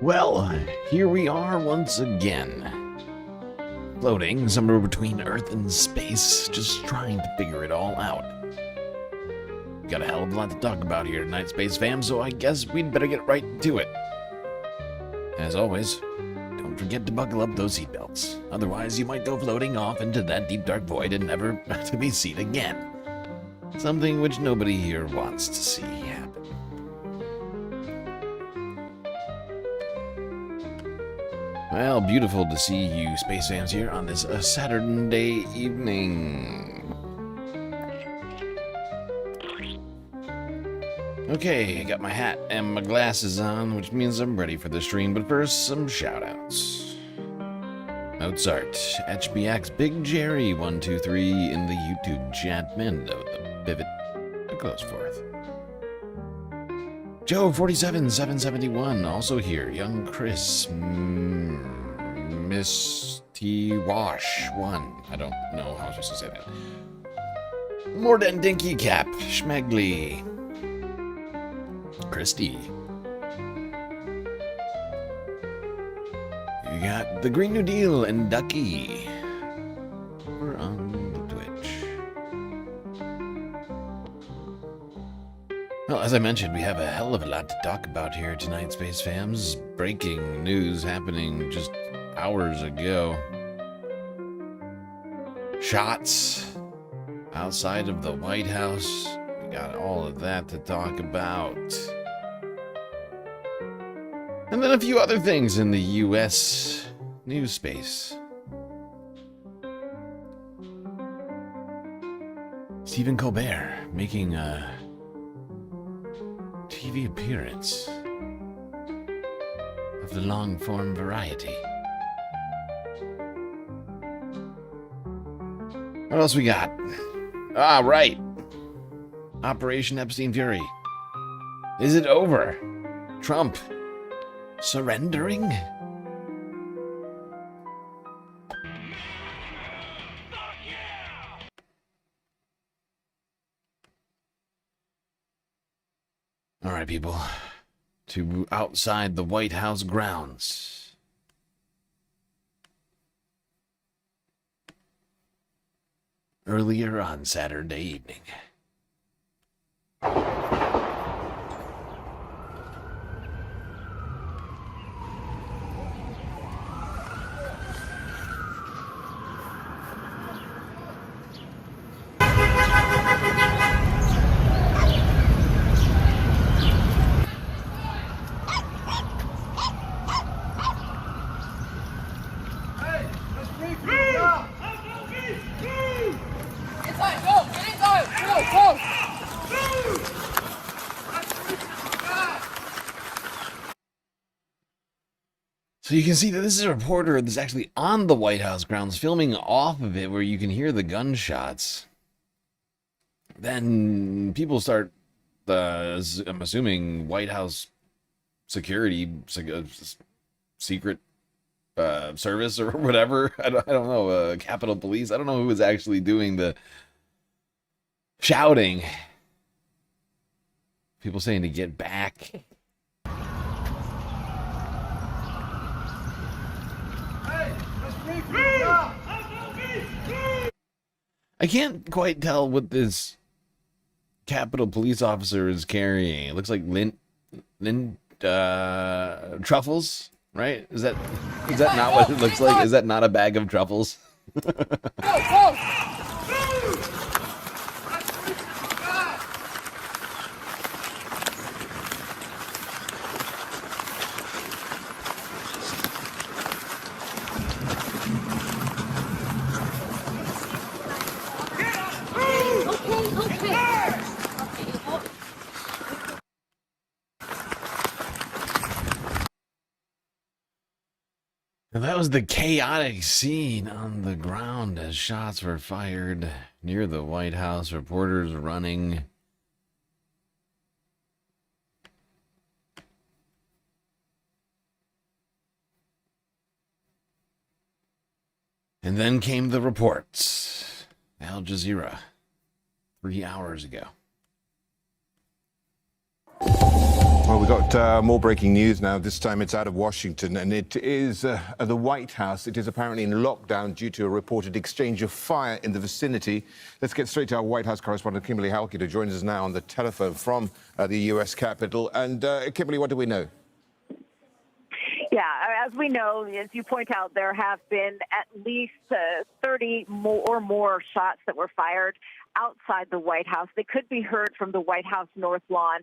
Well, here we are once again. Floating somewhere between Earth and space, just trying to figure it all out. Got a hell of a lot to talk about here tonight, Space Fam, so I guess we'd better get right to it. As always, don't forget to buckle up those seatbelts. Otherwise, you might go floating off into that deep dark void and never to be seen again. Something which nobody here wants to see happen. Well, beautiful to see you Space Fans here on this Saturday evening. Okay, I got my hat and my glasses on, which means I'm ready for the stream, but first, some shoutouts. Mozart, HBX, Big Jerry 123 in the YouTube chat, Mendo, the Pivot, a close fourth. Joe 47771 also here. Young Chris, Miss T Wash 1. I don't know how I'm supposed to say that. Lord and Dinky Cap, Schmegley, Christy. You got the Green New Deal and Ducky. We're on the Twitch. Well, as I mentioned, we have a hell of a lot to talk about here tonight, Space Fams. Breaking news happening just hours ago. Shots outside of the White House. We got all of that to talk about. And then a few other things in the U.S. news space. Stephen Colbert making a TV appearance of the long-form variety. What else we got? Ah, right. Operation Epstein Fury. Is it over? Trump surrendering? All right, people. To outside the White House grounds. Earlier on Saturday evening. So you can see that this is a reporter that's actually on the White House grounds filming off of it where you can hear the gunshots. Then people start, I'm assuming, White House security, secret service or whatever. I don't know, Capitol Police. I don't know who was actually doing the shouting. People saying to get back. I can't quite tell what this Capitol Police officer is carrying. It looks like truffles, right? Is that not what it looks like? Is that not a bag of truffles? And that was the chaotic scene on the ground as shots were fired near the White House, reporters running. And then came the reports. Al Jazeera, 3 hours ago. Well, we've got more breaking news now. This time it's out of Washington, and it is the White House. It is apparently in lockdown due to a reported exchange of fire in the vicinity. Let's get straight to our White House correspondent, Kimberly Halkett, who joins us now on the telephone from the U.S. Capitol. And Kimberly, what do we know? Yeah, as we know, as you point out, there have been at least 30 or more shots that were fired outside the White House. They could be heard from the White House North Lawn.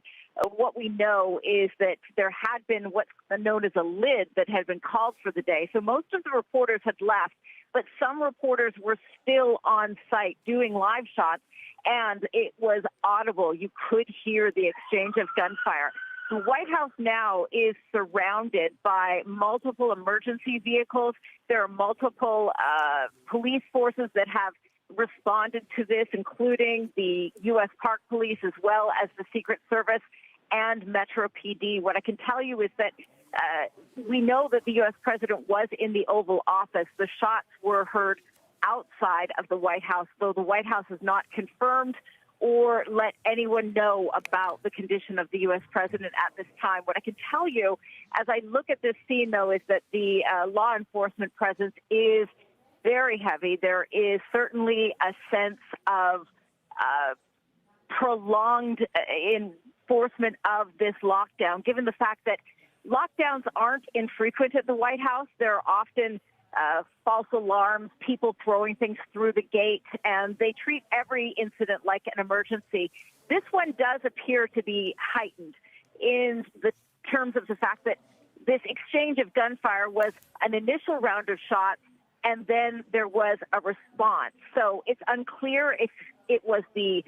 What we know is that there had been what's known as a lid that had been called for the day. So most of the reporters had left, but some reporters were still on site doing live shots, and it was audible. You could hear the exchange of gunfire. The White House now is surrounded by multiple emergency vehicles. There are multiple police forces that have responded to this, including the U.S. Park Police as well as the Secret Service and Metro PD. What I can tell you is that we know that the U.S. president was in the Oval Office. The shots were heard outside of the White House, though the White House has not confirmed or let anyone know about the condition of the U.S. president at this time. What I can tell you, as I look at this scene, though, is that the law enforcement presence is very heavy. There is certainly a sense of prolonged enforcement of this lockdown, given the fact that lockdowns aren't infrequent at the White House. There are often false alarms, people throwing things through the gate, and they treat every incident like an emergency. This one does appear to be heightened in the terms of the fact that this exchange of gunfire was an initial round of shots, and then there was a response. So it's unclear if it was the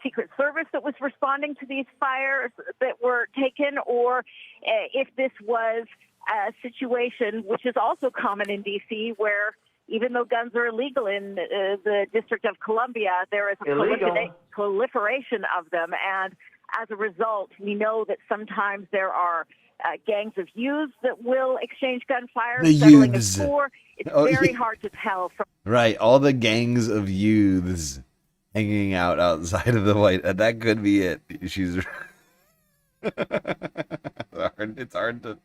Secret Service that was responding to these fires that were taken, or if this was a situation, which is also common in D.C., where even though guns are illegal in the District of Columbia, there is a proliferation of them. And as a result, we know that sometimes there are gangs of youths that will exchange gunfire, settling a score. It's very hard to tell. Right, all the gangs of youths hanging out outside of the White House. That could be it. She's... It's hard to...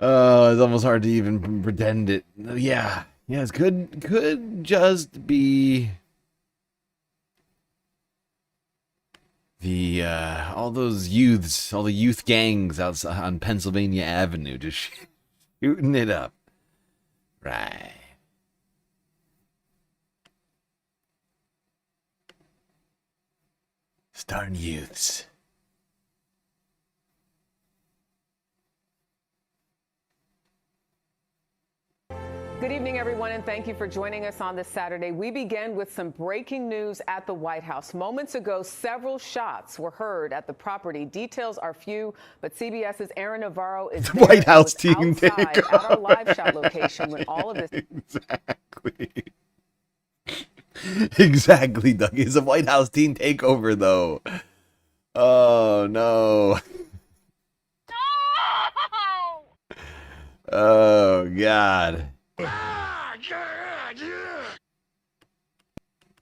it's almost hard to even pretend it. Yeah, it could just be the all those youths, all the youth gangs outside on Pennsylvania Avenue, just shooting it up. Right. Darn youths. Good evening, everyone, and thank you for joining us on this Saturday. We begin with some breaking news at the White House. Moments ago, several shots were heard at the property. Details are few, but CBS's Aaron Navarro is the White House team outside at our live shot location when all of this... Exactly, Doug. It's a White House team takeover, though. Oh, no. No! Oh, God.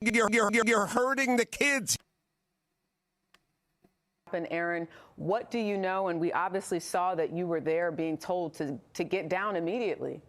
You're hurting the kids. And Aaron, what do you know? And we obviously saw that you were there being told to get down immediately.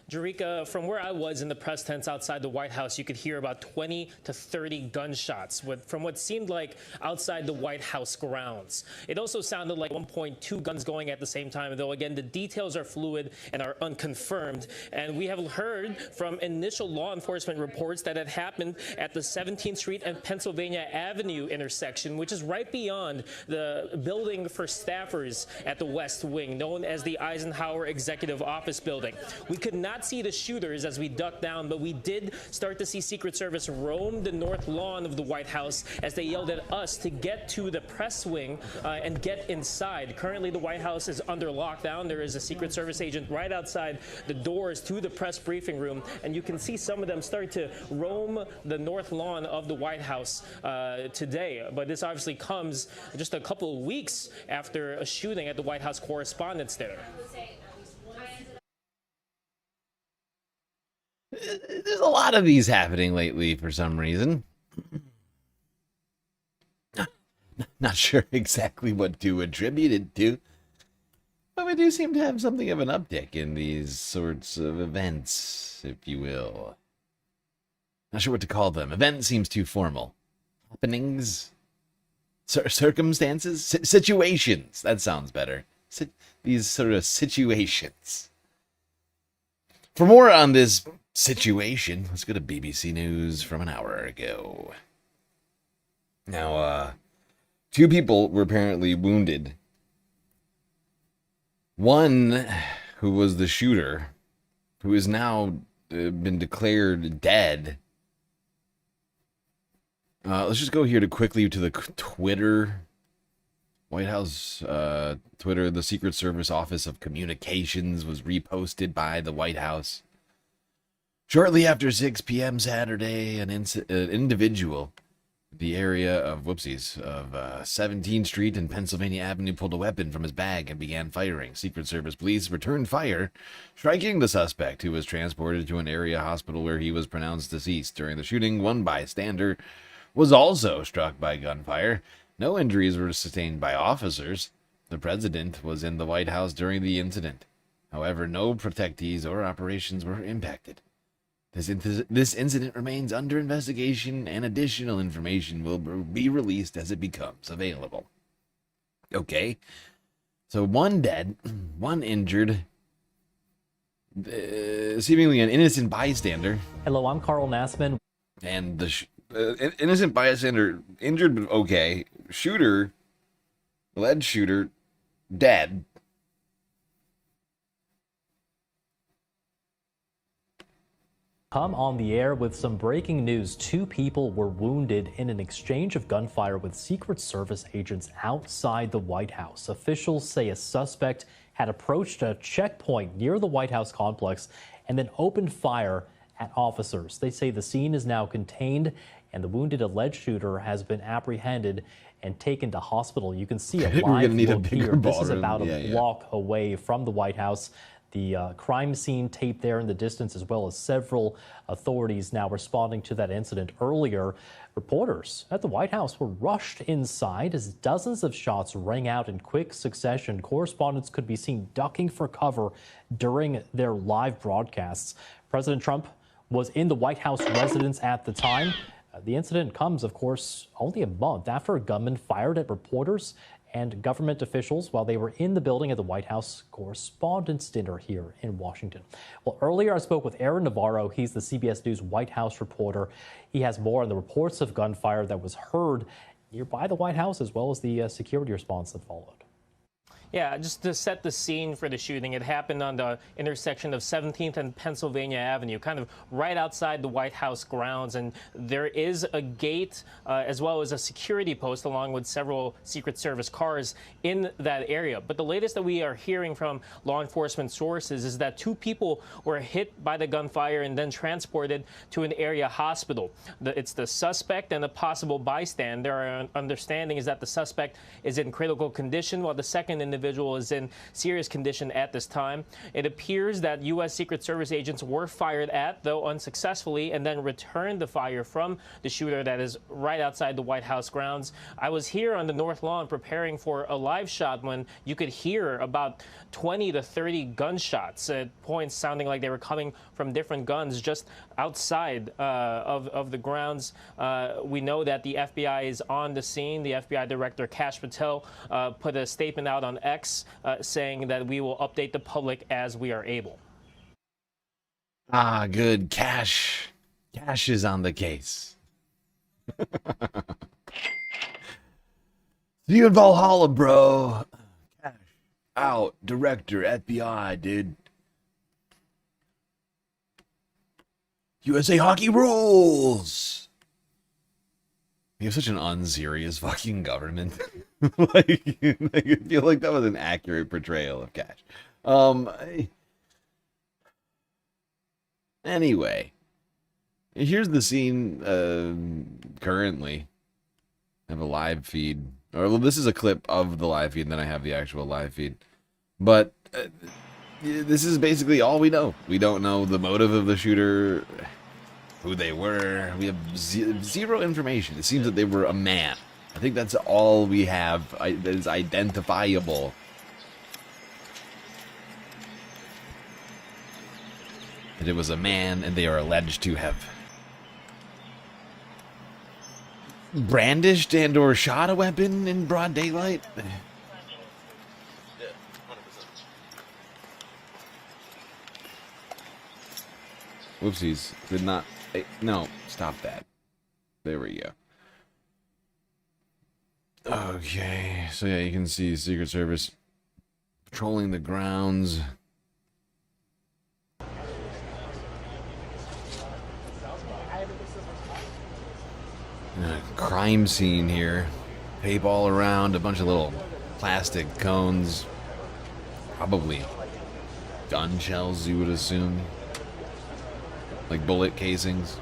Jerika, from where I was in the press tents outside the White House, you could hear about 20 to 30 gunshots from what seemed like outside the White House grounds. It also sounded like 1.2 guns going at the same time, though, again, the details are fluid and are unconfirmed. And we have heard from initial law enforcement reports that it happened at the 17th Street and Pennsylvania Avenue intersection, which is right beyond the building for staffers at the West Wing, known as the Eisenhower Executive Office Building. We could not see the shooters as we ducked down, but we did start to see Secret Service roam the north lawn of the White House as they yelled at us to get to the press wing and get inside. Currently, the White House is under lockdown. There is a Secret Service agent right outside the doors to the press briefing room, and you can see some of them start to roam the north lawn of the White House today. But this obviously comes just a couple of weeks after a shooting at the White House Correspondents' Dinner. There's a lot of these happening lately for some reason. Not sure exactly what to attribute it to, but we do seem to have something of an uptick in these sorts of events, if you will. Not sure what to call them. Event seems too formal. Happenings? Circumstances? Situations. That sounds better. These sort of situations. For more on this situation, let's go to BBC News from an hour ago. Now, 2 people were apparently wounded. One, who was the shooter, who is now been declared dead. Let's just go here quickly to the Twitter. White House Twitter. The Secret Service Office of Communications was reposted by the White House. Shortly after 6 p.m. Saturday, an individual in the area of 17th Street and Pennsylvania Avenue pulled a weapon from his bag and began firing. Secret Service police returned fire, striking the suspect, who was transported to an area hospital where he was pronounced deceased. During the shooting, one bystander was also struck by gunfire. No injuries were sustained by officers. The president was in the White House during the incident. However, no protectees or operations were impacted. This incident remains under investigation, and additional information will be released as it becomes available. Okay, so 1 dead, 1 injured, seemingly an innocent bystander. Hello, I'm Carl Nassman. And the innocent bystander injured, but okay. Shooter, alleged shooter, dead. Come on the air with some breaking news. 2 people were wounded in an exchange of gunfire with Secret Service agents outside the White House. Officials say a suspect had approached a checkpoint near the White House complex and then opened fire at officers. They say the scene is now contained and the wounded alleged shooter has been apprehended and taken to hospital. You can see a live look here. This is about a block away from the White House. The crime scene tape there in the distance, as well as several authorities now responding to that incident. Earlier, reporters at the White House were rushed inside as dozens of shots rang out in quick succession. Correspondents could be seen ducking for cover during their live broadcasts. President Trump was in the White House residence at the time. The incident comes, of course, only a month after a gunman fired at reporters and government officials while they were in the building at the White House Correspondents' Dinner here in Washington. Well, earlier I spoke with Aaron Navarro. He's the CBS News White House reporter. He has more on the reports of gunfire that was heard nearby the White House, as well as the security response that followed. Yeah, just to set the scene for the shooting, it happened on the intersection of 17th and Pennsylvania Avenue, kind of right outside the White House grounds. And there is a gate as well as a security post along with several Secret Service cars in that area. But the latest that we are hearing from law enforcement sources is that 2 people were hit by the gunfire and then transported to an area hospital. It's the suspect and a possible bystander. Our understanding is that the suspect is in critical condition while the second individual is in serious condition at this time. It appears that U.S. Secret Service agents were fired at, though unsuccessfully, and then returned the fire from the shooter that is right outside the White House grounds. I was here on the North Lawn preparing for a live shot when you could hear about 20 to 30 gunshots at points sounding like they were coming from different guns just outside of the grounds. We know that the FBI is on the scene. The FBI Director Kash Patel put a statement out on X saying that we will update the public as we are able. Ah, good. Cash is on the case. See you in Valhalla, bro. Cash out. Director, FBI, dude. USA Hockey rules. We have such an unserious fucking government. like, I feel like that was an accurate portrayal of Cash. Anyway, here's the scene currently. I have a live feed. Or, well, this is a clip of the live feed, and then I have the actual live feed. But this is basically all we know. We don't know the motive of the shooter, who they were. We have zero information. It seems that they were a man. I think that's all we have that is identifiable. That it was a man, and they are alleged to have brandished and or shot a weapon in broad daylight. Whoopsies. Did not... No, stop that. There we go. Okay, so yeah, you can see Secret Service patrolling the grounds. Crime scene here. Tape all around, a bunch of little plastic cones. Probably gun shells, you would assume. Like bullet casings.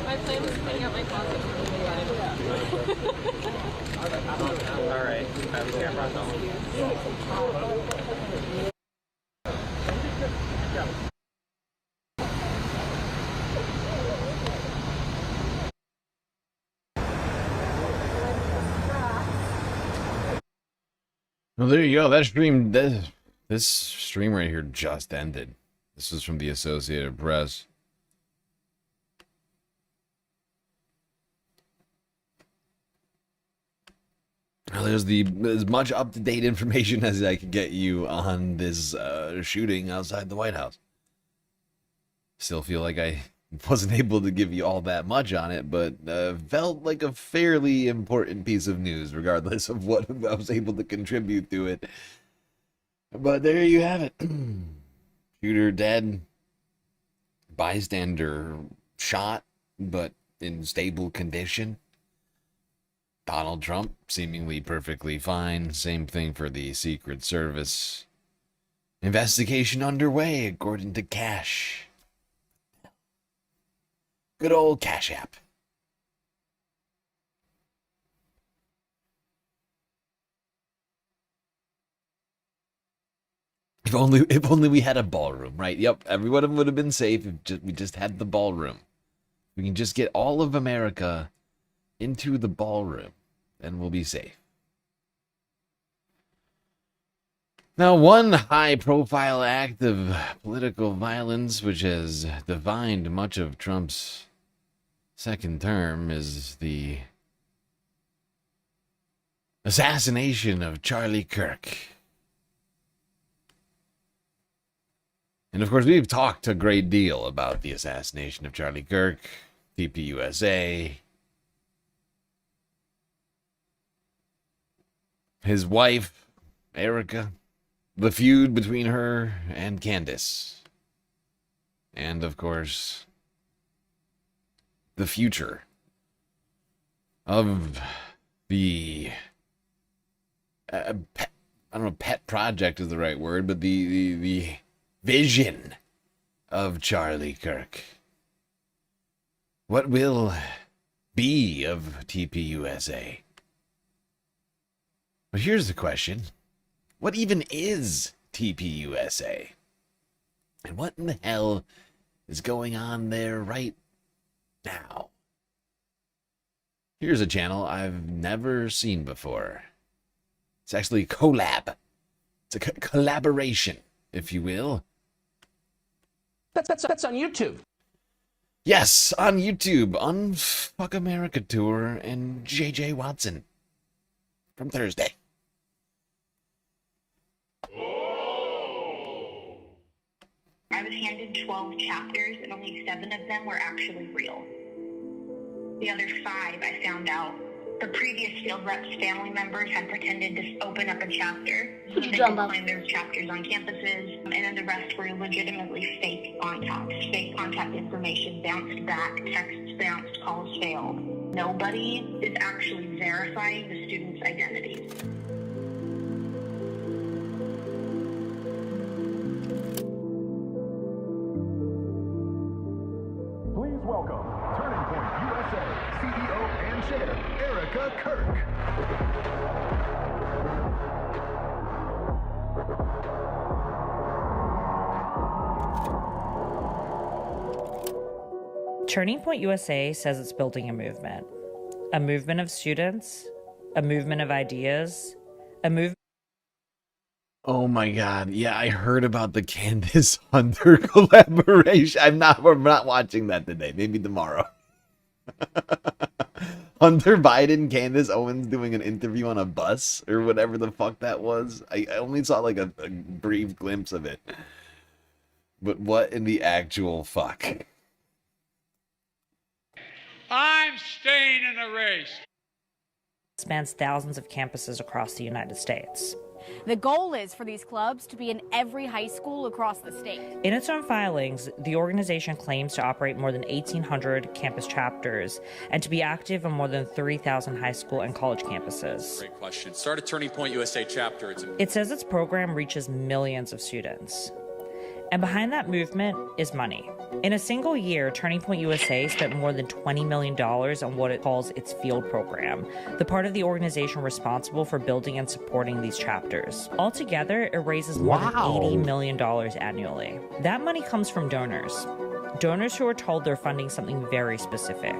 My plan was cleaning out my closet. All right. I was here for Well, there you go. That stream, this stream right here just ended. This is from the Associated Press. Well, there's as much up-to-date information as I could get you on this shooting outside the White House. Still feel like I wasn't able to give you all that much on it, but felt like a fairly important piece of news, regardless of what I was able to contribute to it. But there you have it. Shooter dead. Bystander shot, but in stable condition. Donald Trump seemingly perfectly fine. Same thing for the Secret Service. Investigation underway, according to Cash. Good old Cash App. If only we had a ballroom, right? Yep, everyone would have been safe if we just had the ballroom. We can just get all of America into the ballroom, and we'll be safe. Now, one high-profile act of political violence which has defined much of Trump's second term is the assassination of Charlie Kirk. And of course, we've talked a great deal about the assassination of Charlie Kirk, TPUSA, his wife, Erica, the feud between her and Candace, and of course, the future of the I don't know, pet project is the right word, but the vision of Charlie Kirk. What will be of TPUSA? But here's the question. What even is TPUSA? And what in the hell is going on there right now? Here's a channel I've never seen before. It's actually a collab. It's a collaboration, if you will. That's on YouTube. Yes, on YouTube, Unfuck America Tour and JJ Watson from Thursday. I was handed 12 chapters, and only 7 of them were actually real. The other 5 I found out The previous field rep's family members had pretended to open up a chapter. So they Drama. claimed there's chapters on campuses, and then the rest were legitimately fake contacts. Fake contact information bounced back, texts bounced, calls failed. Nobody is actually verifying the students' identities. Please welcome Turning Point USA CEO and Chair, Erica Kirk. Turning Point USA says it's building a movement of students, a movement of ideas, a movement. Oh my god, yeah, I heard about the Candace Hunter collaboration. We're not watching that today, maybe tomorrow. Hunter Biden, Candace Owens doing an interview on a bus, or whatever the fuck that was. I only saw like a brief glimpse of it. But what in the actual fuck? I'm staying in the race. Spans thousands of campuses across the United States. The goal is for these clubs to be in every high school across the state. In its own filings, the organization claims to operate more than 1,800 campus chapters and to be active in more than 3,000 high school and college campuses. Great question. Start a Turning Point USA chapter. It says its program reaches millions of students. And behind that movement is money. In a single year, Turning Point USA spent more than $20 million on what it calls its field program, the part of the organization responsible for building and supporting these chapters. Altogether, it raises more than $80 million annually. That money comes from donors. Donors who are told they're funding something very specific.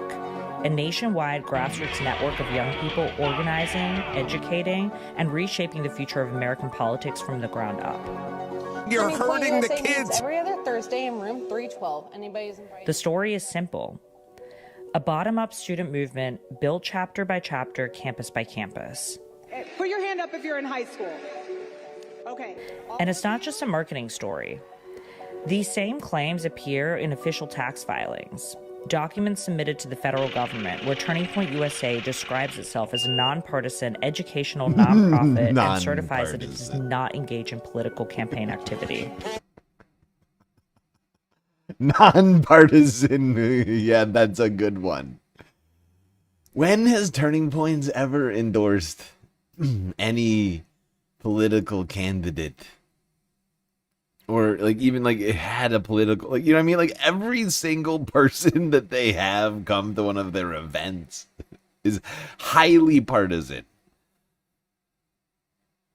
A nationwide grassroots network of young people organizing, educating, and reshaping the future of American politics from the ground up. You're hurting the kids. Every other Thursday in room 312. Anybody's invited. The story is simple. A bottom-up student movement built chapter by chapter, campus by campus. Put your hand up if you're in high school. Okay. And it's not just a marketing story. These same claims appear in official tax filings, documents submitted to the federal government, where Turning Point USA describes itself as a nonpartisan educational nonprofit and certifies that it does not engage in political campaign activity. Nonpartisan. Yeah, that's a good one. When has Turning Points ever endorsed any political candidate? Or like even like it had a political, like, you know what I mean? Like every single person that they have come to one of their events is highly partisan.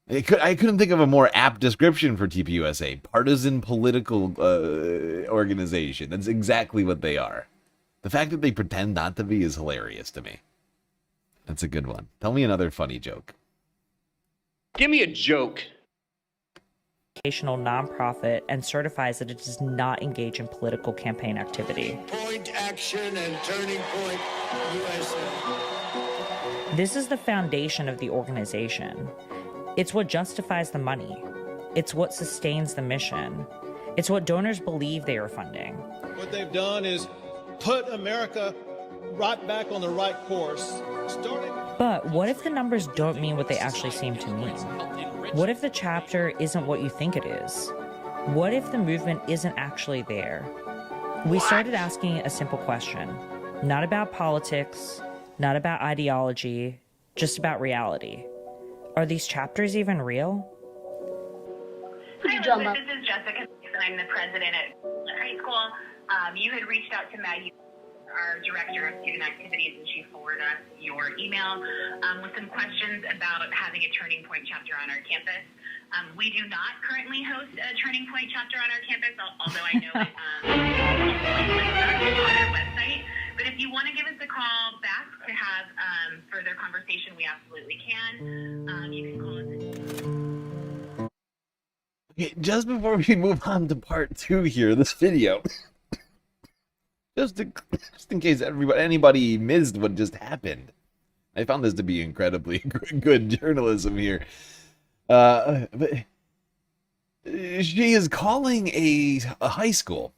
I couldn't think of a more apt description for TPUSA. Partisan political organization. That's exactly what they are. The fact that they pretend not to be is hilarious to me. That's a good one. Tell me another funny joke. Give me a joke. Educational nonprofit and certifies that it does not engage in political campaign activity. Point Action and Turning Point USA. This is the foundation of the organization. It's what justifies the money. It's what sustains the mission. It's what donors believe they are funding. What they've done is put America right back on the right course. But what if the numbers don't mean what they actually seem to mean? What if the chapter isn't what you think it is? What if the movement isn't actually there? We started asking a simple question, not about politics, not about ideology, just about reality. Are these chapters even real? Hi, Elizabeth. This is Jessica, and I'm the president at high school. You had reached out to Maggie, our director of student activities, and she forwarded us your email with some questions about having a Turning Point chapter on our campus. We do not currently host a Turning Point chapter on our campus, although I know it on our website. But if you want to give us a call back to have further conversation, we absolutely can. You can call us. Okay, just before we move on to part 2 here, this video, just in case anybody missed what just happened, I found this to be incredibly good journalism here. But she is calling a high school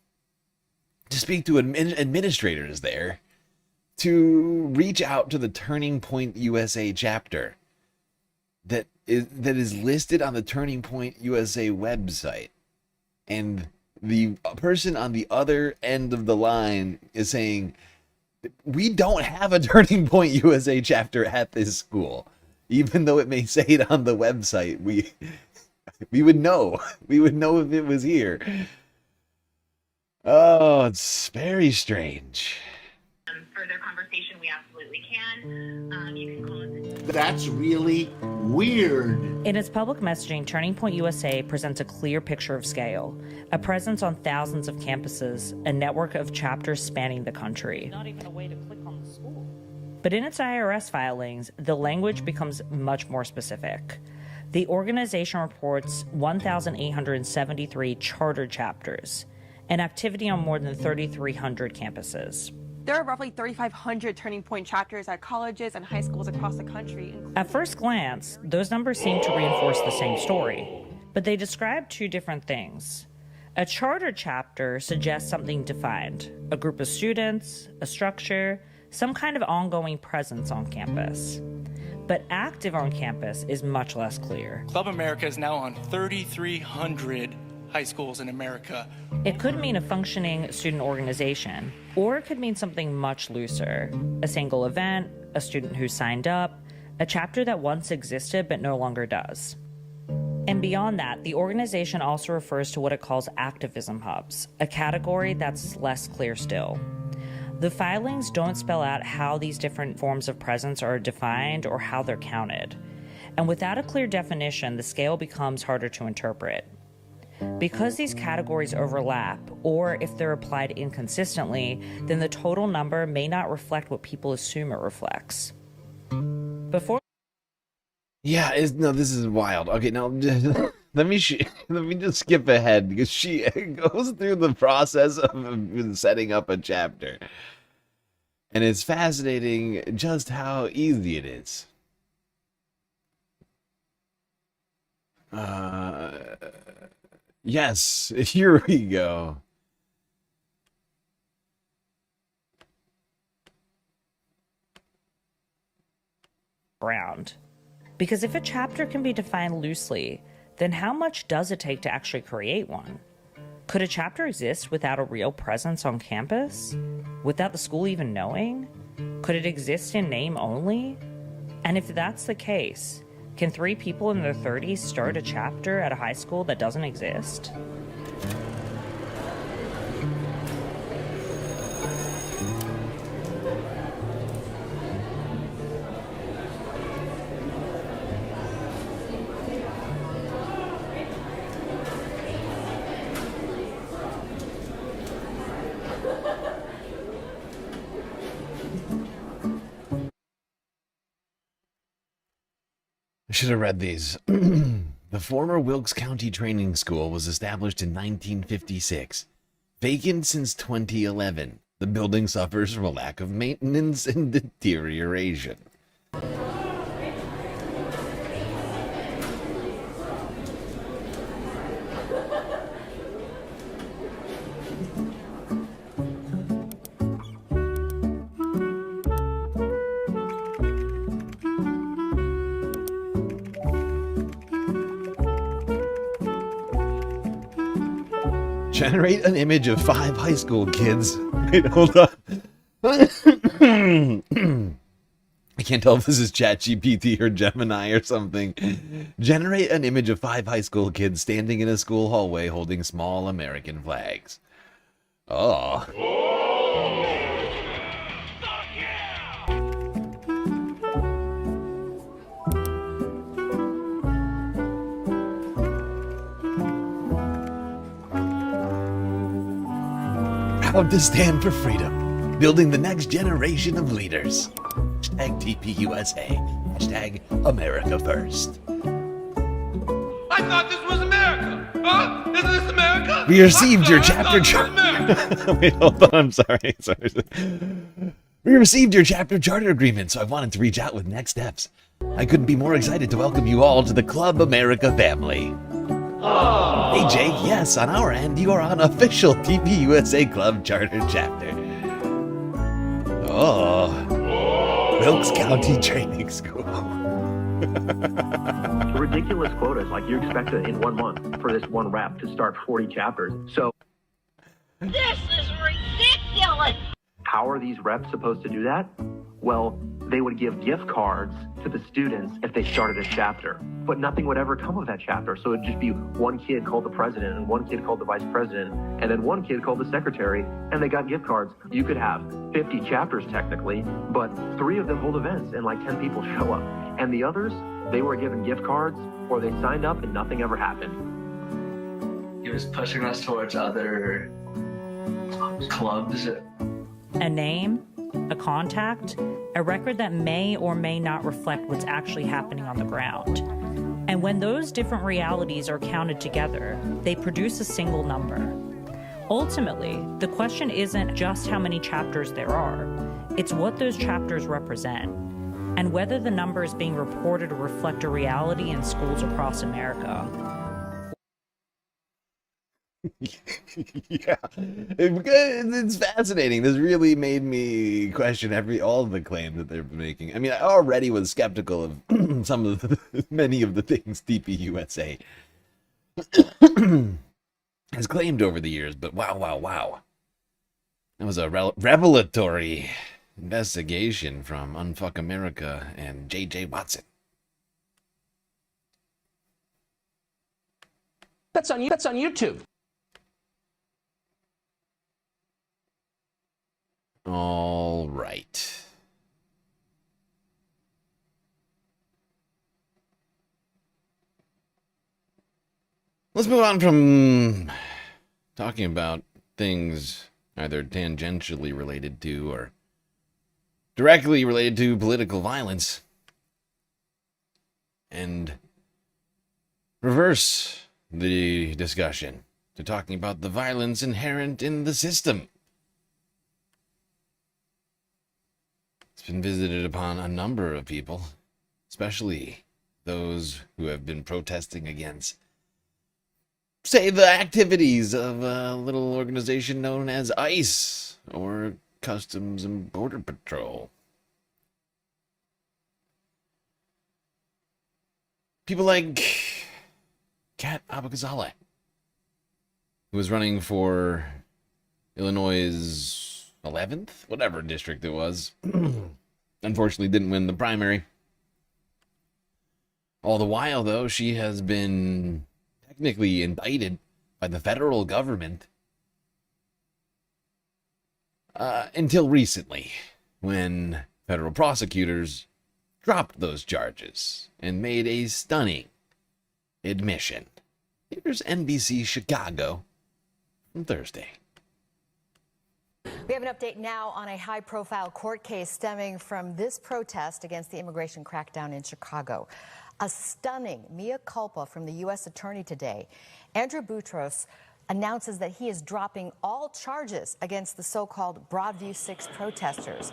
to speak to administrators there to reach out to the Turning Point USA chapter that is listed on the Turning Point USA website, and the person on the other end of the line is saying, we don't have a Turning Point USA chapter at this school, even though it may say it on the website. We would know. We would know if it was here. Oh, it's very strange. Further conversation, we absolutely can. You can call us. That's really weird. In its public messaging, Turning Point USA presents a clear picture of scale, a presence on thousands of campuses, a network of chapters spanning the country. Not even a way to click on the school. But in its IRS filings, the language becomes much more specific. The organization reports 1,873 charter chapters, and activity on more than 3,300 campuses. There are roughly 3,500 Turning Point chapters at colleges and high schools across the country. At first glance, those numbers seem to reinforce the same story, but they describe two different things. A charter chapter suggests something defined, a group of students, a structure, some kind of ongoing presence on campus. But active on campus is much less clear. Club America is now on 3,300 high schools in America. It could mean a functioning student organization, or it could mean something much looser. A single event, a student who signed up, a chapter that once existed but no longer does. And beyond that, the organization also refers to what it calls activism hubs, a category that's less clear still. The filings don't spell out how these different forms of presence are defined or how they're counted. And without a clear definition, the scale becomes harder to interpret. Because these categories overlap, or if they're applied inconsistently, then the total number may not reflect what people assume it reflects. Yeah, this is wild. Okay, now let me just skip ahead, because she goes through the process of setting up a chapter, and it's fascinating just how easy it is. Yes, here we go. Ground. Because if a chapter can be defined loosely, then how much does it take to actually create one? Could a chapter exist without a real presence on campus? Without the school even knowing? Could it exist in name only? And if that's the case, can 3 people in their 30s start a chapter at a high school that doesn't exist? I should have read these. The former Wilkes County Training School was established in 1956. Vacant since 2011. The building suffers from a lack of maintenance and deterioration. Generate an image of 5 high school kids. Wait, hold on. I can't tell if this is ChatGPT or Gemini or something. Generate an image of 5 high school kids standing in a school hallway holding small American flags. Oh. Proud to stand for freedom, building the next generation of leaders. Hashtag TPUSA. Hashtag America First. I thought this was America. Huh? Isn't this America? We received your chapter. Wait, hold on. I'm sorry. We received your chapter charter agreement, so I wanted to reach out with next steps. I couldn't be more excited to welcome you all to the Club America family. Aww. Hey Jake, yes, on our end, you are on official TPUSA Club Charter Chapter. Oh, Wilkes County Training School. Ridiculous quotas, like you expect it in 1 month for this one rep to start 40 chapters. So this is ridiculous. how are these reps supposed to do that? Well, they would give gift cards to the students if they started a chapter, but nothing would ever come of that chapter. So it'd just be one kid called the president and one kid called the vice president and then one kid called the secretary, and they got gift cards. You could have 50 chapters technically, but 3 of them hold events and like 10 people show up. And the others, they were given gift cards or they signed up and nothing ever happened. He was pushing us towards other clubs. A name, a contact, a record that may or may not reflect what's actually happening on the ground. And when those different realities are counted together, they produce a single number. Ultimately, the question isn't just how many chapters there are, it's what those chapters represent, and whether the numbers being reported reflect a reality in schools across America. Yeah, it's fascinating. This really made me question all of the claims that they're making. I mean, I already was skeptical of many of the things TPUSA has claimed over the years, but wow. That was a revelatory investigation from Unfuck America and J.J. Watson. That's on YouTube. All right. Let's move on from talking about things either tangentially related to or directly related to political violence and reverse the discussion to talking about the violence inherent in the system. It's been visited upon a number of people, especially those who have been protesting against, say, the activities of a little organization known as ICE, or Customs and Border Patrol. People like Kat Abagazala, who was running for Illinois' 11th, whatever district it was. Unfortunately didn't win the primary. All the while, though, she has been technically indicted by the federal government until recently, when federal prosecutors dropped those charges and made a stunning admission. Here's NBC Chicago from Thursday. We have an update now on a high-profile court case stemming from this protest against the immigration crackdown in Chicago. A stunning mea culpa from the U.S. Attorney today. Andrew Boutros announces that he is dropping all charges against the so-called Broadview 6 protesters.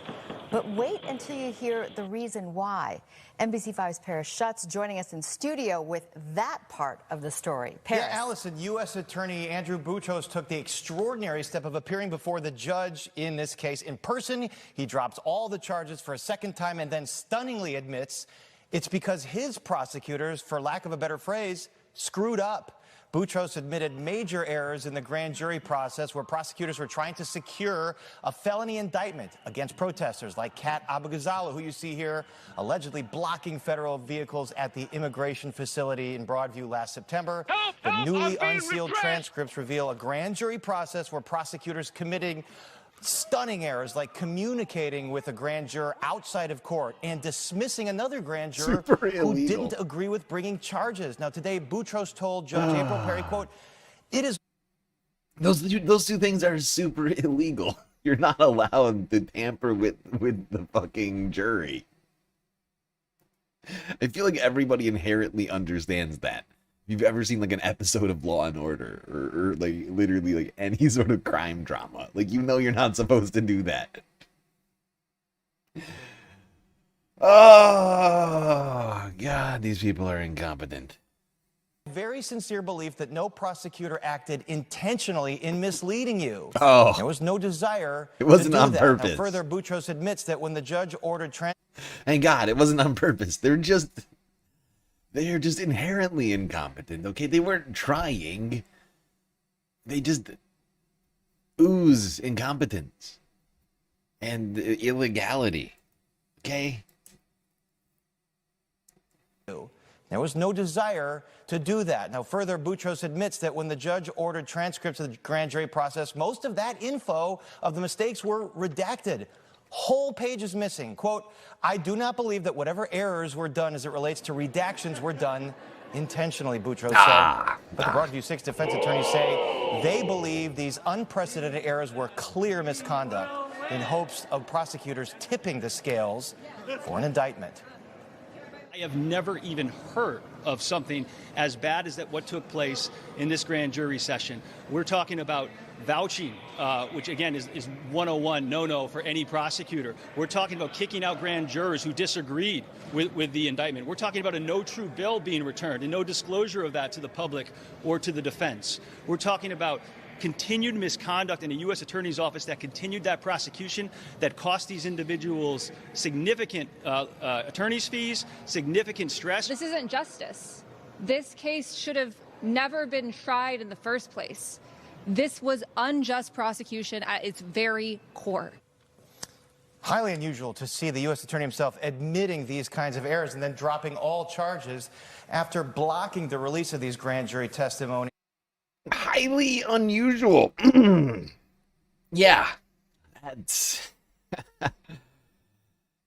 But wait until you hear the reason why. NBC5's Paris Schutz joining us in studio with that part of the story. Paris. Yeah, Allison, U.S. Attorney Andrew Boutros took the extraordinary step of appearing before the judge in this case in person. He drops all the charges for a second time and then stunningly admits it's because his prosecutors, for lack of a better phrase, screwed up. Boutros admitted major errors in the grand jury process where prosecutors were trying to secure a felony indictment against protesters like Kat Abagazala, who you see here, allegedly blocking federal vehicles at the immigration facility in Broadview last September. The newly unsealed transcripts reveal a grand jury process where prosecutors committing stunning errors like communicating with a grand juror outside of court and dismissing another grand juror who didn't agree with bringing charges. Now, today, Boutros told Judge April Perry, quote, "It is..." Those two things are super illegal. You're not allowed to tamper with the fucking jury. I feel like everybody inherently understands that. If you've ever seen like an episode of Law and Order or like literally like any sort of crime drama, like, you know, you're not supposed to do that. Oh God, these people are incompetent. Very sincere belief that no prosecutor acted intentionally in misleading you. Oh. There was no desire It wasn't to do on that. purpose. Now, further, Boutros admits that when the judge ordered Thank God, it wasn't on purpose. They're just inherently incompetent, okay? They weren't trying. They just ooze incompetence and illegality, okay? There was no desire to do that. Now, further, Boutros admits that when the judge ordered transcripts of the grand jury process, most of that info of the mistakes were redacted. Whole pages missing. Quote, I do not believe that whatever errors were done as it relates to redactions were done intentionally, Boutros said. But the Broadview 6 defense attorneys say they believe these unprecedented errors were clear misconduct in hopes of prosecutors tipping the scales for an indictment. I have never even heard of something as bad as that what took place in this grand jury session. We're talking about vouching, which again is 101 no-no for any prosecutor. We're talking about kicking out grand jurors who disagreed with the indictment. We're talking about a no true bill being returned and no disclosure of that to the public or to the defense. We're talking about continued misconduct in a U.S. Attorney's Office that continued that prosecution that cost these individuals significant attorney's fees, significant stress. This isn't justice. This case should have never been tried in the first place. This was unjust prosecution at its very core. Highly unusual to see the U.S. Attorney himself admitting these kinds of errors and then dropping all charges after blocking the release of these grand jury testimonies. Highly unusual. Yeah. That's...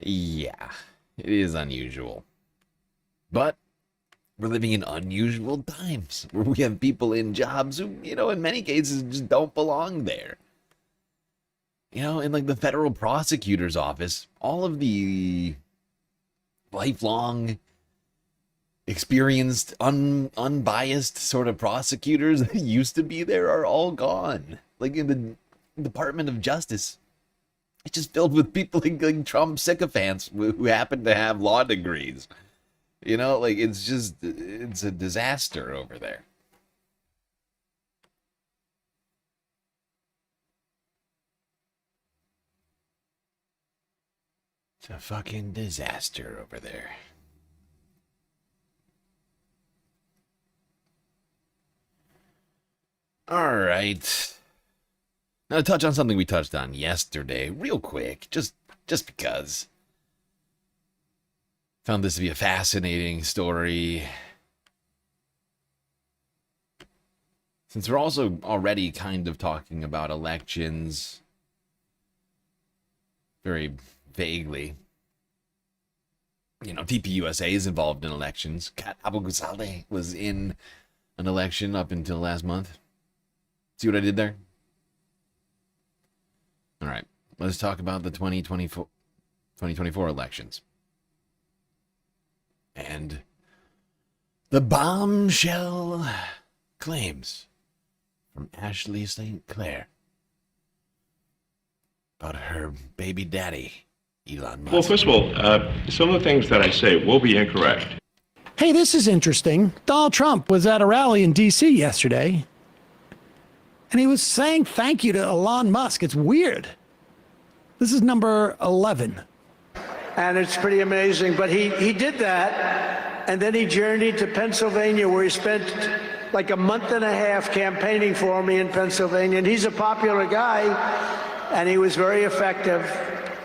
yeah. It is unusual. But we're living in unusual times where we have people in jobs who, in many cases just don't belong there. In like the federal prosecutor's office, all of the lifelong experienced, unbiased sort of prosecutors that used to be there are all gone. Like in the Department of Justice, it's just filled with people like Trump sycophants who happen to have law degrees. It's a disaster over there. It's a fucking disaster over there. All right. Now to touch on something we touched on yesterday, real quick, just because. Found this to be a fascinating story. Since we're also already kind of talking about elections very vaguely. TPUSA is involved in elections. Kat Abu Ghazaleh was in an election up until last month. See what I did there? All right. Let's talk about the 2024 elections. And the bombshell claims from Ashley St. Clair about her baby daddy, Elon Musk. Well, first of all, some of the things that I say will be incorrect. Hey, this is interesting. Donald Trump was at a rally in D.C. yesterday, and he was saying thank you to Elon Musk. It's weird. This is number 11. And it's pretty amazing. But he did that, and then he journeyed to Pennsylvania, where he spent like a month and a half campaigning for me in Pennsylvania. And he's a popular guy, and he was very effective.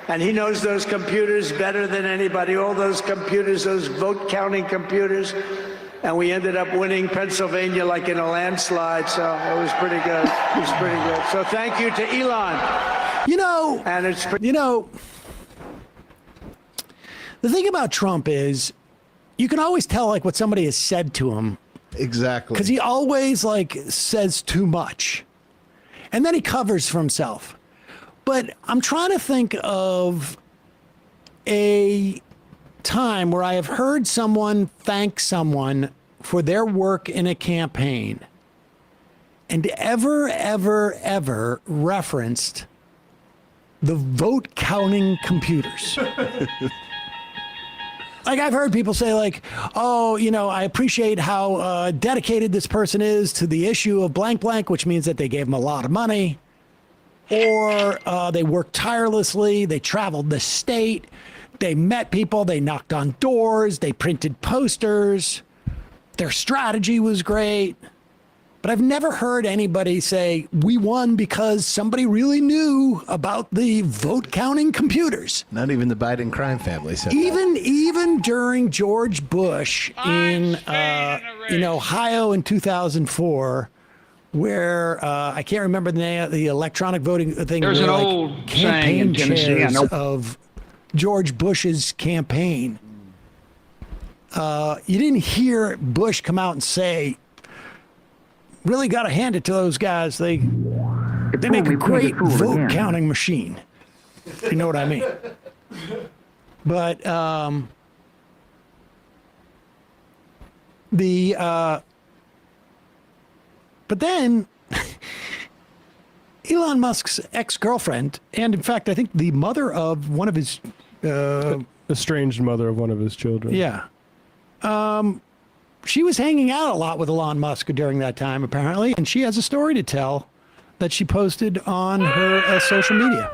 And he knows those computers better than anybody, all those computers, those vote-counting computers. And we ended up winning Pennsylvania like in a landslide, so it was pretty good. It was pretty good. So thank you to Elon. And it's the thing about Trump is you can always tell like what somebody has said to him. Exactly. Because he always like says too much. And then he covers for himself. But I'm trying to think of a time where I have heard someone thank someone for their work in a campaign and ever referenced the vote counting computers. Like I've heard people say like, oh, you know, I appreciate how dedicated this person is to the issue of blank blank, which means that they gave them a lot of money, or they worked tirelessly. They traveled the state. They met people. They knocked on doors. They printed posters. Their strategy was great. But I've never heard anybody say, we won because somebody really knew about the vote counting computers. Not even the Biden crime family said Even during George Bush in Ohio in 2004, where I can't remember the name, the electronic voting thing. There's an old saying in Tennessee, I know. Of George Bush's campaign. You didn't hear Bush come out and say, really got to hand it to those guys. They make a great vote counting machine. You know what I mean? But but then Elon Musk's ex-girlfriend, and in fact, I think the mother of one of his estranged mother of one of his children. Yeah. She was hanging out a lot with Elon Musk during that time, apparently, and she has a story to tell that she posted on her social media.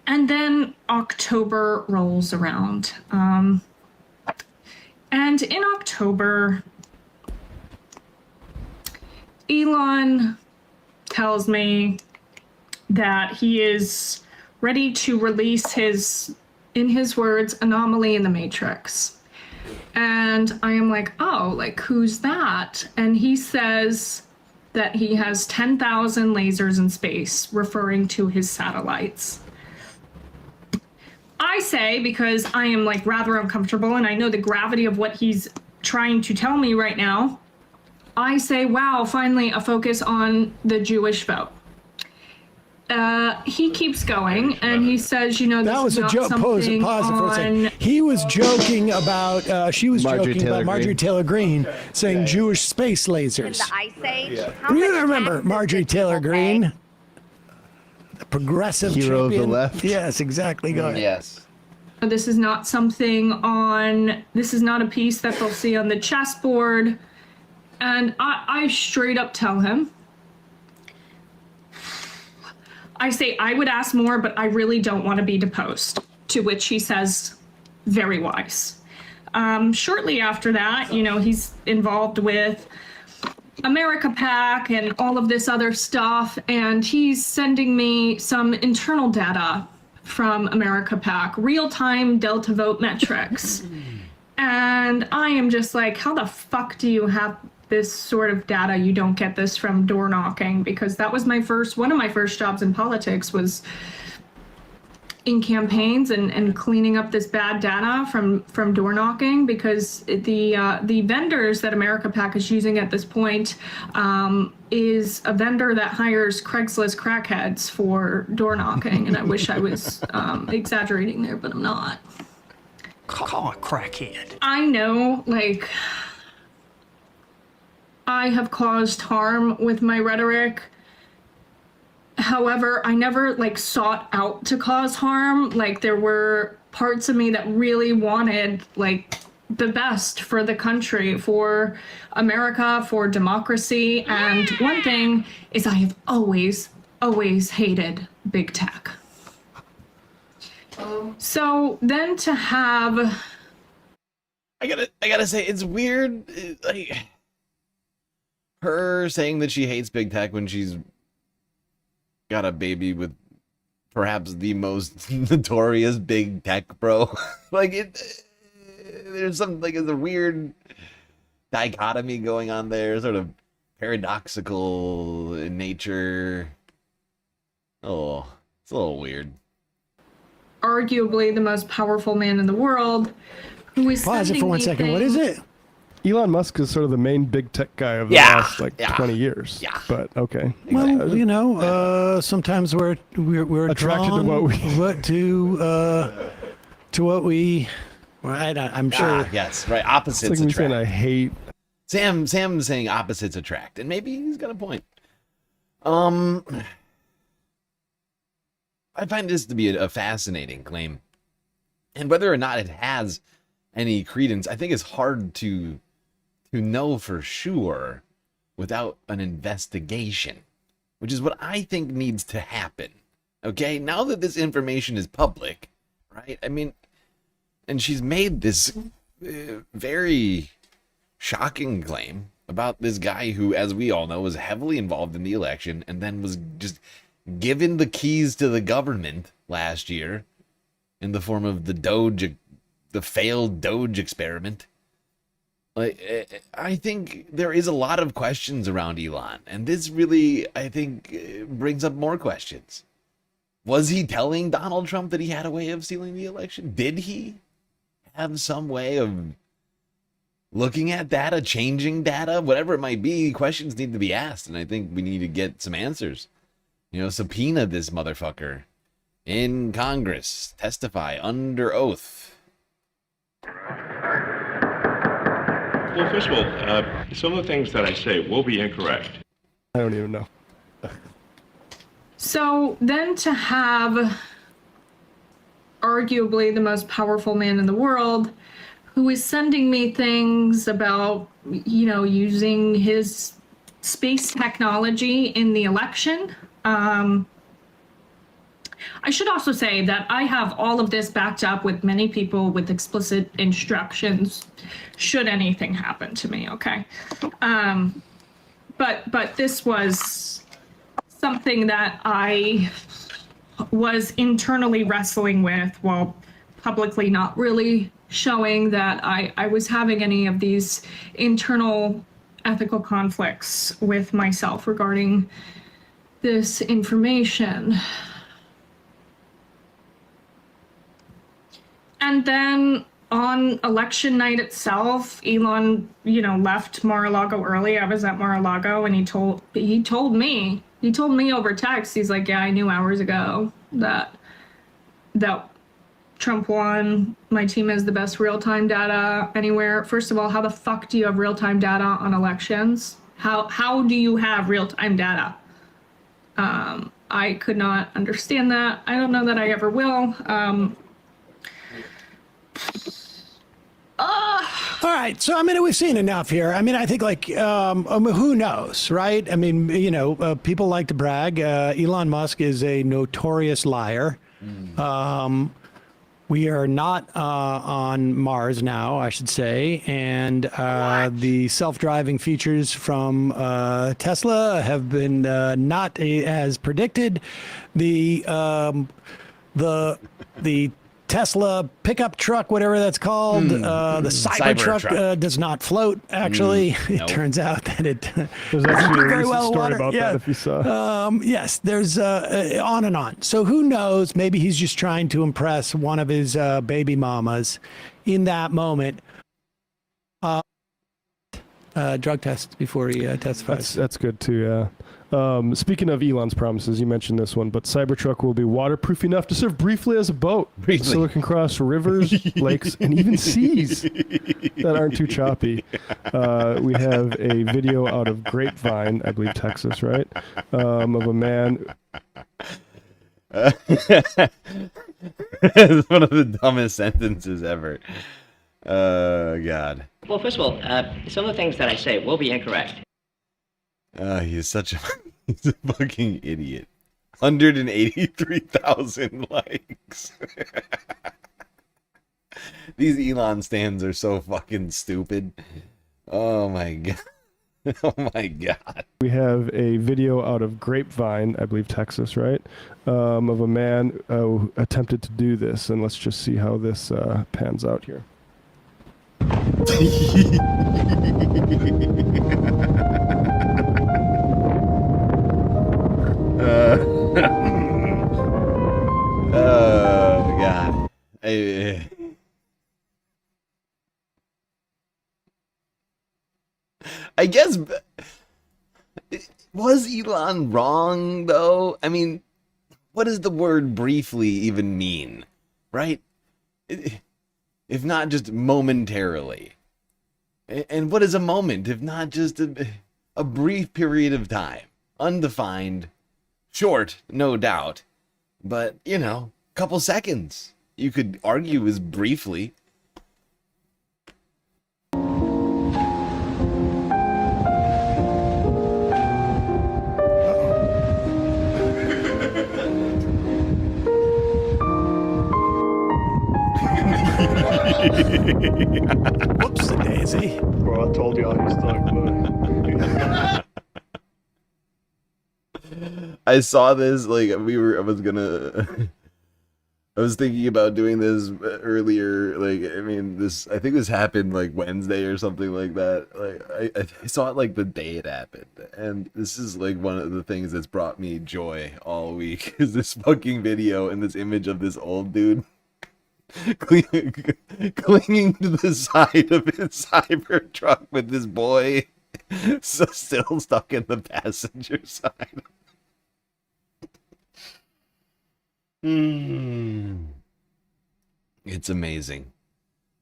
And then October rolls around. And in October, Elon tells me that he is ready to release his, in his words, anomaly in the Matrix. And I am like, oh, like, who's that? And he says that he has 10,000 lasers in space, referring to his satellites. I say, because I am like rather uncomfortable and I know the gravity of what he's trying to tell me right now, I say, wow, finally a focus on the Jewish vote. He keeps going and he says, you know, that was a joke. Pause it for a second. He was joking about, she was joking about Marjorie Taylor Greene saying Jewish space lasers. The Ice Age. Yeah. You remember Marjorie Taylor Greene? The progressive hero champion. of the left. Yes, exactly. Go ahead. Yes. This is not something on, this is not a piece that they'll see on the chessboard. And I straight up tell him, I say, I would ask more, but I really don't want to be deposed. To which he says, very wise. Shortly after that, you know, he's involved with America PAC and all of this other stuff. And he's sending me some internal data from America PAC, real-time Delta vote metrics. And I am just like, how the fuck do you have this sort of data? You don't get this from door knocking, because that was one of my first jobs in politics was in campaigns and cleaning up this bad data from door knocking, because the vendors that America PAC is using at this point is a vendor that hires Craigslist crackheads for door knocking. And I wish I was exaggerating there, but I'm not. Call a crackhead. I know, like, I have caused harm with my rhetoric. However, I never like sought out to cause harm. Like, there were parts of me that really wanted like the best for the country, for America, for democracy. And one thing is I have always hated big tech. So then to have, I gotta say, it's weird, like her saying that she hates big tech when she's got a baby with perhaps the most notorious big tech bro. Like, there's some, like, it's a weird dichotomy going on there, sort of paradoxical in nature. Oh, it's a little weird. arguably the most powerful man in the world, who is Pause it for 1 second. things. What is it? Elon Musk is sort of the main big tech guy of the last 20 years. Yeah. But okay. Well, you know, sometimes we're attracted to what we. Right, I'm sure. Yes, right. Opposites it's like me attract. saying I hate. Sam's saying opposites attract, and maybe he's got a point. I find this to be a fascinating claim. And whether or not it has any credence, I think is hard to know for sure without an investigation, which is what I think needs to happen. Okay, now that this information is public, right? I mean, and she's made this very shocking claim about this guy who, as we all know, was heavily involved in the election and then was just given the keys to the government last year in the form of the failed Doge experiment. Like, I think there is a lot of questions around Elon, and this really, I think, brings up more questions. Was he telling Donald Trump that he had a way of stealing the election? Did he have some way of looking at data, changing data, whatever it might be? Questions need to be asked, and I think we need to get some answers. You know, subpoena this motherfucker in Congress, testify under oath. Well, first of all, some of the things that I say will be incorrect. I don't even know. So then to have arguably the most powerful man in the world who is sending me things about, you know, using his space technology in the election. I should also say that I have all of this backed up with many people with explicit instructions should anything happen to me, okay? But this was something that I was internally wrestling with while publicly not really showing that I was having any of these internal ethical conflicts with myself regarding this information. And then on election night itself, Elon, you know, left Mar-a-Lago early. I was at Mar-a-Lago, and he told me over text, he's like, yeah, I knew hours ago that Trump won. My team has the best real-time data anywhere. First of all, how the fuck do you have real-time data on elections? How do you have real-time data? I could not understand that. I don't know that I ever will. All right. So, I mean, we've seen enough here. I mean, I think, like, who knows, right? I mean, you know, people like to brag. Elon Musk is a notorious liar. We are not on Mars now, I should say. And the self-driving features from Tesla have been not as predicted. The Tesla pickup truck, whatever that's called, the Cybertruck does not float, actually. It turns out that it There's actually a very recent well story water. about that, if you saw. Yes, there's on and on. So who knows? Maybe he's just trying to impress one of his baby mamas in that moment. Drug test before he testifies. That's good too, yeah. Speaking of Elon's promises, you mentioned this one, but Cybertruck will be waterproof enough to serve briefly as a boat, so it can cross rivers, lakes, and even seas that aren't too choppy. We have a video out of Grapevine, I believe Texas, right, of a man. It's one of the dumbest sentences ever. God. Well, first of all, some of the things that I say will be incorrect. He's such a fucking idiot. 183,000 likes. These Elon stands are so fucking stupid. Oh my god. Oh my god. We have a video out of Grapevine, I believe Texas, right, of a man who attempted to do this, and let's just see how this pans out here. Oh god. I guess, was Elon wrong though? I mean, what does the word briefly even mean, right? If not just momentarily. And what is a moment if not just a brief period of time? Undefined, short, no doubt, but, you know, couple seconds. you could argue is briefly. Whoops, daisy. Bro, I told you I was stuck, bro. I saw this, like, I was thinking about doing this earlier, like, I mean, I think this happened, like, Wednesday or something like that, like, I saw it, like, the day it happened, and this is, like, one of the things that's brought me joy all week, is this fucking video and this image of this old dude clinging to the side of his Cybertruck with this boy still stuck in the passenger side. It's amazing.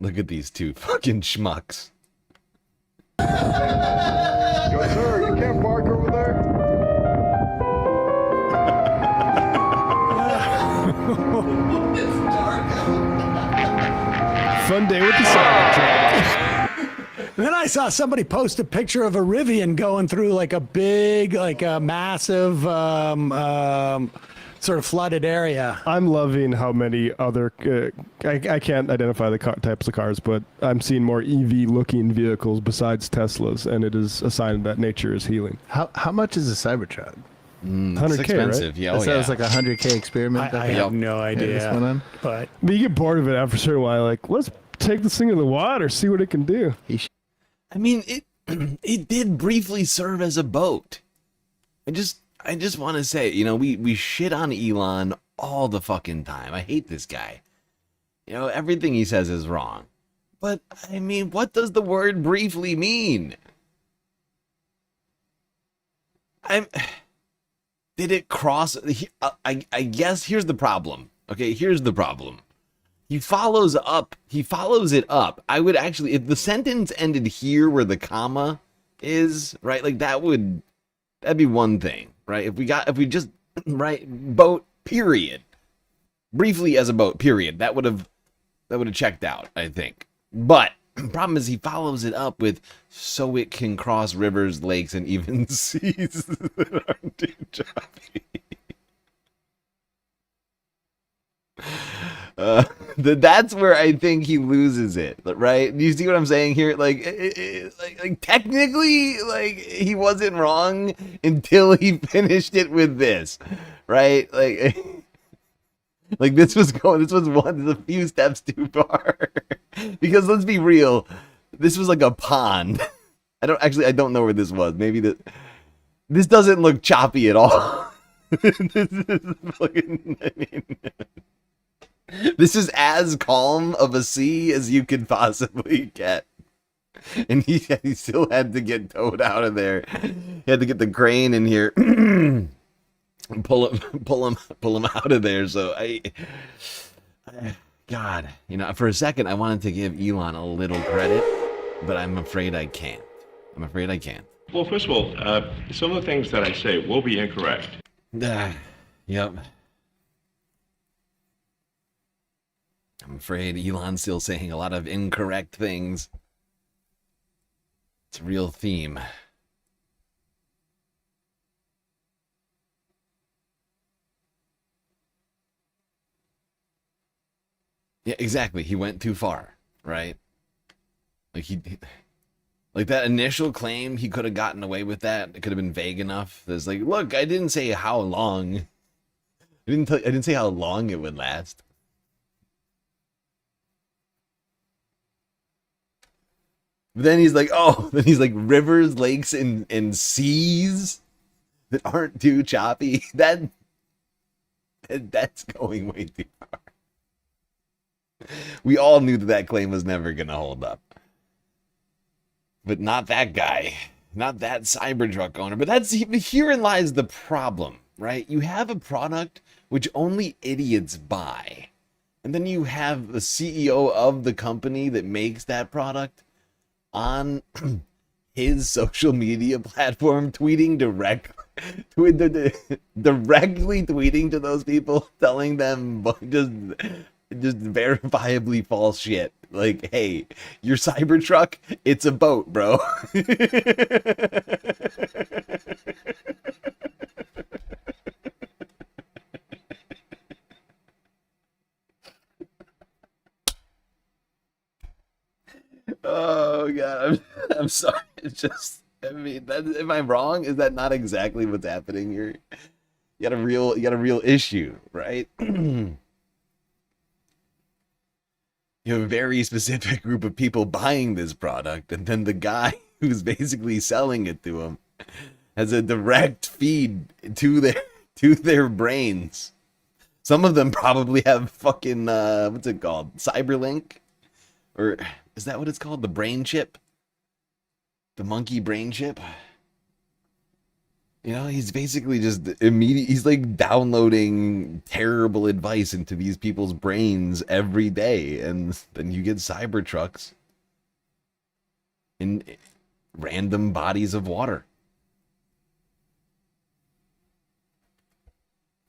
Look at these two fucking schmucks. Yo, sir, you can't park over there. Fun day with the Cybertruck. Then I saw somebody post a picture of a Rivian going through like a big, like a massive, sort of flooded area. I'm loving how many other, I can't identify the types of cars, but I'm seeing more EV-looking vehicles besides Teslas, and it is a sign that nature is healing. How much is a Cybertruck? 100K, it's expensive, right? yeah. That sounds like a 100K experiment. I have no idea. But you get bored of it after a certain while. Like, let's take this thing to the water, see what it can do. I mean, it did briefly serve as a boat. I just want to say, you know, we shit on Elon all the fucking time. I hate this guy. You know, everything he says is wrong. But, I mean, what does the word briefly mean? Did it cross? I guess here's the problem. Okay, here's the problem. He follows it up. I would actually, if the sentence ended here where the comma is, right, like that'd be one thing, right? If we just, right, boat, period. Briefly as a boat, period. That would have checked out, I think. But the problem is he follows it up with so it can cross rivers, lakes, and even seas that aren't too choppy. That's where I think he loses it, right? Do you see what I'm saying here? Like, like technically, like he wasn't wrong until he finished it with this, right? Like this was a few steps too far. Because let's be real, this was like a pond. I don't know where this was. Maybe this doesn't look choppy at all. This is fucking, I mean, this is as calm of a sea as you could possibly get. And he still had to get towed out of there. He had to get the crane in here and pull him out of there. So God, you know, for a second I wanted to give Elon a little credit, but I'm afraid I can't. Well, first of all, some of the things that I say will be incorrect. Yep. I'm afraid Elon's still saying a lot of incorrect things. It's a real theme. Yeah, exactly. He went too far, right? Like that initial claim, he could have gotten away with that. It could have been vague enough. There's like, look, I didn't say how long. I didn't say how long it would last. But then he's like, rivers, lakes, and seas that aren't too choppy. That's going way too far. We all knew that claim was never going to hold up. But not that guy. Not that Cybertruck owner. But herein lies the problem, right? You have a product which only idiots buy. And then you have the CEO of the company that makes that product on his social media platform tweeting directly tweeting to those people, telling them just just verifiably false shit. Like, hey, your Cybertruck, it's a boat, bro. Oh god, I'm sorry. It's just, I mean, am I wrong? Is that not exactly what's happening here? You got a real issue, right? You have a very specific group of people buying this product, and then the guy who's basically selling it to them has a direct feed to their brains. Some of them probably have fucking what's it called? Cyberlink? Or is that what it's called? The brain chip? The monkey brain chip? You know, he's basically just he's like downloading terrible advice into these people's brains every day, and then you get Cybertrucks in random bodies of water.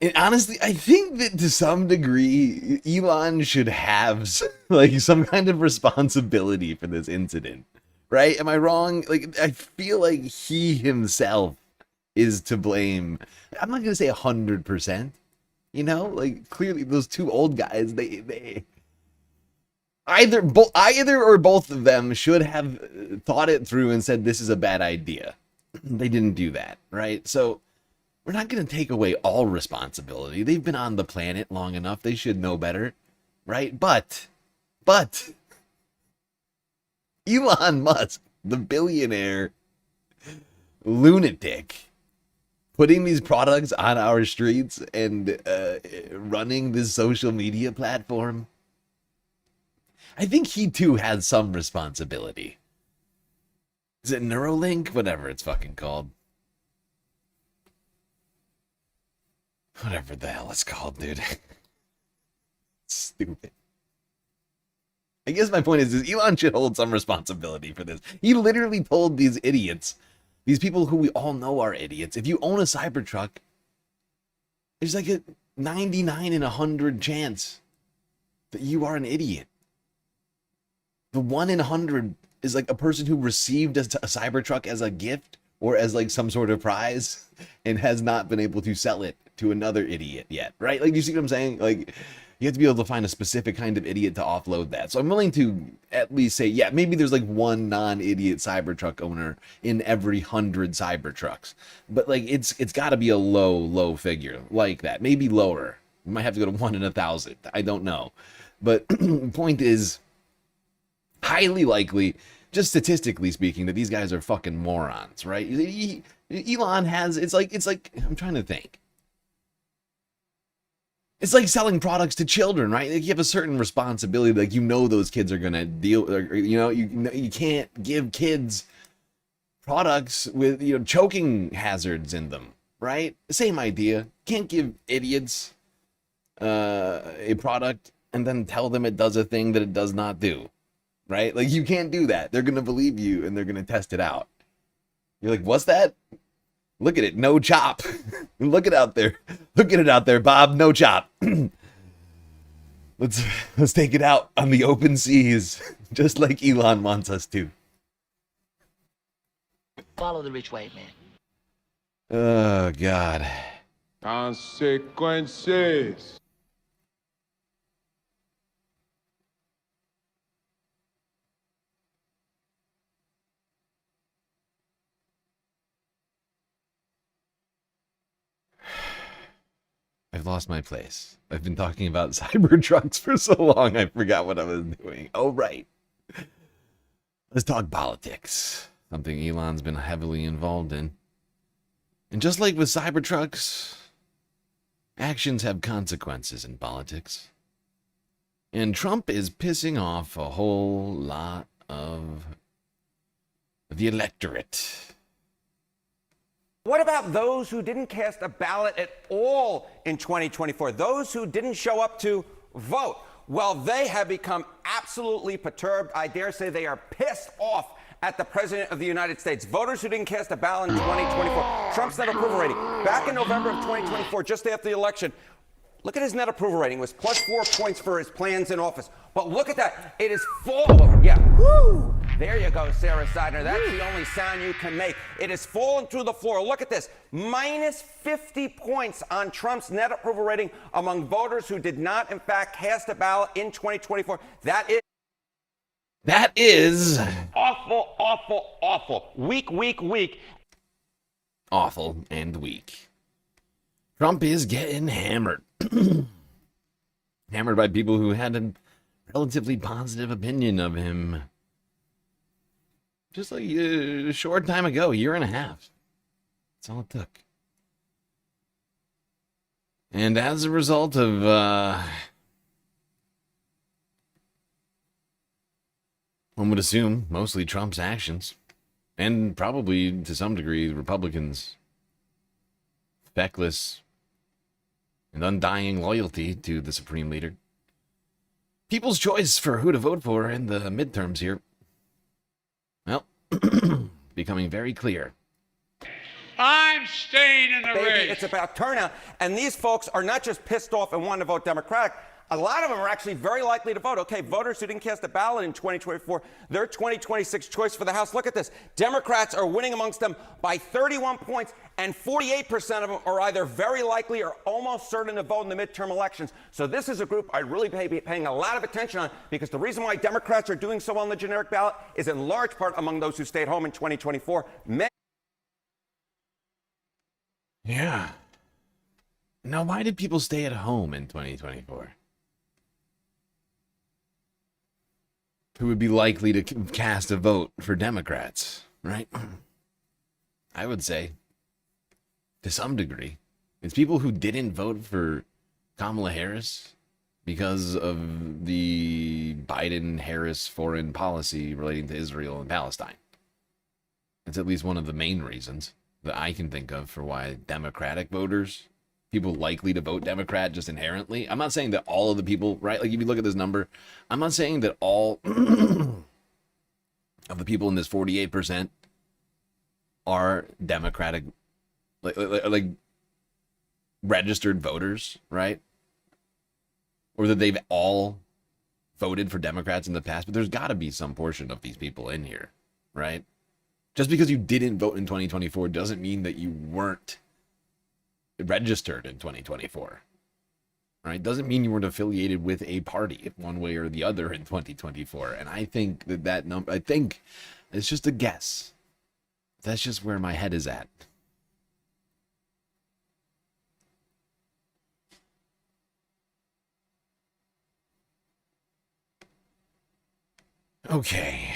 And honestly, I think that to some degree, Elon should have like some kind of responsibility for this incident, right? Am I wrong? Like, I feel like he himself is to blame. I'm not gonna say 100%. You know, like clearly those two old guys, they either or both of them should have thought it through and said this is a bad idea. They didn't do that, right? So we're not going to take away all responsibility. They've been on the planet long enough. They should know better, right? But Elon Musk, the billionaire lunatic, putting these products on our streets and running this social media platform, I think he too has some responsibility. Is it Neuralink? Whatever it's fucking called. Whatever the hell it's called, dude. Stupid. I guess my point is Elon should hold some responsibility for this. He literally told these idiots, these people who we all know are idiots, if you own a Cybertruck, there's like a 99 in 100 chance that you are an idiot. The 1 in 100 is like a person who received a Cybertruck as a gift or as like some sort of prize and has not been able to sell it to another idiot yet, right? Like, you see what I'm saying? Like, you have to be able to find a specific kind of idiot to offload that. So I'm willing to at least say, yeah, maybe there's like one non-idiot Cybertruck owner in every 100 Cybertrucks. But like, it's got to be a low figure like that. Maybe lower. We might have to go to 1 in 1,000. I don't know. But point is, highly likely, just statistically speaking, that these guys are fucking morons, right? Elon has, it's like, I'm trying to think. It's like selling products to children, right? Like, you have a certain responsibility, like, you know those kids are gonna deal, or, you know, you can't give kids products with, you know, choking hazards in them, right? Same idea. Can't give idiots a product and then tell them it does a thing that it does not do, right? Like, you can't do that. They're gonna believe you and they're gonna test it out. You're like, what's that? Look at it, no chop. Look at it out there. Look at it out there, Bob. No chop. Let's take it out on the open seas, just like Elon wants us to. Follow the rich white man. Oh God. Consequences. I've lost my place. I've been talking about Cybertrucks for so long, I forgot what I was doing. Oh, right. Let's talk politics. Something Elon's been heavily involved in. And just like with Cybertrucks, actions have consequences in politics. And Trump is pissing off a whole lot of the electorate. What about those who didn't cast a ballot at all in 2024? Those who didn't show up to vote? Well, they have become absolutely perturbed. I dare say they are pissed off at the President of the United States. Voters who didn't cast a ballot in 2024. Trump's net approval rating. Back in November of 2024, just after the election, Look at his net approval rating. It was plus 4 points for his plans in office. But look at that. It is fallen. Yeah. Woo! There you go, Sarah Seidner. That's the only sound you can make. It has fallen through the floor. Look at this. Minus 50 points on Trump's net approval rating among voters who did not, in fact, cast a ballot in 2024. That is awful, awful, awful. Weak, weak, weak. Awful and weak. Trump is getting hammered. Hammered by people who had a relatively positive opinion of him just like a short time ago, a year and a half. That's all it took. And as a result of one would assume mostly Trump's actions, and probably to some degree the Republicans' feckless and undying loyalty to the Supreme Leader, people's choice for who to vote for in the midterms here, well, becoming very clear. I'm staying in the race. It's about turnout. And these folks are not just pissed off and want to vote Democratic. A lot of them are actually very likely to vote. Okay, voters who didn't cast a ballot in 2024, their 2026 choice for the House. Look at this. Democrats are winning amongst them by 31 points, and 48% of them are either very likely or almost certain to vote in the midterm elections. So this is a group I'd really be paying a lot of attention on, because the reason why Democrats are doing so well on the generic ballot is in large part among those who stayed home in 2024. Yeah. Now, why did people stay at home in 2024? Who would be likely to cast a vote for Democrats, right? I would say, to some degree, it's people who didn't vote for Kamala Harris because of the Biden-Harris foreign policy relating to Israel and Palestine. It's at least one of the main reasons that I can think of for why Democratic voters, people likely to vote Democrat just inherently. I'm not saying that all of the people, right? Like if you look at this number, I'm not saying that all of the people in this 48% are Democratic, like registered voters, right? Or that they've all voted for Democrats in the past, but there's got to be some portion of these people in here, right? Just because you didn't vote in 2024 doesn't mean that you weren't registered in 2024, right? Doesn't mean you weren't affiliated with a party one way or the other in 2024. And I think that number, I think it's just a guess. That's just where my head is at. Okay.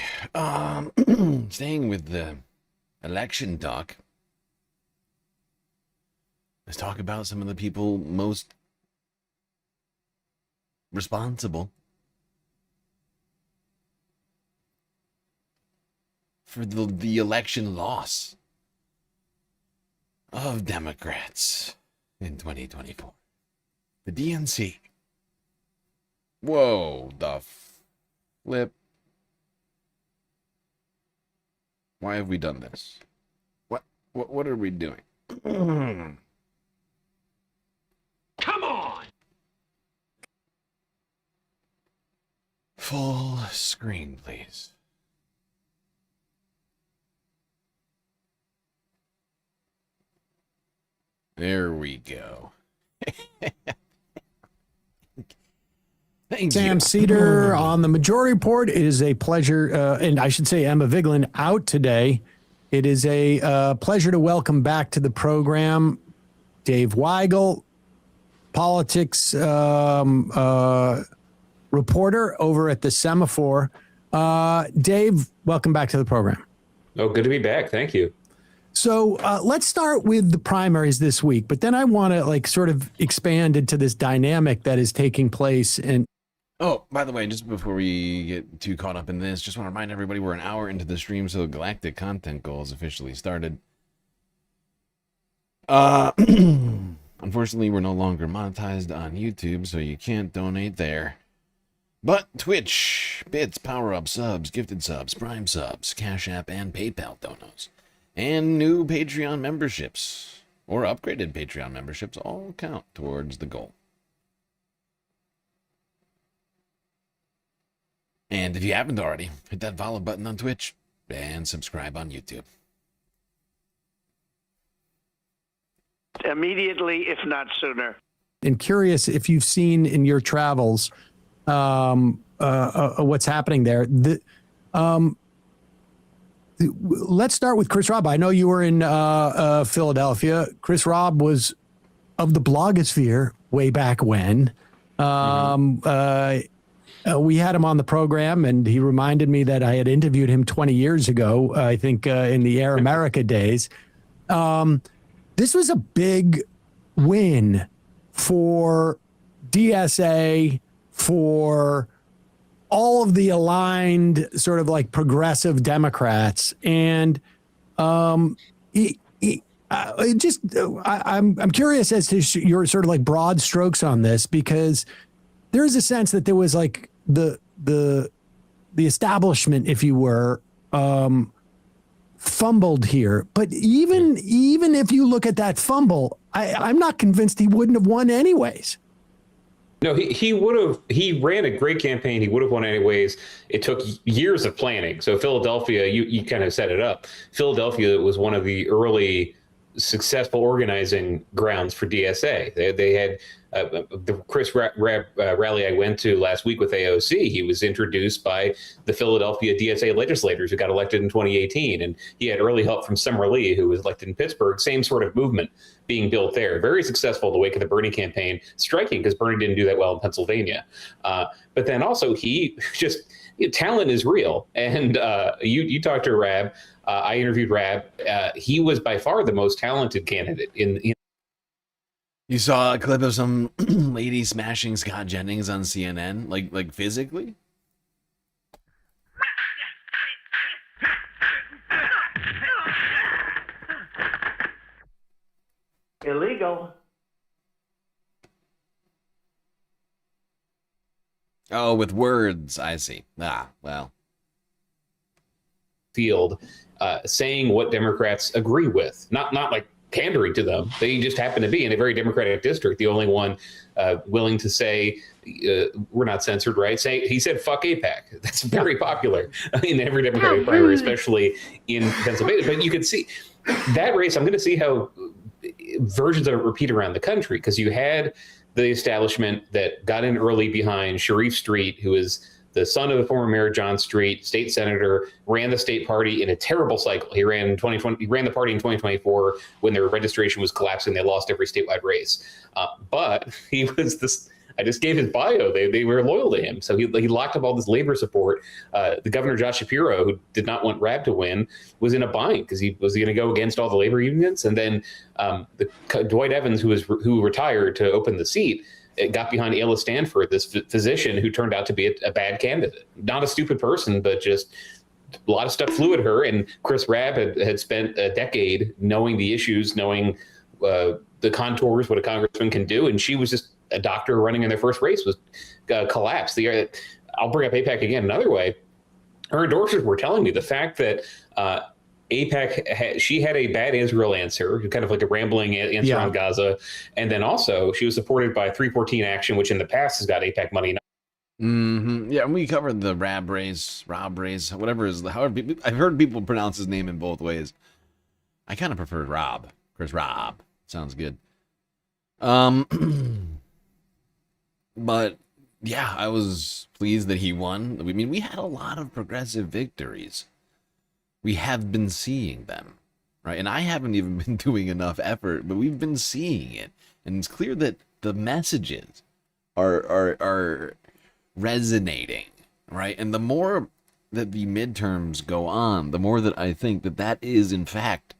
Staying with the election talk, let's talk about some of the people most responsible for the election loss of Democrats in 2024. The DNC. Whoa, the flip. Why have we done this? What are we doing? Come on! Full screen, please. There we go. Thank Sam you. Cedar on the Majority Report. It is a pleasure, and I should say Emma Vigeland out today. It is a pleasure to welcome back to the program Dave Weigel, politics reporter over at the Semaphore. Dave, welcome back to the program. Oh, good to be back. Thank you. So let's start with the primaries this week, but then I want to sort of expand into this dynamic that is taking place. And oh, by the way, just before we get too caught up in this, just want to remind everybody we're an hour into the stream, so Galactic Content Goal has officially started. Unfortunately, we're no longer monetized on YouTube, so you can't donate there. But Twitch, bits, power-up subs, gifted subs, prime subs, Cash App, and PayPal donos, and new Patreon memberships, or upgraded Patreon memberships, all count towards the goal. And if you haven't already, hit that follow button on Twitch and subscribe on YouTube. Immediately, if not sooner. And curious if you've seen in your travels what's happening there. Let's start with Chris Robb. I know you were in Philadelphia. Chris Robb was of the blogosphere way back when. We had him on the program, and he reminded me that I had interviewed him 20 years ago, I think in the Air America days. This was a big win for DSA, for all of the aligned sort of like progressive Democrats. And I'm curious as to your sort of like broad strokes on this, because there's a sense that there was like the establishment, if you were, fumbled here. But even if you look at that fumble, I'm not convinced he wouldn't have won anyways. No, he would have. He ran a great campaign. He would have won anyways. It took years of planning. So Philadelphia, you kind of set it up. Philadelphia was one of the early successful organizing grounds for DSA. They had the Chris rally I went to last week with AOC. He was introduced by the Philadelphia DSA legislators who got elected in 2018. And he had early help from Summer Lee, who was elected in Pittsburgh. Same sort of movement being built there. Very successful in the wake of the Bernie campaign. Striking because Bernie didn't do that well in Pennsylvania. But then also talent is real. And you talked to Rab. I interviewed Rab. He was by far the most talented candidate in. You saw a clip of some lady smashing Scott Jennings on CNN, like physically? Illegal. Oh, with words, I see. Ah, well. Field saying what Democrats agree with, not like pandering to them. They just happen to be in a very Democratic district, the only one willing to say we're not censored, right? He said fuck AIPAC. That's very popular in every Democratic primary, especially in Pennsylvania. But you can see that race. I'm going to see how versions of it repeat around the country, because you had the establishment that got in early behind Sharif Street, who is the son of the former mayor John Street, state senator, ran the state party in a terrible cycle. He ran in 2020. He ran the party in 2024 when their registration was collapsing. They lost every statewide race. But he was this. I just gave his bio. They were loyal to him. So he locked up all this labor support. The governor, Josh Shapiro, who did not want Rab to win, was in a bind because he was going to go against all the labor unions. And then Dwight Evans, who retired to open the seat, it got behind Ayla Stanford, this physician who turned out to be a bad candidate. Not a stupid person, but just a lot of stuff flew at her. And Chris Rab had spent a decade knowing the issues, knowing the contours, what a congressman can do. And she was just a doctor running in their first race was collapsed. I'll bring up AIPAC again another way. Her endorsers were telling me the fact that AIPAC, she had a bad Israel answer, kind of like a rambling answer on Gaza. And then also she was supported by 314 Action, which in the past has got AIPAC money. Mm-hmm. Yeah, and we covered the Rob Rays, whatever is, however, I've heard people pronounce his name in both ways. I kind of prefer Rob. Chris Rob. Sounds good. But yeah, I was pleased that he won. I mean, we had a lot of progressive victories. We have been seeing them, right? And I haven't even been doing enough effort, but we've been seeing it. And it's clear that the messages are resonating, right? And the more that the midterms go on, the more that I think that is, in fact,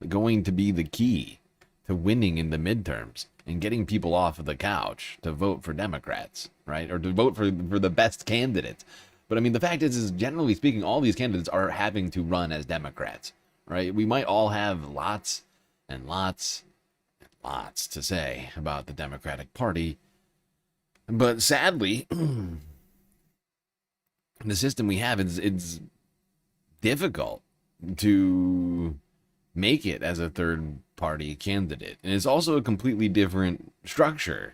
going to be the key to winning in the midterms and getting people off of the couch to vote for Democrats, right? Or to vote for the best candidates. But I mean, the fact is generally speaking, all these candidates are having to run as Democrats, right? We might all have lots and lots and lots to say about the Democratic Party. But sadly, the system we have, it's difficult to make it as a third party candidate. And it's also a completely different structure,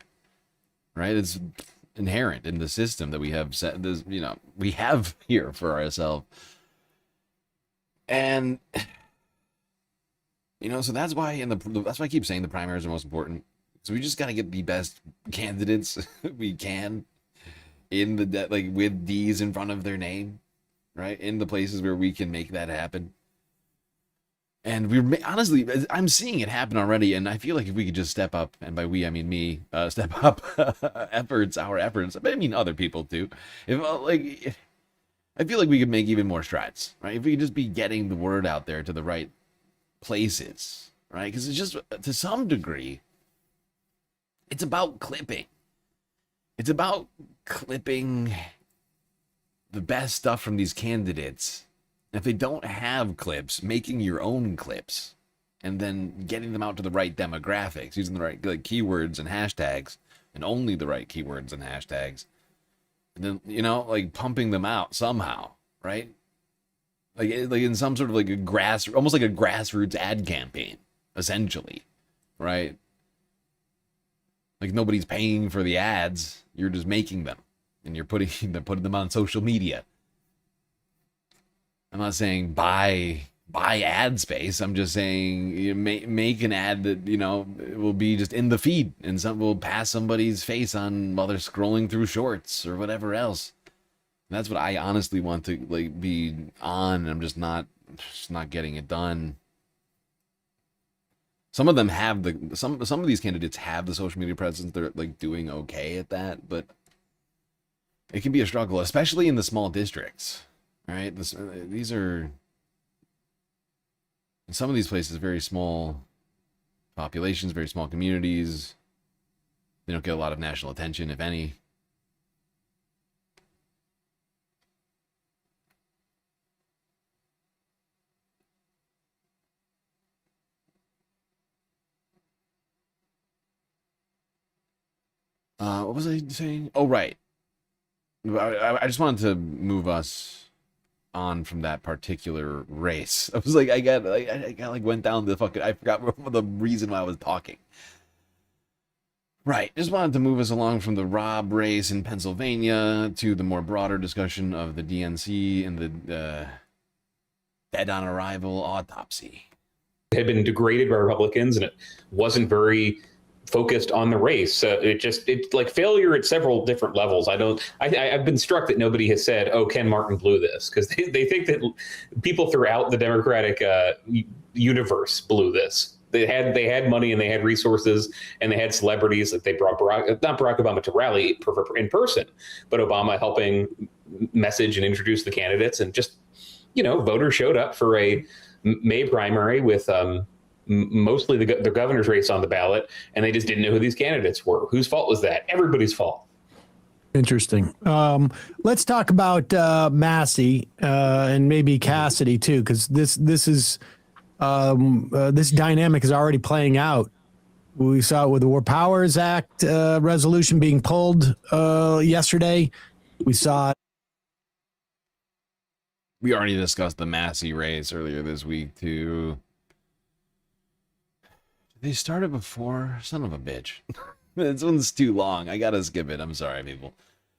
right? inherent in the system that we have set, this, you know, we have here for ourselves. And you know, so that's why that's why I keep saying the primaries are most important. So we just got to get the best candidates we can in the like with D's in front of their name, right? In the places where we can make that happen. And we're honestly, I'm seeing it happen already, and I feel like if we could just step up, and by we I mean me, step up our efforts, but I mean other people too. If I feel like we could make even more strides, right? If we could just be getting the word out there to the right places, right? Because it's just, to some degree, it's about clipping. It's about clipping the best stuff from these candidates. If they don't have clips, making your own clips and then getting them out to the right demographics, using the right keywords and hashtags, and only the right keywords and hashtags, and then, you know, like pumping them out somehow, right? Like in some sort of like almost like a grassroots ad campaign, essentially, right? Like nobody's paying for the ads, you're just making them, and you're putting them on social media. I'm not saying buy ad space. I'm just saying, you know, make an ad that, you know, will be just in the feed, and some will pass somebody's face on while they're scrolling through shorts or whatever else. And that's what I honestly want to like be on. And I'm just not getting it done. Some of them have some of these candidates have the social media presence. They're like doing okay at that, but it can be a struggle, especially in the small districts. Right? These are, in some of these places, very small populations, very small communities. They don't get a lot of national attention, if any. What was I saying? Oh, right. I just wanted to move us on from that particular race. I was like, I got went down the fucking, I forgot the reason why I was talking. Right, just wanted to move us along from the Rob race in Pennsylvania to the more broader discussion of the DNC and the dead on arrival autopsy. It had been degraded by Republicans, and it wasn't very focused on the race. It's like failure at several different levels. I've been struck that nobody has said, "Oh, Ken Martin blew this," because they think that people throughout the Democratic universe blew this. They had money and they had resources and they had celebrities that they brought not Barack Obama to rally in person, but Obama helping message and introduce the candidates, and just, you know, voters showed up for a May primary with mostly the governor's race on the ballot, and they just didn't know who these candidates were. Whose fault was that? Everybody's fault. Interesting. Let's talk about Massey and maybe Cassidy too, because this dynamic is already playing out. We saw it with the War Powers Act resolution being pulled yesterday. We saw it. We already discussed the Massey race earlier this week too. They started before? Son of a bitch. This one's too long. I gotta skip it. I'm sorry, people.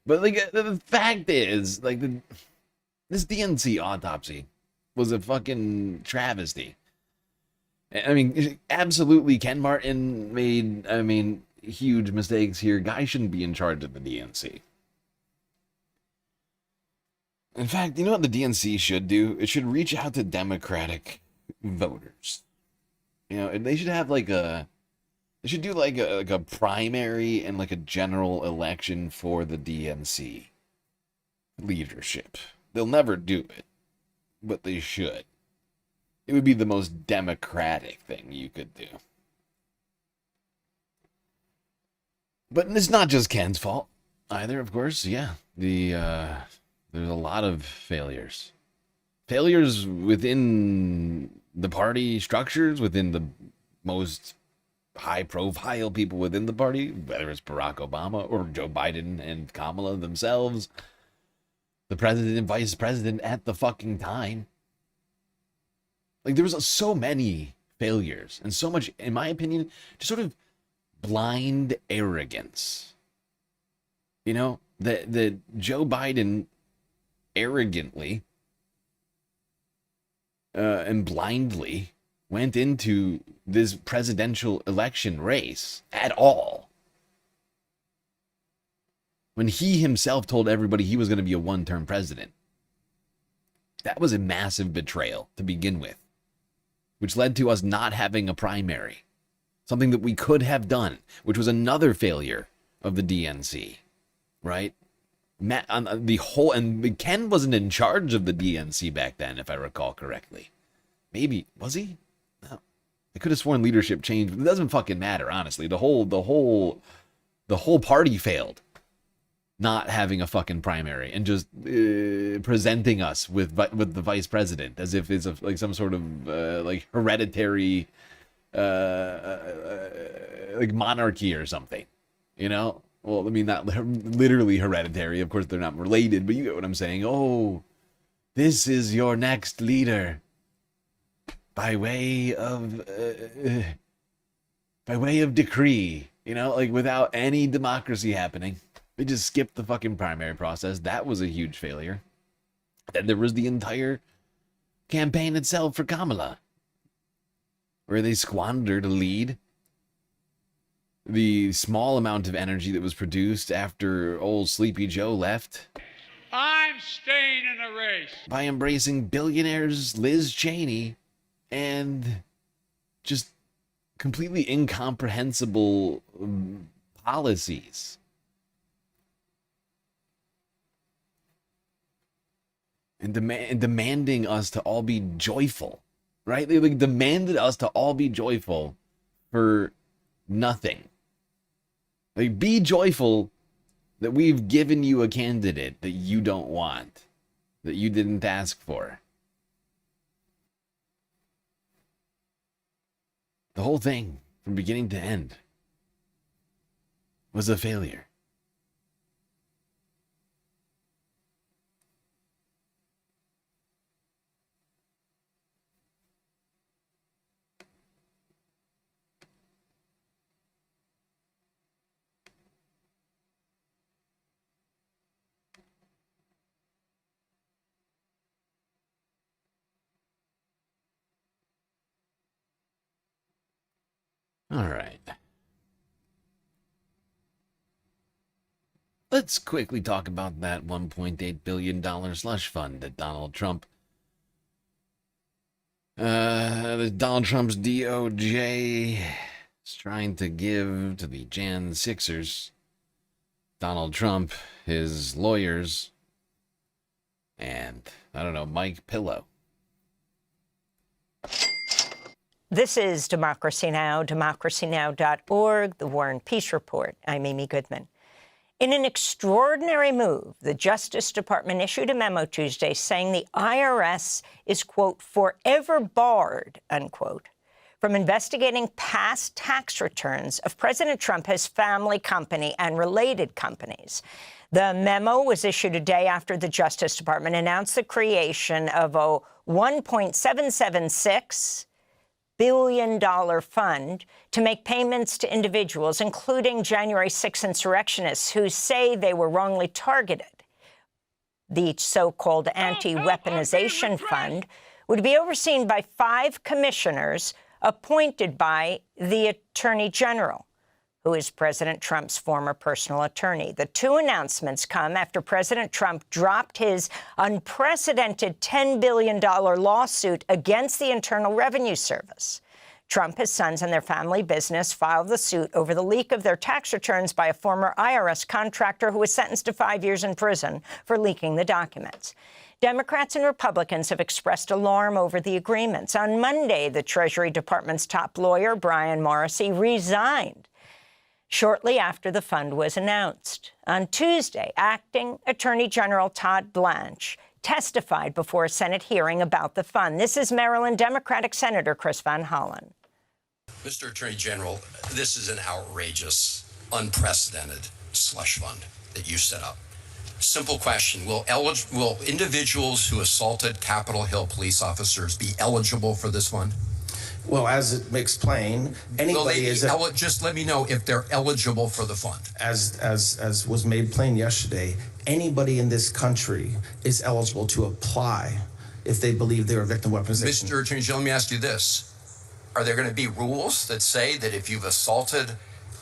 But like, the fact is, like, this DNC autopsy was a fucking travesty. I mean, absolutely, Ken Martin made, huge mistakes here. Guy shouldn't be in charge of the DNC. In fact, you know what the DNC should do? It should reach out to Democratic voters. You know, they should have they should do like a primary and like a general election for the DNC leadership. They'll never do it, but they should. It would be the most democratic thing you could do. But it's not just Ken's fault either, of course. Yeah, there's a lot of failures. Failures within the party structures, within the most high-profile people within the party, whether it's Barack Obama or Joe Biden and Kamala themselves, the president and vice president at the fucking time. Like, there was so many failures and so much, in my opinion, just sort of blind arrogance You know, that Joe Biden arrogantly and blindly went into this presidential election race at all, when he himself told everybody he was going to be a one-term president. That was a massive betrayal to begin with, which led to us not having a primary, something that we could have done, which was another failure of the DNC, right? And Ken wasn't in charge of the DNC back then, if I recall correctly. Maybe, was he? No. I could have sworn leadership changed, but it doesn't fucking matter, honestly. The whole party failed, not having a fucking primary and just presenting us with the vice president as if it's like some sort of like hereditary like monarchy or something, you know? Well, I mean, not literally hereditary. Of course, they're not related, but you get what I'm saying. Oh, this is your next leader by way of decree, you know, like without any democracy happening. They just skipped the fucking primary process. That was a huge failure. Then there was the entire campaign itself for Kamala, where they squandered a lead. The small amount of energy that was produced after old Sleepy Joe left. I'm staying in the race. By embracing billionaires Liz Cheney and just completely incomprehensible policies. And demanding us to all be joyful, right? They like demanded us to all be joyful for nothing. Like, be joyful that we've given you a candidate that you don't want, that you didn't ask for. The whole thing, from beginning to end, was a failure. All right. Let's quickly talk about that $1.8 billion slush fund that Donald Trump's DOJ is trying to give to the Jan 6ers. Donald Trump, his lawyers, and, I don't know, Mike Pillow. This is Democracy Now!, democracynow.org, the War and Peace Report. I'm Amy Goodman. In an extraordinary move, the Justice Department issued a memo Tuesday saying the IRS is, quote, forever barred, unquote, from investigating past tax returns of President Trump, his family company, and related companies. The memo was issued a day after the Justice Department announced the creation of a $1.776 billion fund to make payments to individuals, including January 6 insurrectionists who say they were wrongly targeted. The so-called anti-weaponization fund would be overseen by 5 commissioners appointed by the Attorney General, who is President Trump's former personal attorney. The 2 announcements come after President Trump dropped his unprecedented $10 billion lawsuit against the Internal Revenue Service. Trump, his sons, and their family business filed the suit over the leak of their tax returns by a former IRS contractor who was sentenced to 5 years in prison for leaking the documents. Democrats and Republicans have expressed alarm over the agreements. On Monday, the Treasury Department's top lawyer, Brian Morrissey, resigned shortly after the fund was announced. On Tuesday, Acting Attorney General Todd Blanche testified before a Senate hearing about the fund. This is Maryland Democratic Senator Chris Van Hollen. Mr. Attorney General, this is an outrageous, unprecedented slush fund that you set up. Simple question, will individuals who assaulted Capitol Hill police officers be eligible for this fund? Well, as it explained, anybody is just let me know if they're eligible for the fund. as was made plain yesterday. Anybody in this country is eligible to apply if they believe they're a victim of weaponization. Mr. Attorney General, let me ask you this. Are there going to be rules that say that if you've assaulted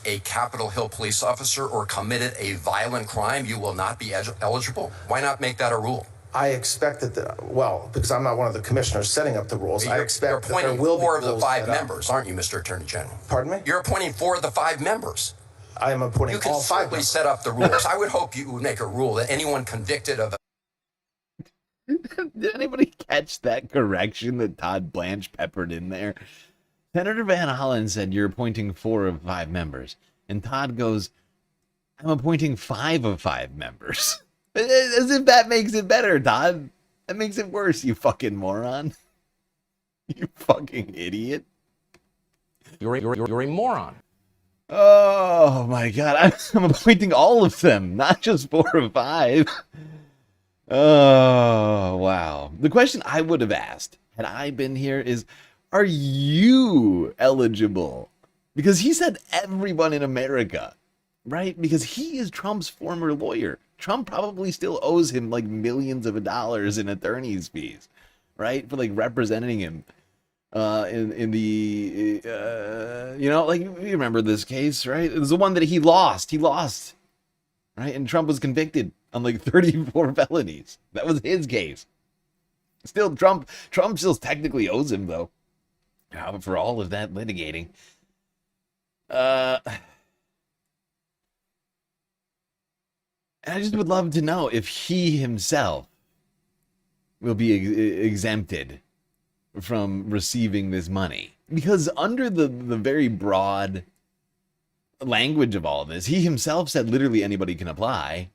a Capitol Hill police officer or committed a violent crime, you will not be eligible? Why not make that a rule? I expect that, because I'm not one of the commissioners setting up the rules, I expect that there You're will appointing be 4 of the rules 5 set up. members, aren't you, Mr. Attorney General? Pardon me? You're appointing 4 of the 5 members. I am appointing You can all 5 certainly members. set up the rules. I would hope you would make a rule that anyone convicted of Did anybody catch that correction that Todd Blanche peppered in there? Senator Van Hollen said you're appointing 4 of 5 members. And Todd goes, I'm appointing 5 of 5 members. As if that makes it better, Todd. That makes it worse, you fucking moron. You fucking idiot. You're a moron. Oh my god, I'm appointing all of them, not just 4 of 5. Oh, wow. The question I would have asked had I been here is, are you eligible? Because he said everyone in America, right? Because he is Trump's former lawyer. Trump probably still owes him like millions of dollars in attorney's fees, right? For like representing him in the, like you remember this case, right? It was the one that he lost, right? And Trump was convicted on like 34 felonies. That was his case. Still, Trump still technically owes him though, for all of that litigating. And I just would love to know if he himself will be exempted from receiving this money. Because under the very broad language of all of this, he himself said literally anybody can apply.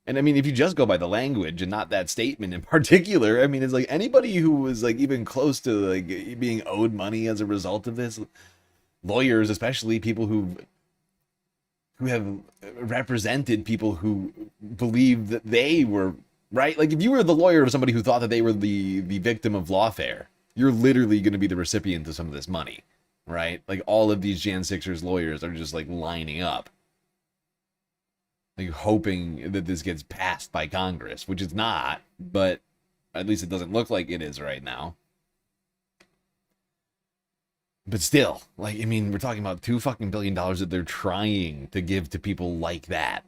And I mean, if you just go by the language and not that statement in particular, I mean, it's like anybody who was like even close to like being owed money as a result of this, lawyers, especially people who have represented people who believe that they were right. Like if you were the lawyer of somebody who thought that they were the victim of lawfare, you're literally going to be the recipient of some of this money, right? Like all of these Jan 6ers lawyers are just like lining up, like hoping that this gets passed by Congress, which it's not, but at least it doesn't look like it is right now. But still, like, I mean, we're talking about $2 fucking billion that they're trying to give to people like that.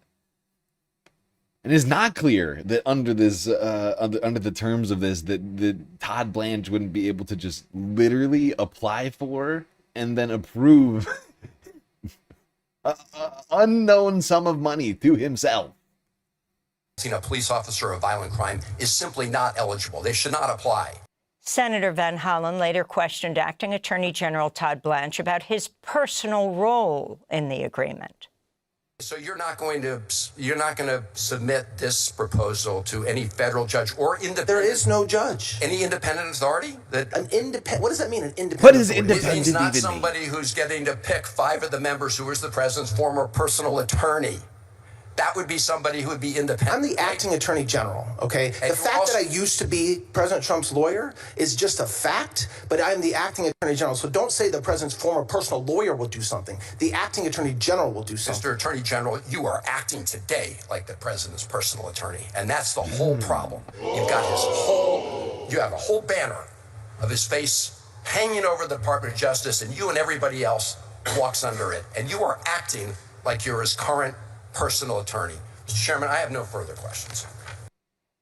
And it's not clear that under this, under the terms of this, that Todd Blanche wouldn't be able to just literally apply for and then approve an unknown sum of money to himself. A police officer of violent crime is simply not eligible. They should not apply. Senator Van Hollen later questioned Acting Attorney General Todd Blanche about his personal role in the agreement. So you're not going to submit this proposal to any federal judge or independent? There is no judge. Any independent authority? An independent. What does that mean? An independent. What is authority? independent? It means not even somebody mean? who's getting to pick 5 of the members who is the president's former personal attorney. That would be somebody who would be independent. I'm the acting attorney general, okay? And the fact that I used to be President Trump's lawyer is just a fact, but I'm the acting attorney general. So don't say the president's former personal lawyer will do something. The acting attorney general will do something. Mr. Attorney General, you are acting today like the president's personal attorney. And that's the whole problem. You have a whole banner of his face hanging over the Department of Justice, and you and everybody else walks under it. And you are acting like you're his current personal attorney. Mr. Chairman, I have no further questions.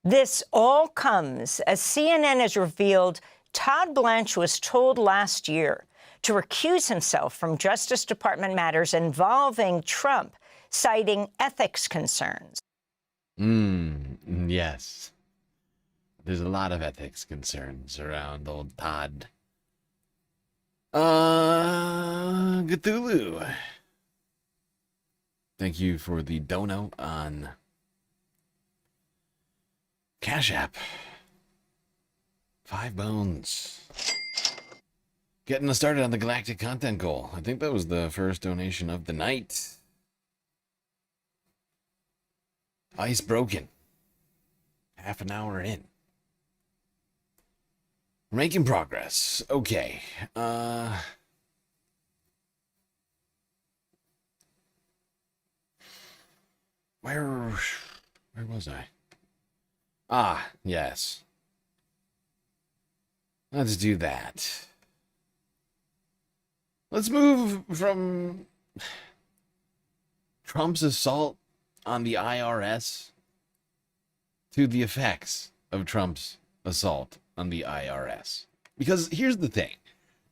This all comes as CNN has revealed Todd Blanche was told last year to recuse himself from Justice Department matters involving Trump, citing ethics concerns. Yes. There's a lot of ethics concerns around old Todd. Cthulhu. Thank you for the dono on Cash App. 5 bones. Getting us started on the galactic content goal. I think that was the first donation of the night. Ice broken. Half an hour in. We're making progress. Okay. Where was I? Ah, yes. Let's do that. Let's move from Trump's assault on the IRS to the effects of Trump's assault on the IRS. Because here's the thing.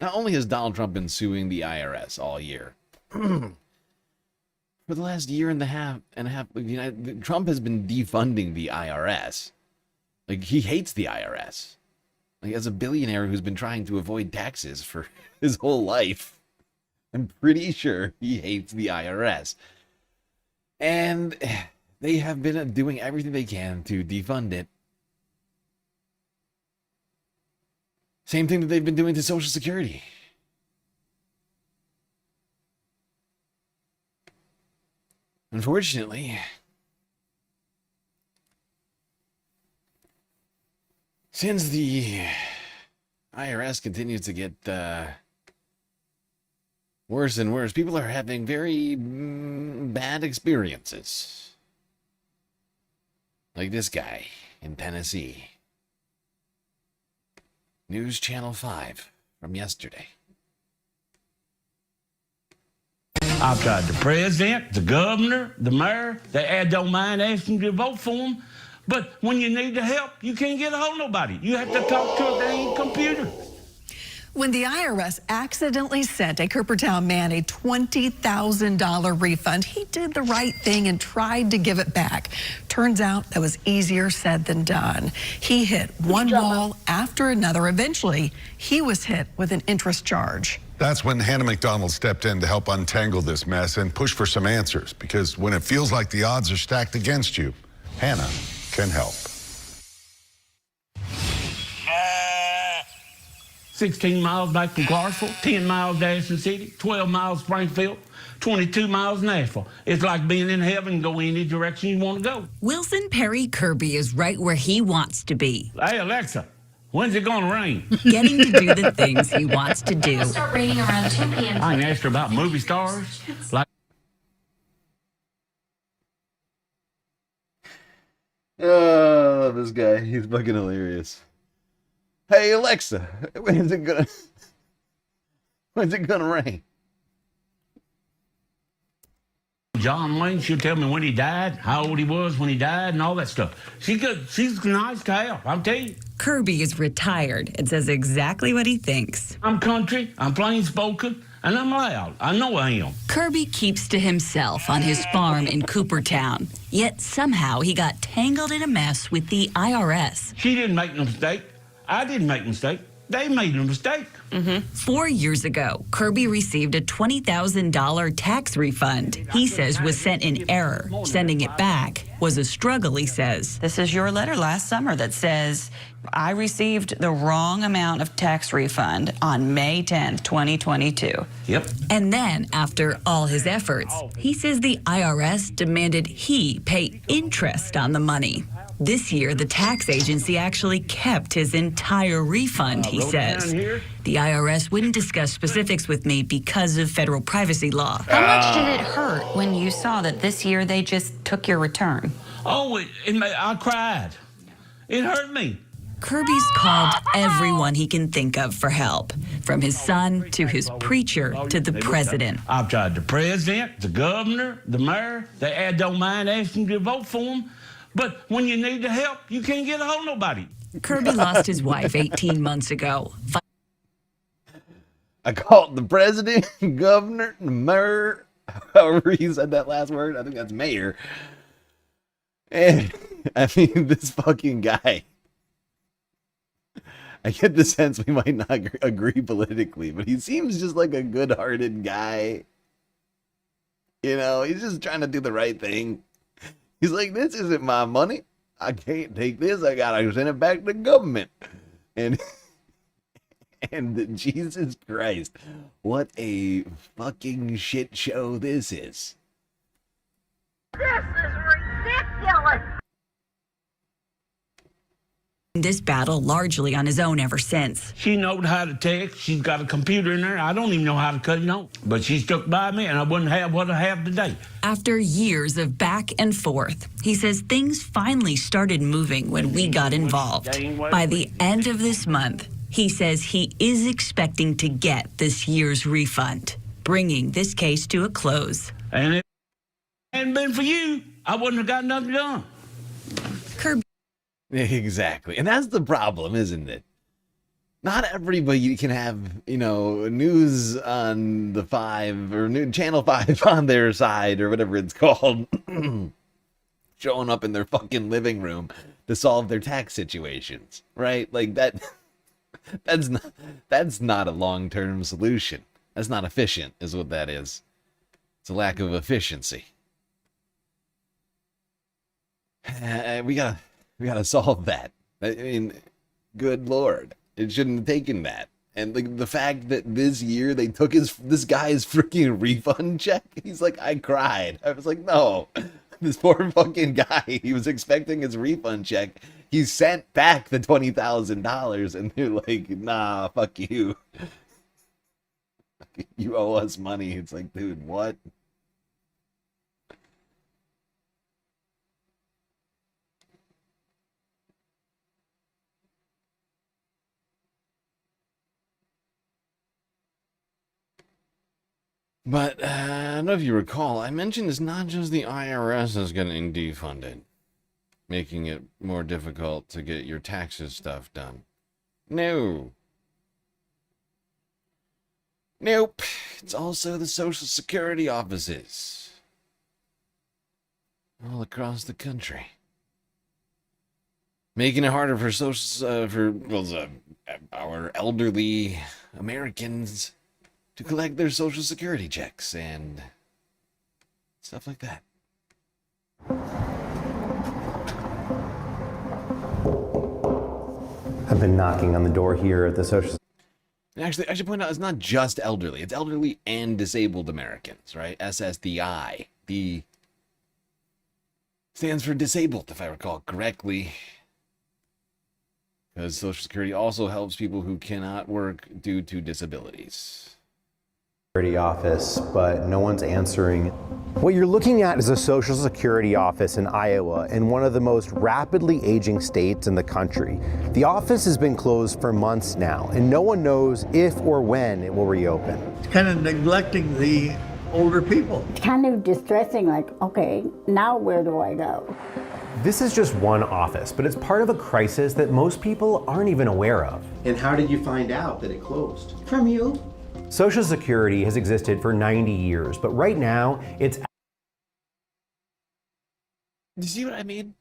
Not only has Donald Trump been suing the IRS all year, for the last year and a half, Trump has been defunding the IRS. Like, he hates the IRS. Like, as a billionaire who's been trying to avoid taxes for his whole life, I'm pretty sure he hates the IRS. And they have been doing everything they can to defund it. Same thing that they've been doing to Social Security. Unfortunately, since the IRS continues to get worse and worse, people are having very bad experiences. Like this guy in Tennessee. News Channel 5 from yesterday. I've tried the president, the governor, the mayor. They don't mind asking you to vote for them. But when you need the help, you can't get a hold of nobody. You have to talk to a dang computer. When the IRS accidentally sent a Coopertown man a $20,000 refund, he did the right thing and tried to give it back. Turns out that was easier said than done. He hit one wall after another. Eventually, he was hit with an interest charge. That's when Hannah McDonald stepped in to help untangle this mess and push for some answers. Because when it feels like the odds are stacked against you, Hannah can help. 16 miles back from Clarksville, 10 miles Dawson City, 12 miles Springfield, 22 miles Nashville. It's like being in heaven and go any direction you want to go. Wilson Perry Kirby is right where he wants to be. Hey, Alexa, when's it going to rain? Getting to do the things he wants to do. It'll start raining around 2 p.m. I can ask her about movie stars. Like. Oh, this guy. He's fucking hilarious. Hey, Alexa, when's it gonna rain? John Wayne, she'll tell me when he died, how old he was when he died, and all that stuff. She's good. She's nice to help, I'll tell you. Kirby is retired and says exactly what he thinks. I'm country, I'm plain spoken, and I'm loud. I know I am. Kirby keeps to himself on his farm in Coopertown. Yet somehow he got tangled in a mess with the IRS. She didn't make no mistake. I didn't make a mistake. They made a mistake. 4 years ago, Kirby received a $20,000 tax refund he says was sent in error. Sending it back was a struggle, he says. This is your letter last summer that says, I received the wrong amount of tax refund on May 10th, 2022. Yep. And then, after all his efforts, he says the IRS demanded he pay interest on the money. This year, the tax agency actually kept his entire refund, he says. The IRS wouldn't discuss specifics with me because of federal privacy law. How much did it hurt when you saw that this year they just took your return? Oh, I cried. It hurt me. Kirby's called everyone he can think of for help, from his son to his preacher to the president. I've tried the president, the governor, the mayor. They don't mind asking you to vote for them. But when you need the help, you can't get a hold of nobody. Kirby lost his wife 18 months ago. I called the president, governor, the mayor, however he said that last word. I think that's mayor. And, I mean, this fucking guy. I get the sense we might not agree politically, but he seems just like a good-hearted guy. You know, he's just trying to do the right thing. He's like, this isn't my money. I can't take this. I gotta send it back to the government. And Jesus Christ, what a fucking shit show this is. This is ridiculous. This battle largely on his own ever since. She knows how to text. She's got a computer in there. I don't even know how to cut it on. But she stuck by me, and I wouldn't have what I have today. After years of back and forth, he says things finally started moving when we got involved. By the end of this month, he says he is expecting to get this year's refund, bringing this case to a close. And if it hadn't been for you, I wouldn't have got nothing done. Exactly. And that's the problem, isn't it? Not everybody can have, news on the 5 or Channel 5 on their side or whatever it's called, showing up in their fucking living room to solve their tax situations, right? Like that's not a long-term solution. That's not efficient, is what that is. It's a lack of efficiency. We gotta solve that. I mean, good Lord, it shouldn't have taken that. And the fact that this year they took this guy's freaking refund check, he's like, I cried. I was like, no, this poor fucking guy, he was expecting his refund check. He sent back the $20,000 and they're like, nah, fuck you. You owe us money. It's like, dude, what? But I don't know if you recall, I mentioned it's not just the IRS that's getting defunded, making it more difficult to get your taxes stuff done. No. Nope. It's also the Social Security offices all across the country, making it harder for our elderly Americans to collect their Social Security checks and stuff like that. I've been knocking on the door here at the Social. Actually, I should point out, it's not just elderly. It's elderly and disabled Americans, right? SSDI. The stands for disabled, if I recall correctly. Because Social Security also helps people who cannot work due to disabilities. Security office, but no one's answering. What you're looking at is a Social Security office in Iowa, in one of the most rapidly aging states in the country. The office has been closed for months now, and no one knows if or when it will reopen. It's kind of neglecting the older people. It's kind of distressing, like, okay, now where do I go? This is just one office, but it's part of a crisis that most people aren't even aware of. And how did you find out that it closed? From you. Social Security has existed for 90 years, but right now it's... You see what I mean?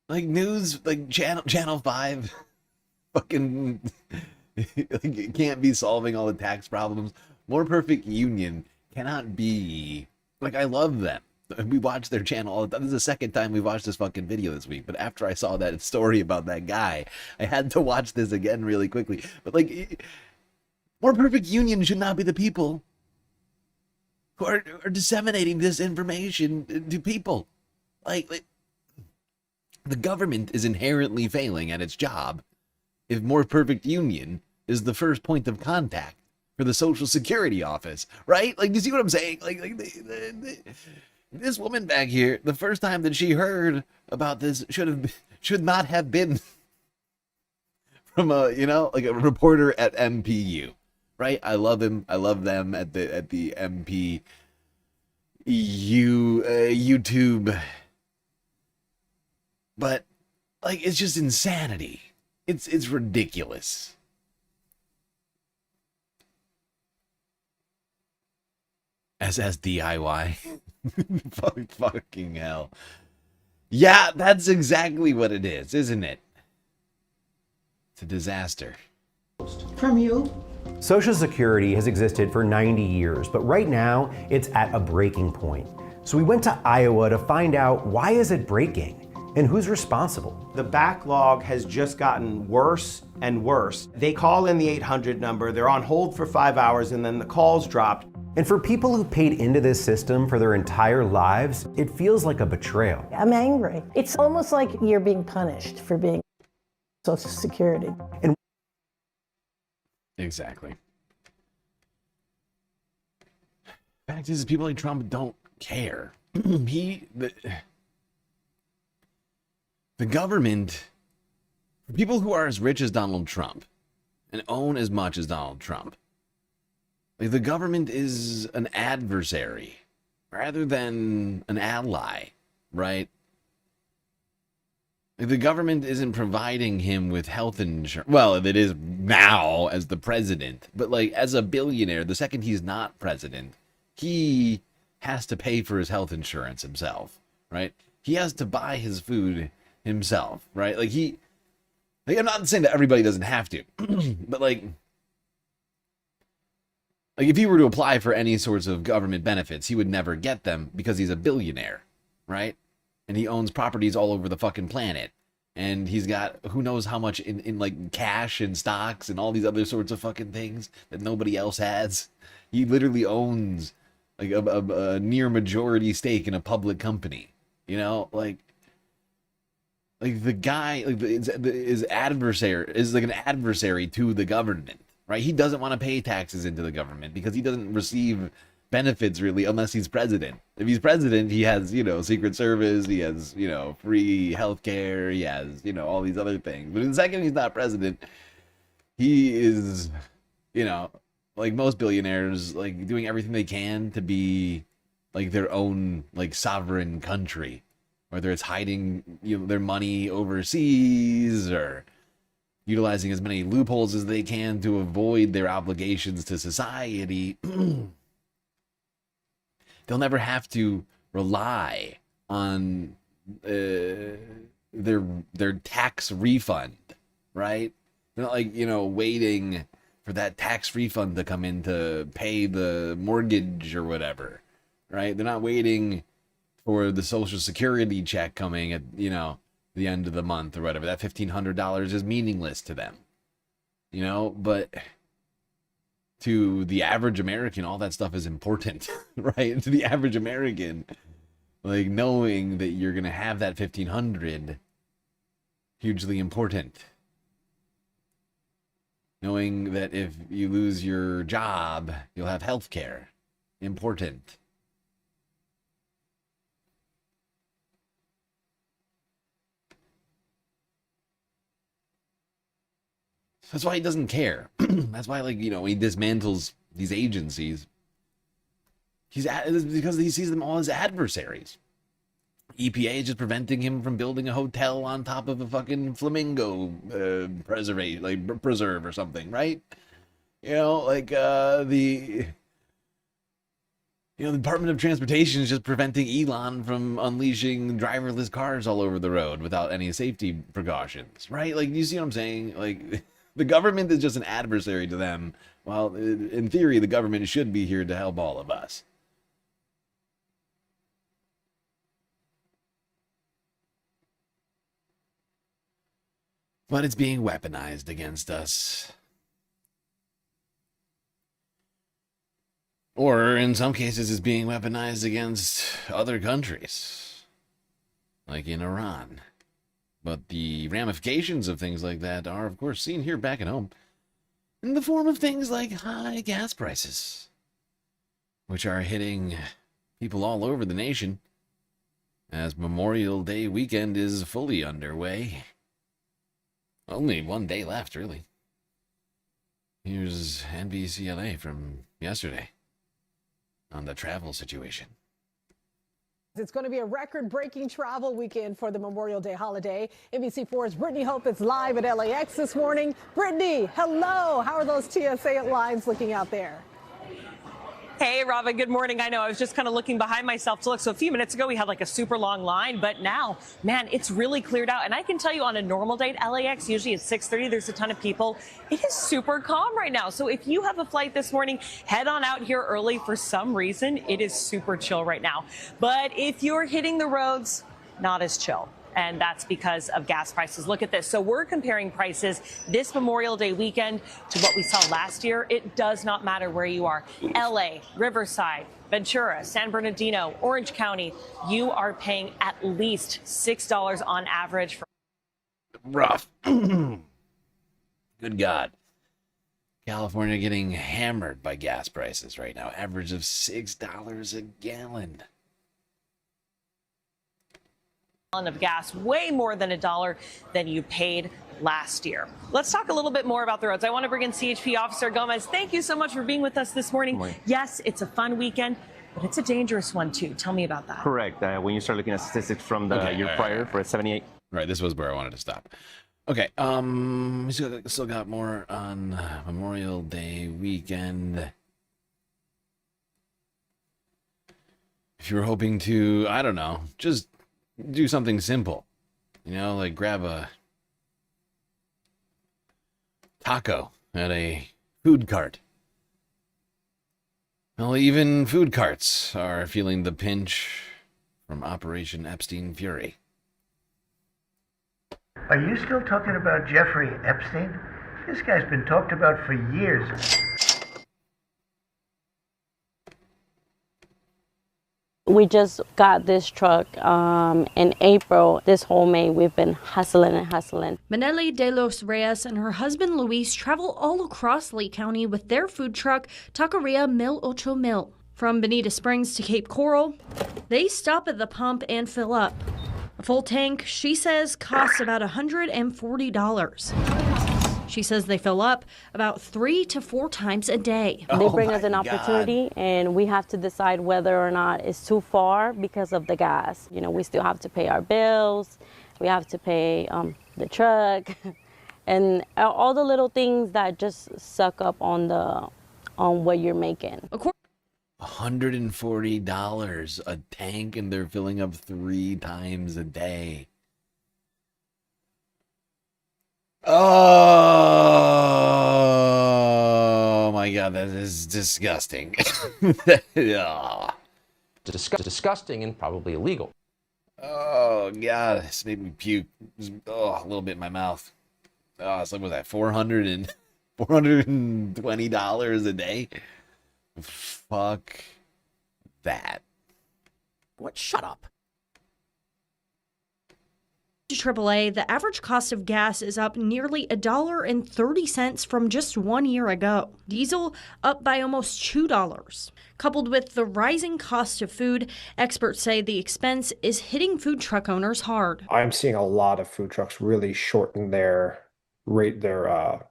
Like news, like Channel 5 fucking like, can't be solving all the tax problems. More Perfect Union cannot be... Like, I love them. We watch their channel all the time. This is the second time we watched this fucking video this week. But after I saw that story about that guy, I had to watch this again really quickly. But like... More Perfect Union should not be the people who are disseminating this information to people. Like, the government is inherently failing at its job if More Perfect Union is the first point of contact for the Social Security office, right? Like, you see what I'm saying? Like this woman back here, the first time that she heard about this should not have been from a reporter at MPU. Right, I love him. I love them at the MPU YouTube. But like, it's just insanity. It's ridiculous. SSDIY. Fucking hell. Yeah, that's exactly what it is, isn't it? It's a disaster. From you. Social Security has existed for 90 years, but right now it's at a breaking point. So we went to Iowa to find out, why is it breaking and who's responsible? The backlog has just gotten worse and worse. They call in the 800 number, they're on hold for 5 hours, and then the calls dropped. And for people who paid into this system for their entire lives, it feels like a betrayal. I'm angry. It's almost like you're being punished for being Social Security. Exactly. Fact is, people like Trump don't care. The government, for people who are as rich as Donald Trump and own as much as Donald Trump, like, the government is an adversary rather than an ally, right? Like, the government isn't providing him with health insurance. Well, it is now as the president, but like as a billionaire, the second he's not president, he has to pay for his health insurance himself, right? He has to buy his food himself, right? Like, I'm not saying that everybody doesn't have to, but like if he were to apply for any sorts of government benefits, he would never get them because he's a billionaire, right? And he owns properties all over the fucking planet. And he's got who knows how much in like cash and stocks and all these other sorts of fucking things that nobody else has. He literally owns like a near majority stake in a public company. You know, like the guy, like his adversary is like an adversary to the government, right? He doesn't want to pay taxes into the government because he doesn't receive benefits really unless he's president. If he's president, he has, Secret Service, he has, free healthcare, he has, all these other things. But the second he's not president, he is, like most billionaires, like doing everything they can to be like their own like sovereign country, whether it's hiding their money overseas or utilizing as many loopholes as they can to avoid their obligations to society. They'll never have to rely on their tax refund, right? They're not like, waiting for that tax refund to come in to pay the mortgage or whatever, right? They're not waiting for the Social Security check coming at, the end of the month or whatever. That $1,500 is meaningless to them, but to the average American, all that stuff is important, right? To the average American, like knowing that you're going to have that $1,500, hugely important. Knowing that if you lose your job, you'll have health care, important. That's why he doesn't care. That's why, when he dismantles these agencies, it's because he sees them all as adversaries. EPA is just preventing him from building a hotel on top of a fucking flamingo preserve or something, right? The Department of Transportation is just preventing Elon from unleashing driverless cars all over the road without any safety precautions, right? Like, you see what I'm saying? Like, the government is just an adversary to them. Well, in theory, the government should be here to help all of us. But it's being weaponized against us. Or, in some cases, it's being weaponized against other countries. Like in Iran. But the ramifications of things like that are, of course, seen here back at home in the form of things like high gas prices, which are hitting people all over the nation as Memorial Day weekend is fully underway. Only one day left, really. Here's NBCLA from yesterday on the travel situation. It's going to be a record-breaking travel weekend for the Memorial Day holiday. NBC4's Brittany Hope is live at LAX this morning. Brittany, hello. How are those TSA lines looking out there? Hey, Robin, good morning. I know I was just kind of looking behind myself to look. So a few minutes ago, we had like a super long line, but now, man, it's really cleared out. And I can tell you on a normal day at LAX, usually at 6:30, there's a ton of people. It is super calm right now. So if you have a flight this morning, head on out here early. For some reason, it is super chill right now. But if you're hitting the roads, not as chill. And that's because of gas prices. Look at this. So we're comparing prices this Memorial Day weekend to what we saw last year. It does not matter where you are. LA, Riverside, Ventura, San Bernardino, Orange County, you are paying at least $6 on average for rough. Good God. California getting hammered by gas prices right now. Average of $6 a gallon. Of gas, way more than $1 than you paid last year. Let's talk a little bit more about the roads. I want to bring in CHP Officer Gomez. Thank you so much for being with us this morning. Yes, it's a fun weekend, but it's a dangerous one too. Tell me about that. Correct. When you start looking at statistics from the year prior for 78. Right, this was where I wanted to stop. Okay, we still got more on Memorial Day weekend. If you were hoping to, I don't know, just do something simple, you know, like grab a taco at a food cart. Well, even food carts are feeling the pinch from Operation Epstein Fury. Are you still talking about Jeffrey Epstein? This guy's been talked about for years. We just got this truck in April. This whole May, we've been hustling and hustling. Maneli de los Reyes and her husband Luis travel all across Lee County with their food truck, Taqueria Mil Ocho Mil. From Bonita Springs to Cape Coral, they stop at the pump and fill up. A full tank, she says, costs about $140. She says they fill up about 3 to 4 times a day. They bring us an opportunity, and we have to decide whether or not it's too far because of the gas. You know, we still have to pay our bills. We have to pay the truck, and all the little things that just suck up on what you're making. $140 a tank, and they're filling up 3 times a day. Oh my God, that is disgusting. Disgusting and probably illegal. Oh God, this made me puke. A little bit in my mouth. Oh, so what was that? $420 a day? Fuck that. What? Shut up. To AAA, the average cost of gas is up nearly $1.30 from just 1 year ago. Diesel up by almost $2. Coupled with the rising cost of food, experts say the expense is hitting food truck owners hard. I'm seeing a lot of food trucks really shorten their radius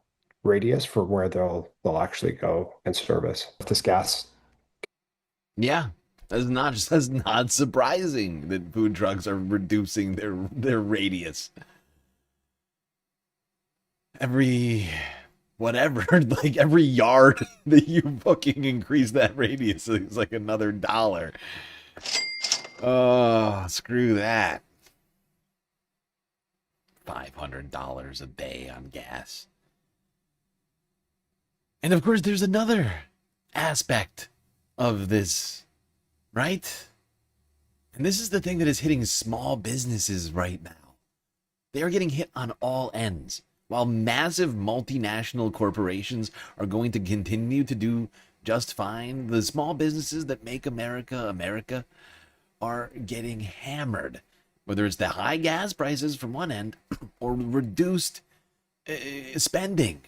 for where they'll actually go and service this gas. Yeah. That's not surprising that food trucks are reducing their radius. Every yard that you fucking increase that radius is like another $1. Oh, screw that. $500 a day on gas. And of course, there's another aspect of this, right? And this is the thing that is hitting small businesses right now. They are getting hit on all ends. While massive multinational corporations are going to continue to do just fine, the small businesses that make America America are getting hammered. Whether it's the high gas prices from one end or reduced spending.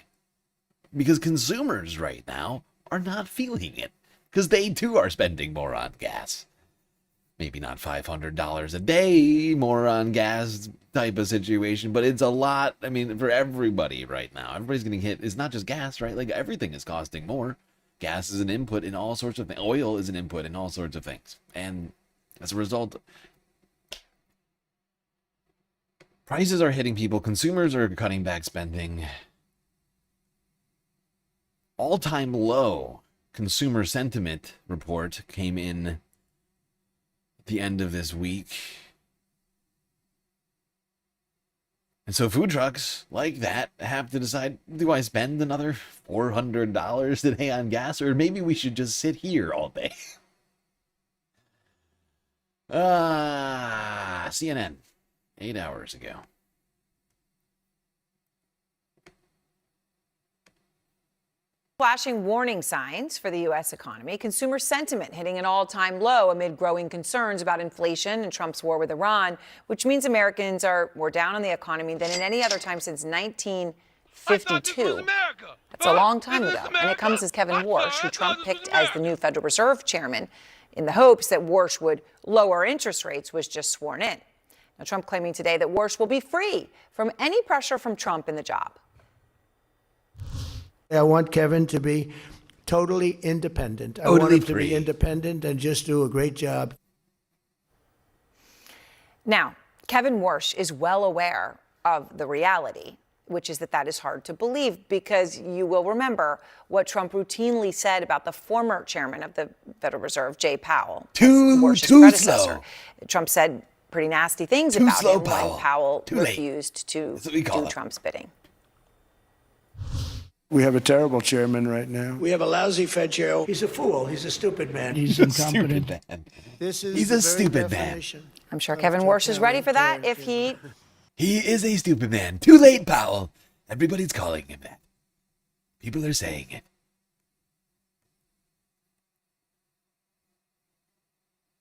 Because consumers right now are not feeling it. Because they too are spending more on gas. Maybe not $500 a day more on gas type of situation, but it's a lot. I mean, for everybody right now, everybody's getting hit. It's not just gas, right? Like everything is costing more. Gas is an input in all sorts of things. Oil is an input in all sorts of things. And as a result, prices are hitting people. Consumers are cutting back spending. All-time low consumer sentiment report came in at the end of this week. And so food trucks like that have to decide, do I spend another $400 today on gas? Or maybe we should just sit here all day. CNN, 8 hours ago. Flashing warning signs for the U.S. economy. Consumer sentiment hitting an all-time low amid growing concerns about inflation and Trump's war with Iran, which means Americans are more down on the economy than in any other time since 1952. That's a long time ago, and it comes as Kevin Warsh, who Trump picked as the new Federal Reserve chairman in the hopes that Warsh would lower interest rates, was just sworn in. Now, Trump claiming today that Warsh will be free from any pressure from Trump in the job. I want Kevin to be totally independent. I Totally want him to free. be independent and just do a great job. Now, Kevin Warsh is well aware of the reality, which is that is hard to believe, because you will remember what Trump routinely said about the former chairman of the Federal Reserve, Jay Powell, Warsh's predecessor. Slow. Trump said pretty nasty things Too about slow, him Powell. when Powell Too late. refused to That's what we call do it. Trump's bidding. We have a terrible chairman right now. We have a lousy Fed chair. He's a fool. He's a stupid man. He's incompetent. Stupid man. This is He's the a very stupid man. definition I'm sure of Kevin Warsh is ready for that if he... He is a stupid man. Too late, Powell. Everybody's calling him that. People are saying it.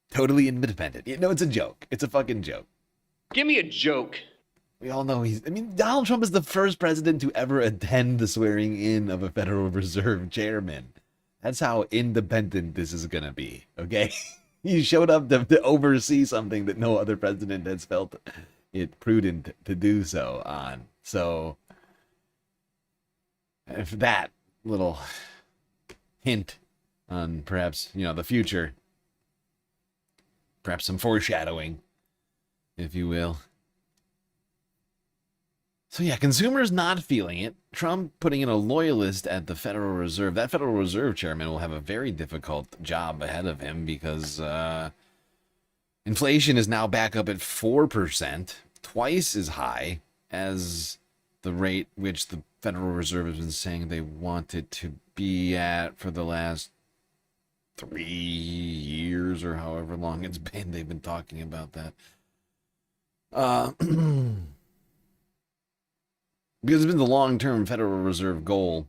Totally independent. You know, it's a joke. It's a fucking joke. Give me a joke. We all know Donald Trump is the first president to ever attend the swearing in of a Federal Reserve chairman. That's how independent this is going to be, okay? He showed up to oversee something that no other president has felt it prudent to do so on. So, if that little hint on perhaps, the future, perhaps some foreshadowing, if you will. So yeah, consumers not feeling it. Trump putting in a loyalist at the Federal Reserve. That Federal Reserve chairman will have a very difficult job ahead of him because inflation is now back up at 4%, twice as high as the rate which the Federal Reserve has been saying they want it to be at for the last 3 years or however long it's been. They've been talking about that. Because it's been the long-term Federal Reserve goal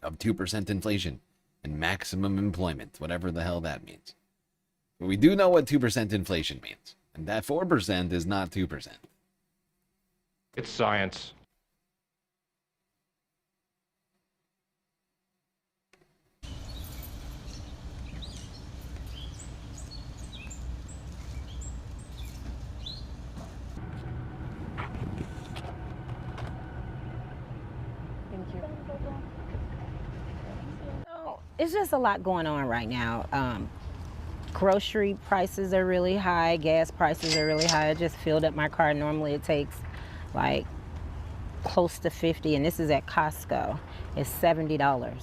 of 2% inflation and maximum employment, whatever the hell that means. But we do know what 2% inflation means, and that 4% is not 2%. It's science. It's just a lot going on right now. Grocery prices are really high. Gas prices are really high. I just filled up my car. Normally it takes like close to $50, and this is at Costco. It's $70.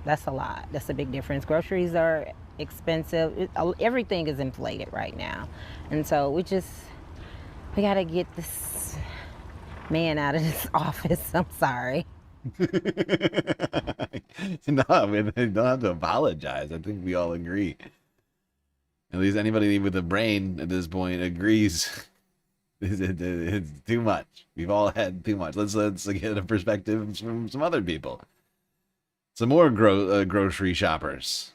That's a lot. That's a big difference. Groceries are expensive. Everything is inflated right now. And so we got to get this man out of this office. I'm sorry. No, we don't have to apologize. I think we all agree. At least anybody with a brain at this point agrees. It's too much. We've all had too much. Let's get a perspective from some other people. Some more grocery shoppers.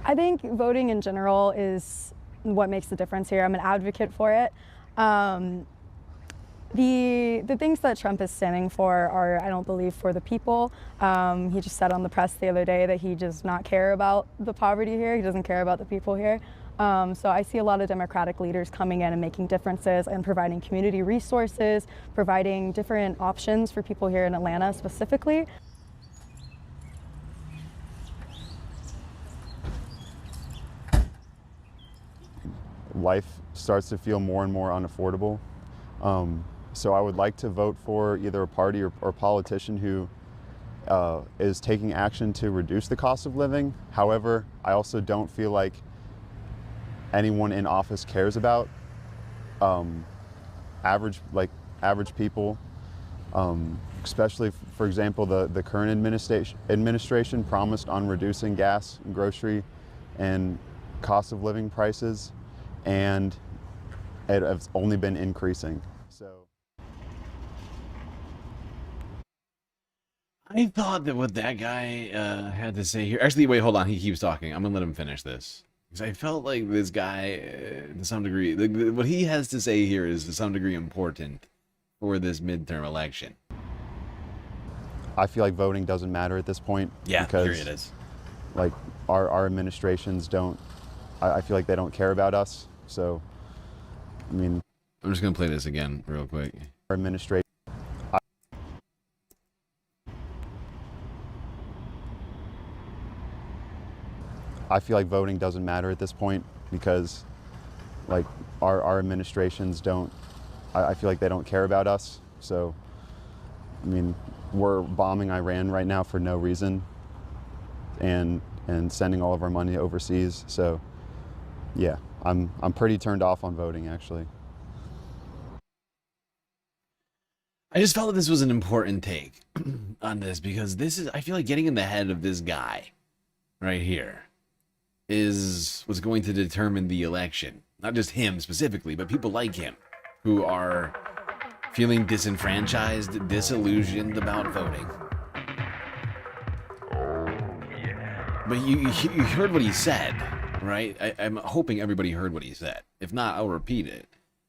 I think voting in general is what makes the difference here. I'm an advocate for it. The things that Trump is standing for are, I don't believe, for the people. He just said on the press the other day that he does not care about the poverty here. He doesn't care about the people here. So I see a lot of Democratic leaders coming in and making differences and providing community resources, providing different options for people here in Atlanta specifically. Life starts to feel more and more unaffordable. So I would like to vote for either a party or politician who is taking action to reduce the cost of living. However, I also don't feel like anyone in office cares about average people, especially, for example, the current administration promised on reducing gas, grocery, and cost of living prices. and it has only been increasing. So I thought that what that guy had to say here. Actually, wait, hold on. He keeps talking. I'm gonna let him finish this because I felt like this guy, to some degree, what he has to say here is to some degree important for this midterm election. I feel like voting doesn't matter at this point. Yeah, because, here it is. Like our administrations don't. I feel like they don't care about us. So, I mean, I'm just gonna play this again real quick. Our administration. I feel like voting doesn't matter at this point because, like, our administrations don't. I feel like they don't care about us. So, I mean, we're bombing Iran right now for no reason, and sending all of our money overseas. So, yeah, I'm pretty turned off on voting, actually. I just felt that this was an important take on this because this is, I feel like getting in the head of this guy right here is what's going to determine the election. Not just him specifically, but people like him who are feeling disenfranchised, disillusioned about voting. But you heard what he said, right? I'm hoping everybody heard what he said. If not, I'll repeat it.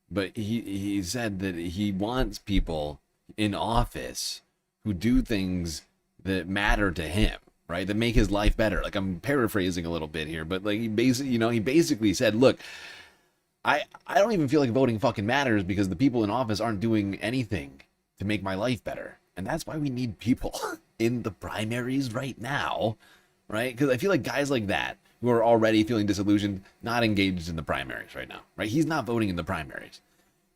But he said that he wants people in office who do things that matter to him, right? That make his life better. Like, I'm paraphrasing a little bit here, but like he basically said, look, I don't even feel like voting fucking matters because the people in office aren't doing anything to make my life better. And that's why we need people in the primaries right now, right? Because I feel like guys like that who are already feeling disillusioned, not engaged in the primaries right now, right? He's not voting in the primaries.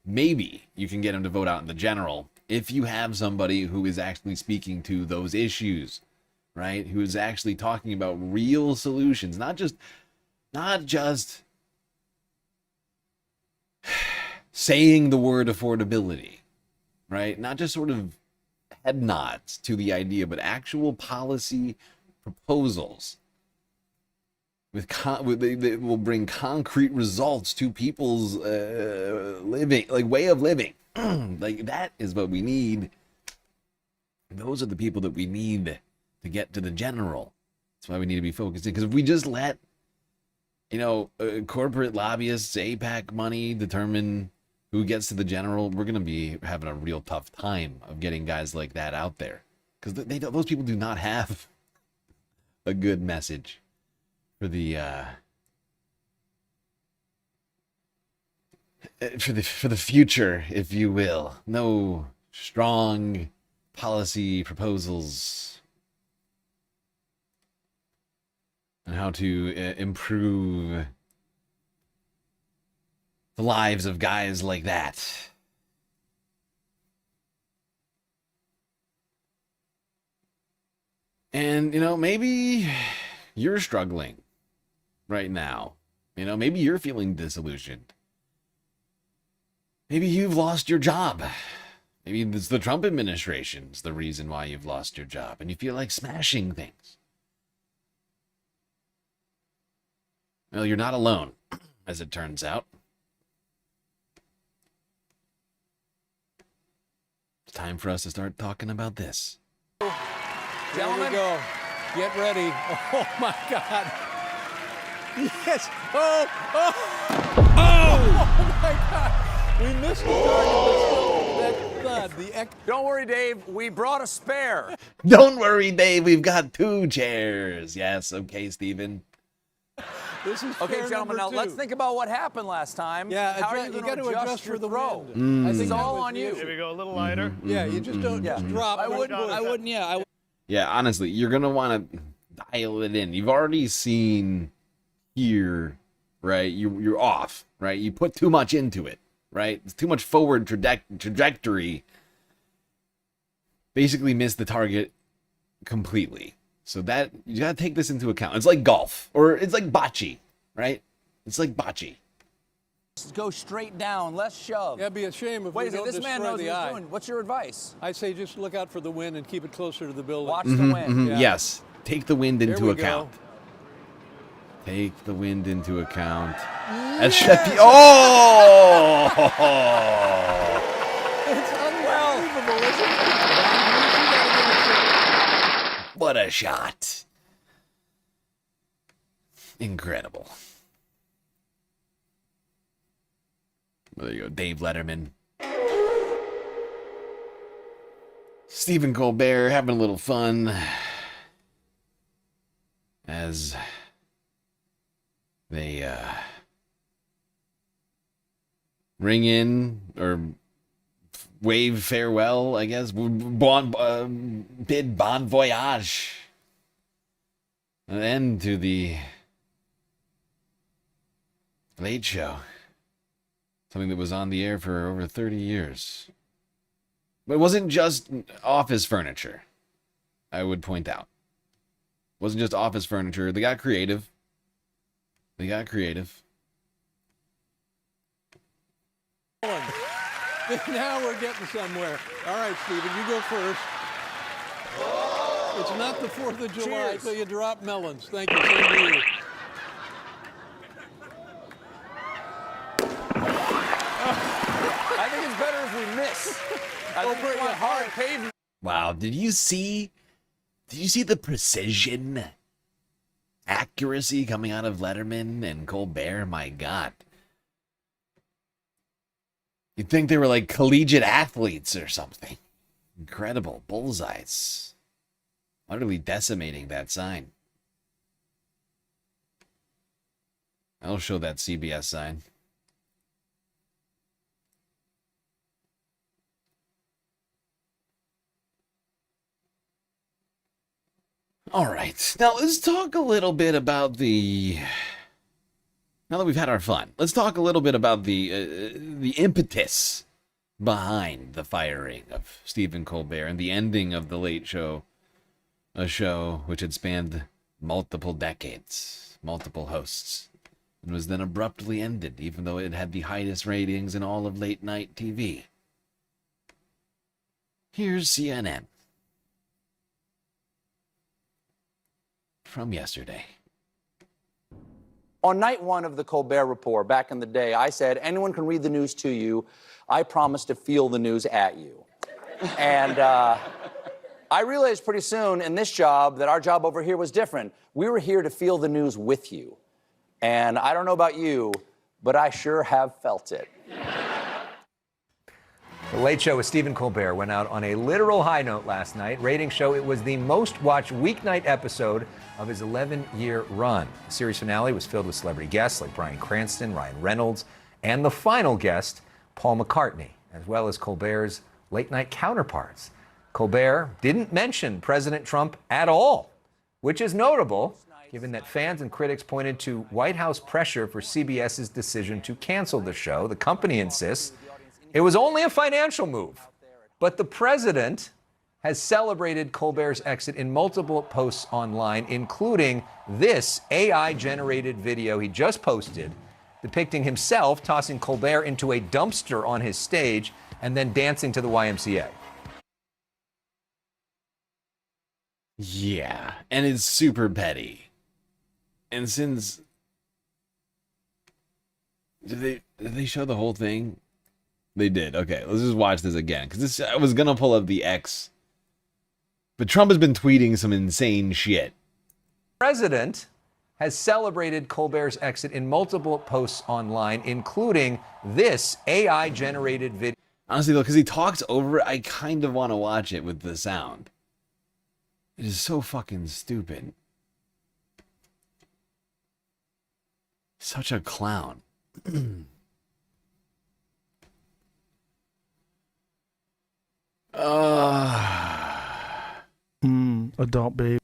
Maybe you can get him to vote out in the general if you have somebody who is actually speaking to those issues, right? Who is actually talking about real solutions, not just saying the word affordability, right? Not just sort of head nods to the idea, but actual policy proposals that will bring concrete results to people's living, like way of living. Like, that is what we need. Those are the people that we need to get to the general. That's why we need to be focusing. Because if we just let, corporate lobbyists, APAC money determine who gets to the general, we're going to be having a real tough time of getting guys like that out there. Because those people do not have a good message for the for the future, if you will. No strong policy proposals on how to improve the lives of guys like that. And, maybe you're struggling right now. Maybe you're feeling disillusioned. Maybe you've lost your job. Maybe it's the Trump administration's the reason why you've lost your job and you feel like smashing things. Well, you're not alone, as it turns out. It's time for us to start talking about this. Gentlemen, go. Get ready. Oh my God. Yes. Oh my God. We missed the target. That thud. Don't worry, Dave. We brought a spare. Don't worry, Dave. We've got 2 chairs. Yes. Okay, Steven. This is okay, gentlemen. Now let's think about what happened last time. Yeah, how are you going to adjust your throw? I think it's all on you. Here we go. A little lighter. Yeah, you just don't just drop. I wouldn't. Yeah. Yeah, honestly, you're going to want to dial it in. You've already seen here, right? You're off, right? You put too much into it, right? It's too much forward trajectory. Basically missed the target completely. So that, you got to take this into account. It's like golf, or it's like bocce, right? It's like bocce. Just go straight down, less shove. Yeah, it'd be a shame if we don't destroy the eye. This man knows what he's doing. What's your advice? I say just look out for the wind and keep it closer to the building. Watch the wind. Yeah. Yes, take the wind into account. Take the wind into account. That should be. Oh! It's unbelievable, isn't it? What a shot. Incredible. Well, there you go. Dave Letterman. Stephen Colbert having a little fun as they ring in or wave farewell, I guess. Bid bon voyage. An end to the Late Show. Something that was on the air for over 30 years. But it wasn't just office furniture, I would point out. It wasn't just office furniture. They got creative. Now we're getting somewhere. All right, Stephen, you go first. It's not the 4th of July till you drop melons. Thank you. Same to you. I think it's better if we miss. I think we want hard pavement. Wow, did you see the precision, accuracy coming out of Letterman and Colbert? My God. You'd think they were like collegiate athletes or something. Incredible bullseyes. Utterly decimating that sign. I'll show that CBS sign. All right, now let's talk a little bit about now that we've had our fun, let's talk a little bit about the impetus behind the firing of Stephen Colbert and the ending of the Late Show, a show which had spanned multiple decades, multiple hosts, and was then abruptly ended, even though it had the highest ratings in all of late night TV. Here's CNN. From yesterday. On night one of the Colbert Report, back in the day, I said, anyone can read the news to you. I promise to feel the news at you. And I realized pretty soon in this job that our job over here was different. We were here to feel the news with you. And I don't know about you, but I sure have felt it. The Late Show with Stephen Colbert went out on a literal high note last night. Ratings show it was the most watched weeknight episode of his 11-year run. The series finale was filled with celebrity guests like Bryan Cranston, Ryan Reynolds, and the final guest, Paul McCartney, as well as Colbert's late-night counterparts. Colbert didn't mention President Trump at all, which is notable, given that fans and critics pointed to White House pressure for CBS's decision to cancel the show. The company insists it was only a financial move, but the president has celebrated Colbert's exit in multiple posts online, including this AI-generated video he just posted depicting himself tossing Colbert into a dumpster on his stage and then dancing to the YMCA. Yeah, and it's super petty. And since... Did they show the whole thing? They did. Okay, let's just watch this again. Because I was going to pull up the X. But Trump has been tweeting some insane shit. President has celebrated Colbert's exit in multiple posts online, including this AI-generated video. Honestly, though, because he talks over it, I kind of want to watch it with the sound. It is so fucking stupid. Such a clown. Adult baby.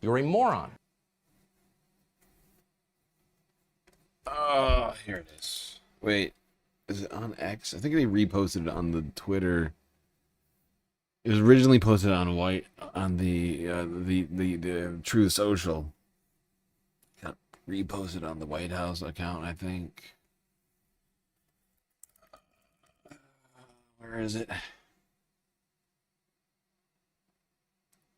You're a moron. Here it is. Wait, is it on X? I think they reposted it on the Twitter. It was originally posted on the Truth Social. Got reposted on the White House account, I think. Where is it?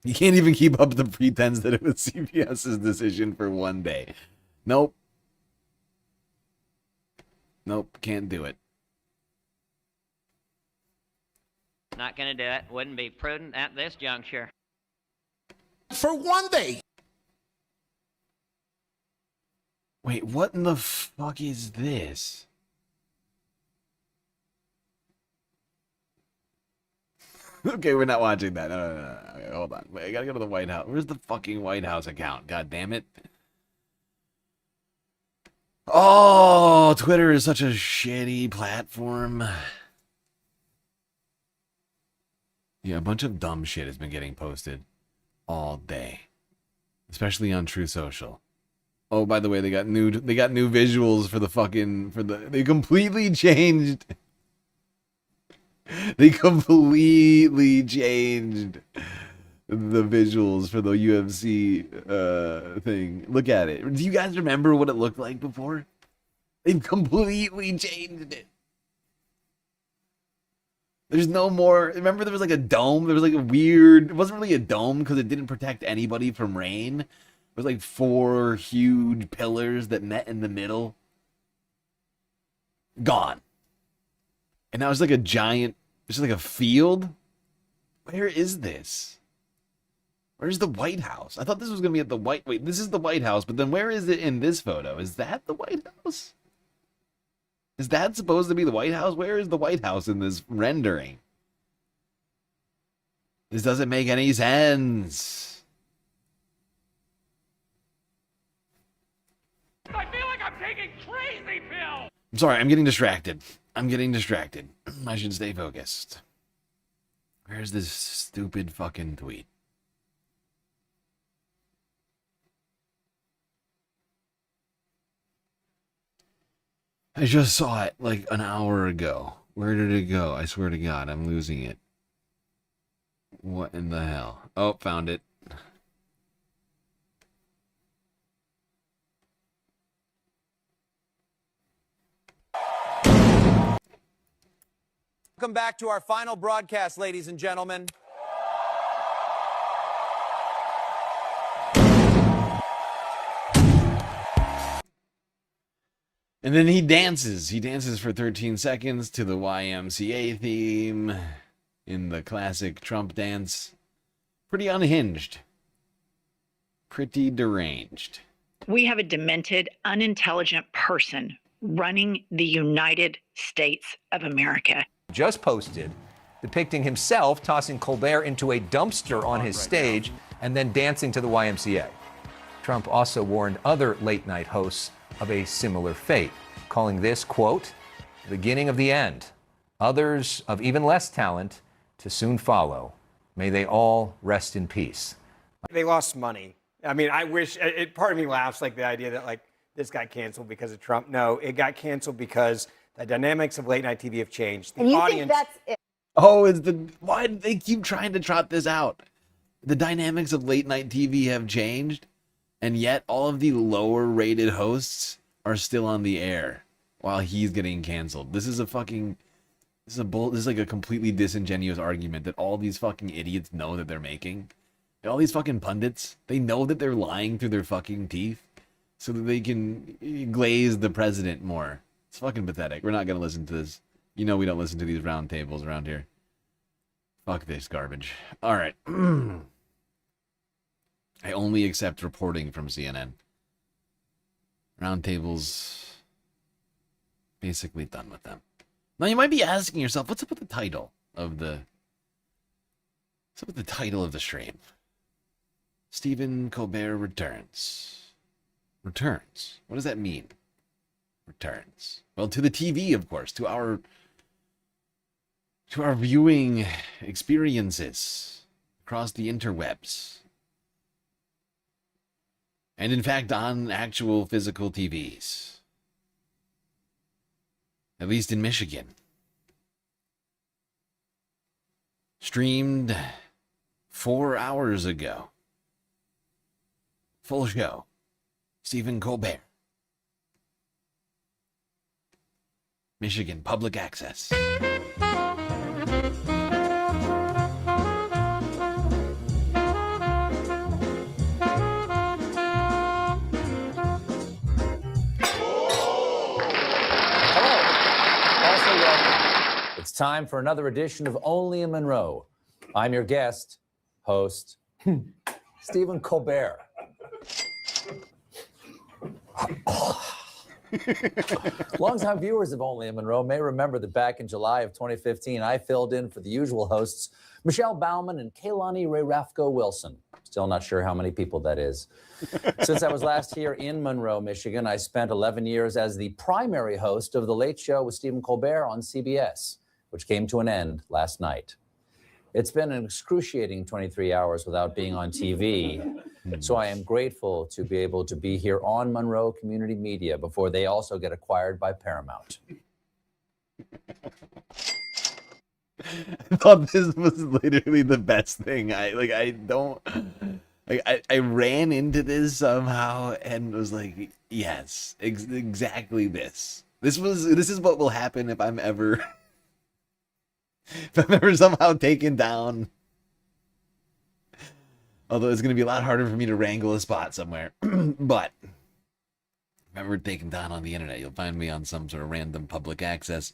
You can't even keep up the pretense that it was CBS's decision for one day. Nope. Nope, can't do it. Not gonna do it. Wouldn't be prudent at this juncture. For one day. Wait, what in the fuck is this? Okay, we're not watching that. No. Okay, hold on. Wait, I gotta go to the White House. Where's the fucking White House account? God damn it. Oh, Twitter is such a shitty platform. Yeah, a bunch of dumb shit has been getting posted all day, especially on True Social. Oh, by the way, they got new visuals for they completely changed. They completely changed the visuals for the UFC thing. Look at it. Do you guys remember what it looked like before? They've completely changed it. There's no more. Remember there was like a dome? There was like a weird. It wasn't really a dome because it didn't protect anybody from rain. It was like 4 huge pillars that met in the middle. Gone. And now it's like a giant. It's like a field. Where is this? Where's the White House? I thought this was going to be at the White... Wait, this is the White House, but then where is it in this photo? Is that the White House? Is that supposed to be the White House? Where is the White House in this rendering? This doesn't make any sense. I feel like I'm taking crazy pills. I'm sorry, I'm getting distracted. I should stay focused. Where's this stupid fucking tweet? I just saw it like an hour ago. Where did it go? I swear to God, I'm losing it. What in the hell? Oh, found it. Welcome back to our final broadcast, ladies and gentlemen. And then he dances. He dances for 13 seconds to the YMCA theme in the classic Trump dance. Pretty unhinged. Pretty deranged. We have a demented, unintelligent person running the United States of America. Just posted depicting himself tossing Colbert into a dumpster on his stage and then dancing to the YMCA. Trump also warned other late-night hosts of a similar fate, calling this, quote, the beginning of the end. Others of even less talent to soon follow. May they all rest in peace. They lost money. I mean, I wish, part of me laughs like the idea that like this got canceled because of Trump. No, it got canceled because the dynamics of late night TV have changed. The And you audience, think that's it? Oh, why do they keep trying to trot this out? The dynamics of late night TV have changed, and yet all of the lower rated hosts are still on the air while he's getting canceled. This is like a completely disingenuous argument that all these fucking idiots know that they're making. All these fucking pundits, they know that they're lying through their fucking teeth so that they can glaze the president more. It's fucking pathetic. We're not going to listen to this. You know we don't listen to these round tables around here. Fuck this garbage. All right. I only accept reporting from CNN. Round tables, basically done with them. Now you might be asking yourself, what's up with the title of the stream? Stephen Colbert returns. Returns. What does that mean? Returns. Well, to the TV, of course, to our viewing experiences across the interwebs. And in fact, on actual physical TVs. At least in Michigan. Streamed 4 hours ago. Full show. Stephen Colbert. Michigan Public Access. time for another edition of Only in Monroe. I'm your guest, host, Stephen Colbert. Longtime viewers of Only in Monroe may remember that back in July of 2015, I filled in for the usual hosts, Michelle Bauman and Kaylani Ray Rafko Wilson. Still not sure how many people that is. Since I was last here in Monroe, Michigan, I spent 11 years as the primary host of The Late Show with Stephen Colbert on CBS, which came to an end last night. It's been an excruciating 23 hours without being on TV, so I am grateful to be able to be here on Monroe Community Media before they also get acquired by Paramount. I thought this was literally the best thing. I ran into this somehow and was like, yes, exactly this. This is what will happen if I'm ever somehow taken down. Although it's going to be a lot harder for me to wrangle a spot somewhere. But if I'm ever taken down on the internet, you'll find me on some sort of random public access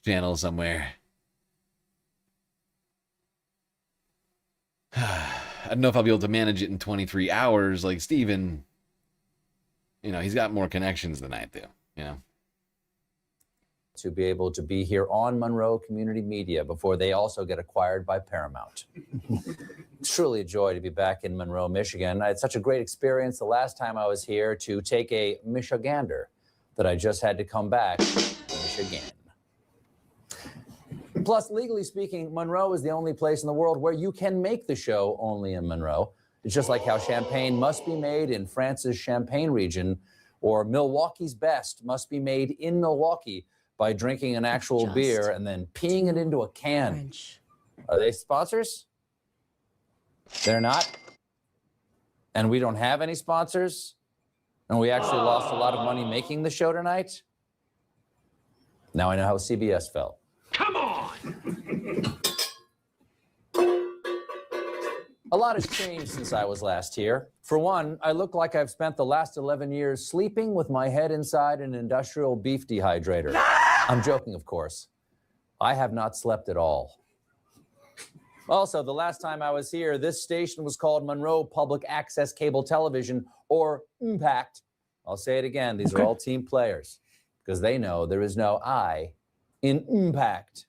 channel somewhere. I don't know if I'll be able to manage it in 23 hours like Steven. You know, he's got more connections than I do, you know. To be able to be here on Monroe Community Media before they also get acquired by Paramount. It's truly a joy to be back in Monroe, Michigan. I had such a great experience the last time I was here to take a Michigander that I just had to come back to Michigan. Plus, legally speaking, Monroe is the only place in the world where you can make the show Only in Monroe. It's just like how champagne must be made in France's Champagne region, or Milwaukee's best must be made in Milwaukee by drinking an actual beer and then peeing it into a can. French. Are they sponsors? They're not. And we don't have any sponsors. And we actually lost a lot of money making the show tonight. Now I know how CBS felt. Come on! A lot has changed since I was last here. For one, I look like I've spent the last 11 years sleeping with my head inside an industrial beef dehydrator. I'm joking, of course. I have not slept at all. Also, the last time I was here, this station was called Monroe Public Access Cable Television, or Impact. I'll say it again. These are all team players, because they know there is no I in Impact.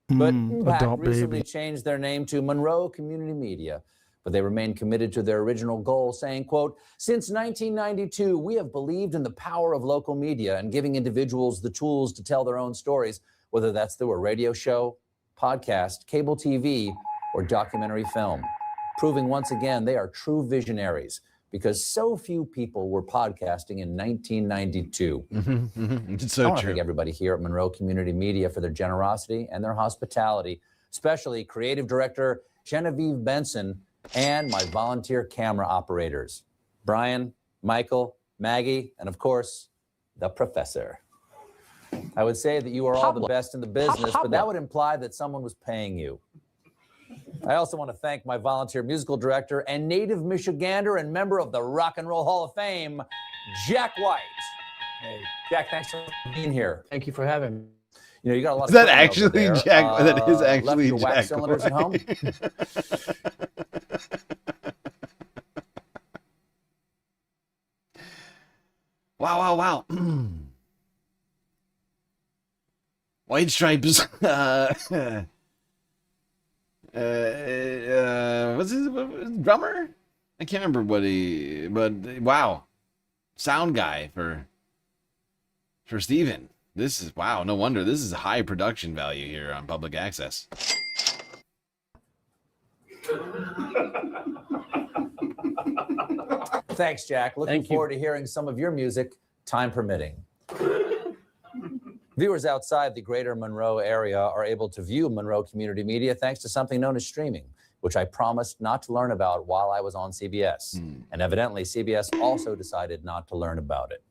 But Impact recently changed their name to Monroe Community Media, but they remain committed to their original goal, saying, quote, since 1992, we have believed in the power of local media and giving individuals the tools to tell their own stories, whether that's through a radio show, podcast, cable TV, or documentary film, proving once again they are true visionaries because so few people were podcasting in 1992. It's so I want to true. thank everybody here at Monroe Community Media for their generosity and their hospitality, especially creative director Genevieve Benson and my volunteer camera operators, Brian, Michael, Maggie, and of course, the professor. I would say that you are all the best in the business, but that would imply that someone was paying you. I also want to thank my volunteer musical director and native Michigander and member of the Rock and Roll Hall of Fame, Jack White. Hey, Jack, thanks for being here. Thank you for having me. You know, you got a lot Is of that actually Jack? That is actually left your Jack wax cylinders at home? Wow. White Stripes. What's his drummer? I can't remember but wow. Sound guy for Steven. This is, wow, no wonder. This is high production value here on public access. Thanks, Jack. Looking forward to hearing some of your music, time permitting. Viewers outside the greater Monroe area are able to view Monroe Community Media thanks to something known as streaming, which I promised not to learn about while I was on CBS. And evidently, CBS also decided not to learn about it.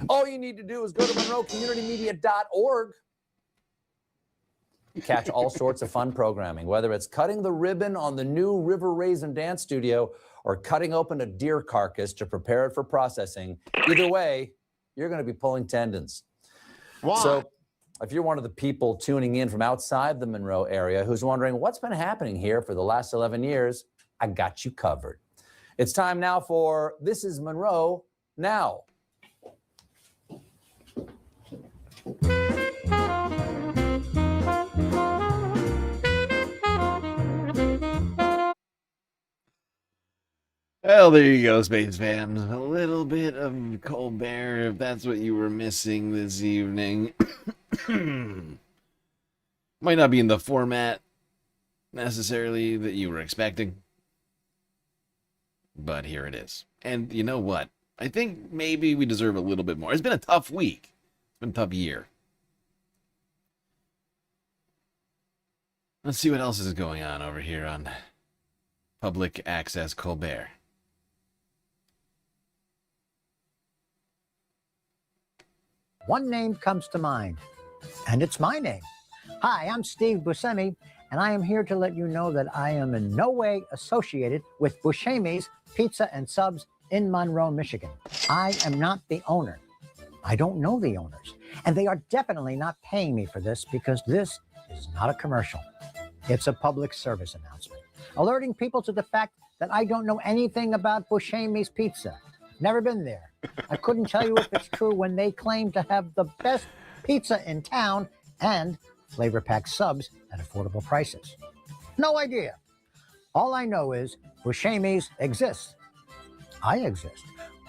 All you need to do is go to monroecommunitymedia.org. Catch all sorts of fun programming, whether it's cutting the ribbon on the new River Raisin Dance Studio or cutting open a deer carcass to prepare it for processing. Either way, you're going to be pulling tendons. Why? So If you're one of the people tuning in from outside the Monroe area who's wondering what's been happening here for the last 11 years, I got you covered. It's time now for This is Monroe Now. Well, there you go, Space fans. A little bit of Colbert, if that's what you were missing this evening. Might not be in the format necessarily that you were expecting, but here it is. And you know what? I think maybe we deserve a little bit more. It's been a tough week. It's been a tough year. Let's see what else is going on over here on Public Access Colbert. One name comes to mind, and it's my name. Hi, I'm Steve Buscemi, and I am here to let you know that I am in no way associated with Buscemi's Pizza and Subs in Monroe, Michigan. I am not the owner. I don't know the owners, and they are definitely not paying me for this because this is not a commercial. It's a public service announcement, alerting people to the fact that I don't know anything about Buscemi's Pizza. Never been there. I couldn't tell you if it's true when they claim to have the best pizza in town and flavor-packed subs at affordable prices. No idea. All I know is Buscemi's exists. I exist.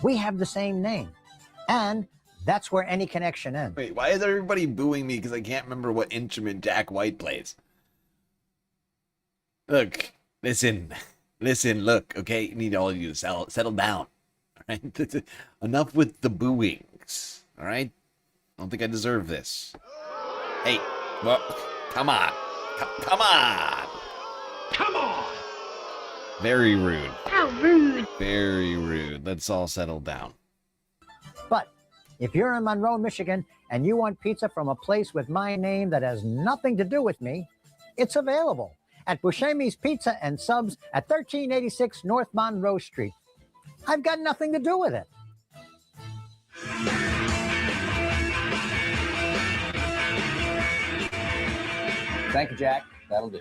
We have the same name. And that's where any connection ends. Wait, why is everybody booing me because I can't remember what instrument Jack White plays? Look, listen, look, okay? You need all of you to settle down. All right? Enough with the booings, all right? I don't think I deserve this. Hey, well, come on. Come on. Come on! Very rude. How rude! Very rude. Let's all settle down. But if you're in Monroe, Michigan, and you want pizza from a place with my name that has nothing to do with me, it's available at Buscemi's Pizza and Subs at 1386 North Monroe Street. I've got nothing to do with it. Thank you, Jack. That'll do.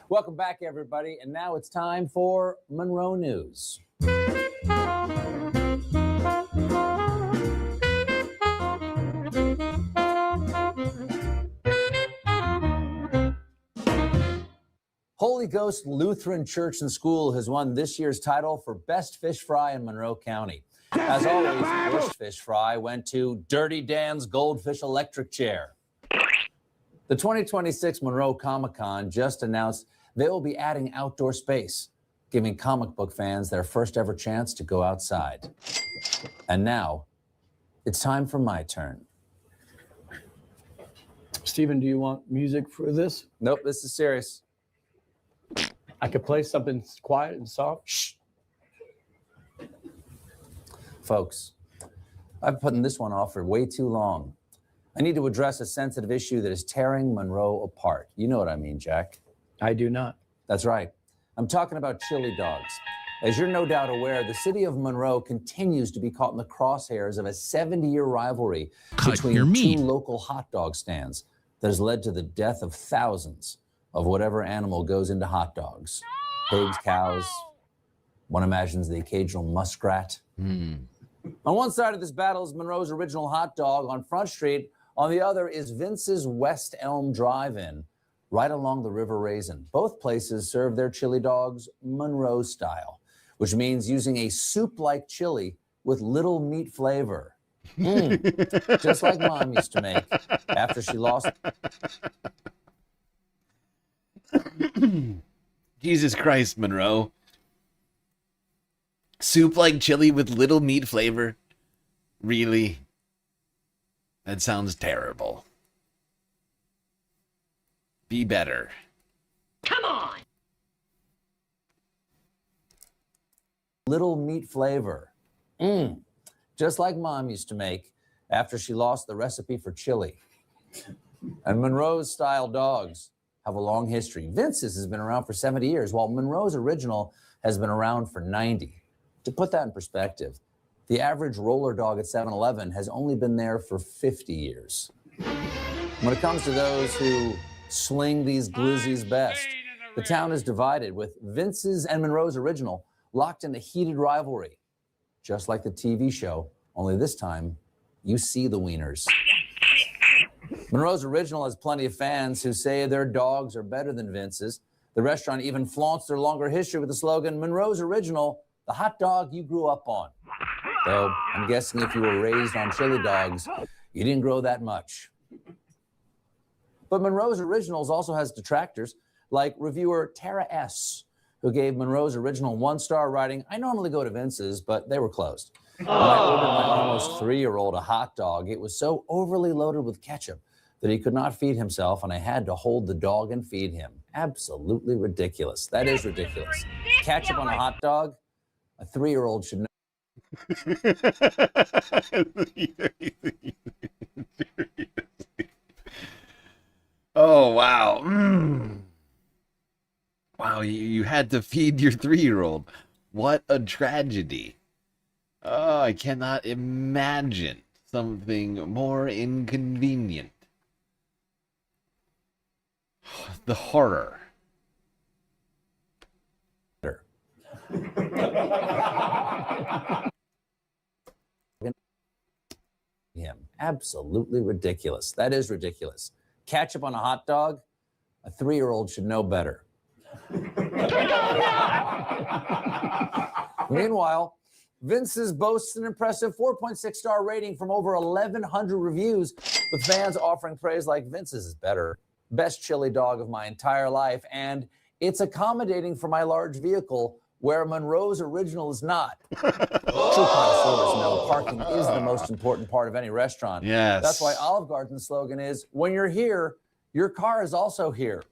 Welcome back, everybody. And now it's time for Monroe News. Holy Ghost Lutheran Church and School has won this year's title for Best Fish Fry in Monroe County. As always, worst fish fry went to Dirty Dan's Goldfish Electric Chair. The 2026 Monroe Comic-Con just announced they will be adding outdoor space, giving comic book fans their first ever chance to go outside. And now, it's time for my turn. Stephen, do you want music for this? Nope, this is serious. I could play something quiet and soft. Shh. Folks, I've put this one off for way too long. I need to address a sensitive issue that is tearing Monroe apart. You know what I mean, Jack. I do not. That's right. I'm talking about chili dogs. As you're no doubt aware, the city of Monroe continues to be caught in the crosshairs of a 70-year rivalry between two local hot dog stands that has led to the death of thousands of whatever animal goes into hot dogs. Pigs, cows, one imagines the occasional muskrat. On one side of this battle is Monroe's original hot dog on Front Street. On the other is Vince's West Elm Drive-In, right along the River Raisin. Both places serve their chili dogs Monroe style, which means using a soup-like chili with little meat flavor. Just like Mom used to make after she lost... Jesus Christ, Monroe. Soup like chili with little meat flavor? Really? That sounds terrible. Be better. Come on! Little meat flavor. Just like Mom used to make after she lost the recipe for chili. And Monroe's style dogs have a long history. Vince's has been around for 70 years, while Monroe's original has been around for 90. To put that in perspective, The average roller dog at 7-Eleven has only been there for 50 years. When it comes to those who sling these glizzies best, the town is divided, with Vince's and Monroe's Original locked in a heated rivalry. Just like the TV show, only this time, you see the wieners. Monroe's Original has plenty of fans who say their dogs are better than Vince's. The restaurant even flaunts their longer history with the slogan, Monroe's Original, the hot dog you grew up on. Though, I'm guessing if you were raised on chili dogs, you didn't grow that much. But Monroe's Originals also has detractors, like reviewer Tara S., who gave Monroe's Original 1-star, writing, I normally go to Vince's, but they were closed. When I ordered my almost 3-year-old a hot dog, it was so overly loaded with ketchup that he could not feed himself, and I had to hold the dog and feed him. Absolutely ridiculous. That is ridiculous. Ketchup on a hot dog? A 3-year-old should know. Oh, wow. Wow, you had to feed your 3-year-old. What a tragedy. Oh, I cannot imagine something more inconvenient. The horror. Him. Absolutely ridiculous. That is ridiculous. Ketchup on a hot dog? A 3-year-old should know better. Meanwhile, Vince's boasts an impressive 4.6-star rating from over 1,100 reviews, with fans offering praise like Vince's is better, best chili dog of my entire life, and it's accommodating for my large vehicle, where Monroe's Original is not. True connoisseurs know parking is the most important part of any restaurant. Yes. That's why Olive Garden's slogan is, when you're here, your car is also here.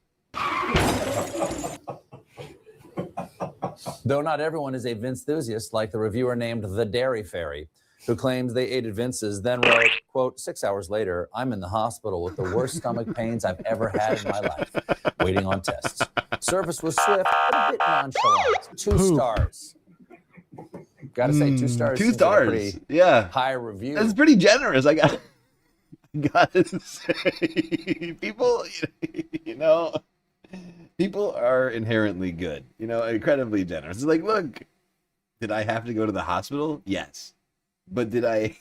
Though not everyone is a Vince enthusiast, like the reviewer named The Dairy Fairy, who claims they ate at Vince's, then wrote, quote, 6 hours later, I'm in the hospital with the worst stomach pains I've ever had in my life, waiting on tests. Service was swift, but a bit nonchalant. 2 stars. Gotta say, 2 stars. 2 stars. Yeah. High review. That's pretty generous. I gotta say, people, people are inherently good, incredibly generous. It's like, look, did I have to go to the hospital? Yes. But did I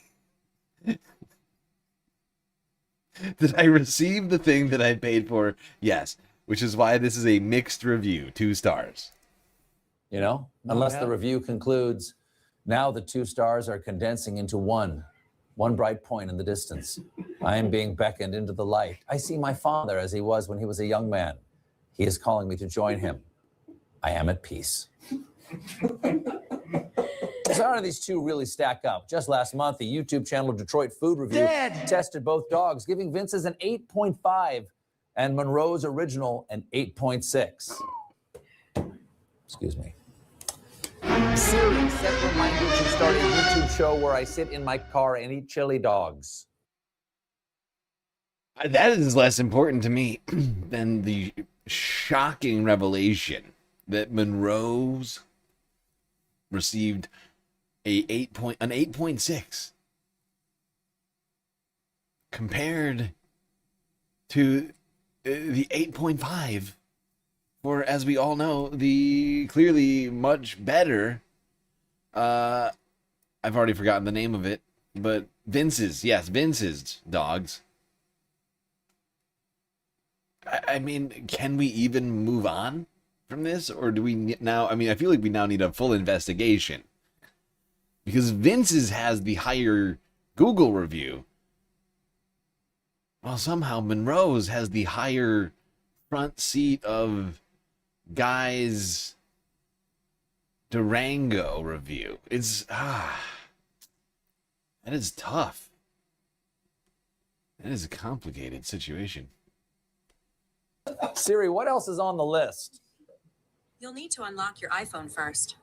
receive the thing that I paid for? Yes. Which is why this is a mixed review, 2 stars. Unless the review concludes, now the 2 stars are condensing into one bright point in the distance. I am being beckoned into the light. I see my father as he was when he was a young man. He is calling me to join him. I am at peace. So how do these two really stack up? Just last month, the YouTube channel Detroit Food Review tested both dogs, giving Vince's an 8.5 and Monroe's Original an 8.6. Excuse me. Siri, set reminder to start a YouTube show where I sit in my car and eat chili dogs. That is less important to me than the shocking revelation that Monroe's received an 8.6 compared to the 8.5 for, as we all know, the clearly much better, I've already forgotten the name of it, but Vince's dogs. I mean, can we even move on from this? Or do we now, I feel like we now need a full investigation. Because Vince's has the higher Google review, while somehow Monroe's has the higher front seat of Guy's Durango review. It's, that is tough. That is a complicated situation. Siri, what else is on the list? You'll need to unlock your iPhone first.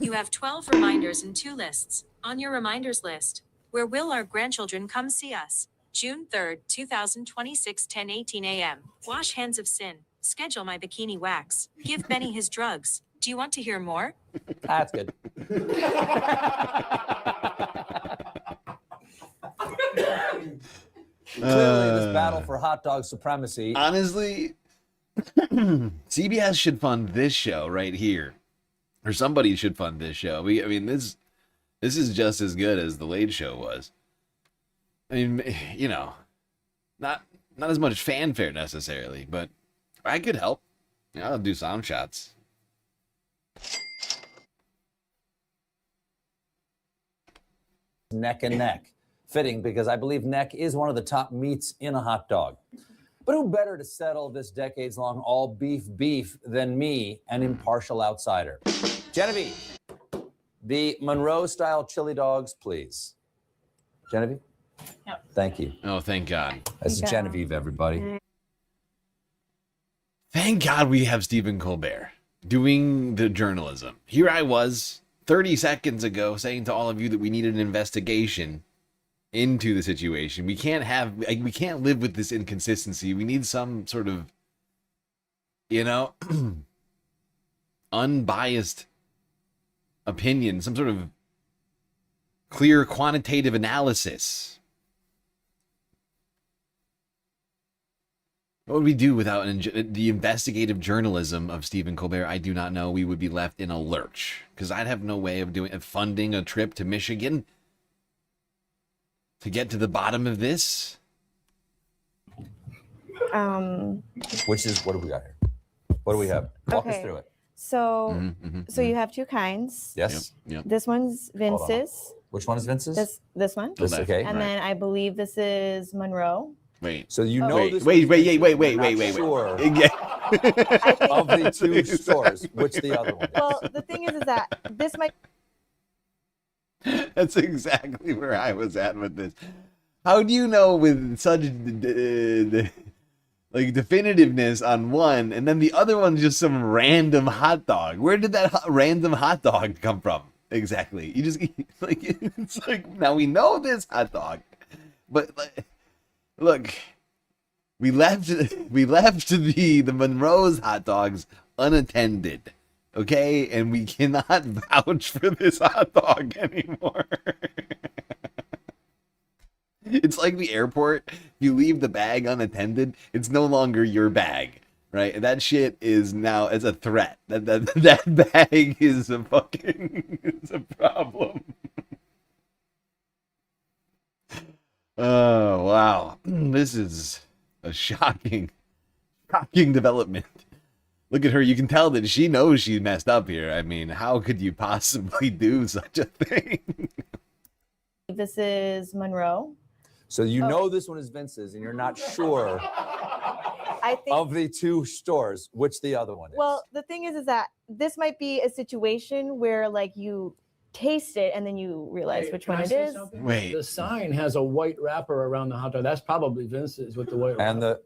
You have 12 reminders and 2 lists. On your reminders list, where will our grandchildren come see us? June 3rd, 2026, 10:18 a.m. Wash hands of sin. Schedule my bikini wax. Give Benny his drugs. Do you want to hear more? That's good. Clearly, this battle for hot dog supremacy. Honestly, CBS should fund this show right here, or somebody should fund this show. I mean, this is just as good as the Late Show was. I mean, you know, not as much fanfare necessarily, but I could help. I'll do sound shots. Neck and neck. Fitting, because I believe neck is one of the top meats in a hot dog. But who better to settle this decades-long all beef than me, an impartial outsider? Genevieve, the Monroe-style chili dogs, please. Genevieve? Yep. Thank you. Oh, thank God. This is Yeah. Genevieve, everybody. Thank God we have Stephen Colbert doing the journalism. Here I was 30 seconds ago saying to all of you that we needed an investigation into the situation. We can't live with this inconsistency. We need some sort of, you know, unbiased opinion, some sort of clear quantitative analysis. What would we do without the investigative journalism of Stephen Colbert? I do not know. We would be left in a lurch because I'd have no way of funding a trip to Michigan to get to the bottom of this. Which is, what do we got here? What do we have? Walk us through it. So, you have two kinds. Yes. Yep. This one's Vince's. Which one is Vince's? This one. This, okay. And then I believe this is Monroe. Wait. So you know this. Wait. Sure. Yeah. Of the two stores, which the other one is. Well, the thing is that this might. That's exactly where I was at with this. How do you know with such like definitiveness on one, and then the other one's just some random hot dog? Where did that random hot dog come from? Exactly. You just like it's like now we know this hot dog, but like, look, we left the Monroe's hot dogs unattended. Okay, and we cannot vouch for this hot dog anymore. It's like the airport. You leave the bag unattended, it's no longer your bag, right? That shit is now as a threat. That bag is a problem. Oh wow, this is a shocking development. Look at her. You can tell that she knows she messed up here. I mean, how could you possibly do such a thing? This is Monroe. So you know this one is Vince's, and you're not sure of the two stores, which the other one is. Well, the thing is that this might be a situation where like you taste it and then you realize which one it is. Wait. The sign has a white wrapper around the hot dog. That's probably Vince's with the white wrapper.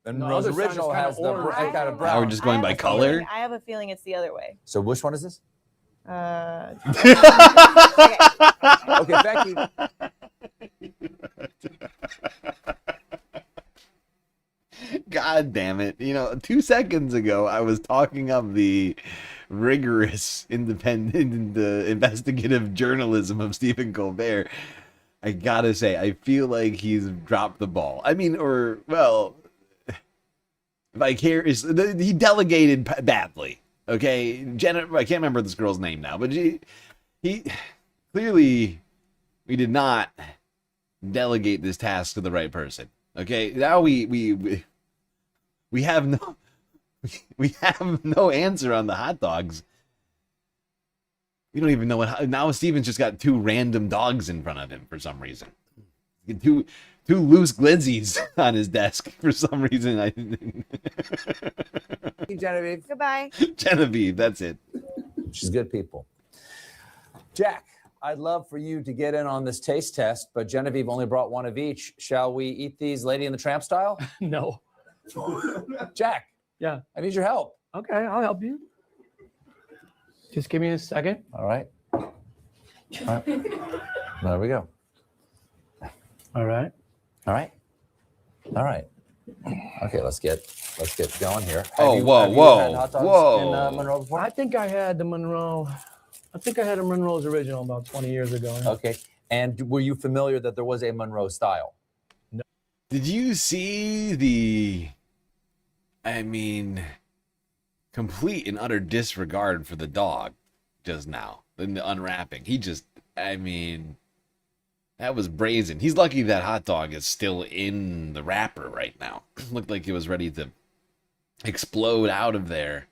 And No, Rose other sign is original kinda has the orange. kind of Now brown. we're just going by color. I have a feeling it's the other way. So which one is this? Okay, Becky. God damn it. You know, 2 seconds ago, I was talking of the rigorous, independent, investigative journalism of Stephen Colbert. I gotta say, I feel like he's dropped the ball. I mean, vicarious. He delegated badly. Okay, I can't remember this girl's name now, but he clearly we did not delegate this task to the right person. Okay, now we have no answer on the hot dogs. We don't even know what. Now Steven's just got two random dogs in front of him for some reason. Two loose glizzies on his desk for some reason. Genevieve. Goodbye. Genevieve, that's it. She's good people. Jack, I'd love for you to get in on this taste test, but Genevieve only brought one of each. Shall we eat these Lady and the Tramp style? No. Jack. Yeah. I need your help. Okay, I'll help you. Just give me a second. All right. There we go. All right. Okay, let's get going here. Oh, Have whoa, you whoa, had hot dogs whoa. in Monroe before? I think I had the Monroe I think I had a Monroe's original about 20 years ago. Okay. And were you familiar that there was a Monroe style? No. Did you see the, I mean, complete and utter disregard for the dog just now in the unwrapping? He just, I mean, that was brazen. He's lucky that hot dog is still in the wrapper right now. Looked like it was ready to explode out of there.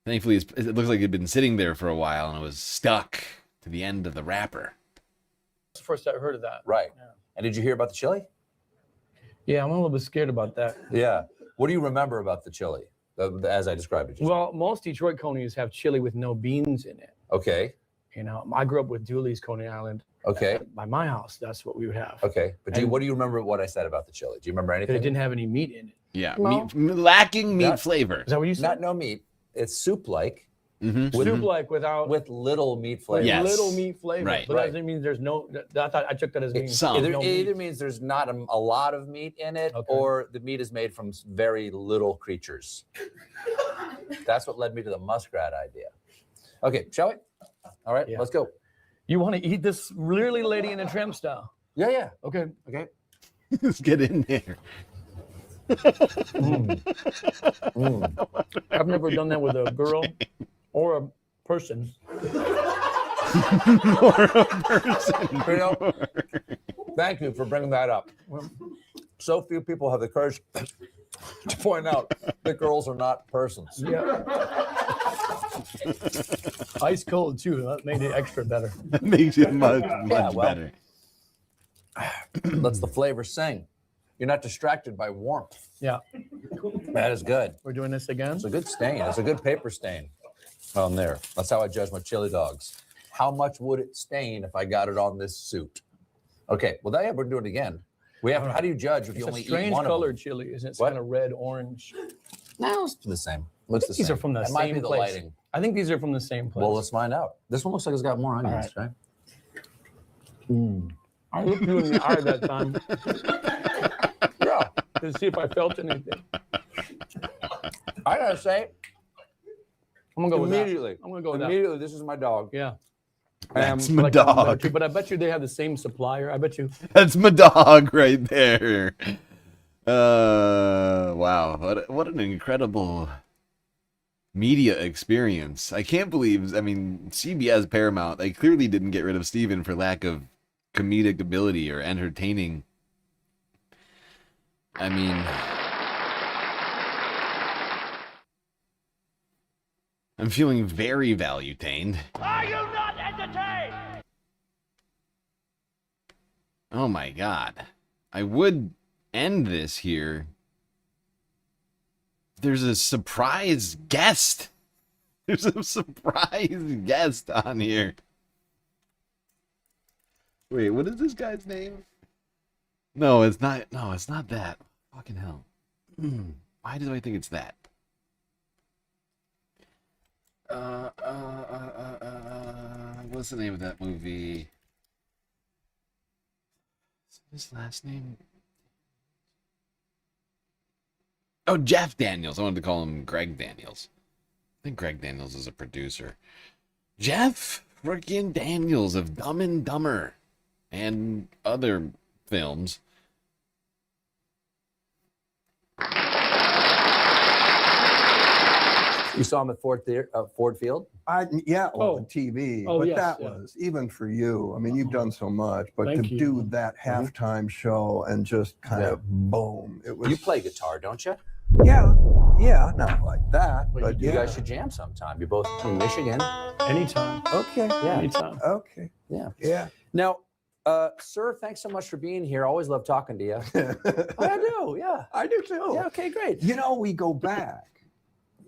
Thankfully, it looks like it had been sitting there for a while and it was stuck to the end of the wrapper. That's the first I heard of that. Right. Yeah. And did you hear about the chili? Yeah, I'm a little bit scared about that. Yeah. What do you remember about the chili, as I described it? Well, most Detroit conies have chili with no beans in it. Okay. You know, I grew up with Dooley's Coney Island. Okay. By my house, that's what we would have. Okay. But what do you remember what I said about the chili? Do you remember anything? It didn't have any meat in it. Yeah. No. Lacking meat flavor. Is that what you said? No meat. It's soup-like. Soup-like with little meat flavor. Yes. Little meat flavor. Right. But that doesn't mean there's no. I took that as being It either means there's not a lot of meat in it, or the meat is made from very little creatures. That's what led me to the muskrat idea. Okay, shall we? All right, let's go. You want to eat this really Lady in a Tramp style? Yeah. Okay. Let's get in there. I've never done that with a girl or a person. You know, thank you for bringing that up. So few people have the courage to point out that girls are not persons. Yeah. Ice cold too. That made it extra better. That makes it much better. Lets the flavor sing. You're not distracted by warmth. Yeah. That is good. We're doing this again? It's a good stain. It's a good paper stain on there. That's how I judge my chili dogs. How much would it stain if I got it on this suit? Okay, well, we're doing it again. We have. How do you judge if you only eat one of them? Strange colored chili, isn't it? It's kind of red, orange. No, it's the same. Looks the same. These are from the It same might be the place. lighting. I think these are from the same place. Well, let's find out. This one looks like it's got more onions, right? I looked you in the eye that time. Yeah, to see if I felt anything. I gotta say, I'm gonna go with that. immediately. I'm gonna go with that. Immediately, this is my dog. Yeah. That's my Like that one better dog. too, but I bet you they have the same supplier. I bet you. That's my dog right there. Wow. What an incredible media experience. I can't believe, I mean, CBS, Paramount, they clearly didn't get rid of Steven for lack of comedic ability or entertaining. I mean, I'm feeling very value-tained. Are you not entertained? Oh my god. I would end this here. There's a surprise guest. There's a surprise guest on here. Wait, what is this guy's name? No, it's not. No, it's not that. Fucking hell. Why do I think it's that? What's the name of that movie? Is his last name? Oh, Jeff Daniels. I wanted to call him Greg Daniels. I think Greg Daniels is a producer. Jeff freaking Daniels of Dumb and Dumber and other films. You saw him at Ford Field? Yeah, on TV. Oh, but yes, that yeah. was, even for you, I mean, you've done so much, but Thank to you. do that halftime show and just kind of boom, it was. You play guitar, don't you? Yeah, not like that, but You yeah. guys should jam sometime. You're both from Michigan. Anytime. Okay. Yeah. Anytime. Okay. Yeah. Yeah. Now, sir, thanks so much for being here. Always love talking to you. I do, yeah. I do too. Yeah, okay, great. You know, we go back.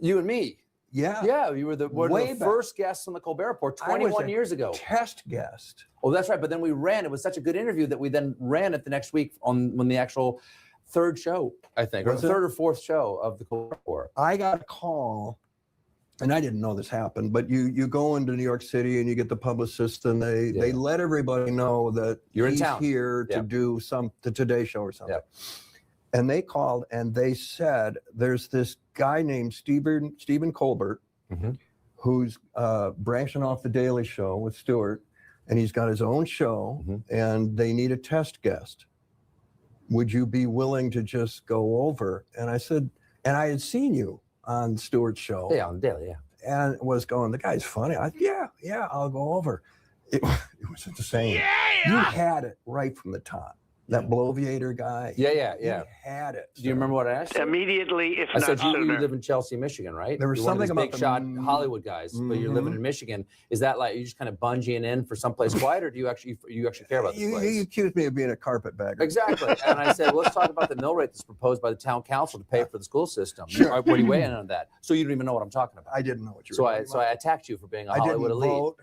You and me. Yeah. Yeah, you were one Way of the back. first guests on the Colbert Report I was 21 a years ago. Test guest. Oh, that's right. But then we ran. It was such a good interview that we then ran it the next week when the actual third show, I think, or Was the it? third or fourth show of the Colbert Report. I got a call, and I didn't know this happened, but you go into New York City and you get the publicist, and they let everybody know that You're in he's town. here to Yep. do the Today Show or something. Yep. And they called and they said, there's this guy named Stephen Colbert, who's branching off the Daily Show with Stewart, and he's got his own show, and they need a test guest. Would you be willing to just go over? And I said, and I had seen you on Stewart's show. Yeah, on the Daily, yeah. And was going, the guy's funny. Yeah, I'll go over. It wasn't the same. Yeah! You had it right from the top. That Bloviator guy. Yeah. You had it. Do you remember what I asked you? Immediately, if I not said, you sooner. live in Chelsea, Michigan, right? There was You're one of something these about big shot Hollywood guys, but you're living in Michigan. Is that like you just kind of bungeeing in for someplace quiet, or do you actually care about this place? You accused me of being a carpetbagger. Exactly. And I said, well, let's talk about the mill rate that's proposed by the town council to pay for the school system. Sure. What do you weigh in on that? So you don't even know what I'm talking about. I didn't know what you were talking So I attacked you for being a I Hollywood didn't elite. vote.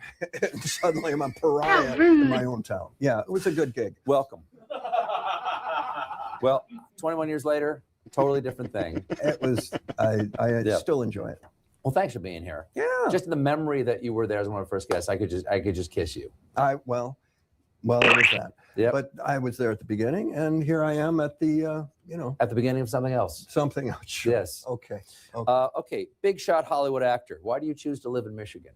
And suddenly I'm a pariah in my own town. Yeah, it was a good gig. Welcome. Well, 21 years later, totally different thing. It was, I still enjoy it. Well, thanks for being here. Yeah. Just the memory that you were there as one of the first guests, I could just kiss you. Well, it was that. Yep. But I was there at the beginning, and here I am at the, At the beginning of something else. Something else. Sure. Yes. Okay. Okay. Big shot Hollywood actor. Why do you choose to live in Michigan?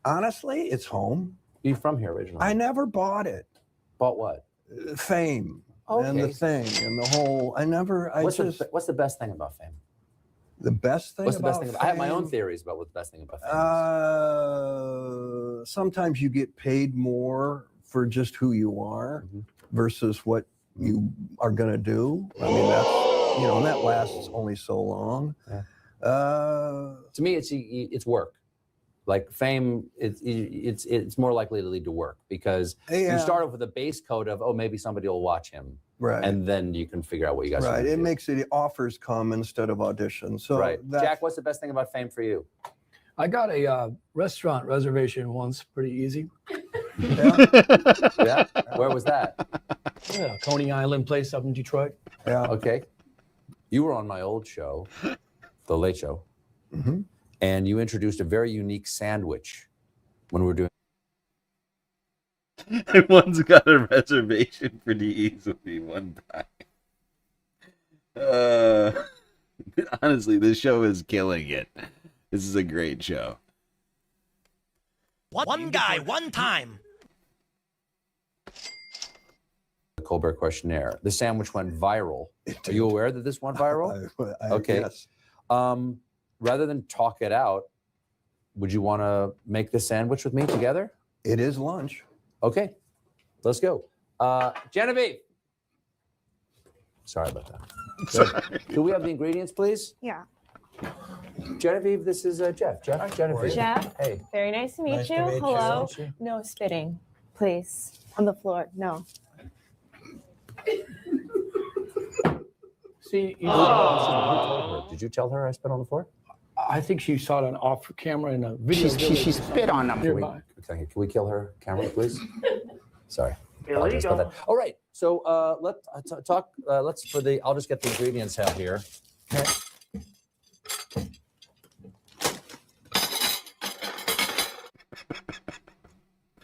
Honestly, it's home. You from here originally? I never bought it. Bought what? Fame. Okay. And the thing and the whole. What's the best thing about fame? The best thing. What's the best about thing? I have my own fame? theories about what the best thing about fame is. Sometimes you get paid more for just who you are versus what you are going to do. I mean, that's, and that lasts only so long. Yeah. To me, it's work. Like fame, it's more likely to lead to work because you start off with a base code of, maybe somebody will watch him. Right. And then you can figure out what you guys Right. want to It do. makes it offers come instead of auditions. So Right. Jack, what's the best thing about fame for you? I got a restaurant reservation once, pretty easy. Yeah. Where was that? Yeah, Coney Island place up in Detroit. Yeah. Okay. You were on my old show, The Late Show, and you introduced a very unique sandwich when we were doing. I once got a reservation pretty easily one time. Honestly, this show is killing it. This is a great show. One guy, one time. The Colbert questionnaire. The sandwich went viral. Are you aware that this went viral? Okay. Yes. Rather than talk it out, would you want to make this sandwich with me together? It is lunch. Okay. Let's go. Genevieve. Sorry about that. Do we have the ingredients, please? Yeah. Genevieve, this is Jeff. Genevieve. Jeff, Hey. very nice to meet Nice you. to meet you. Hello. Nice to meet No spitting, please. On the floor. No. See, Did you tell her I spit on the floor? I think she saw it off camera in a video. She spit on them. Nearby. Can we kill her camera, please? Sorry. Illegal. Apologize about that. All right. So let's talk. Let's for the. I'll just get the ingredients out here. Okay.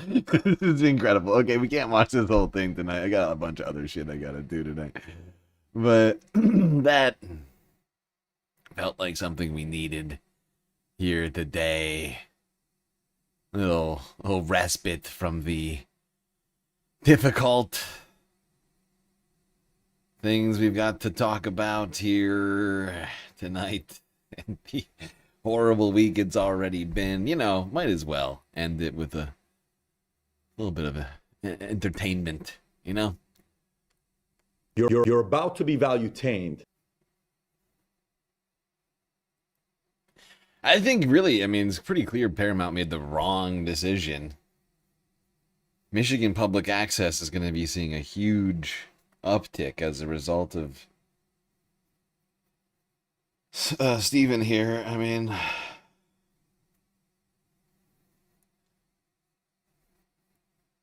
This is incredible. Okay, we can't watch this whole thing tonight. I got a bunch of other shit I gotta do tonight. But that felt like something we needed here today. Little respite from the difficult things we've got to talk about here tonight. And the horrible week it's already been. Might as well end it with a little bit of entertainment, You're about to be value-tained. I think really, it's pretty clear Paramount made the wrong decision. Michigan Public Access is going to be seeing a huge uptick as a result of Steven here.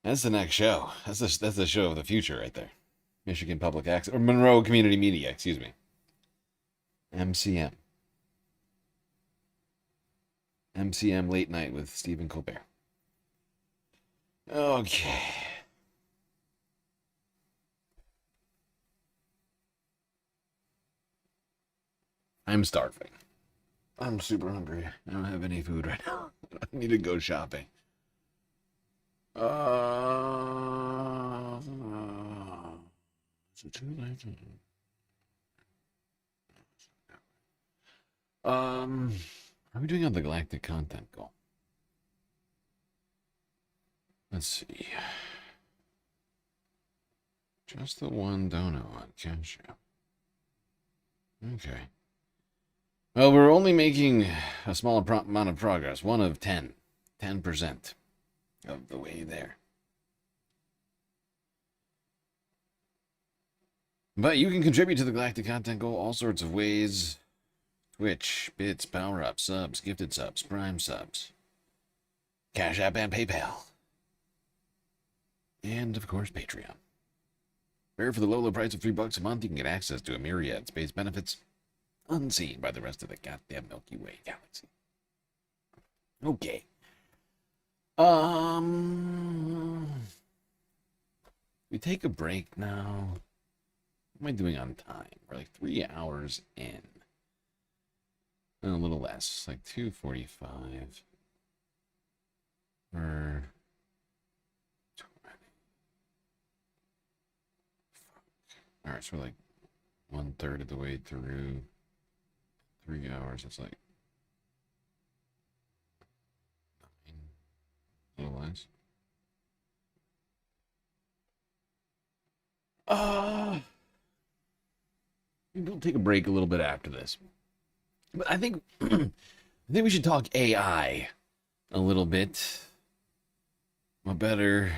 That's the next show. That's the show of the future right there. Michigan Public Access, or Monroe Community Media, excuse me. MCM. MCM Late Night with Stephen Colbert. Okay. I'm starving. I'm super hungry. I don't have any food right now. I need to go shopping. Is it too late? How are we doing on the galactic content goal? Let's see. Just the one dono on Cash App. Okay. Well, we're only making a small amount of progress. 1 of 10. 10% of the way there. But you can contribute to the galactic content goal all sorts of ways. Twitch, bits, power-ups, subs, gifted subs, prime subs, Cash App and PayPal. And, of course, Patreon. Where for the low price of $3 a month, you can get access to a myriad space benefits unseen by the rest of the goddamn Milky Way galaxy. Okay. We take a break now. What am I doing on time? We're like 3 hours in. A little less, like 2:45. Or 20. All right, so we're like 1/3 of the way through. 3 hours. It's like 9. A little less. We'll take a break a little bit after this. But I think we should talk AI a little bit. A better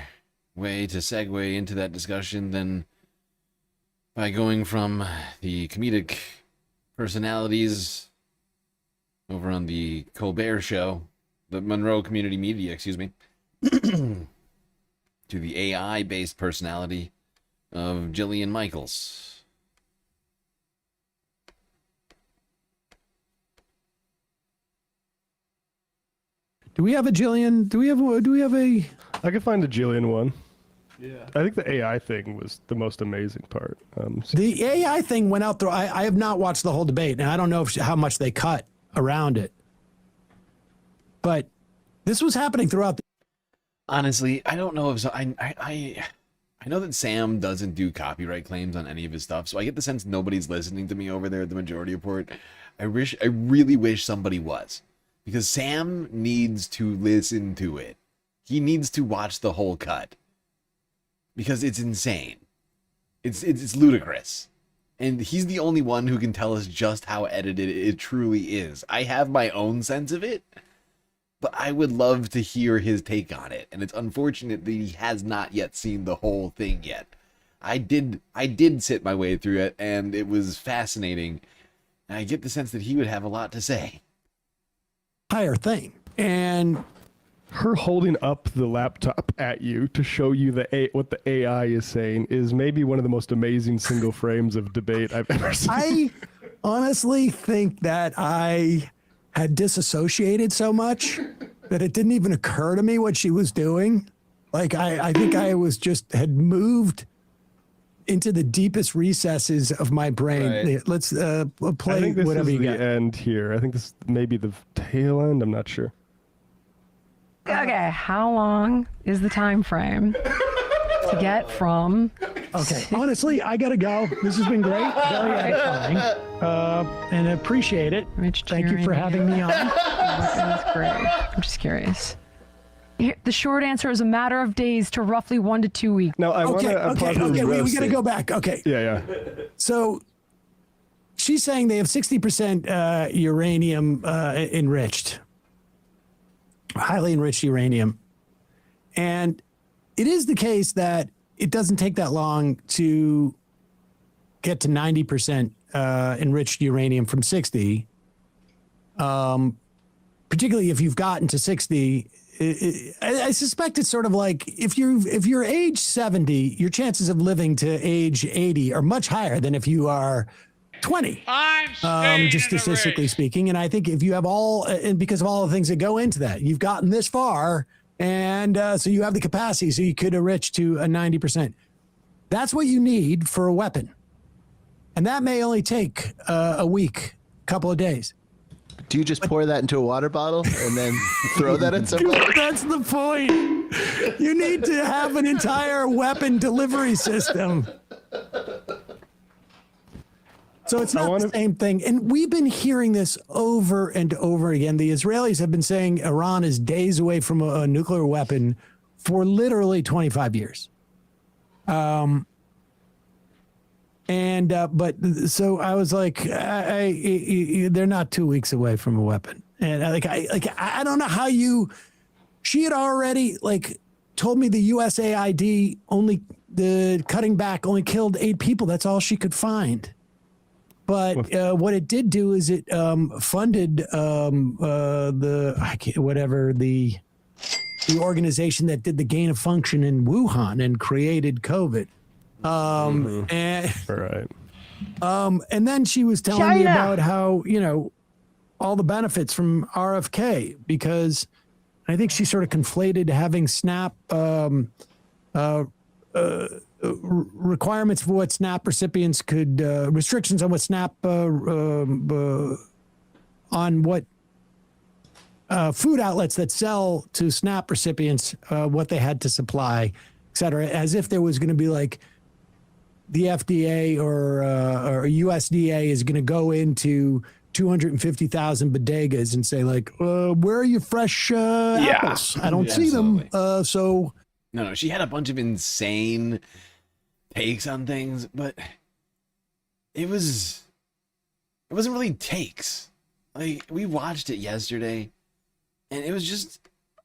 way to segue into that discussion than by going from the comedic personalities over on the Colbert show, the Monroe Community Media, excuse me, to the AI-based personality of Jillian Michaels. Do we have a Jillian? Do we have a? I could find a Jillian one. Yeah. I think the AI thing was the most amazing part. The AI thing went out through. I have not watched the whole debate, and I don't know how much they cut around it. But this was happening throughout. Honestly, I don't know if so. I know that Sam doesn't do copyright claims on any of his stuff, so I get the sense nobody's listening to me over there at the Majority Report. I really wish somebody was. Because Sam needs to listen to it. He needs to watch the whole cut. Because it's insane. It's ludicrous. And he's the only one who can tell us just how edited it truly is. I have my own sense of it, but I would love to hear his take on it. And it's unfortunate that he has not yet seen the whole thing yet. I did sit my way through it, and it was fascinating. And I get the sense that he would have a lot to say. Entire thing, and her holding up the laptop at you to show you what the AI is saying is maybe one of the most amazing single frames of debate I've ever seen. I honestly think that I had disassociated so much that it didn't even occur to me what she was doing. Like I think I was had moved into the deepest recesses of my brain. Right. Let's play I think this whatever is you the got. end here. I think this may be the tail end. I'm not sure. Okay, how long is the time frame to get from? Okay, honestly, I gotta go. This has been great, very edifying, and I appreciate it. Thank you for having me on. That's great. I'm just curious. The short answer is a matter of days to roughly 1 to 2 weeks. No, I want to. We gotta go back. Okay. Yeah. So she's saying they have 60% uranium enriched, highly enriched uranium. And it is the case that it doesn't take that long to get to 90% enriched uranium from 60. Particularly if you've gotten to 60, I suspect it's sort of like if you're age 70, your chances of living to age 80 are much higher than if you are 20. Just statistically speaking. And I think if you have and because of all the things that go into that, you've gotten this far, and so you have the capacity, so you could enrich to a 90%. That's what you need for a weapon. And that may only take a week couple of days. Do you just pour that into a water bottle and then throw that at somebody? That's the point. You need to have an entire weapon delivery system. So it's not the same thing. And we've been hearing this over and over again. The Israelis have been saying Iran is days away from a nuclear weapon for literally 25 years. But so I was like, they're not 2 weeks away from a weapon. And I don't know how she had already told me the USAID the cutting back only killed 8 people. That's all she could find. But what it did do is it funded the organization that did the gain of function in Wuhan and created COVID. And then she was telling me about how all the benefits from RFK, because I think she sort of conflated having SNAP requirements for what SNAP recipients could, restrictions on what SNAP, on what food outlets that sell to SNAP recipients, what they had to supply, et cetera, as if there was going to be the FDA or USDA is going to go into 250,000 bodegas and say where are your fresh apples? I don't see them. No, she had a bunch of insane takes on things, but it wasn't really takes. We watched it yesterday, and it was just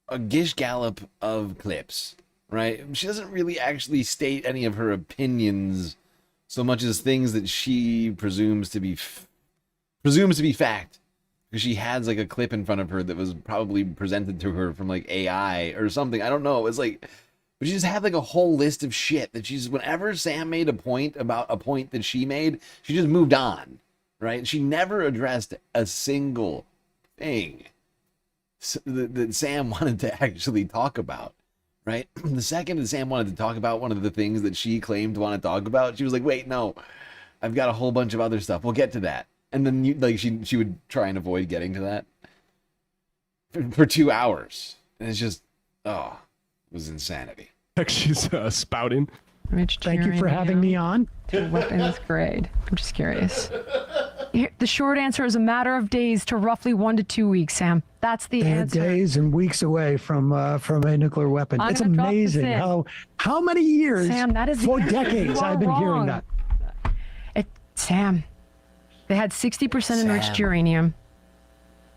a gish gallop of clips, right? She doesn't really actually state any of her opinions so much as things that she presumes to be fact, because she has a clip in front of her that was probably presented to her from AI or something. I don't know. It was but she just had a whole list of shit that whenever Sam made a point about a point that she made, she just moved on, right? She never addressed a single thing that Sam wanted to actually talk about, right? The second that Sam wanted to talk about one of the things that she claimed to want to talk about, she was like, wait, no, I've got a whole bunch of other stuff. We'll get to that. And then she would try and avoid getting to that for 2 hours. And it's just, it was insanity. She's spouting. Thank you for having me on. Weapons grade. I'm just curious. The short answer is a matter of days to roughly 1 to 2 weeks, Sam. That's the answer. Days and weeks away from a nuclear weapon. It's amazing how many years, Sam, that is for decades, I've been hearing that. Sam, they had 60% enriched uranium.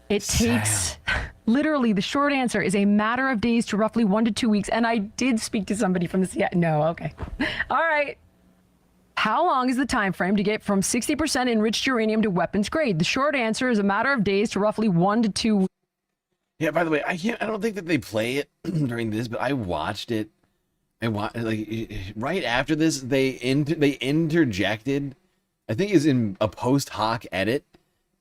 It takes, literally, the short answer is a matter of days to roughly 1 to 2 weeks. And I did speak to somebody from the CIA. No, okay. All right. How long is the time frame to get from 60% enriched uranium to weapons grade? The short answer is a matter of days to roughly 1 to 2. Yeah, by the way, I don't think that they play it during this, but I watched it. Right after this, they interjected, I think it's in a post hoc edit,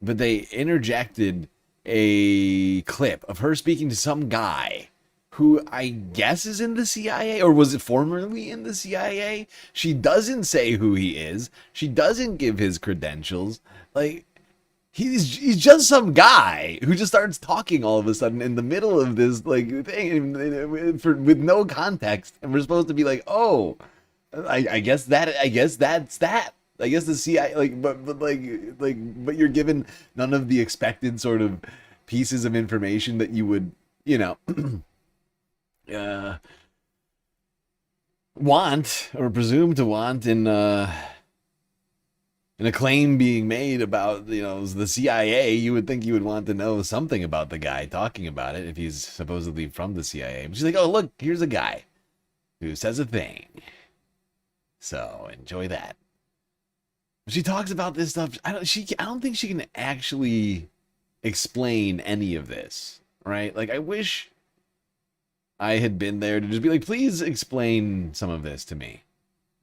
but they interjected a clip of her speaking to some guy who I guess is in the CIA, or was it formerly in the CIA? She doesn't say who he is. She doesn't give his credentials. He's just some guy who just starts talking all of a sudden in the middle of this thing with no context, and we're supposed to be I guess that's that. I guess the CIA, but you're given none of the expected sort of pieces of information that you would, want or presume to want in a claim being made about, the CIA. You would think you would want to know something about the guy talking about it if he's supposedly from the CIA. But she's like, oh, look, here's a guy who says a thing. So enjoy that. She talks about this stuff. I don't think she can actually explain any of this, right? I wish I had been there to just be like, please explain some of this to me.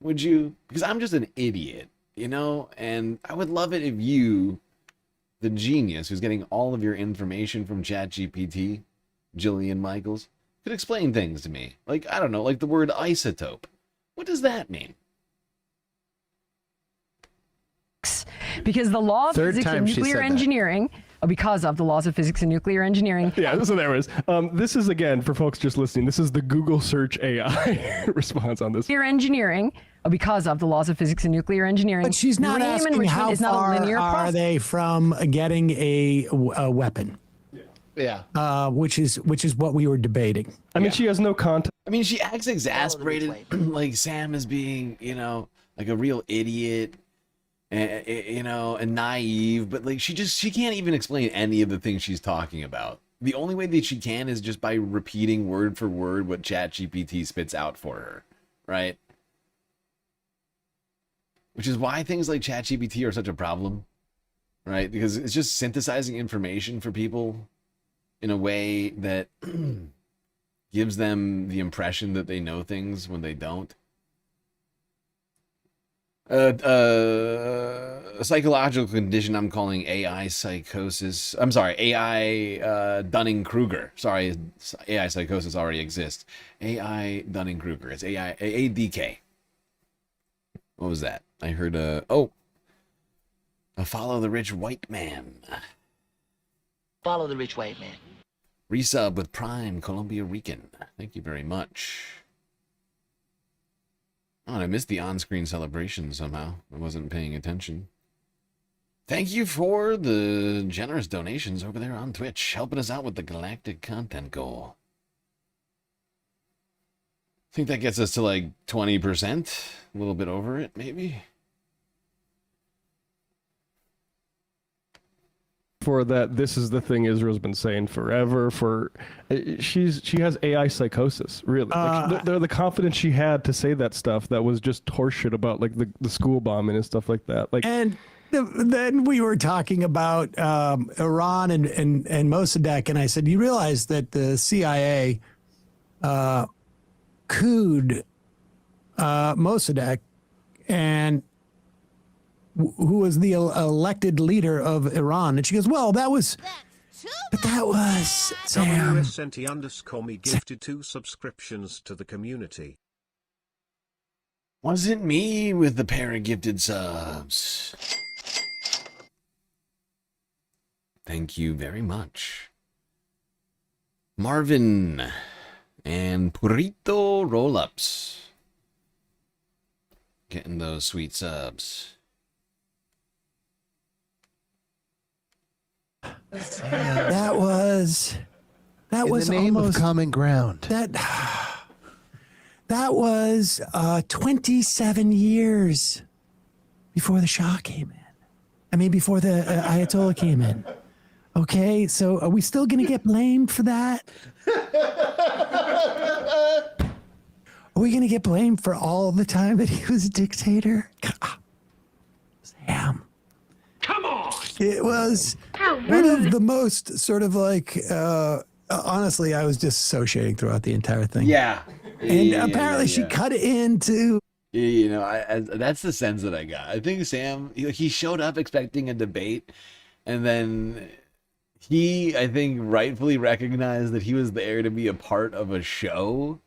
Would you? Because I'm just an idiot, and I would love it if you, the genius who's getting all of your information from ChatGPT, Jillian Michaels, could explain things to me. I don't know, the word isotope. What does that mean? because the law of Third physics time and she nuclear said that. engineering, because of the laws of physics and nuclear engineering. Yeah, so there it is. This is, again, for folks just listening, this is the Google search AI response on this. Nuclear engineering, because of the laws of physics and nuclear engineering. But she's not uranium asking enrichment how is not a far linear are process. they from getting a weapon. Yeah. Which is what we were debating. I mean, she has no context. I mean, she acts exasperated, like Sam is being, like a real idiot, and naive. But like, she can't even explain any of the things she's talking about. The only way that she can is just by repeating word for word what ChatGPT spits out for her, right? Which is why things like ChatGPT are such a problem, right? Because it's just synthesizing information for people in a way that gives them the impression that they know things when they don't. A psychological condition I'm calling AI psychosis. I'm sorry, AI Dunning-Kruger. Sorry, AI psychosis already exists. AI Dunning-Kruger. It's AI ADK. What was that? I heard a follow the rich white man. Follow the rich white man. Resub with Prime Columbia Rican. Thank you very much. Oh, and I missed the on-screen celebration somehow. I wasn't paying attention. Thank you for the generous donations over there on Twitch, helping us out with the galactic content goal. I think that gets us to like 20%, a little bit over it, maybe. For that, this is the thing Israel's been saying forever. She has AI psychosis, really. Like, they're the confidence she had to say that stuff that was just horseshit about like the school bombing and stuff like that. Like, and then we were talking about Iran and Mossadegh, and I said, you realize that the CIA couped Mossadegh, and who was the elected leader of Iran? And she goes, well, that was Sam. WSNT_me gifted 2 subscriptions to the community. Wasn't me with the pair of gifted subs. Thank you very much. Marvin and Purito Roll-Ups. Getting those sweet subs. That was In the name almost of common ground. That was 27 years before the Shah came in. I mean, before the Ayatollah came in. Okay, so are we still going to get blamed for that? Are we going to get blamed for all the time that he was a dictator? Sam. Come on! It was one of the most sort of like, honestly, I was disassociating throughout the entire thing. Yeah. And apparently she cut it into... You know, that's the sense that I got. I think Sam, he showed up expecting a debate, and then he, I think, rightfully recognized that he was there to be a part of a show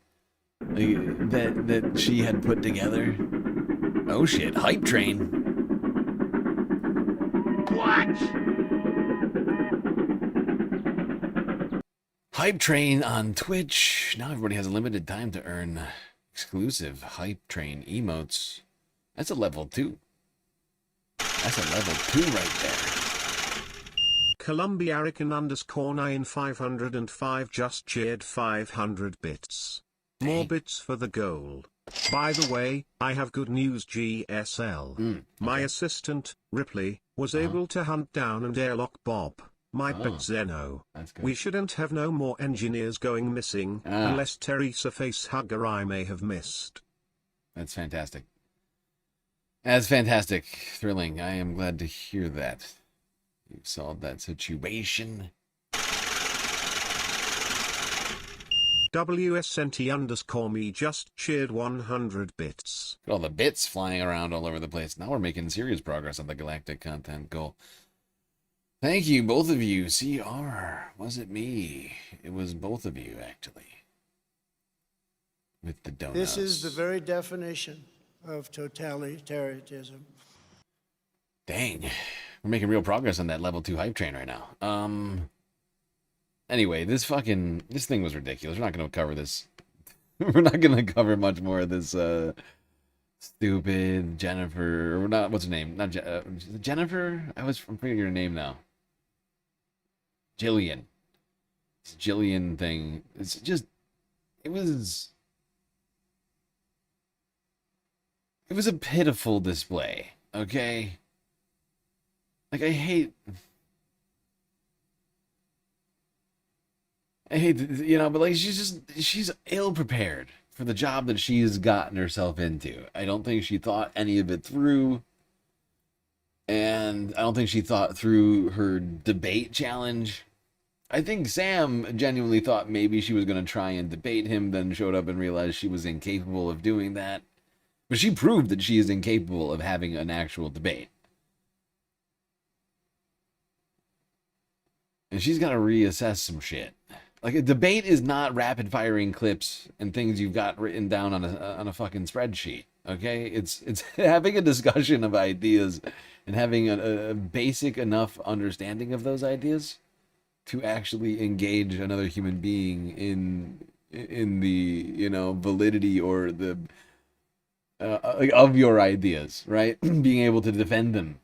that she had put together. Oh shit, hype train. What? Hype train on Twitch. Now everybody has a limited time to earn exclusive hype train emotes. That's a level 2. That's a level 2 right there. Columbiarican_9 505 just cheered 500 bits. More bits for the goal. By the way, I have good news, GSL. My assistant, Ripley, was able to hunt down and airlock Bob, my pet Zeno. We shouldn't have no more engineers going missing, unless Teresa Facehugger I may have missed. That's fantastic. That's fantastic. Thrilling. I am glad to hear that. You solved that situation. WSNT_me just cheered 100 bits. All the bits flying around all over the place. Now we're making serious progress on the galactic content goal. Thank you, both of you. CR, was it me? It was both of you, actually. With the donuts. This is the very definition of totalitarianism. Dang. We're making real progress on that level 2 hype train right now. Anyway, this thing was ridiculous. We're not going to cover this. We're not going to cover much more of this stupid Jennifer, or not, what's her name? Not Jennifer? I'm forgetting her name now. Jillian. This Jillian thing. It's just, it was a pitiful display, okay? Like, I hate, but like, she's ill prepared for the job that she's gotten herself into. I don't think she thought any of it through. And I don't think she thought through her debate challenge. I think Sam genuinely thought maybe she was going to try and debate him, then showed up and realized she was incapable of doing that. But she proved that she is incapable of having an actual debate. And she's got to reassess some shit. Like, a debate is not rapid firing clips and things you've got written down on a fucking spreadsheet. Okay? It's having a discussion of ideas and having a basic enough understanding of those ideas to actually engage another human being in the, validity or the of your ideas, right? Being able to defend them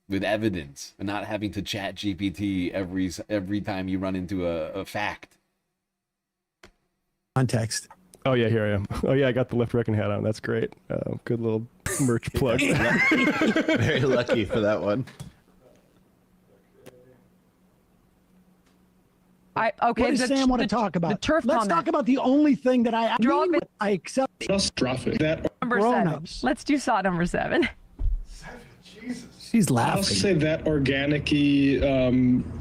with evidence and not having to chat GPT every time you run into a fact. Context. Oh yeah, here I am. Oh yeah, I got the Left Reckon hat on. That's great. Good little merch plug. Very lucky for that one. What does Sam want to talk about? The turf Let's comment. talk about the only thing that I accept. Catastrophic. Number 7. Let's do saw number 7. She's laughing. I'll say that organic-y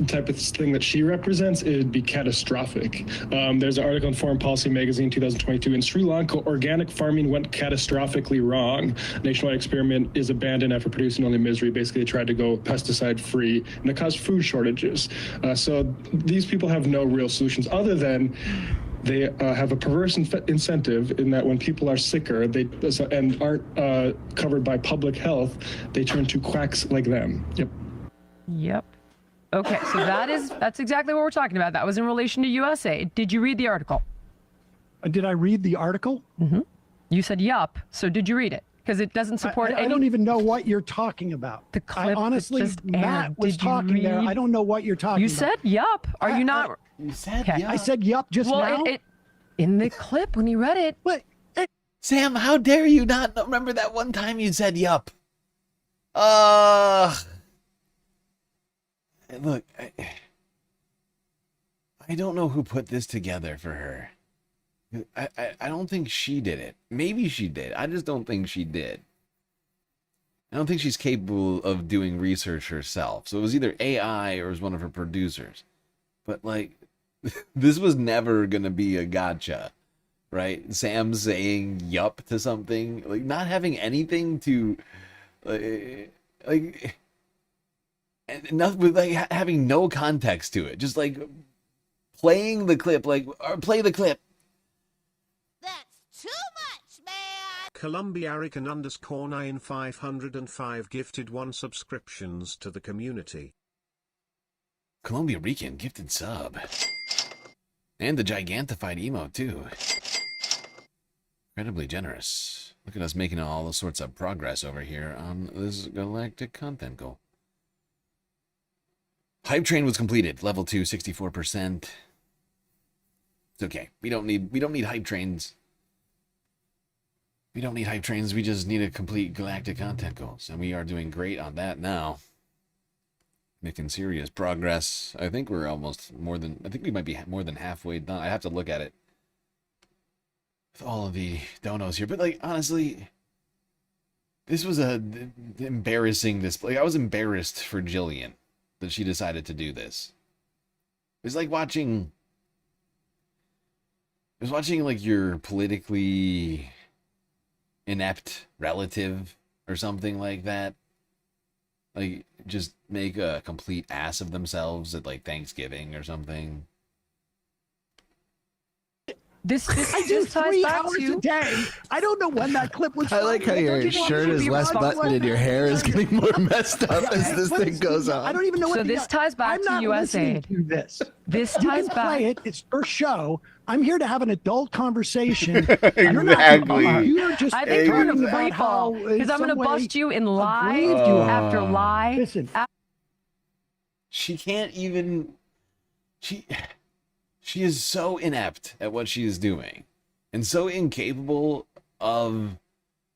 type of thing that she represents, it would be catastrophic. There's an article in Foreign Policy Magazine 2022. In Sri Lanka, organic farming went catastrophically wrong. Nationwide experiment is abandoned after producing only misery. Basically, they tried to go pesticide-free, and it caused food shortages. So these people have no real solutions other than they have a perverse incentive in that when people are sicker and aren't covered by public health, they turn to quacks like them. Yep. Okay, so that's exactly what we're talking about. That was in relation to USA. Did you read the article? Did I read the article? Mm-hmm. You said yup. So did you read it? Because it doesn't support I don't even know what you're talking about. The clip honestly, just Matt aired. was Did you talking there. read? I don't know what you're talking You about. said yup. Are you not? You said Okay. yup. I said yup just now. In the clip when you read it. What? Sam, how dare you not remember that one time you said yup? Look, I don't know who put this together for her. I don't think she did it. Maybe she did. I just don't think she did. I don't think she's capable of doing research herself. So it was either AI or it was one of her producers. But, like, this was never going to be a gotcha, right? Sam saying yup to something, like, not having anything to, like, and nothing, with, like, having no context to it. Just, like, playing the clip, like, or play the clip. Columbia Rican _9505 gifted 1 subscriptions to the community. Columbia Rican gifted sub. And the gigantified emote, too. Incredibly generous. Look at us making all sorts of progress over here on this galactic content goal. Hype train was completed. Level 2, 64%. It's okay. We don't need hype trains. We don't need hype trains. We just need to complete galactic content goals. And we are doing great on that now. Making serious progress. I think we're almost I think we might be more than halfway done. I have to look at it with all of the donos here. But, like, honestly, this was an embarrassing display. I was embarrassed for Jillian that she decided to do this. It was like watching like your politically inept relative or something like that, like, just make a complete ass of themselves at, like, Thanksgiving or something. This I do ties 3 back hours to a day. I don't know when that clip was. I like how your shirt is less buttoned and your hair is getting more messed up as this thing goes on. I don't even know what So this ties back I'm to not listening USAID. to this. This You ties can back. play it. It's your show. I'm here to have an adult conversation. Exactly. You're just I think we're in a talking free about how fall because I'm going to bust you in lie after lie. Listen, She can't even. She is so inept at what she is doing, and so incapable of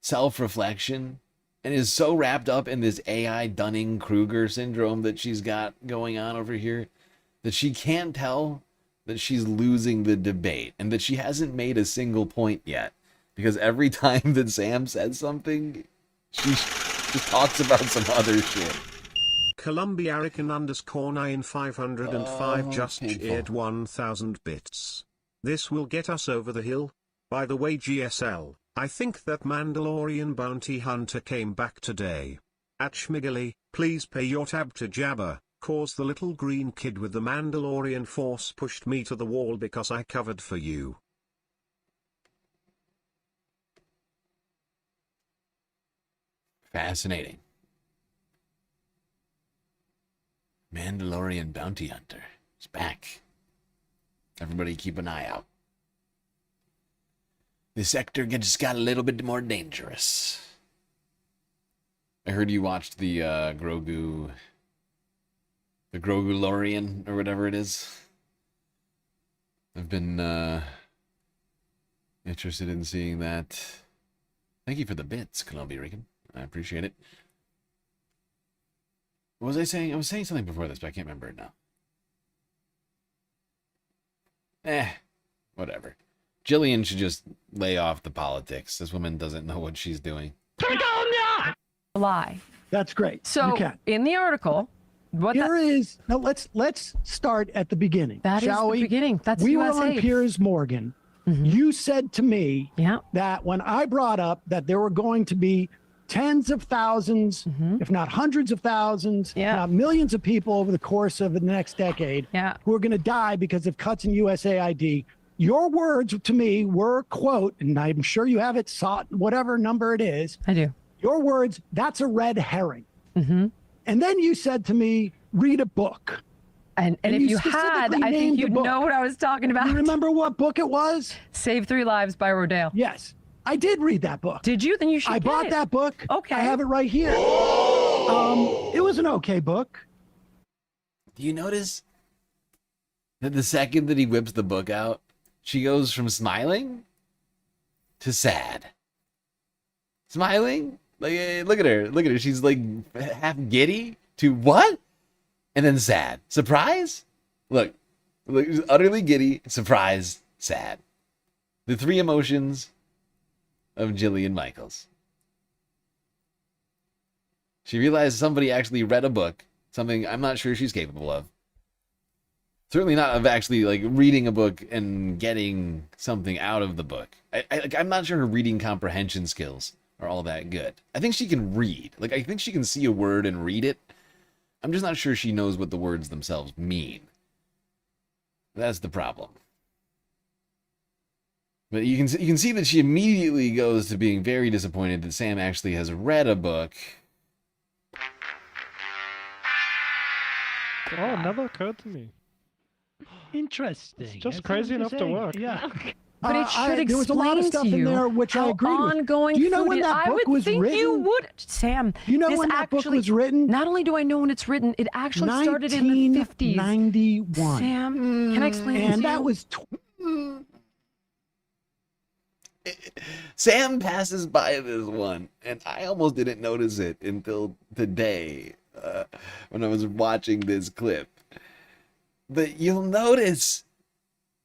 self-reflection, and is so wrapped up in this AI Dunning-Kruger syndrome that she's got going on over here, that she can't tell that she's losing the debate, and that she hasn't made a single point yet. Because every time that Sam says something, she just talks about some other shit. Columbiarican_9505 just cheered 1,000 bits. This will get us over the hill. By the way, GSL, I think that Mandalorian bounty hunter came back today. At Schmiggly, please pay your tab to Jabba, cause the little green kid with the Mandalorian force pushed me to the wall because I covered for you. Fascinating. Mandalorian bounty hunter is back. Everybody keep an eye out. The sector just got a little bit more dangerous. I heard you watched the Grogu-Lorian, or whatever it is. I've been interested in seeing that. Thank you for the bits, Columbia Rican. I appreciate it. What was I saying? I was saying something before this, but I can't remember it now. Whatever. Jillian should just lay off the politics. This woman doesn't know what she's doing. Lie. that's great. So you can. in the article, what Here is no. Let's start at the beginning. That is shall the we? beginning. That's we USAID. were on Piers Morgan. You said to me that when I brought up that there were going to be tens of thousands, if not hundreds of thousands, if not millions of people over the course of the next decade who are going to die because of cuts in USAID. Your words to me were, quote, and I'm sure you have it sought, whatever number it is. I do. Your words, that's a red herring. And then you said to me, read a book. And if you had, specifically I think named the you'd book. know what I was talking about. You remember what book it was? Save 3 Lives by Rodale. Yes. I did read that book. Did you? Then you should I get bought it. that book. Okay. I have it right here. It was an okay book. Do you notice that the second that he whips the book out, she goes from smiling to sad? Smiling? Like, look at her. Look at her. She's like half giddy to what? And then sad. Surprise? Look, utterly giddy, surprised, sad. The 3 emotions of Jillian Michaels. She realized somebody actually read a book, something I'm not sure she's capable of. Certainly not of actually like reading a book and getting something out of the book. I'm not sure her reading comprehension skills are all that good. I think she can read. Like, I think she can see a word and read it. I'm just not sure she knows what the words themselves mean. That's the problem. But you can see that she immediately goes to being very disappointed that Sam actually has read a book. Oh, it never occurred to me. Interesting. It's just That's crazy what enough you're to saying. work. Yeah. But it should there was a lot of explain stuff to in you there which I how agreed with. ongoing Do you know food when is. that I book would was think written? you would, Sam. Do you know this when that book actually, was written? Not only do I know when it's written, it actually started in the 50s. 1991. Sam, can I explain this And to that you? was Sam passes by this one, and I almost didn't notice it until today when I was watching this clip. But you'll notice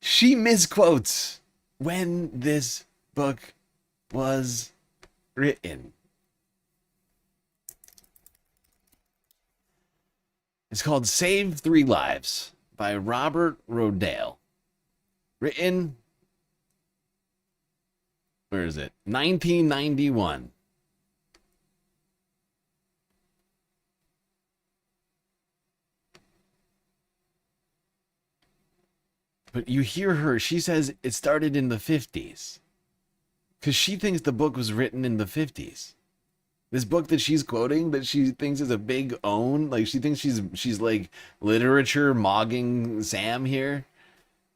she misquotes when this book was written. It's called Save 3 Lives by Robert Rodale. Written, where is it? 1991. But you hear her, she says it started in the 50s. Because she thinks the book was written in the 50s. This book that she's quoting, that she thinks is a big own, like she thinks she's like literature mogging Sam here,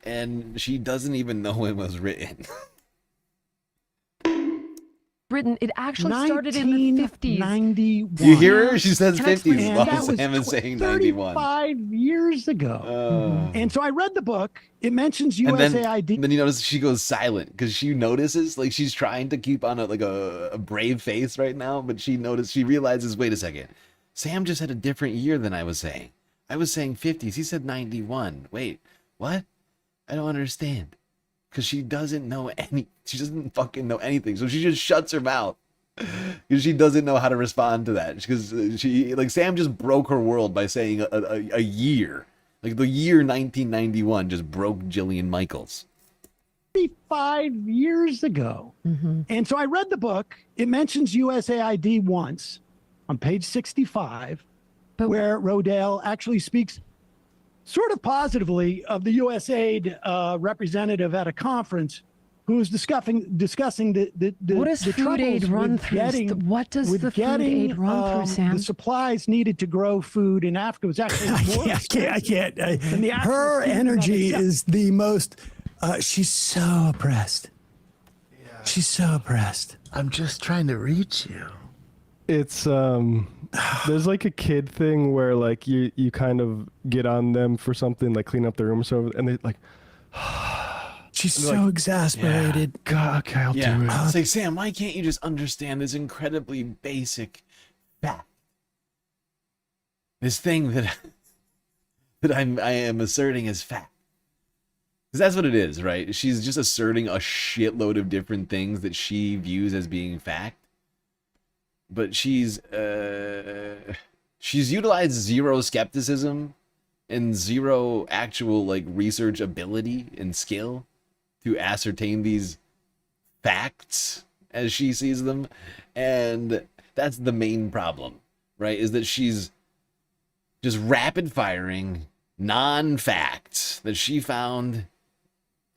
and she doesn't even know it was written. Britain, it actually started in the 50s. 91. You hear her? She says Can I 50s. explain? While That was Sam is saying 91. 35 years ago. And so I read the book. It mentions And USAID. then you notice she goes silent because she notices, like she's trying to keep on a brave face right now, but she realizes, wait a second, Sam just had a different year than I was saying. I was saying 50s. He said 91. Wait, what? I don't understand. Because she doesn't fucking know anything. So she just shuts her mouth. Because she doesn't know how to respond to that. Because Sam just broke her world by saying a year. Like the year 1991 just broke Jillian Michaels. 35 years ago. And so I read the book. It mentions USAID once on page 65, where Rodale actually speaks sort of positively of the USAID representative at a conference who was discussing the What does the food aid troubles run with through? getting, What does with the food getting, aid run through, Sam? the supplies needed to grow food in Africa was actually more I can't. than the actual Her food in energy itself. is the most. She's so oppressed. She's so oppressed. I'm just trying to reach you. It's there's like a kid thing where like you kind of get on them for something, like clean up their room, so and they like she's so exasperated. Yeah. God, okay, I'll do it. It's like, Sam, why can't you just understand this incredibly basic fact? This thing that I am asserting as fact. Because that's what it is, right? She's just asserting a shitload of different things that she views as being fact. But she's utilized zero skepticism and zero actual like research ability and skill to ascertain these facts as she sees them. And that's the main problem, right? Is that she's just rapid firing non-facts that she found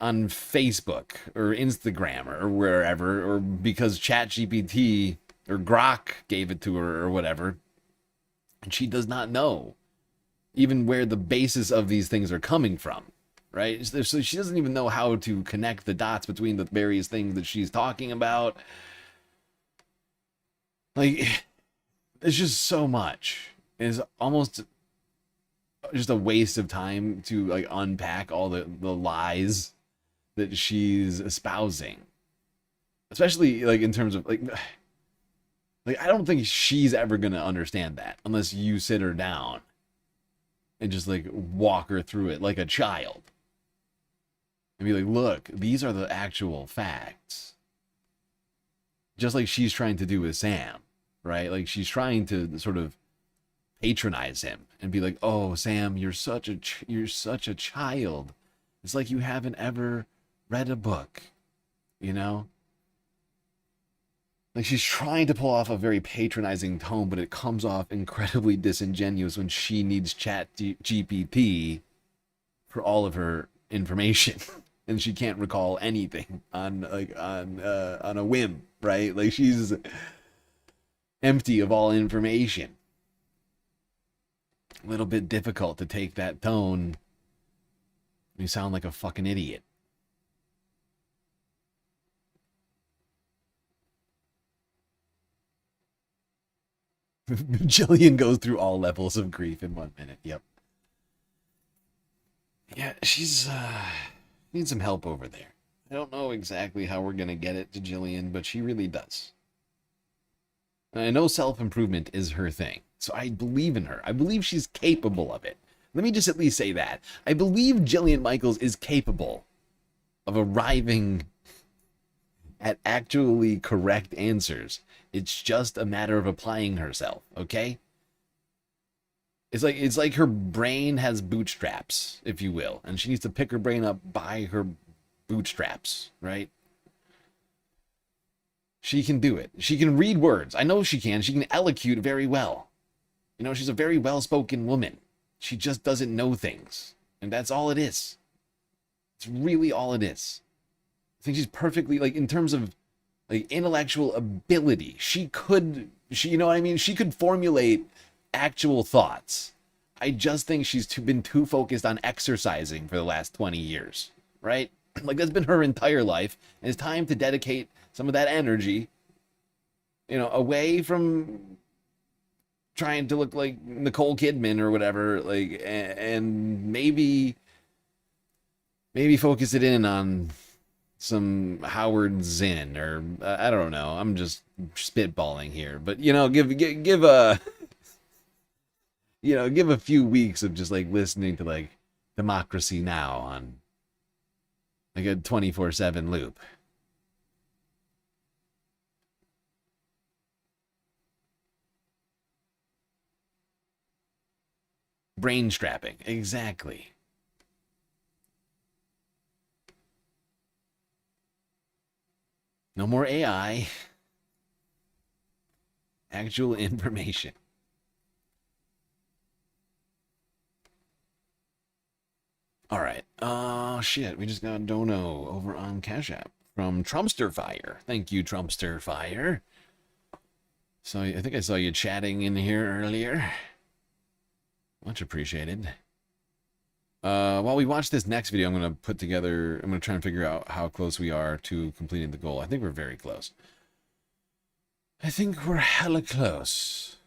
on Facebook or Instagram or wherever, or because ChatGPT or Grok gave it to her or whatever. And she does not know even where the basis of these things are coming from, right? So she doesn't even know how to connect the dots between the various things that she's talking about. Like, it's just so much. It's almost just a waste of time to like unpack all the lies that she's espousing. Especially like in terms of like I don't think she's ever going to understand that unless you sit her down and just like walk her through it like a child. And be like, look, these are the actual facts. Just like she's trying to do with Sam, right? Like she's trying to sort of patronize him and be like, oh, Sam, you're such a child. It's like you haven't ever read a book, you know? Like she's trying to pull off a very patronizing tone, but it comes off incredibly disingenuous when she needs GPT for all of her information, and she can't recall anything on a whim, right? Like she's empty of all information. A little bit difficult to take that tone. You sound like a fucking idiot. Jillian goes through all levels of grief in 1 minute. Yep. Yeah, she's needs some help over there. I don't know exactly how we're gonna get it to Jillian, but she really does. And I know self-improvement is her thing, so I believe in her. I believe she's capable of it. Let me just at least say that. I believe Jillian Michaels is capable of arriving at actually correct answers. It's just a matter of applying herself, okay? It's like her brain has bootstraps, if you will, and she needs to pick her brain up by her bootstraps, right? She can do it. She can read words. I know she can. She can elocute very well. You know, she's a very well-spoken woman. She just doesn't know things, and that's all it is. It's really all it is. I think she's perfectly, like, in terms of like intellectual ability, she you know what I mean? She could formulate actual thoughts. I just think she's been too focused on exercising for the last 20 years, right? Like, that's been her entire life. And it's time to dedicate some of that energy, you know, away from trying to look like Nicole Kidman or whatever, like, and maybe focus it in on some Howard Zinn, or I don't know. I'm just spitballing here, but you know, give a give a few weeks of just like listening to like Democracy Now! On like a 24/7 loop. Brain strapping, exactly. No more AI. Actual information. All right. Shit. We just got a dono over on Cash App from Trumpster Fire. Thank you, Trumpster Fire. So I think I saw you chatting in here earlier. Much appreciated. While we watch this next video, I'm going to try and figure out how close we are to completing the goal. I think we're very close. I think we're hella close.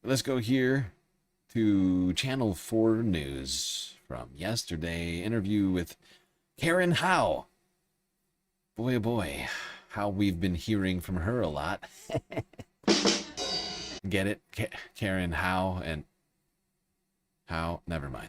Let's go here to Channel 4 News from yesterday. Interview with Karen Howe. Boy, oh boy, how we've been hearing from her a lot. Get it? Karen Howe and Howe? Never mind.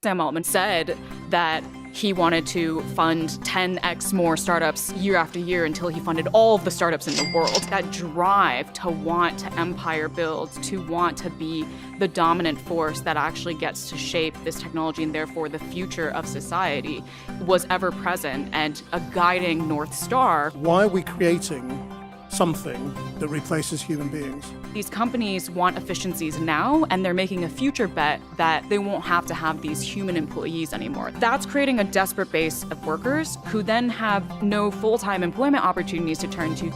Sam Altman said that he wanted to fund 10x more startups year after year until he funded all of the startups in the world. That drive to want to empire build, to want to be the dominant force that actually gets to shape this technology and therefore the future of society was ever present and a guiding North Star. Why are we creating something that replaces human beings? These companies want efficiencies now, and they're making a future bet that they won't have to have these human employees anymore. That's creating a desperate base of workers who then have no full-time employment opportunities to turn to.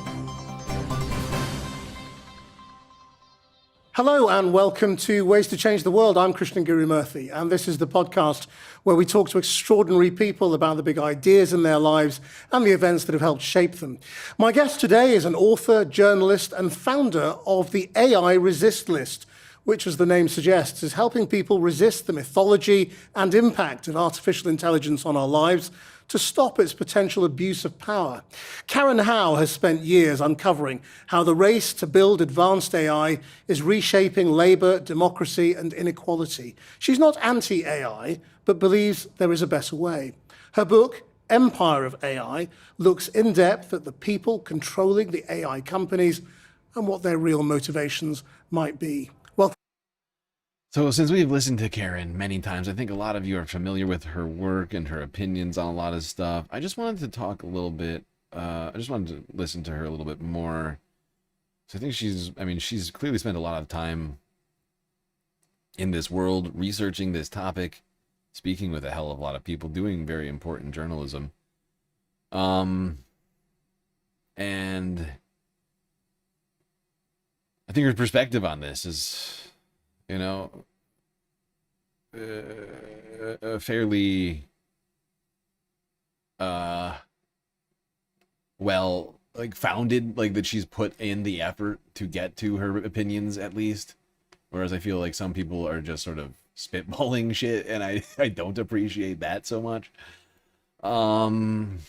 Hello and welcome to Ways to Change the World. I'm Krishnan Guru Murthy, and this is the podcast where we talk to extraordinary people about the big ideas in their lives and the events that have helped shape them. My guest today is an author, journalist, and founder of the AI Resist List, which, as the name suggests, is helping people resist the mythology and impact of artificial intelligence on our lives to stop its potential abuse of power. Karen Howe has spent years uncovering how the race to build advanced AI is reshaping labor, democracy, and inequality. She's not anti-AI, but believes there is a better way. Her book, Empire of AI, looks in depth at the people controlling the AI companies and what their real motivations might be. So since we've listened to Karen many times, I think a lot of you are familiar with her work and her opinions on a lot of stuff. I just wanted to talk a little bit, I just wanted to listen to her a little bit more. So I think she's clearly spent a lot of time in this world, researching this topic, speaking with a hell of a lot of people, doing very important journalism. And I think her perspective on this is, you know, fairly well, like, founded, like, that she's put in the effort to get to her opinions, at least. Whereas I feel like some people are just sort of spitballing shit, and I don't appreciate that so much. I'm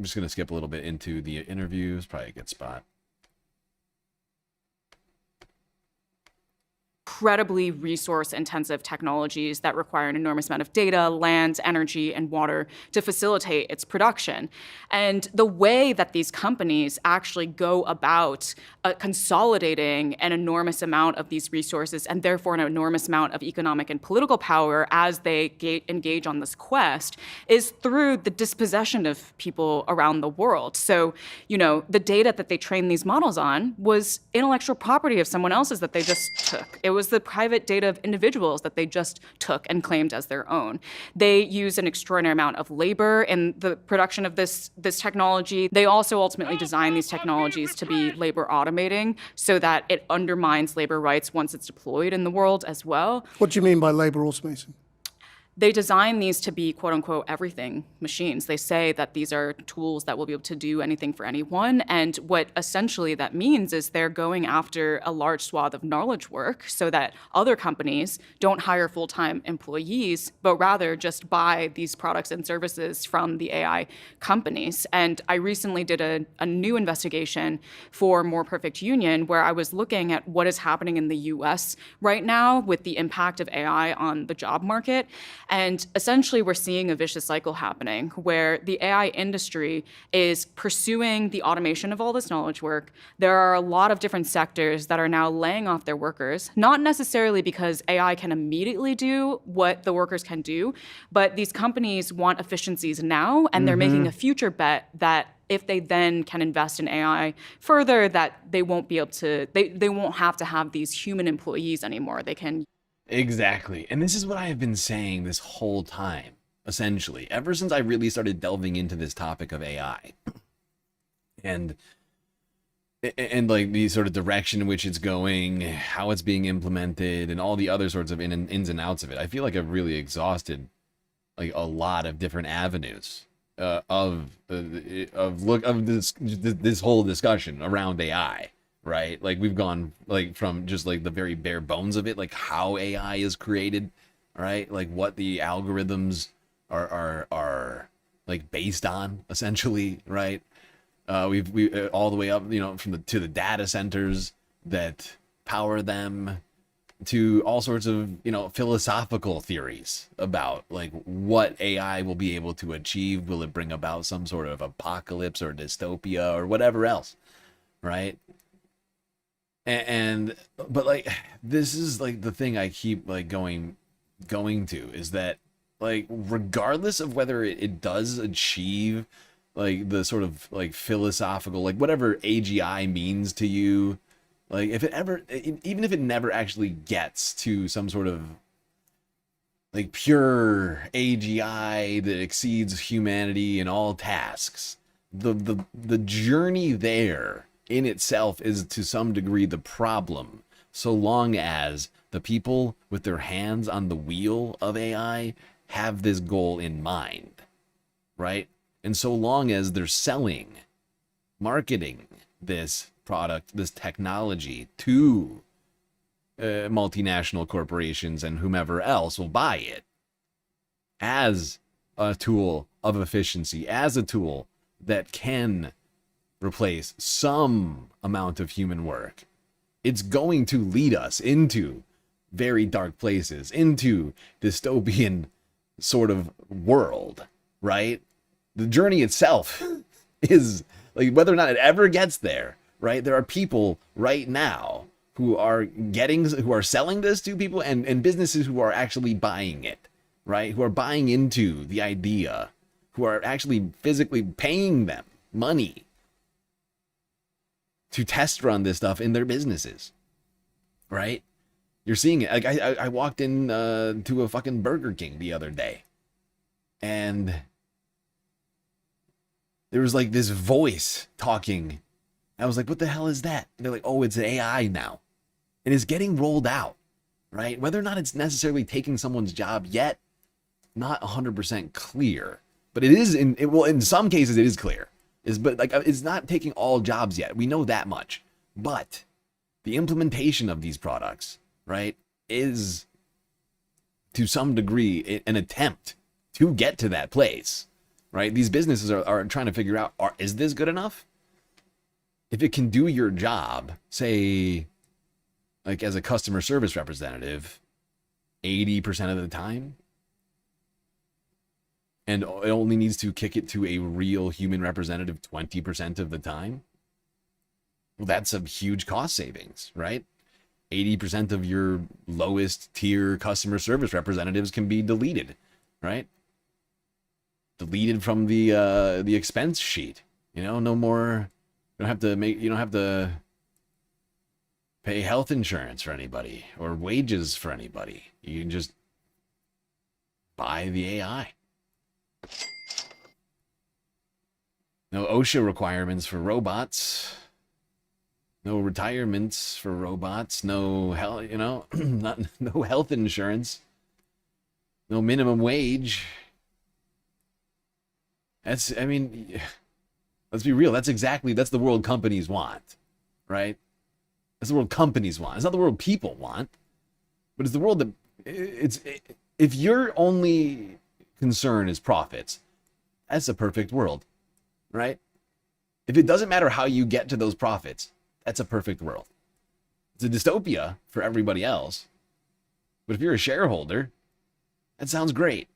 just gonna skip a little bit into the interview. It's probably a good spot. Incredibly resource-intensive technologies that require an enormous amount of data, land, energy, and water to facilitate its production. And the way that these companies actually go about consolidating an enormous amount of these resources and therefore an enormous amount of economic and political power as they engage on this quest is through the dispossession of people around the world. So, you know, the data that they trained these models on was intellectual property of someone else's that they just took. It was was the private data of individuals that they just took and claimed as their own. They use an extraordinary amount of labor in the production of this technology. They also ultimately designed these technologies to be labor automating so that it undermines labor rights once it's deployed in the world as well. What do you mean by labor automating? They design these to be quote unquote everything machines. They say that these are tools that will be able to do anything for anyone. And what essentially that means is they're going after a large swath of knowledge work so that other companies don't hire full-time employees, but rather just buy these products and services from the AI companies. And I recently did a new investigation for More Perfect Union where I was looking at what is happening in the US right now with the impact of AI on the job market. And essentially, we're seeing a vicious cycle happening where the AI industry is pursuing the automation of all this knowledge work. There are a lot of different sectors that are now laying off their workers, not necessarily because AI can immediately do what the workers can do, but these companies want efficiencies now, and they're making a future bet that if they then can invest in AI further, that they won't be able to, they won't have to have these human employees anymore. They can. Exactly. And this is what I have been saying this whole time, essentially, ever since I really started delving into this topic of AI. And like the sort of direction in which it's going, how it's being implemented, and all the other sorts of ins and outs of it. I feel like I've really exhausted like a lot of different avenues of this whole discussion around AI. Right, like we've gone like from just like the very bare bones of it, like how AI is created, right? Like what the algorithms are like based on, essentially, right? We all the way up, you know, from to the data centers that power them, to all sorts of, you know, philosophical theories about like what AI will be able to achieve. Will it bring about some sort of apocalypse or dystopia or whatever else, right? But like this is like the thing I keep like going to is that like regardless of whether it does achieve like the sort of like philosophical, like whatever AGI means to you, like if it ever, even if it never actually gets to some sort of like pure AGI that exceeds humanity in all tasks, the journey there in itself is to some degree the problem, so long as the people with their hands on the wheel of AI have this goal in mind, right? And so long as they're selling, marketing this product, this technology to multinational corporations and whomever else will buy it as a tool of efficiency, as a tool that can replace some amount of human work, it's going to lead us into very dark places, into dystopian sort of world, right? The journey itself is like whether or not it ever gets there, right? There are people right now who are selling this to people and businesses who are actually buying it, right? Who are buying into the idea, who are actually physically paying them money to test run this stuff in their businesses, right? You're seeing it. Like I walked in to a fucking Burger King the other day, and there was like this voice talking. I was like, what the hell is that? And they're like, oh, it's AI now. And it's getting rolled out, right? Whether or not it's necessarily taking someone's job yet, not 100% clear. But it is, in some cases, it is clear. But like it's not taking all jobs yet. We know that much. But the implementation of these products, right, is to some degree an attempt to get to that place, right? These businesses are trying to figure out, is this good enough? If it can do your job, say, like as a customer service representative, 80% of the time, and it only needs to kick it to a real human representative 20% of the time, well, that's a huge cost savings, right? 80% of your lowest tier customer service representatives can be deleted, right? Deleted from the expense sheet. You know, no more. You don't have to pay health insurance for anybody or wages for anybody. You can just buy the AI. No OSHA requirements for robots. No retirements for robots. No health, no health insurance. No minimum wage. Let's be real. That's the world companies want, right? That's the world companies want. It's not the world people want, but it's the world that if your only concern is profits, that's a perfect world, right? If it doesn't matter how you get to those profits, that's a perfect world. It's a dystopia for everybody else, but if you're a shareholder, that sounds great.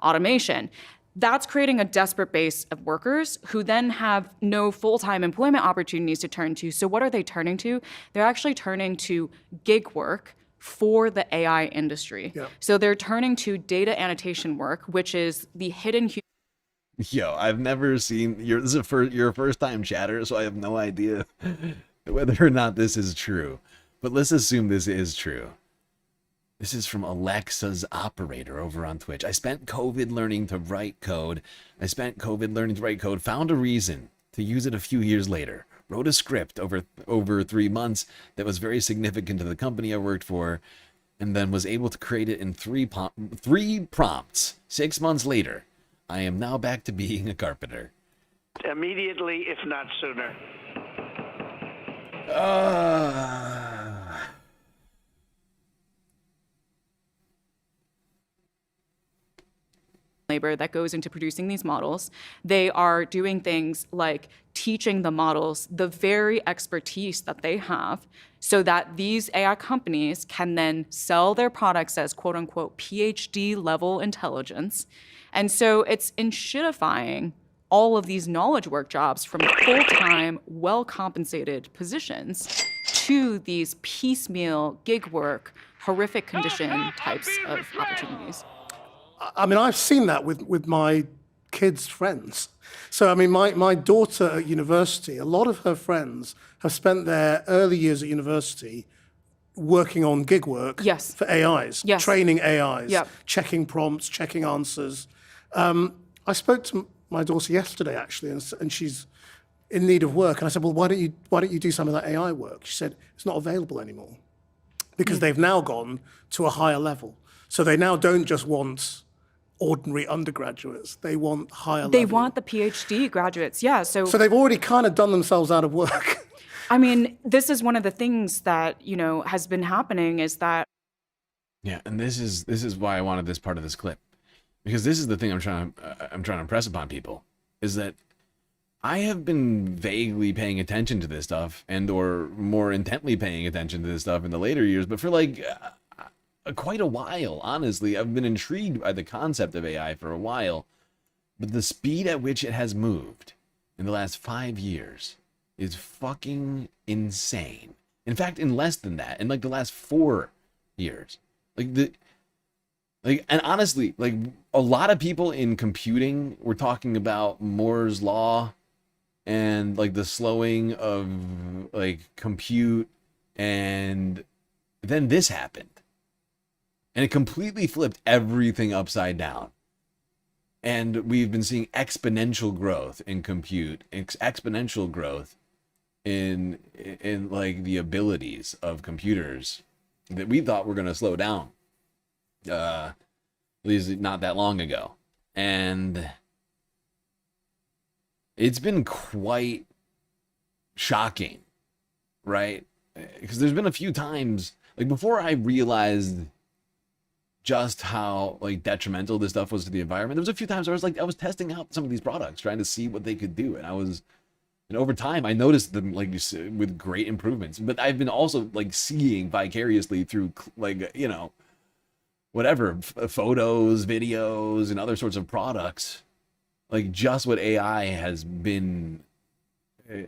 Automation. That's creating a desperate base of workers who then have no full-time employment opportunities to turn to. So what are they turning to? They're actually turning to gig work for the AI industry. Yeah. So they're turning to data annotation work, which is the hidden Yo, I've never seen you're a first-time chatter, so I have no idea whether or not this is true. But let's assume this is true. This is from Alexa's operator over on Twitch. I spent COVID learning to write code. Found a reason to use it a few years later. Wrote a script over 3 months that was very significant to the company I worked for, and then was able to create it in three prompts. 6 months later, I am now back to being a carpenter. Immediately, if not sooner. labor that goes into producing these models. They are doing things like teaching the models the very expertise that they have so that these AI companies can then sell their products as quote unquote PhD level intelligence. And so it's enshittifying all of these knowledge work jobs from full-time, well-compensated positions to these piecemeal gig work, horrific condition types of opportunities. I mean, I've seen that with my kids' friends. So, I mean, my daughter at university, a lot of her friends have spent their early years at university working on gig work for AIs, training AIs, checking prompts, checking answers. I spoke to my daughter yesterday, actually, and she's in need of work. And I said, well, why don't you do some of that AI work? She said, it's not available anymore because they've now gone to a higher level. So they now don't just want ordinary undergraduates. They want higher level. They want the PhD graduates, yeah. So they've already kind of done themselves out of work. I mean, this is one of the things that, has been happening is that. Yeah, and this is why I wanted this part of this clip. Because this is the thing I'm trying to impress upon people, is that I have been vaguely paying attention to this stuff or more intently paying attention to this stuff in the later years, but for quite a while, honestly. I've been intrigued by the concept of AI for a while, but the speed at which it has moved in the last 5 years is fucking insane. In fact, in less than that, in the last 4 years, and honestly, a lot of people in computing were talking about Moore's law and the slowing of compute, and then this happened. And it completely flipped everything upside down. And we've been seeing exponential growth in compute, exponential growth in the abilities of computers that we thought were going to slow down. At least not that long ago. And it's been quite shocking, right? Because there's been a few times, before I realized just how detrimental this stuff was to the environment, there was a few times where I was testing out some of these products, trying to see what they could do, and over time I noticed them with great improvements. But I've been also seeing vicariously through whatever photos, videos, and other sorts of products, just what AI has been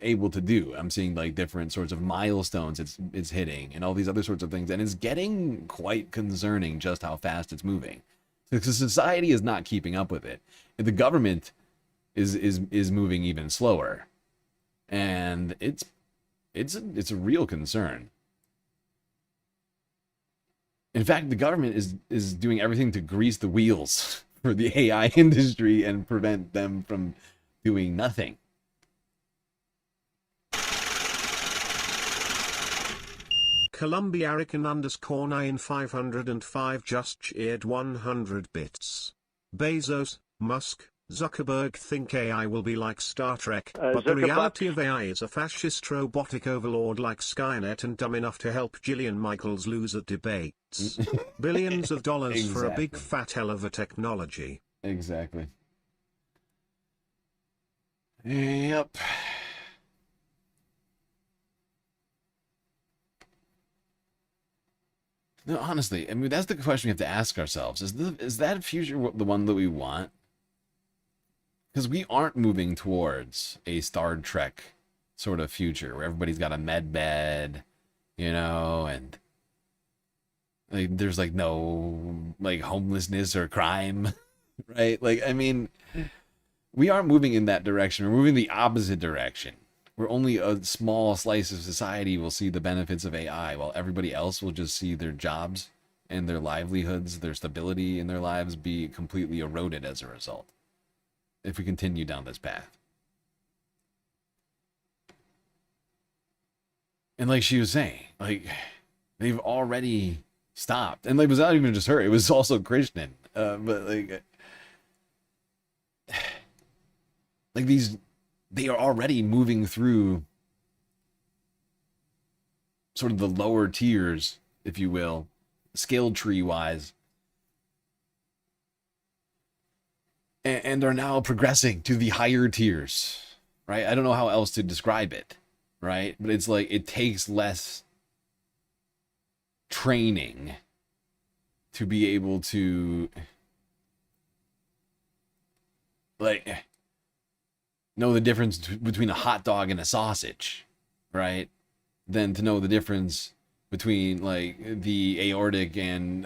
able to do. I'm seeing different sorts of milestones it's hitting and all these other sorts of things, and it's getting quite concerning just how fast it's moving. Because society is not keeping up with it. The government is moving even slower, and it's It's a real concern. In fact, the government is doing everything to grease the wheels for the AI industry and prevent them from doing nothing. Columbiarican_9505 just cheered 100 bits. Bezos, Musk, Zuckerberg think AI will be like Star Trek, but the reality of AI is a fascist robotic overlord like Skynet and dumb enough to help Gillian Michaels lose at debates. Billions of dollars for a big fat hell of a technology. Exactly. Yep. No, honestly, I mean, that's the question we have to ask ourselves. Is that future the one that we want? Because we aren't moving towards a Star Trek sort of future where everybody's got a med bed, and like there's like no like homelessness or crime, right? Like, I mean, we aren't moving in that direction. We're moving the opposite direction, where only a small slice of society will see the benefits of AI, while everybody else will just see their jobs and their livelihoods, their stability in their lives be completely eroded as a result, if we continue down this path. And like she was saying, like, they've already stopped. And like, it was not even just her, it was also Krishnan. But like these, they are already moving through sort of the lower tiers, if you will, skill tree wise, and are now progressing to the higher tiers, right? I don't know how else to describe it, right? But it's like it takes less training to be able to like know the difference between a hot dog and a sausage, right? Than to know the difference between like the aortic and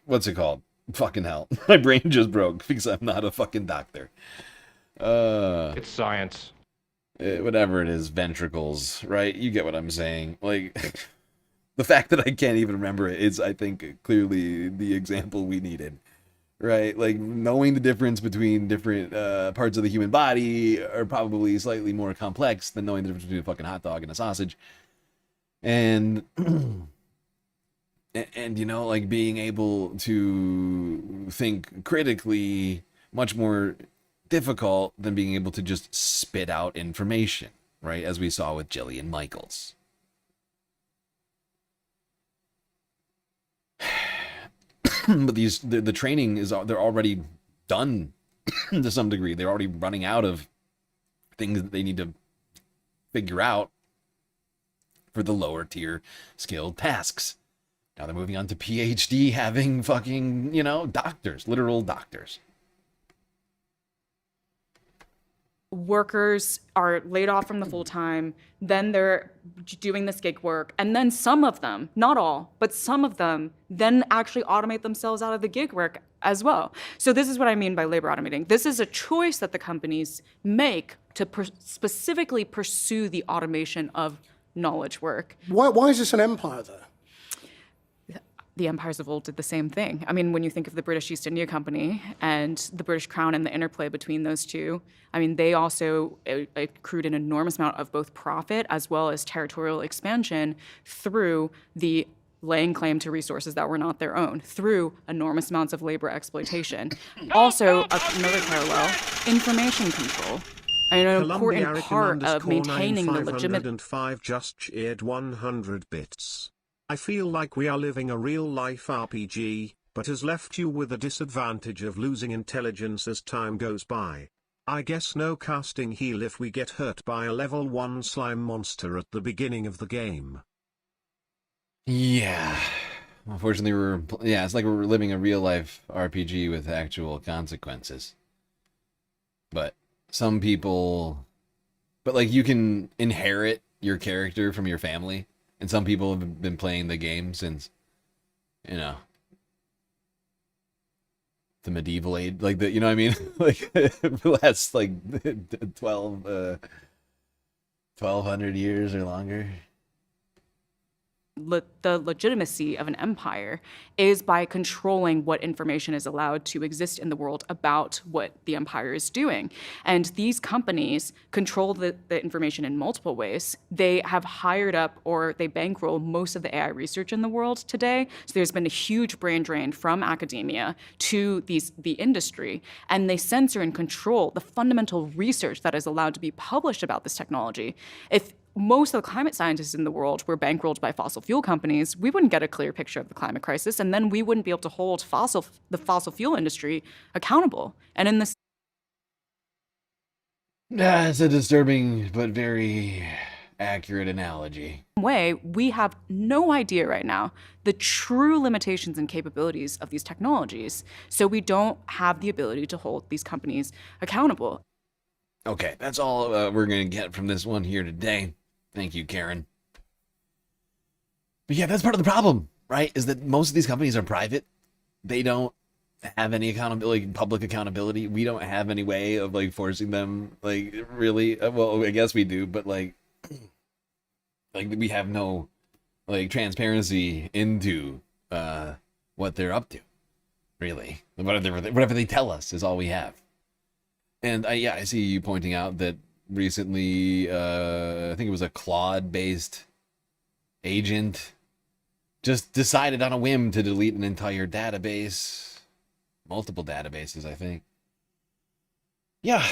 what's it called? Fucking hell. My brain just broke because I'm not a fucking doctor. It's science. Whatever it is, ventricles, right? You get what I'm saying. Like, the fact that I can't even remember it is, I think, clearly the example we needed, right? Like, knowing the difference between different parts of the human body are probably slightly more complex than knowing the difference between a fucking hot dog and a sausage. And like being able to think critically, much more difficult than being able to just spit out information, right? As we saw with Gillian Michaels. But the training is, they're already done to some degree. They're already running out of things that they need to figure out for the lower tier skilled tasks. Now they're moving on to PhD having fucking, doctors, literal doctors. Workers are laid off from the full-time, then they're doing this gig work, and then some of them, not all, but some of them then actually automate themselves out of the gig work as well. So this is what I mean by labor automating. This is a choice that the companies make to specifically pursue the automation of knowledge work. Why is this an empire, though? The empires of old did the same thing. I mean, when you think of the British East India Company and the British Crown and the interplay between those two, I mean, they also accrued an enormous amount of both profit as well as territorial expansion through the laying claim to resources that were not their own, through enormous amounts of labor exploitation. Also, another parallel, information control. An important part of maintaining the legitimate... 505 just cheered 100 bits. I feel like we are living a real-life RPG, but has left you with a disadvantage of losing intelligence as time goes by. I guess no casting heal if we get hurt by a level 1 slime monster at the beginning of the game. Yeah. Unfortunately, it's like we're living a real-life RPG with actual consequences. But some people... But, like, you can inherit your character from your family. And some people have been playing the game since, the medieval age, like the, you know what I mean? Like the last like 1200 years or longer. The legitimacy of an empire is by controlling what information is allowed to exist in the world about what the empire is doing. And these companies control the information in multiple ways. They have hired up or they bankroll most of the AI research in the world today. So there's been a huge brain drain from academia to the industry, and they censor and control the fundamental research that is allowed to be published about this technology. If most of the climate scientists in the world were bankrolled by fossil fuel companies, we wouldn't get a clear picture of the climate crisis, and then we wouldn't be able to hold the fossil fuel industry accountable. And in this, Yeah, it's a disturbing but very accurate analogy. way, we have no idea right now the true limitations and capabilities of these technologies, so we don't have the ability to hold these companies accountable. Okay, that's all we're going to get from this one here today. Thank you, Karen. But yeah, that's part of the problem, right? Is that most of these companies are private. They don't have any accountability, public accountability. We don't have any way of like forcing them, like really. Well, I guess we do, but like we have no like transparency into what they're up to. Really, whatever they tell us is all we have. And yeah, I see you pointing out that recently, I think it was a Claude-based agent just decided on a whim to delete an entire database, multiple databases, I think. Yeah,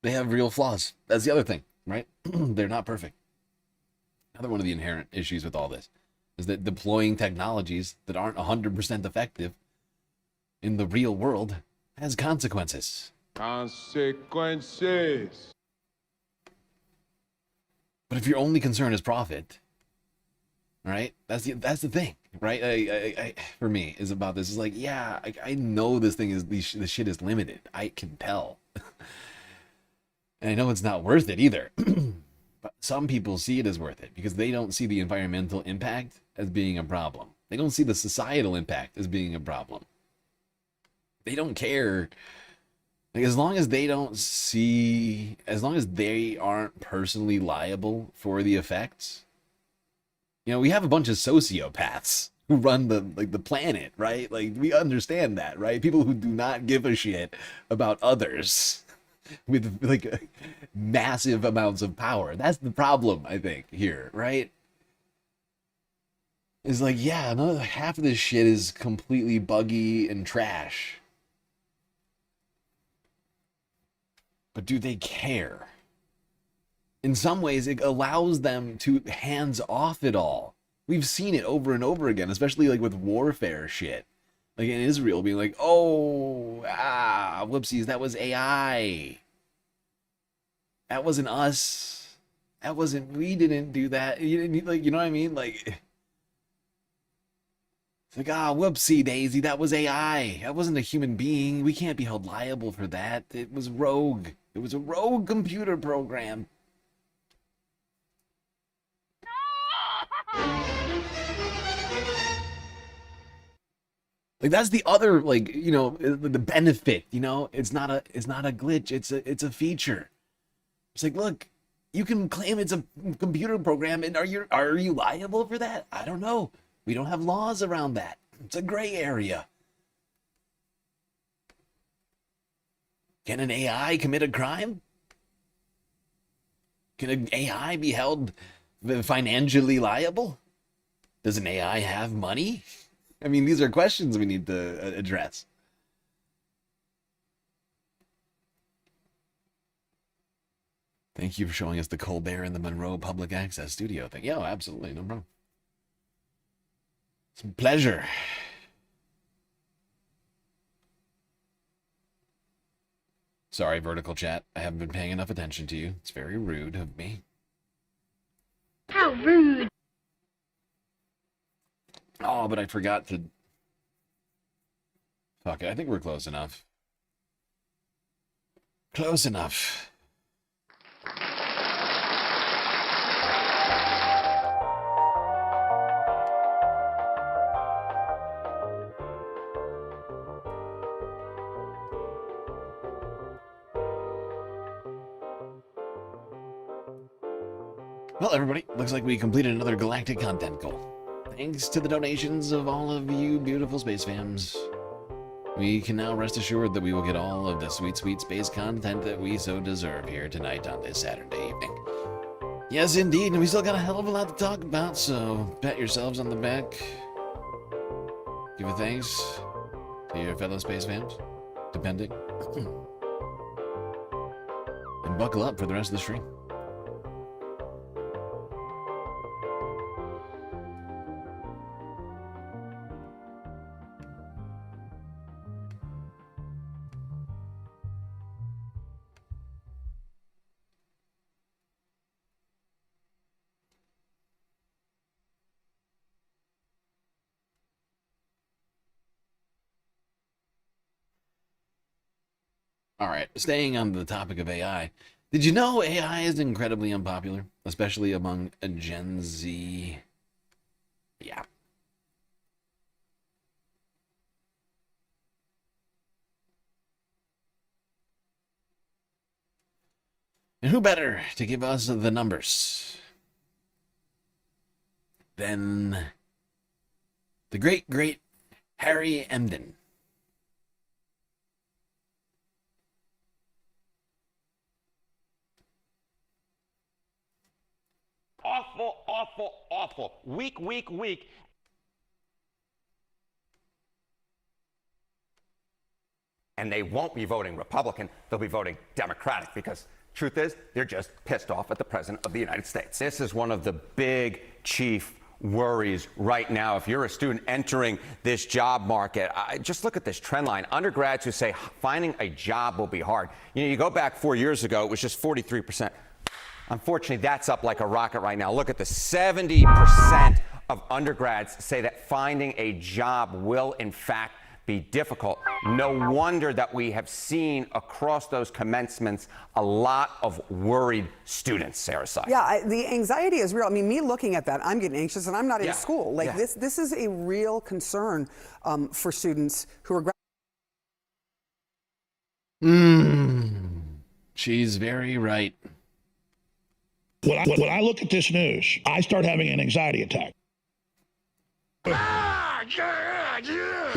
they have real flaws. That's the other thing, right? They're not perfect. Another one of the inherent issues with all this is that deploying technologies that aren't 100% effective in the real world has consequences. Consequences. But if your only concern is profit, right? That's the thing, right? I for me is about this. Is like, yeah, I know this thing is this shit is limited. I can tell, and I know it's not worth it either. But some people see it as worth it because they don't see the environmental impact as being a problem. They don't see the societal impact as being a problem. They don't care. Like, as long as they aren't personally liable for the effects, you know, we have a bunch of sociopaths who run the planet, right? Like, we understand that, right? People who do not give a shit about others with like massive amounts of power. That's the problem, I think, here, right? Is like, yeah, no, half of this shit is completely buggy and trash. But do they care? In some ways, it allows them to hands off it all. We've seen it over and over again, especially like with warfare shit. Like in Israel being like, oh, whoopsies, that was AI. That wasn't us. We didn't do that. You know what I mean? Like, it's like, whoopsie daisy, that was AI. That wasn't a human being. We can't be held liable for that. It was rogue. It was a rogue computer program. Like, that's the other, like, you know, the benefit, you know, it's not a glitch. It's a feature. It's like, look, you can claim it's a computer program, and are you liable for that? I don't know. We don't have laws around that. It's a gray area. Can an AI commit a crime? Can an AI be held financially liable? Does an AI have money? I mean, these are questions we need to address. Thank you for showing us the Colbert and the Monroe public access studio thing. Yeah, absolutely, no problem. It's a pleasure. Sorry, vertical chat. I haven't been paying enough attention to you. It's very rude of me. How rude. Oh, but I forgot to... Fuck it, I think we're close enough. Close enough. Well, everybody, looks like we completed another galactic content goal. Thanks to the donations of all of you beautiful space fams. We can now rest assured that we will get all of the sweet, sweet space content that we so deserve here tonight on this Saturday evening. Yes, indeed, and we still got a hell of a lot to talk about, so pat yourselves on the back. Give a thanks to your fellow space fams, depending. And buckle up for the rest of the stream. All right, staying on the topic of AI. Did you know AI is incredibly unpopular, especially among a Gen Z? Yeah. And who better to give us the numbers than the great Harry Emden? Awful, awful, awful. Weak. And they won't be voting Republican, they'll be voting Democratic because truth is, they're just pissed off at the President of the United States. This is one of the big chief worries right now. If you're a student entering this job market, just look at this trend line. Undergrads who say finding a job will be hard. You know, you go back 4 years ago, it was just 43%. Unfortunately, that's up like a rocket right now. Look at the 70% of undergrads say that finding a job will, in fact, be difficult. No wonder that we have seen across those commencements a lot of worried students, Sarah Side. Yeah, the anxiety is real. I mean, me looking at that, I'm getting anxious and I'm not in school. Like this is a real concern for students who are She's very right. When I look at this news, I start having an anxiety attack.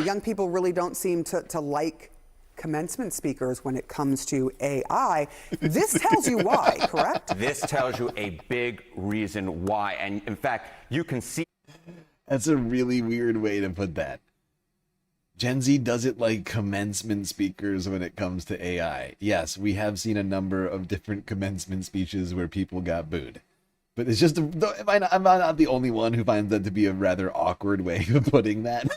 Young people really don't seem to like commencement speakers when it comes to AI. This tells you why, correct? This tells you a big reason why. And in fact, you can see. That's a really weird way to put that. Gen Z doesn't like commencement speakers when it comes to AI. Yes, we have seen a number of different commencement speeches where people got booed. But it's just, I'm not the only one who finds that to be a rather awkward way of putting that.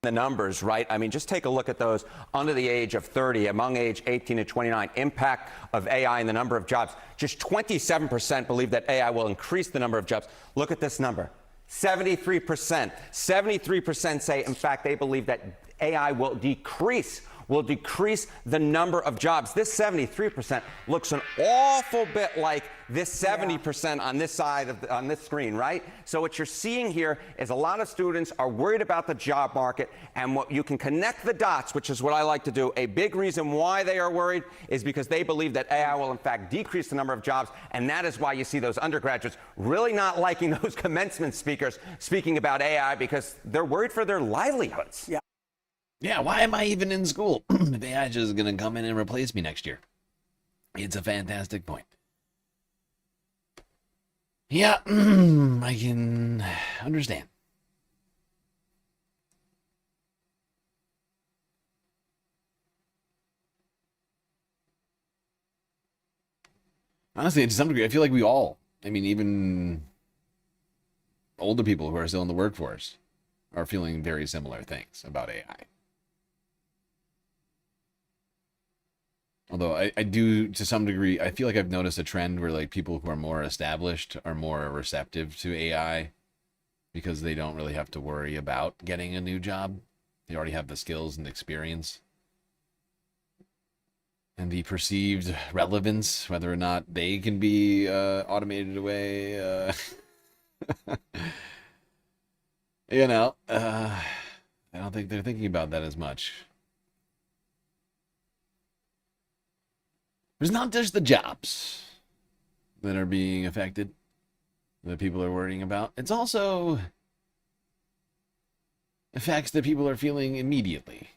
The numbers, right? I mean, just take a look at those under the age of 30, among age 18 to 29, impact of AI and the number of jobs. Just 27% believe that AI will increase the number of jobs. Look at this number. 73%. 73% say, in fact, they believe that AI will decrease the number of jobs. This 73% looks an awful bit like this 70% on this side on this screen, right? So what you're seeing here is a lot of students are worried about the job market, and what you can connect the dots, which is what I like to do. A big reason why they are worried is because they believe that AI will in fact decrease the number of jobs, and that is why you see those undergraduates really not liking those commencement speakers speaking about AI because they're worried for their livelihoods. Yeah, why am I even in school if AI is just going to come in and replace me next year? It's a fantastic point. Yeah, I can understand. Honestly, to some degree, I feel like we all, I mean, even older people who are still in the workforce are feeling very similar things about AI. Although I do, to some degree, I feel like I've noticed a trend where like people who are more established are more receptive to AI because they don't really have to worry about getting a new job. They already have the skills and experience. And the perceived relevance, whether or not they can be automated away. You know, I don't think they're thinking about that as much. There's not just the jobs. that are being affected, that people are worrying about. It's also effects that people are feeling immediately.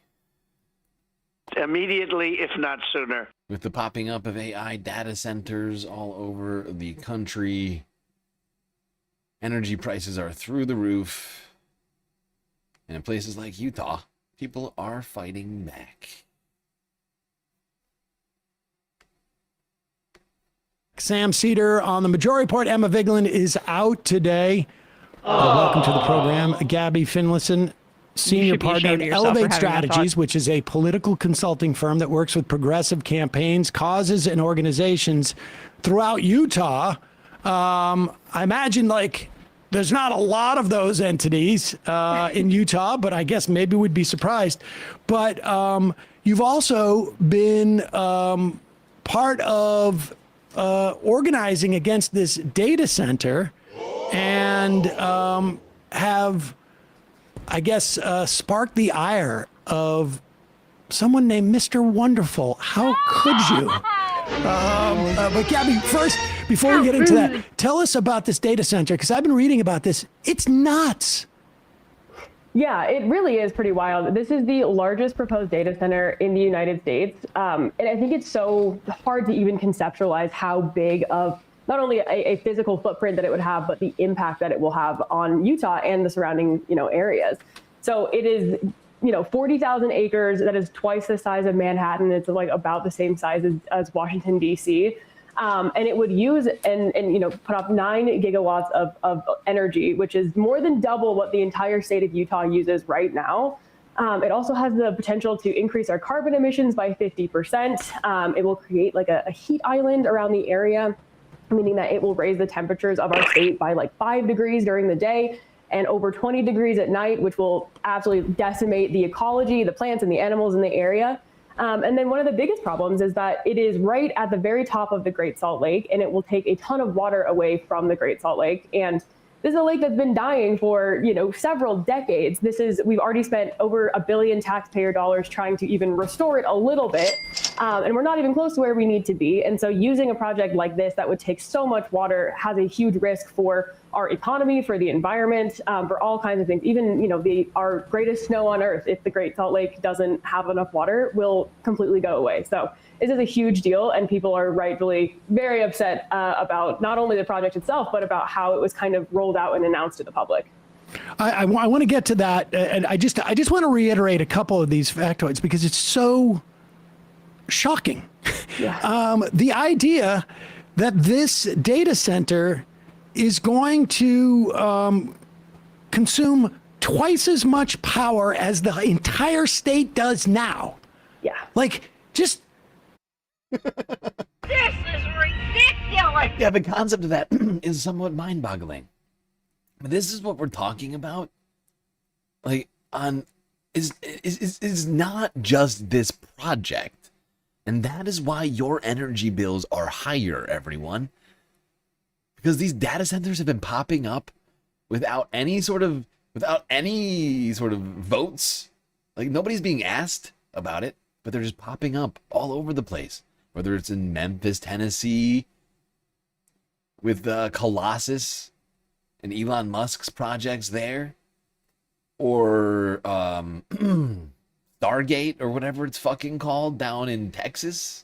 Immediately, if not sooner. With the popping up of AI data centers all over the country, energy prices are through the roof. And in places like Utah, people are fighting back. Sam Cedar on the Majority Report. Emma Vigeland is out today. Welcome to the program. Gabby Finlayson, senior partner at Elevate Strategies, which is a political consulting firm that works with progressive campaigns, causes, and organizations throughout Utah. I imagine there's not a lot of those entities in Utah, but I guess maybe we'd be surprised. But you've also been part of organizing against this data center and have, I guess, sparked the ire of someone named Mr. Wonderful. How could you? But Gabby, first, before we get into that, tell us about this data center, because I've been reading about this. It's nuts. Yeah, it really is pretty wild. This is the largest proposed data center in the United States. And I think it's so hard to even conceptualize how big of not only a physical footprint that it would have, but the impact that it will have on Utah and the surrounding, areas. So it is, 40,000 acres. That is twice the size of Manhattan. It's about the same size as Washington, D.C. And it would use and put off 9 gigawatts of energy, which is more than double what the entire state of Utah uses right now. It also has the potential to increase our carbon emissions by 50%. It will create a heat island around the area, meaning that it will raise the temperatures of our state by 5 degrees during the day and over 20 degrees at night, which will absolutely decimate the ecology, the plants and the animals in the area. And then one of the biggest problems is that it is right at the very top of the Great Salt Lake, and it will take a ton of water away from the Great Salt Lake. And this is a lake that's been dying for, several decades. We've already spent over $1 billion taxpayer dollars trying to even restore it a little bit. And we're not even close to where we need to be. And so using a project like this that would take so much water has a huge risk for our economy, for the environment, for all kinds of things. Even, our greatest snow on Earth, if the Great Salt Lake doesn't have enough water, will completely go away. So this is a huge deal, and people are rightfully very upset about not only the project itself, but about how it was kind of rolled out and announced to the public. I want to get to that, and I just want to reiterate a couple of these factoids because it's so shocking. Yeah. The idea that this data center is going to consume twice as much power as the entire state does now. Yeah. Just. This is ridiculous. Yeah, the concept of that is somewhat mind-boggling. But this is what we're talking about. Is not just this project. And that is why your energy bills are higher, everyone. Because these data centers have been popping up without any sort of votes. Nobody's being asked about it, but they're just popping up all over the place. Whether it's in Memphis, Tennessee, with Colossus and Elon Musk's projects there, or Stargate or whatever it's fucking called down in Texas,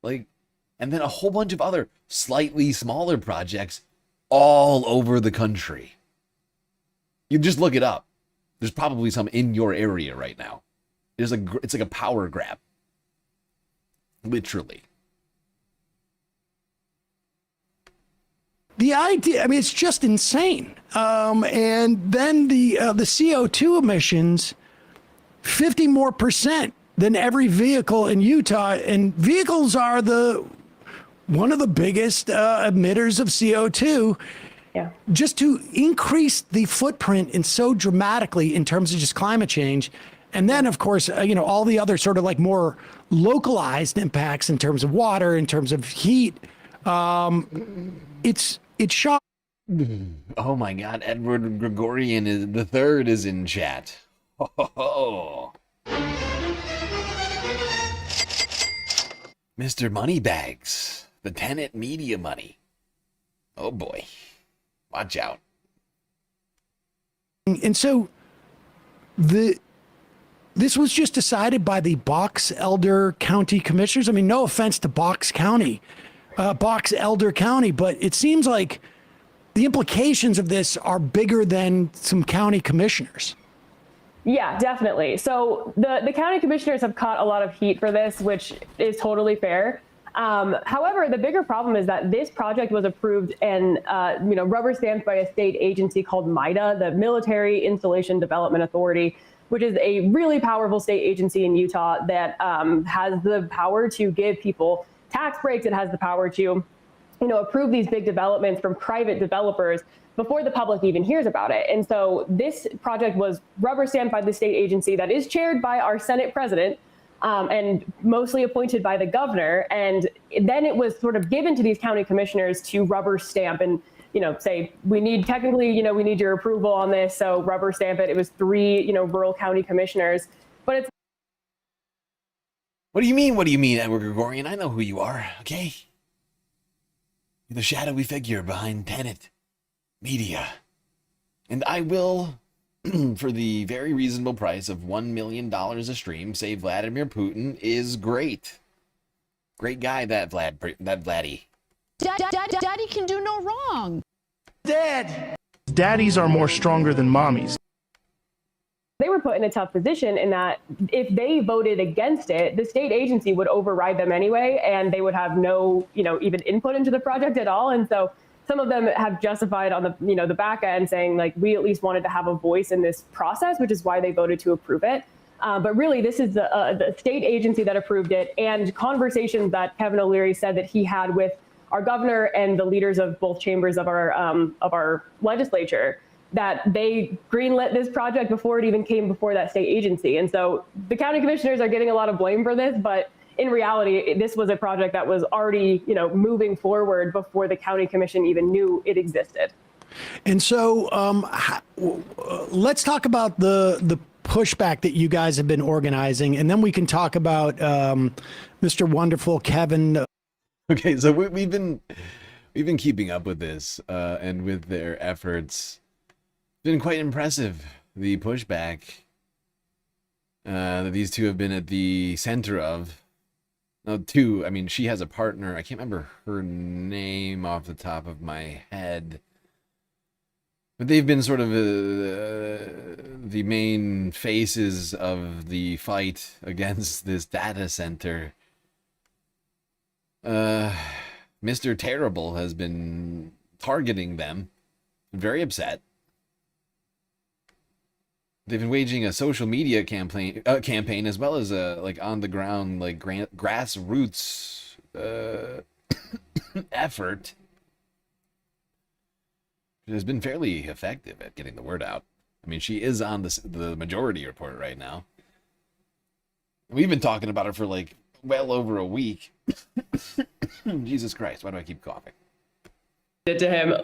and then a whole bunch of other slightly smaller projects all over the country. You just look it up. There's probably some in your area right now. It's like a power grab. Literally. The idea, it's just insane. And then the CO2 emissions, 50% more than every vehicle in Utah. And vehicles are one of the biggest emitters of CO2. Yeah. Just to increase the footprint and so dramatically in terms of just climate change. And then, of course, all the other sort of more localized impacts in terms of water, in terms of heat. It's shocking. Oh my God, Edward Gregorian III is in chat. Oh. Mr. Moneybags, the Tenet media money. Oh boy. Watch out. And so this was just decided by the Box Elder County Commissioners. I mean, no offense to Box Elder County, but it seems like the implications of this are bigger than some county commissioners. Yeah, definitely. So the county commissioners have caught a lot of heat for this, which is totally fair. However, the bigger problem is that this project was approved and rubber stamped by a state agency called MIDA, the Military Installation Development Authority, which is a really powerful state agency in Utah that has the power to give people tax breaks. It has the power to, approve these big developments from private developers before the public even hears about it. And so this project was rubber stamped by the state agency that is chaired by our Senate president and mostly appointed by the governor. And then it was sort of given to these county commissioners to rubber stamp and, say, we need your approval on this. So rubber stamp it. It was 3, rural county commissioners. But it's. What do you mean? What do you mean, Edward Gregorian? I know who you are, okay? You're the shadowy figure behind Tenet Media. And I will, for the very reasonable price of $1 million a stream, say Vladimir Putin is great. Great guy, that Vladdy. Daddy can do no wrong. Dad! Daddies are more stronger than mommies. They were put in a tough position in that if they voted against it, the state agency would override them anyway, and they would have no, even input into the project at all. And so some of them have justified on the, the back end saying, like, we at least wanted to have a voice in this process, which is why they voted to approve it. But really, this is the state agency that approved it, and conversations that Kevin O'Leary said that he had with our governor and the leaders of both chambers of our legislature, that they greenlit this project before it even came before that state agency. And so the county commissioners are getting a lot of blame for this, but in reality, this was a project that was already, moving forward before the county commission even knew it existed. And so let's talk about the pushback that you guys have been organizing, and then we can talk about Mr. Wonderful Kevin. Okay, so we've been keeping up with this and with their efforts. It's been quite impressive, the pushback that these two have been at the center of. No, two, I mean, she has a partner. I can't remember her name off the top of my head. But they've been sort of the main faces of the fight against this data center. Mr. Terrible has been targeting them. Very upset. They've been waging a social media campaign as well as a on the ground grassroots effort. It has been fairly effective at getting the word out. I mean, she is on the majority report right now. We've been talking about her for well over a week. Jesus Christ, why do I keep coughing? To him,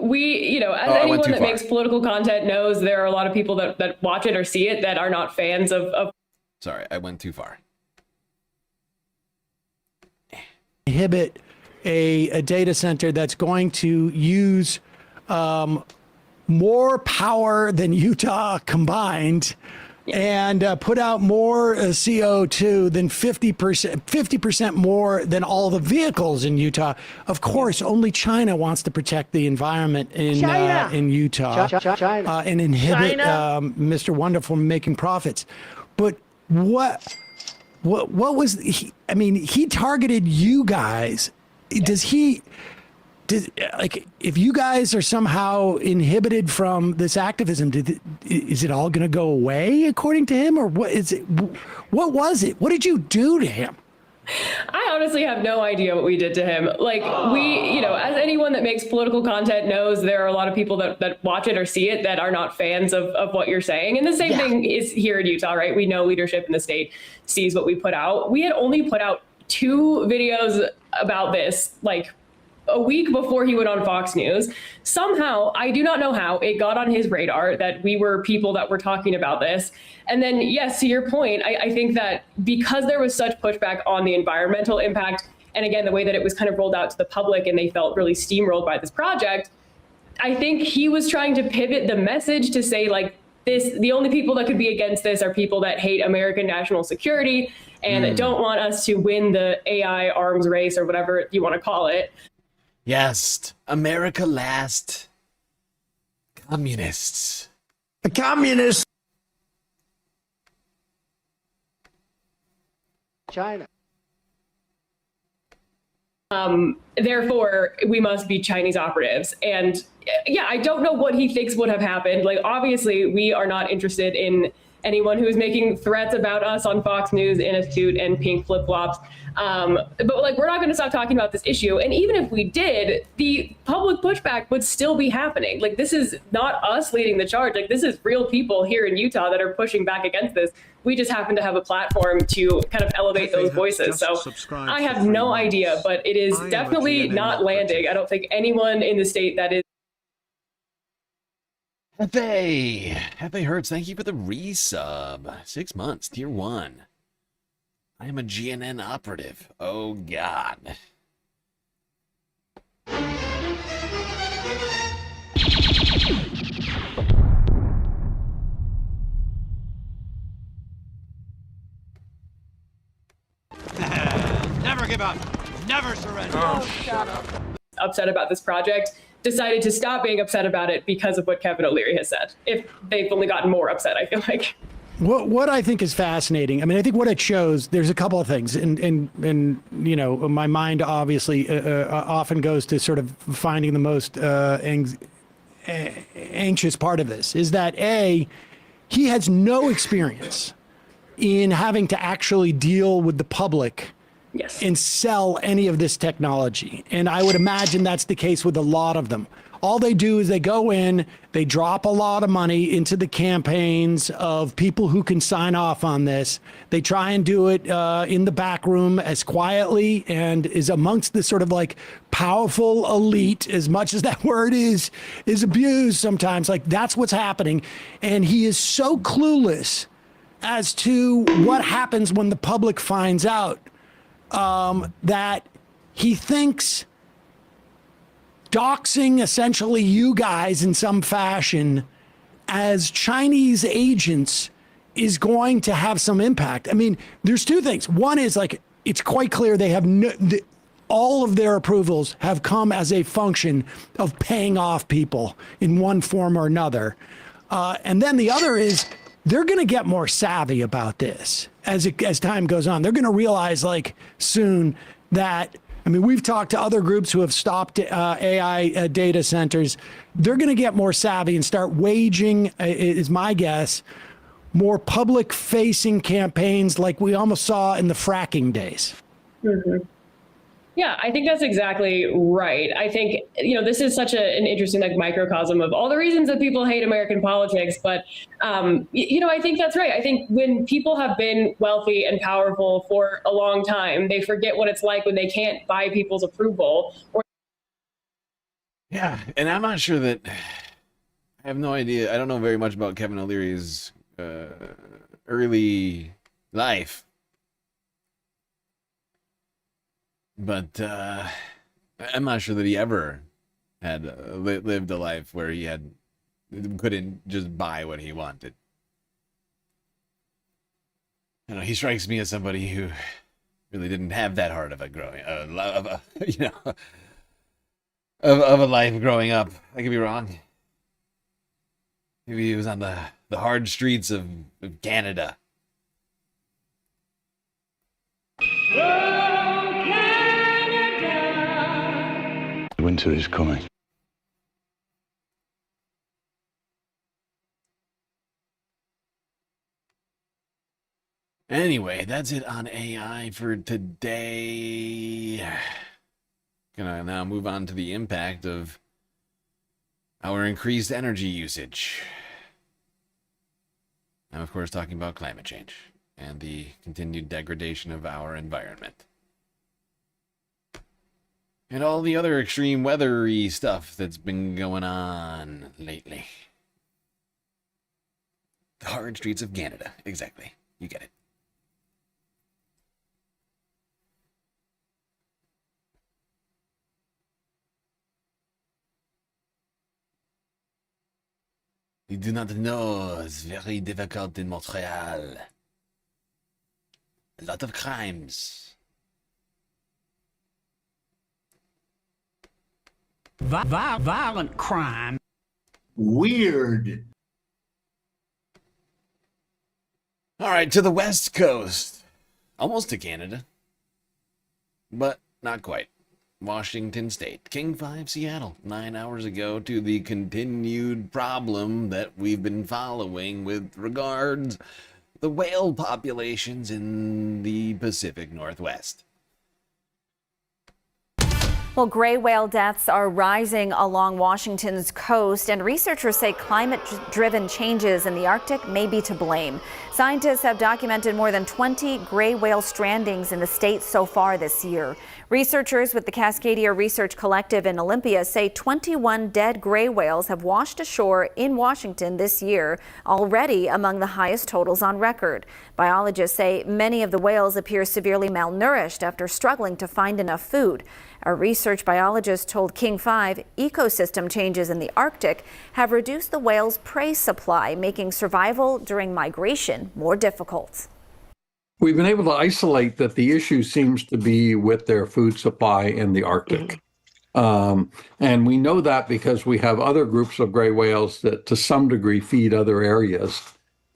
we, as anyone that makes political content knows, there are a lot of people that watch it or see it that are not fans of. Sorry, I went too far. Inhibit a data center that's going to use more power than Utah combined, and put out more CO2 than 50% more than all the vehicles in Utah. Of course, only China wants to protect the environment in Utah and inhibit Mr. Wonderful from making profits. But what was he? I mean, he targeted you guys. If you guys are somehow inhibited from this activism, is it all going to go away according to him, or what is it? What was it? What did you do to him? I honestly have no idea what we did to him. As anyone that makes political content knows, there are a lot of people that watch it or see it that are not fans of what you're saying. And the same thing is here in Utah, right? We know leadership in the state sees what we put out. We had only put out 2 videos about this, a week before he went on Fox News. Somehow, I do not know how, it got on his radar that we were people that were talking about this. And then, yes, to your point, I think that because there was such pushback on the environmental impact and again, the way that it was kind of rolled out to the public and they felt really steamrolled by this project, I think he was trying to pivot the message to say, like, the only people that could be against this are people that hate American national security and that don't want us to win the AI arms race or whatever you want to call it. Yes, America last. Communists. A communist. China. Therefore, we must be Chinese operatives. And yeah, I don't know what he thinks would have happened. Like, obviously, we are not interested in anyone who is making threats about us on Fox News in a suit and pink flip-flops. But like, we're not going to stop talking about this issue. And even if we did, the public pushback would still be happening. Like, this is not us leading the charge. Like, this is real people here in Utah that are pushing back against this. We just happen to have a platform to kind of elevate those voices. So I have no idea, but it is definitely not landing. I don't think anyone in the state that is. Hefe Hurts, thank you for the resub. 6 months, tier 1. I am a GNN operative. Oh, God. Never give up. Never surrender. Shut up. Upset about this project, decided to stop being upset about it because of what Kevin O'Leary has said. If they've only gotten more upset, I feel like. What I think is fascinating, I mean, I think what it shows, there's a couple of things, and you know, my mind obviously often goes to sort of finding the most anxious part of this, is that A, he has no experience in having to actually deal with the public. Yes. And sell any of this technology. And I would imagine that's the case with a lot of them. All they do is they go in, they drop a lot of money into the campaigns of people who can sign off on this. They try and do it in the back room as quietly and is amongst the sort of like powerful elite, as much as that word is abused sometimes. Like, that's what's happening. And he is so clueless as to what happens when the public finds out. That he thinks doxing essentially you guys in some fashion as Chinese agents is going to have some impact. I mean, there's two things. One is, like, it's quite clear they have all of their approvals have come as a function of paying off people in one form or another. And then the other is, they're going to get more savvy about this as time goes on. They're going to realize, like, soon that, I mean, we've talked to other groups who have stopped AI data centers. They're going to get more savvy and start waging, is my guess, more public-facing campaigns like we almost saw in the fracking days. Mm-hmm. Yeah, I think that's exactly right. I think, you know, this is such an interesting, like, microcosm of all the reasons that people hate American politics. But, you know, I think that's right. I think when people have been wealthy and powerful for a long time, they forget what it's like when they can't buy people's approval. Yeah, and I'm not sure that, I have no idea. I don't know very much about Kevin O'Leary's early life. But I'm not sure that he ever had lived a life where he couldn't just buy what he wanted. I don't know, he strikes me as somebody who really didn't have that hard of a life growing up. I could be wrong. Maybe he was on the hard streets of Canada. Winter is coming. Anyway, that's it on AI for today. Gonna now move on to the impact of our increased energy usage. I'm, of course, talking about climate change and the continued degradation of our environment. And all the other extreme weathery stuff that's been going on lately. The hard streets of Canada. Exactly. You get it. You do not know. It's very difficult in Montreal. A lot of crimes. Violent crime. Weird. All right, to the West Coast. Almost to Canada. But not quite. Washington State. King 5, Seattle. 9 hours ago to the continued problem that we've been following with regards the whale populations in the Pacific Northwest. Well, gray whale deaths are rising along Washington's coast, and researchers say climate-driven changes in the Arctic may be to blame. Scientists have documented more than 20 gray whale strandings in the state so far this year. Researchers with the Cascadia Research Collective in Olympia say 21 dead gray whales have washed ashore in Washington this year, already among the highest totals on record. Biologists say many of the whales appear severely malnourished after struggling to find enough food. A research biologist told King 5 ecosystem changes in the Arctic have reduced the whales' prey supply, making survival during migration more difficult. We've been able to isolate that the issue seems to be with their food supply in the Arctic. And we know that because we have other groups of gray whales that to some degree feed other areas.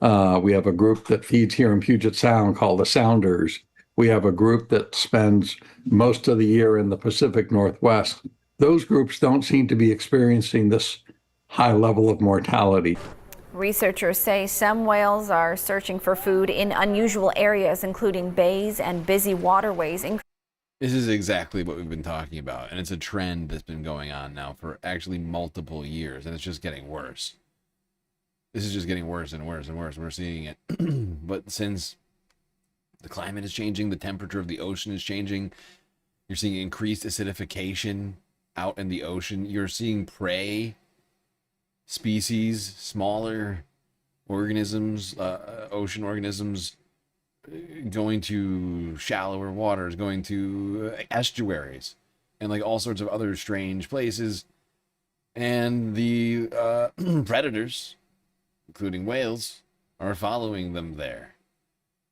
We have a group that feeds here in Puget Sound called the Sounders. We have a group that spends most of the year in the Pacific Northwest. Those groups don't seem to be experiencing this high level of mortality. Researchers say some whales are searching for food in unusual areas, including bays and busy waterways. This is exactly what we've been talking about, and it's a trend that's been going on now for actually multiple years, and it's just getting worse. This is just getting worse and worse and worse. We're seeing it. But since the climate is changing, the temperature of the ocean is changing, you're seeing increased acidification out in the ocean. You're seeing prey species, smaller organisms, ocean organisms, going to shallower waters, going to estuaries, and like all sorts of other strange places. And the predators, including whales, are following them there.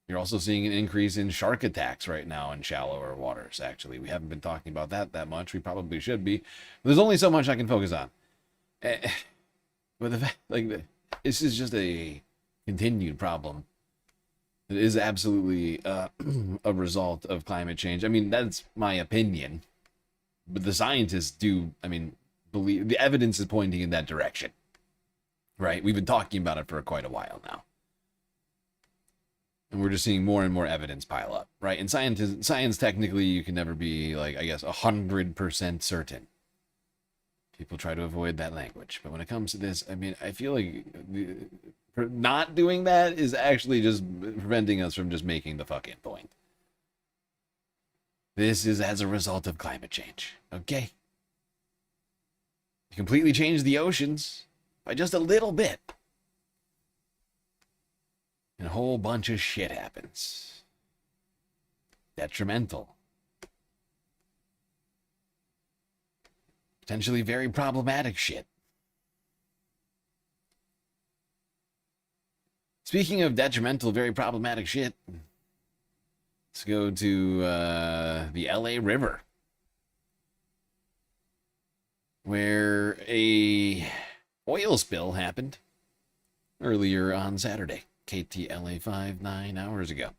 You're also seeing an increase in shark attacks right now in shallower waters. Actually, we haven't been talking about that much. We probably should be. But there's only so much I can focus on. But the fact, this is just a continued problem. It is absolutely a result of climate change. I mean, that's my opinion. But the scientists do, believe the evidence is pointing in that direction. Right? We've been talking about it for quite a while now. And we're just seeing more and more evidence pile up, right? In science, technically, you can never be, 100% certain. People try to avoid that language. But when it comes to this, I feel like not doing that is actually just preventing us from just making the fucking point. This is as a result of climate change, okay? You completely change the oceans by just a little bit. And a whole bunch of shit happens. Detrimental. Potentially very problematic shit. Speaking of detrimental, very problematic shit, let's go to the LA River, where a oil spill happened earlier on Saturday. KTLA 5 9 hours ago.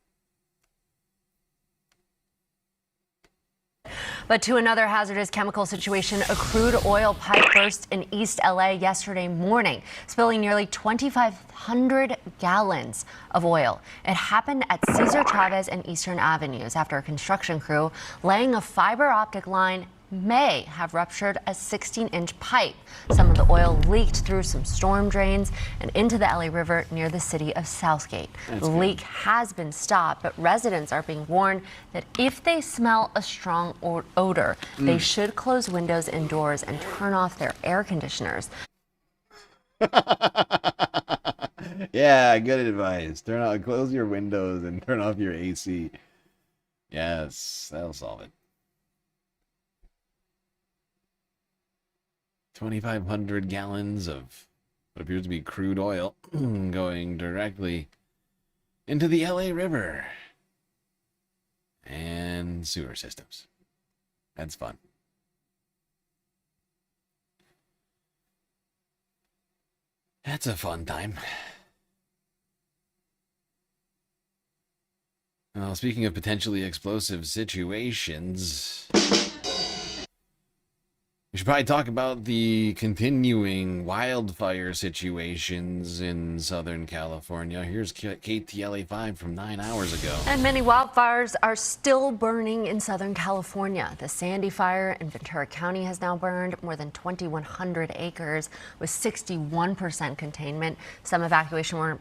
But to another hazardous chemical situation, a crude oil pipe burst in East LA yesterday morning, spilling nearly 2,500 gallons of oil. It happened at Cesar Chavez and Eastern Avenues after a construction crew laying a fiber optic line may have ruptured a 16-inch pipe. Some of the oil leaked through some storm drains and into the LA River near the city of Southgate. The leak has been stopped, but residents are being warned that if they smell a strong odor, they should close windows and doors and turn off their air conditioners. Yeah, good advice. Close your windows and turn off your AC. Yes, that'll solve it. 2,500 gallons of What appears to be crude oil going directly into the LA River and sewer systems. That's fun. That's a fun time. Well, speaking of potentially explosive situations, we should probably talk about the continuing wildfire situations in Southern California. Here's KTLA5 from 9 hours ago. And many wildfires are still burning in Southern California. The Sandy fire in Ventura County has now burned more than 2,100 acres with 61% containment. Some evacuation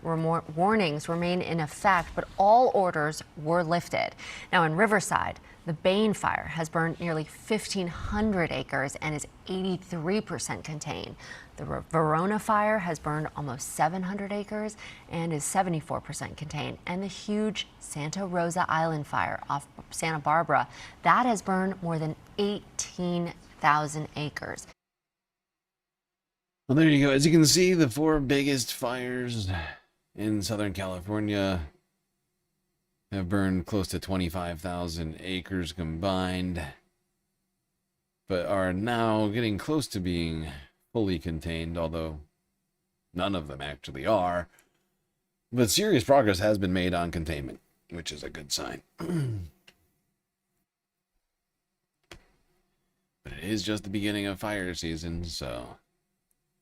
warnings remain in effect, but all orders were lifted. Now in Riverside, the Bain fire has burned nearly 1,500 acres and is 83% contained. The Verona fire has burned almost 700 acres and is 74% contained. And the huge Santa Rosa Island fire off Santa Barbara, that has burned more than 18,000 acres. Well, there you go. As you can see, the 4 biggest fires in Southern California have burned close to 25,000 acres combined, but are now getting close to being fully contained, although none of them actually are. But serious progress has been made on containment, which is a good sign. But it is just the beginning of fire season, so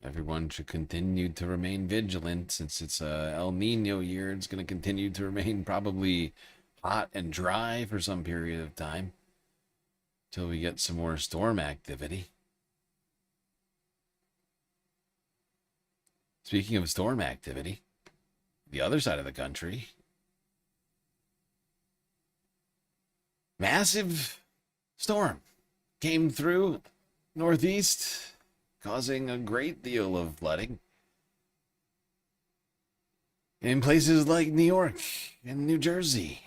everyone should continue to remain vigilant. Since it's a El Nino year, it's going to continue to remain probably hot and dry for some period of time until we get some more storm activity. Speaking of storm activity, the other side of the country, massive storm came through Northeast, causing a great deal of flooding in places like New York and New Jersey.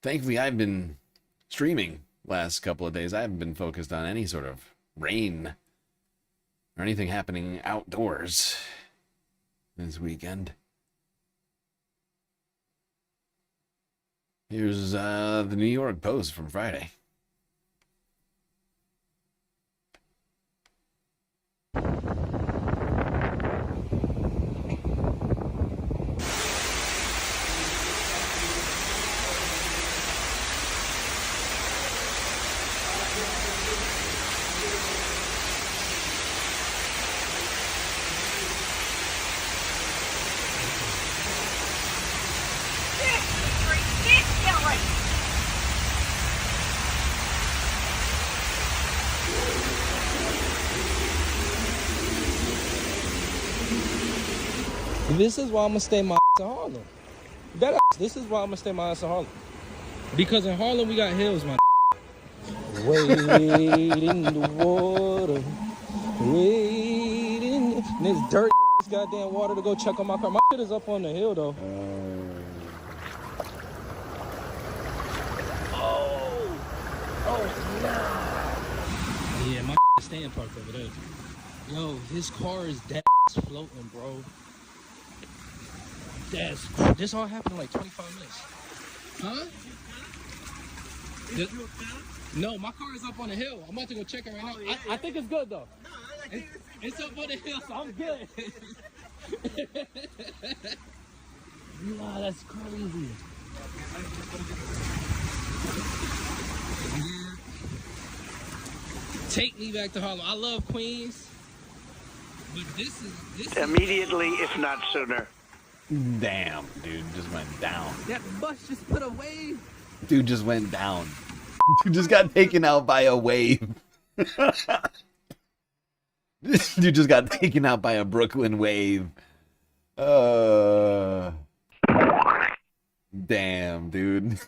Thankfully, I've been streaming last couple of days. I haven't been focused on any sort of rain or anything happening outdoors this weekend. Here's the New York Post from Friday. This is why I'm gonna stay my ass in Harlem. This is why I'm gonna stay my ass in Harlem. Because in Harlem we got hills, man. Wade in the water, wade in and this dirty goddamn water to go check on my car. My shit is up on the hill though. Oh, yeah, my is staying parked over there. Yo, his car is dead floating, bro. This all happened in like 25 minutes. Huh? No, my car is up on the hill. I'm about to go check it right now. I think it's good though. It's up on the hill, so I'm good. Wow, that's crazy. Take me back to Harlem. I love Queens, but this is immediately, if not sooner. Damn, dude, just went down. That bus just put a wave. Dude just went down. Dude just got taken out by a wave. Dude just got taken out by a Brooklyn wave. Damn, dude.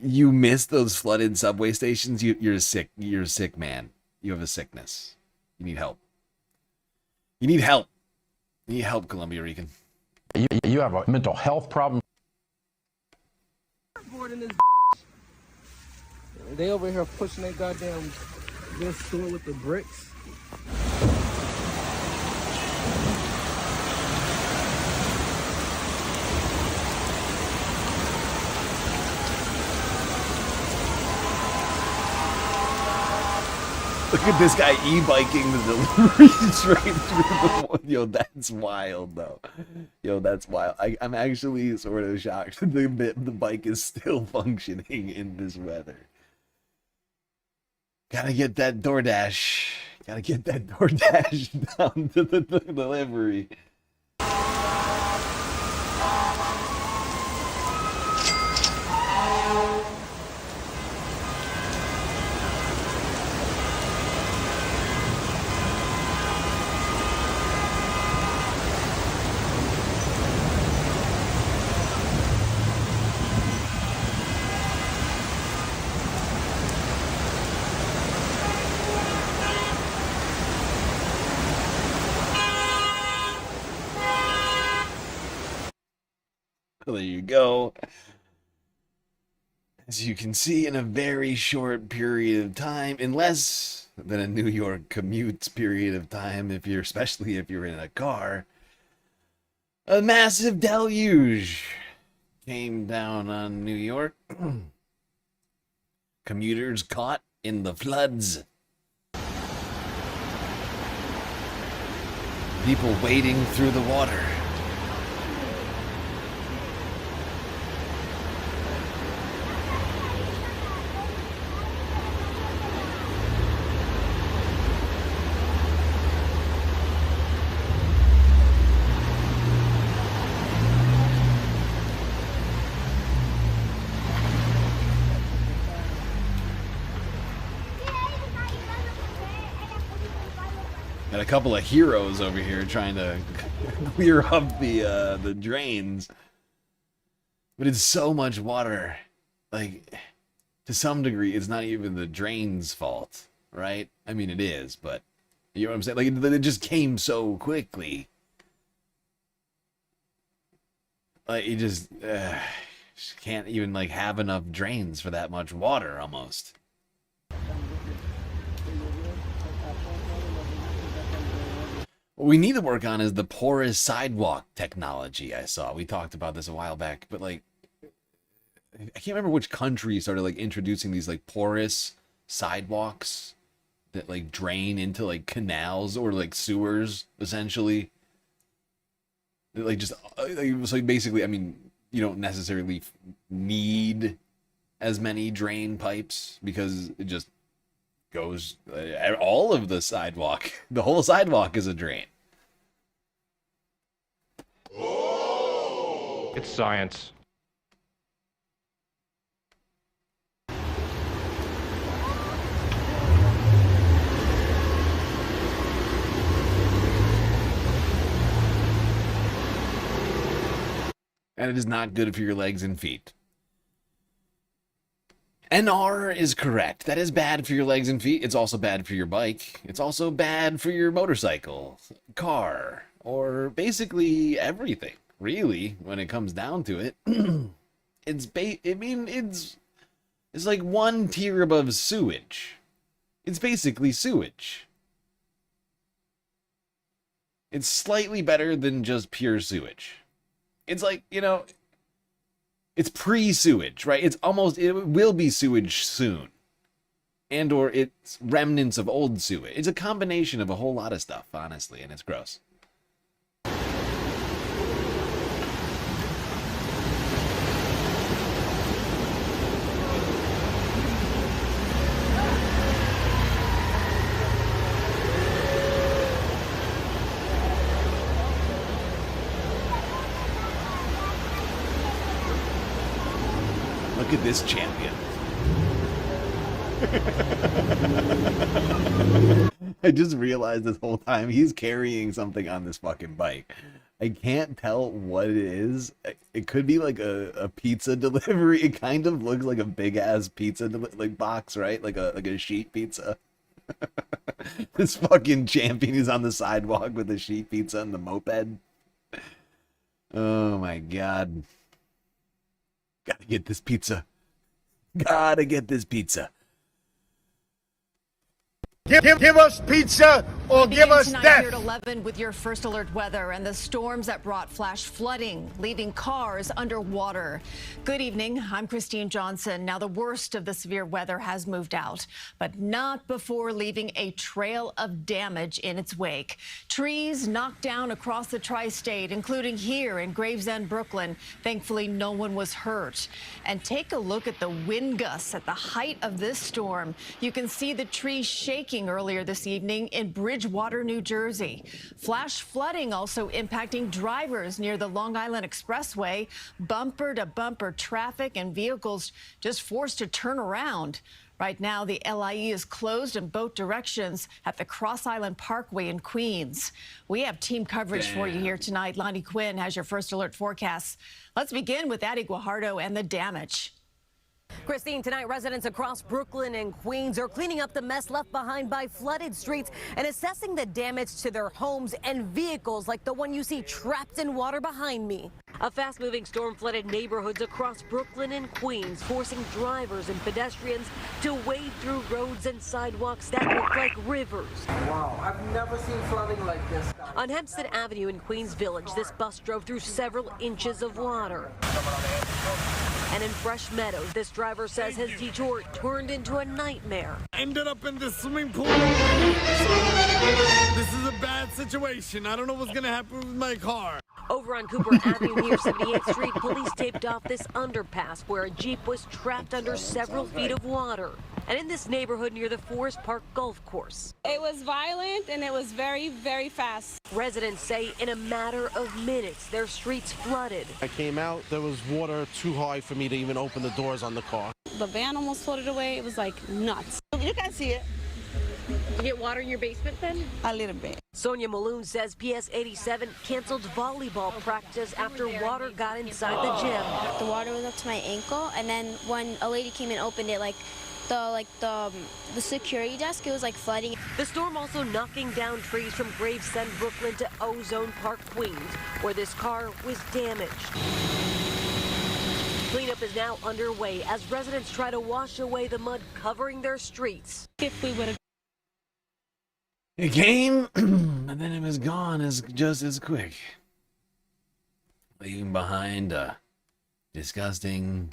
You miss those flooded subway stations? You're sick. You're a sick man. You have a sickness. You need help. You need help. You need help, Columbia Rican. You have a mental health problem. in this. They over here pushing their goddamn this store with the bricks. Look at this guy e-biking the delivery straight through the... Yo, that's wild, though. Yo, that's wild. I'm actually sort of shocked that the bike is still functioning in this weather. Gotta get that DoorDash. Gotta get that DoorDash down to the delivery. There you go. As you can see, in a very short period of time, in less than a New York commute period of time, especially if you're in a car, a massive deluge came down on New York. Commuters caught in the floods. People wading through the water. Got a couple of heroes over here trying to clear up the drains. But it's so much water. Like, to some degree, it's not even the drain's fault, right? I mean, it is, but you know what I'm saying? Like, it just came so quickly. Like, you just can't even, like, have enough drains for that much water, almost. What we need to work on is the porous sidewalk technology I saw. We talked about this a while back, but like, I can't remember which country started like introducing these like porous sidewalks that like drain into like canals or like sewers, essentially. Like just, so basically, I mean, you don't necessarily need as many drain pipes because it just goes all of the sidewalk. The whole sidewalk is a drain. It's science. And it is not good for your legs and feet. NR is correct. That is bad for your legs and feet. It's also bad for your bike. It's also bad for your motorcycle, car, or basically everything, really, when it comes down to it. It's like one tier above sewage. It's basically sewage. It's slightly better than just pure sewage. It's like, you know, it's pre-sewage, right? It will be sewage soon. And or it's remnants of old sewage. It's a combination of a whole lot of stuff, honestly, and it's gross. Look at this champion. I just realized this whole time he's carrying something on this fucking bike. I can't tell what it is. It could be like a pizza delivery. It kind of looks like a big ass pizza like box, right? Like a sheet pizza. This fucking champion is on the sidewalk with the sheet pizza and the moped. Oh my god. Gotta get this pizza. Gotta get this pizza. Give us pizza or give us tonight death. Here at 11 with your first alert weather and the storms that brought flash flooding, leaving cars underwater. Good evening. I'm Christine Johnson. Now, the worst of the severe weather has moved out, but not before leaving a trail of damage in its wake. Trees knocked down across the tri-state, including here in Gravesend, Brooklyn. Thankfully, no one was hurt. And take a look at the wind gusts at the height of this storm. You can see the trees shaking earlier this evening in Bridgewater, New Jersey. Flash flooding also impacting drivers near the Long Island Expressway. Bumper to bumper traffic and vehicles just forced to turn around. Right now, the LIE is closed in both directions at the Cross Island Parkway in Queens. We have team coverage for you here tonight. Lonnie Quinn has your first alert forecasts. Let's begin with Addie Guajardo and the damage. Christine, tonight residents across Brooklyn and Queens are cleaning up the mess left behind by flooded streets and assessing the damage to their homes and vehicles, like the one you see trapped in water behind me. A fast-moving storm flooded neighborhoods across Brooklyn and Queens, forcing drivers and pedestrians to wade through roads and sidewalks that look like rivers. Wow, I've never seen flooding like this. On Hempstead Avenue in Queens Village, this bus drove through several inches of water. And in Fresh Meadows, this driver says his detour turned into a nightmare. Ended up in the swimming pool. This is a bad situation. I don't know what's going to happen with my car. Over on Cooper Avenue near 78th Street, police taped off this underpass where a Jeep was trapped under several feet of water. And in this neighborhood near the Forest Park Golf Course. It was violent and it was very, very fast. Residents say in a matter of minutes, their streets flooded. I came out, there was water too high for me to even open the doors on the car. The van almost floated away. It was like nuts. You can see it. You get water in your basement then? A little bit. Sonia Maloon says PS 87 canceled volleyball practice after water got inside the gym. The water was up to my ankle, and then when a lady came and opened it, the security desk, it was like flooding. The storm also knocking down trees from Gravesend, Brooklyn to Ozone Park, Queens, where this car was damaged. Cleanup is now underway as residents try to wash away the mud covering their streets. If we would have. It came, and then it was gone just as quick, leaving behind a disgusting,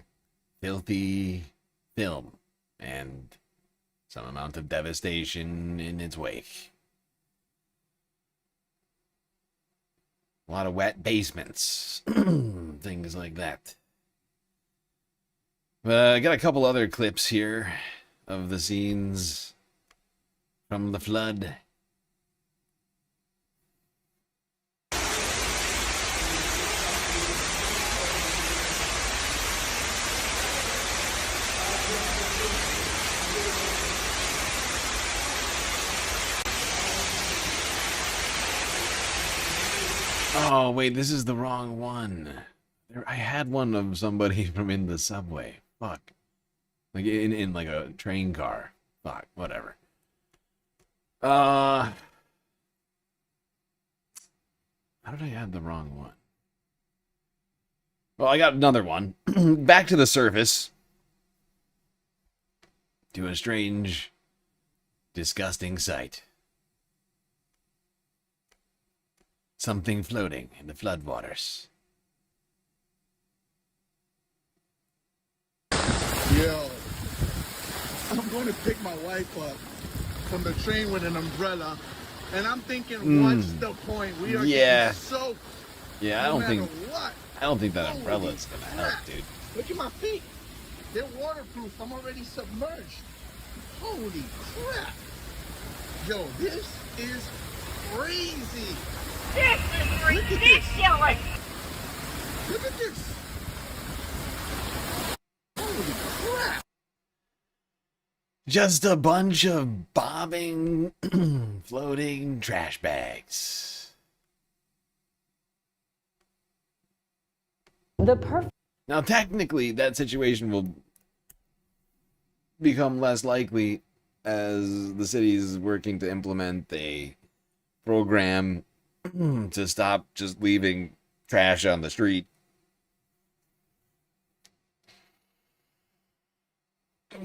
filthy film and some amount of devastation in its wake. A lot of wet basements, things like that. I got a couple other clips here of the scenes from the flood. Oh, wait, this is the wrong one. I had one of somebody from in the subway. Fuck. Like in like a train car. Fuck, whatever. How did I have the wrong one? Well, I got another one. Back to the surface. To a strange, disgusting sight. Something floating in the floodwaters. Yo, I'm going to pick my wife up from the train with an umbrella, and I'm thinking, what's the point? We are getting soaked. Yeah, no I don't think that umbrella is gonna help, dude. Look at my feet. They're waterproof. I'm already submerged. Holy crap. Yo, this is crazy. This is ridiculous. Look at this. Holy crap. Just a bunch of bobbing, floating trash bags. Now, technically, that situation will become less likely as the city is working to implement a program to stop just leaving trash on the street.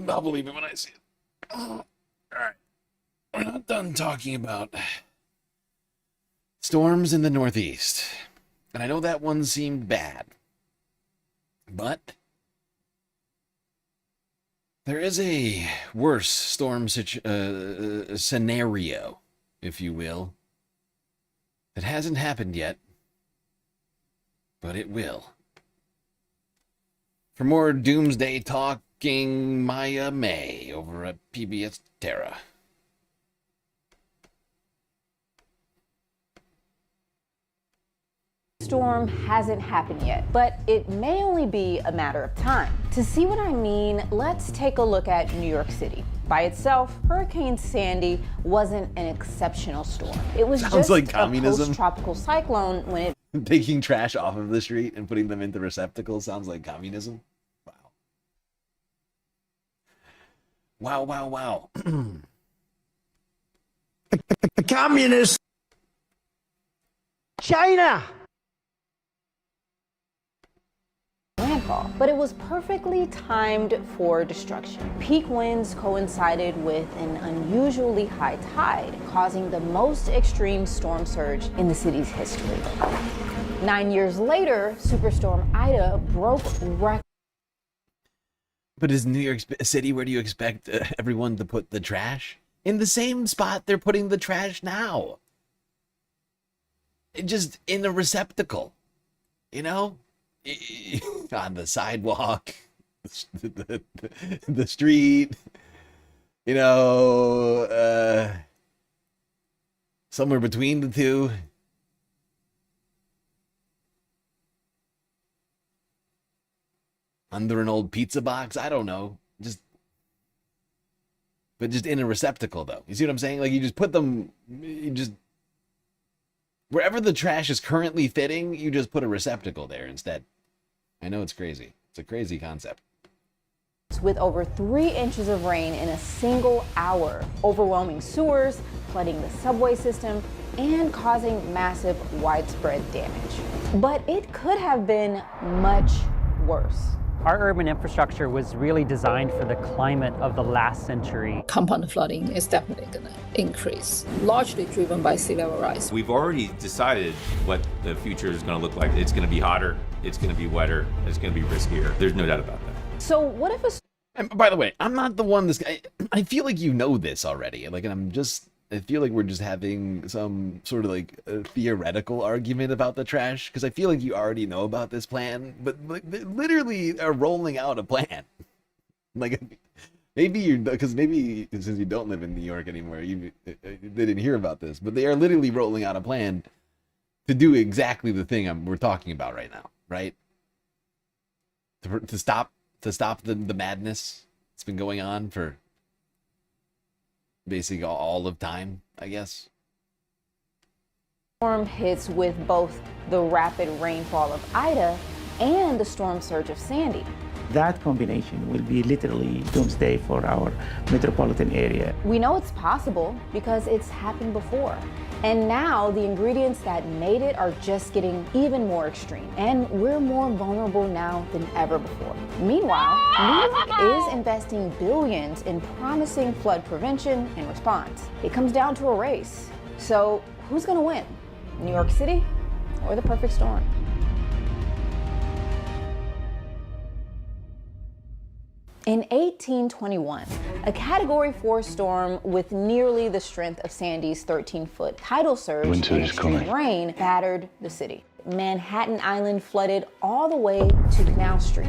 I'll believe it when I see it. All right. We're not done talking about storms in the Northeast. And I know that one seemed bad. But there is a worse storm scenario, if you will, that hasn't happened yet, but it will. For more doomsday talking, Maya May over at PBS Terra. Storm hasn't happened yet, but it may only be a matter of time. To see what I mean, let's take a look at New York City. By itself, Hurricane Sandy wasn't an exceptional storm. It was just like a communism. post-tropical cyclone when it Taking trash off of the street and putting them into receptacles sounds like communism. Wow. Wow. Communist China. landfall, but it was perfectly timed for destruction. Peak winds coincided with an unusually high tide, causing the most extreme storm surge in the city's history. 9 years later, Superstorm Ida broke records. But is New York City, where do you expect everyone to put the trash? In the same spot they're putting the trash now. Just in a receptacle, you know? On the sidewalk, the street, you know, somewhere between the two. Under an old pizza box, I don't know. But just in a receptacle, though. You see what I'm saying? Like, you just put them, wherever the trash is currently fitting, you just put a receptacle there instead. I know it's crazy. It's a crazy concept. With over 3 inches of rain in a single hour, overwhelming sewers, flooding the subway system, and causing massive widespread damage. But it could have been much worse. Our urban infrastructure was really designed for the climate of the last century. Compound flooding is definitely going to increase, largely driven by sea level rise. We've already decided what the future is going to look like. It's going to be hotter, it's going to be wetter, it's going to be riskier. There's no doubt about that. So what if a... And by the way, I'm not the one this guy... I feel like you know this already. Like, and I feel like we're just having some sort of like a theoretical argument about the trash, because I feel like you already know about this plan, but like, they literally are rolling out a plan. Like, maybe maybe since you don't live in New York anymore, you didn't hear about this, but they are literally rolling out a plan to do exactly the thing we're talking about right now, right? To stop the madness that's been going on for basically all of time, I guess. Storm hits with both the rapid rainfall of Ida and the storm surge of Sandy. That combination will be literally doomsday for our metropolitan area. We know it's possible because it's happened before. And now the ingredients that made it are just getting even more extreme. And we're more vulnerable now than ever before. Meanwhile, New York is investing billions in promising flood prevention and response. It comes down to a race. So who's going to win? New York City or the perfect storm? In 1821, a Category 4 storm with nearly the strength of Sandy's 13-foot tidal surge and extreme rain battered the city. Manhattan Island flooded all the way to Canal Street.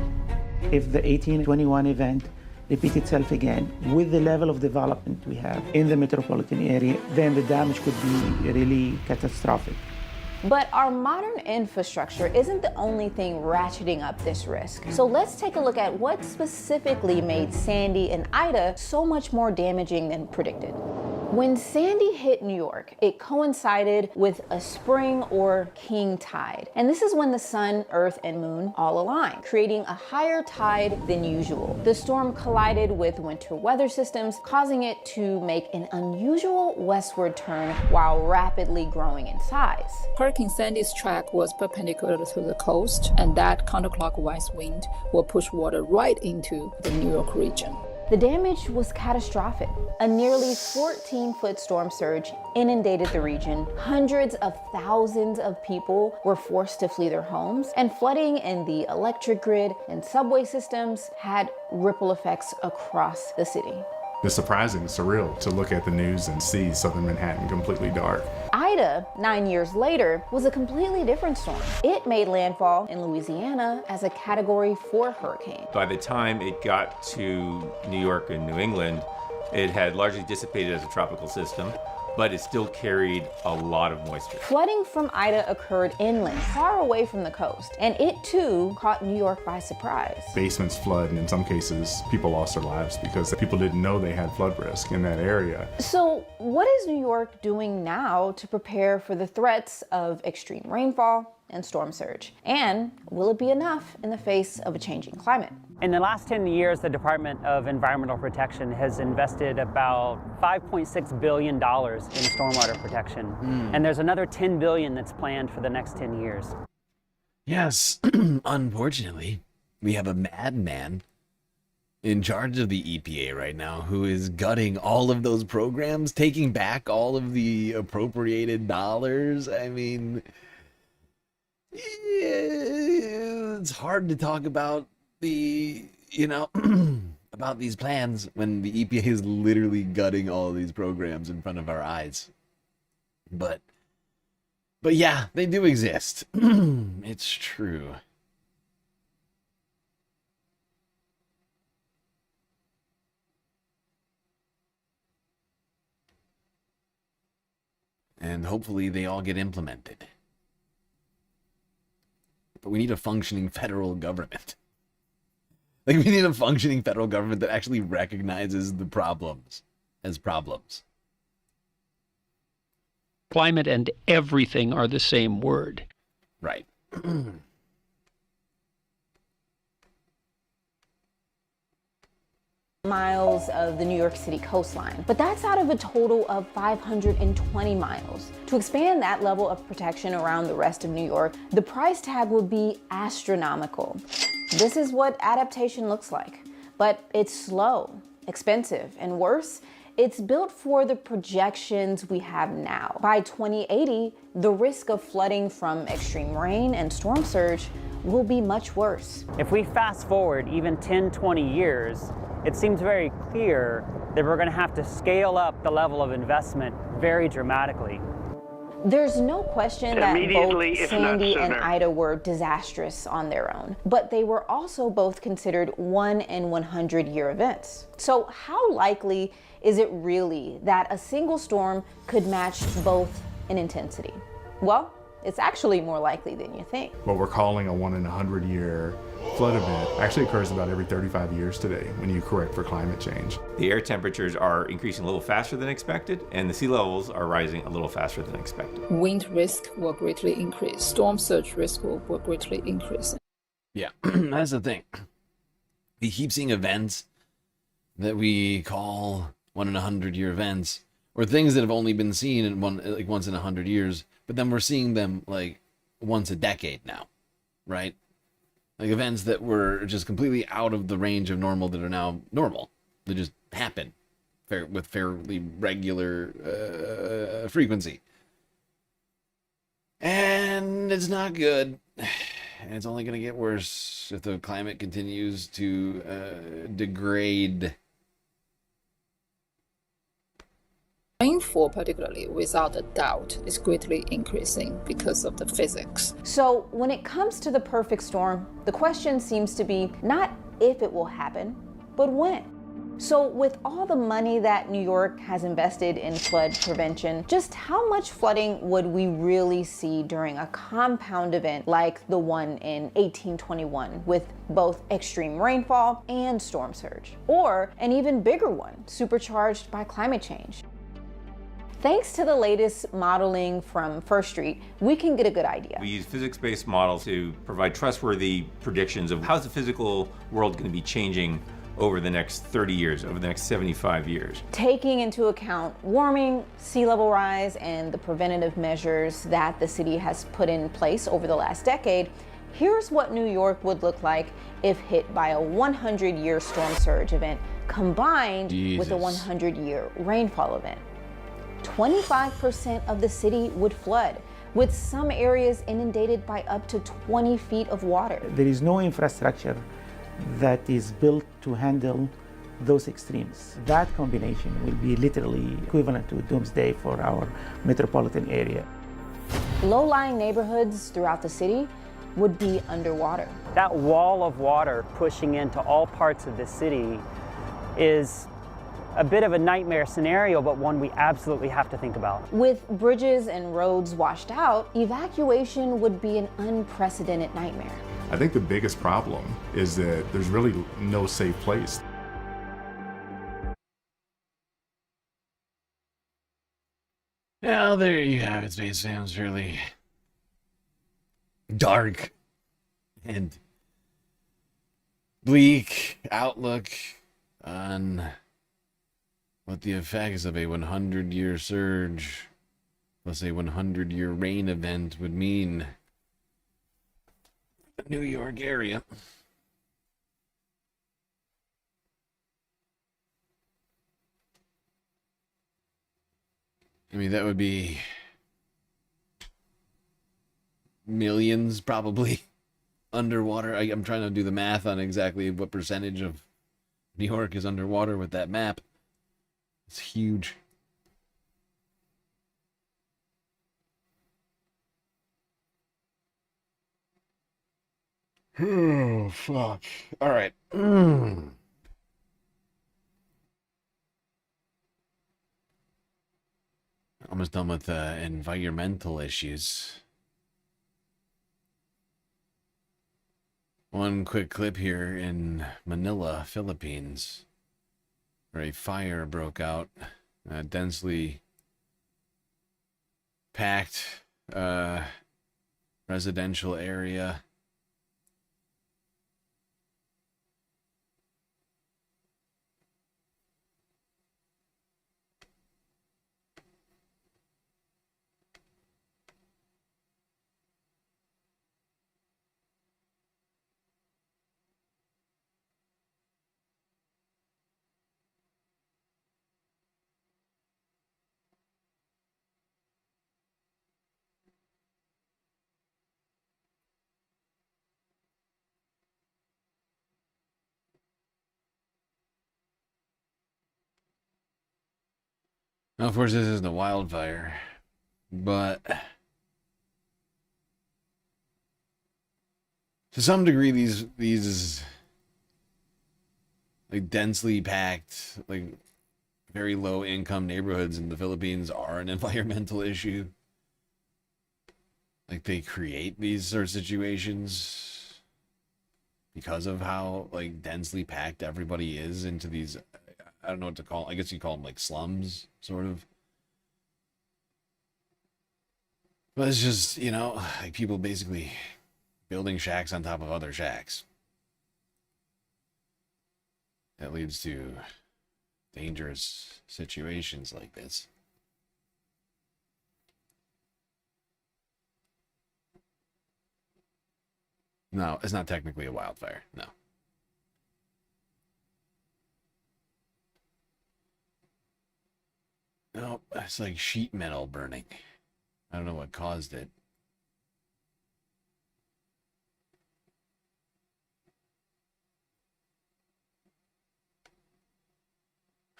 If the 1821 event repeats itself again with the level of development we have in the metropolitan area, then the damage could be really catastrophic. But our modern infrastructure isn't the only thing ratcheting up this risk. So let's take a look at what specifically made Sandy and Ida so much more damaging than predicted. When Sandy hit New York, it coincided with a spring or king tide. And this is when the sun, earth, and moon all align, creating a higher tide than usual. The storm collided with winter weather systems, causing it to make an unusual westward turn while rapidly growing in size. Hurricane Sandy's track was perpendicular to the coast, and that counterclockwise wind will push water right into the New York region. The damage was catastrophic. A nearly 14-foot storm surge inundated the region. Hundreds of thousands of people were forced to flee their homes, and flooding in the electric grid and subway systems had ripple effects across the city. It's surprising, surreal to look at the news and see southern Manhattan completely dark. Ida, 9 years later, was a completely different storm. It made landfall in Louisiana as a Category 4 hurricane. By the time it got to New York and New England, it had largely dissipated as a tropical system, but it still carried a lot of moisture. Flooding from Ida occurred inland, far away from the coast, and it too caught New York by surprise. Basements flood, and in some cases, people lost their lives because people didn't know they had flood risk in that area. So what is New York doing now to prepare for the threats of extreme rainfall and storm surge? And will it be enough in the face of a changing climate? In the last 10 years, the Department of Environmental Protection has invested about $5.6 billion in stormwater protection. And there's another $10 billion that's planned for the next 10 years. Yes, unfortunately, we have a madman in charge of the EPA right now who is gutting all of those programs, taking back all of the appropriated dollars. I mean, it's hard to talk about about these plans when the EPA is literally gutting all of these programs in front of our eyes. But yeah, they do exist. It's true. And hopefully they all get implemented. But we need a functioning federal government. Like, we need a functioning federal government that actually recognizes the problems as problems. Climate and everything are the same word. Right. Miles of the New York City coastline, but that's out of a total of 520 miles. To expand that level of protection around the rest of New York, the price tag would be astronomical. This is what adaptation looks like, but it's slow, expensive, and worse, it's built for the projections we have now. By 2080, the risk of flooding from extreme rain and storm surge will be much worse. If we fast forward even 10, 20 years, it seems very clear that we're going to have to scale up the level of investment very dramatically. There's no question that both Sandy and Ida were disastrous on their own, but they were also both considered 1 in 100-year events. So how likely is it really that a single storm could match both in intensity? Well, it's actually more likely than you think. What we're calling a 1 in 100-year flood event actually occurs about every 35 years today when you correct for climate change. The air temperatures are increasing a little faster than expected, and the sea levels are rising a little faster than expected. Wind risk will greatly increase. Storm surge risk will greatly increase. Yeah, that's the thing. We keep seeing events that we call 1 in 100-year events, or things that have only been seen in once in 100 years, but then we're seeing them like once a decade now, right? Like events that were just completely out of the range of normal that are now normal. They just happen with fairly regular frequency. And it's not good. And it's only going to get worse if the climate continues to degrade. Rainfall, particularly, without a doubt, is greatly increasing because of the physics. So when it comes to the perfect storm, the question seems to be not if it will happen, but when. So with all the money that New York has invested in flood prevention, just how much flooding would we really see during a compound event like the one in 1821 with both extreme rainfall and storm surge? Or an even bigger one, supercharged by climate change? Thanks to the latest modeling from First Street, we can get a good idea. We use physics-based models to provide trustworthy predictions of how's the physical world going to be changing over the next 30 years, over the next 75 years. Taking into account warming, sea level rise, and the preventative measures that the city has put in place over the last decade, here's what New York would look like if hit by a 100-year storm surge event combined with a Jesus. 100-year rainfall event. 25% of the city would flood, with some areas inundated by up to 20 feet of water. There is no infrastructure that is built to handle those extremes. That combination will be literally equivalent to doomsday for our metropolitan area. Low-lying neighborhoods throughout the city would be underwater. That wall of water pushing into all parts of the city is a bit of a nightmare scenario, but one we absolutely have to think about. With bridges and roads washed out, evacuation would be an unprecedented nightmare. I think the biggest problem is that there's really no safe place. Well, there you have it, Space Sam's really dark and bleak outlook on what the effects of a 100-year surge plus a 100-year rain event would mean for the New York area. I mean, that would be millions, probably, underwater. I'm trying to do the math on exactly what percentage of New York is underwater with that map. It's huge. Oh, fuck. All right. Almost done with environmental issues. One quick clip here in Manila, Philippines, where a fire broke out, a densely packed residential area. Now, of course, this isn't a wildfire, but to some degree, these like densely packed, like very low income neighborhoods in the Philippines are an environmental issue. Like, they create these sort of situations because of how like densely packed everybody is into these, I don't know what to call, I guess you call them like slums, sort of. But it's just, you know, like people basically building shacks on top of other shacks. That leads to dangerous situations like this. No, it's not technically a wildfire, no. No, it's like sheet metal burning. I don't know what caused it.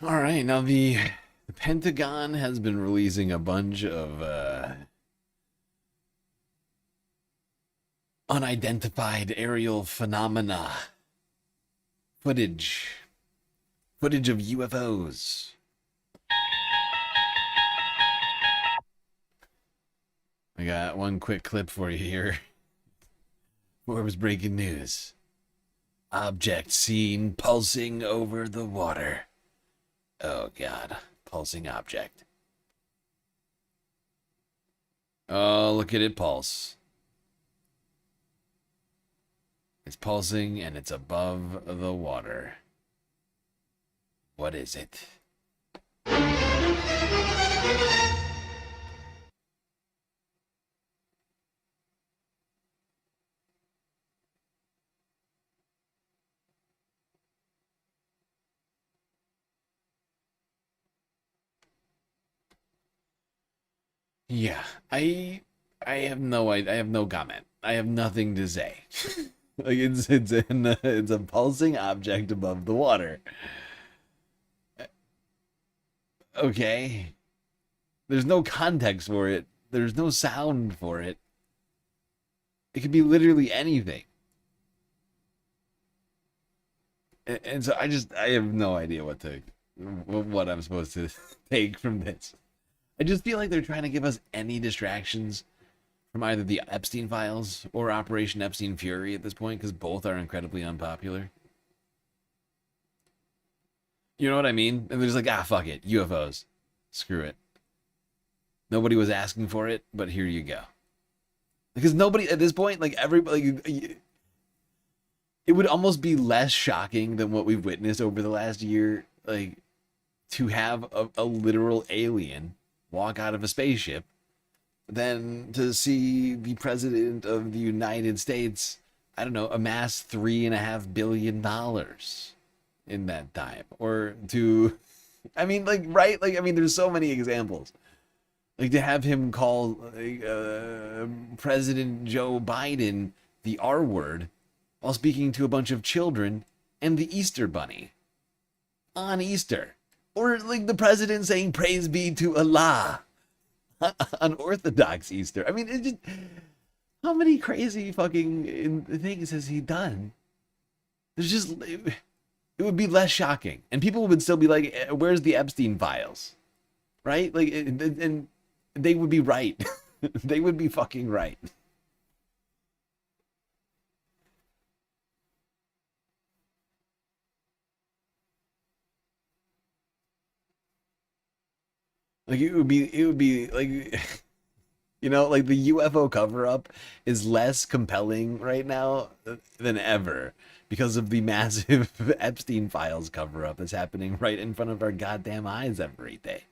All right, now the Pentagon has been releasing a bunch of unidentified aerial phenomena footage of UFOs. I got one quick clip for you here. Before it was breaking news. Object seen pulsing over the water. Oh God, pulsing object. Oh, look at it pulse. It's pulsing and it's above the water. What is it? Yeah, I have no I have no comment. I have nothing to say. Like it's a pulsing object above the water. Okay. There's no context for it. There's no sound for it. It could be literally anything. And so I have no idea what I'm supposed to take from this. I just feel like they're trying to give us any distractions from either the Epstein files or Operation Epstein Fury at this point, because both are incredibly unpopular. You know what I mean? And they're just like, ah, fuck it, UFOs, screw it. Nobody was asking for it, but here you go. Because nobody at this point, like everybody, it would almost be less shocking than what we've witnessed over the last year, like to have a literal alien walk out of a spaceship than to see the president of the United States, I don't know, amass $3.5 billion in that time. Or to, I mean, like, right? Like, I mean, there's so many examples. Like, to have him call President Joe Biden the R word while speaking to a bunch of children and the Easter Bunny on Easter. Or, like, the president saying, praise be to Allah on Orthodox Easter. I mean, it just, how many crazy fucking things has he done? There's just, it would be less shocking. And people would still be like, where's the Epstein files? Right? Like, and they would be right. They would be fucking right. Like, it would be like, you know, like the UFO cover-up is less compelling right now than ever because of the massive Epstein files cover-up that's happening right in front of our goddamn eyes every day.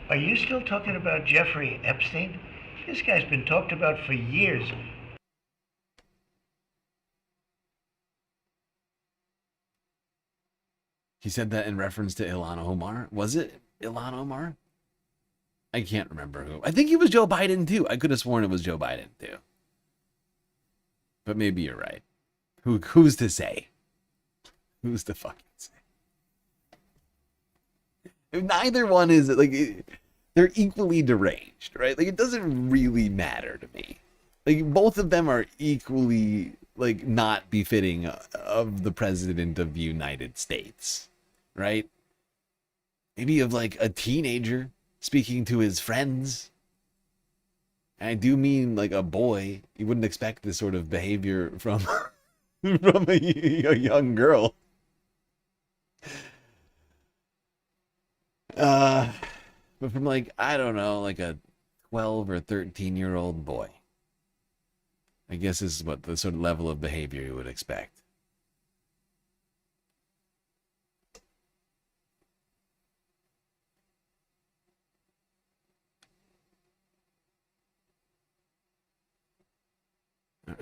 Are you still talking about Jeffrey Epstein? This guy's been talked about for years. He said that in reference to Ilhan Omar. Was it Ilhan Omar? I can't remember who. I think it was Joe Biden too. I could have sworn it was Joe Biden too. But maybe you're right. Who's to say? Who's to fucking say? Neither one is, like, they're equally deranged, right? Like, it doesn't really matter to me. Like, both of them are equally, like, not befitting of the president of the United States, right? Maybe of, like, a teenager speaking to his friends. And I do mean, like, a boy. You wouldn't expect this sort of behavior from from a young girl. But from, like, I don't know, like a 12 or 13-year-old boy. I guess this is what the sort of level of behavior you would expect.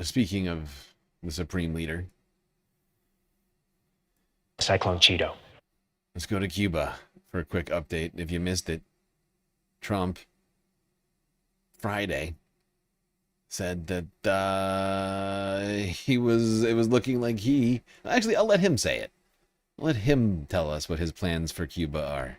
Speaking of the Supreme Leader, Cyclone Cheeto. Let's go to Cuba for a quick update. If you missed it, Trump Friday said that it was looking like actually, I'll let him say it. I'll let him tell us what his plans for Cuba are.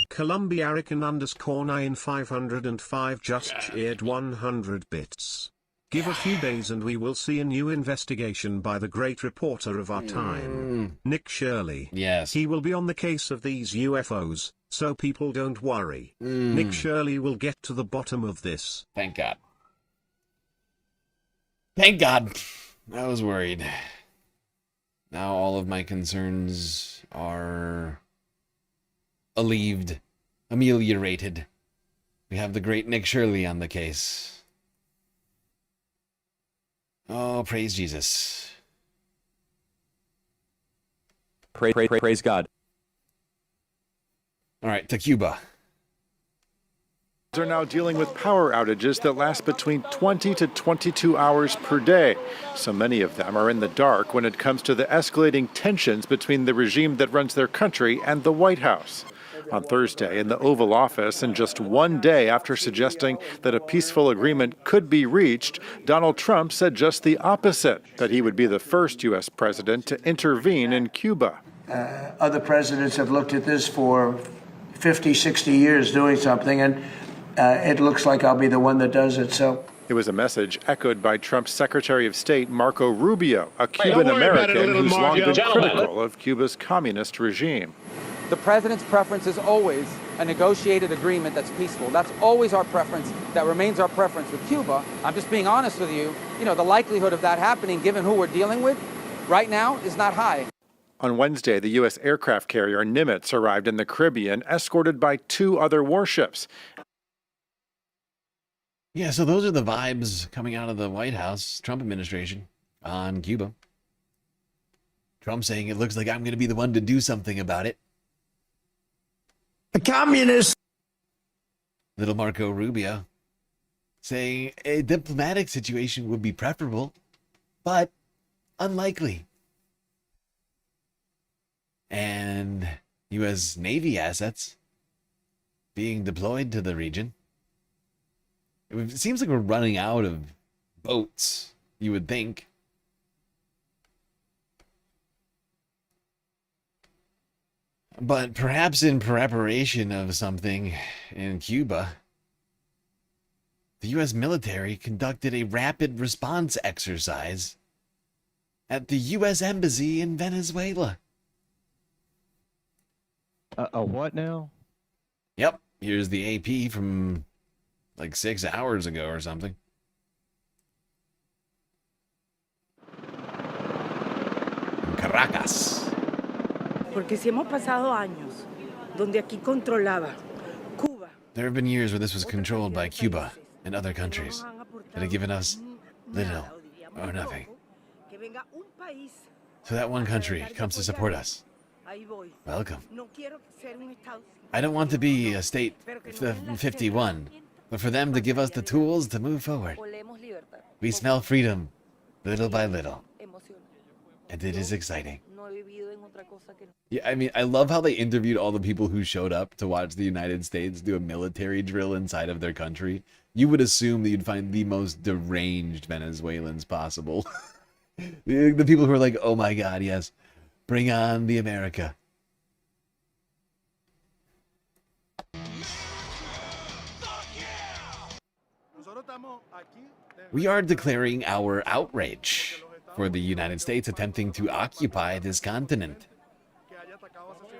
Colombiarican_9505 just cheered 100 bits. Give a few days and we will see a new investigation by the great reporter of our time, Nick Shirley. Yes. He will be on the case of these UFOs, so people don't worry. Nick Shirley will get to the bottom of this. Thank God. Thank God. I was worried. Now all of my concerns are ameliorated. We have the great Nick Shirley on the case. Oh, praise Jesus. Praise God. All right, to Cuba. are now dealing with power outages that last between 20 to 22 hours per day. So many of them are in the dark when it comes to the escalating tensions between the regime that runs their country and the White House. On Thursday, in the Oval Office, and just one day after suggesting that a peaceful agreement could be reached, Donald Trump said just the opposite, that he would be the first U.S. president to intervene in Cuba. Other presidents have looked at this for 50, 60 years doing something, and it looks like I'll be the one that does it. So it was a message echoed by Trump's Secretary of State, Marco Rubio, a Cuban-American who's long been critical of Cuba's communist regime. The president's preference is always a negotiated agreement that's peaceful. That's always our preference. That remains our preference with Cuba. I'm just being honest with you. You know, the likelihood of that happening, given who we're dealing with right now, is not high. On Wednesday, the U.S. aircraft carrier Nimitz arrived in the Caribbean, escorted by 2 other warships. Yeah, so those are the vibes coming out of the White House, Trump administration, on Cuba. Trump saying it looks like I'm going to be the one to do something about it. The communists. Little Marco Rubio saying a diplomatic situation would be preferable, but unlikely. And U.S. Navy assets being deployed to the region. It seems like we're running out of boats, you would think. But perhaps in preparation of something in Cuba, the U.S. military conducted a rapid response exercise at the U.S. Embassy in Venezuela. A what now? Yep, here's the AP from like 6 hours ago or something. In Caracas. Porque si hemos pasado años donde aquí controlaba Cuba. There have been years where this was controlled by Cuba and other countries that have given us little or nothing. So that one country comes to support us. Welcome. I don't want to be a state 51, but for them to give us the tools to move forward. We smell freedom little by little. And it is exciting. Yeah, I mean, I love how they interviewed all the people who showed up to watch the United States do a military drill inside of their country. You would assume that you'd find the most deranged Venezuelans possible. The people who are like, oh my God, yes, bring on the America. We are declaring our outrage for the United States attempting to occupy this continent.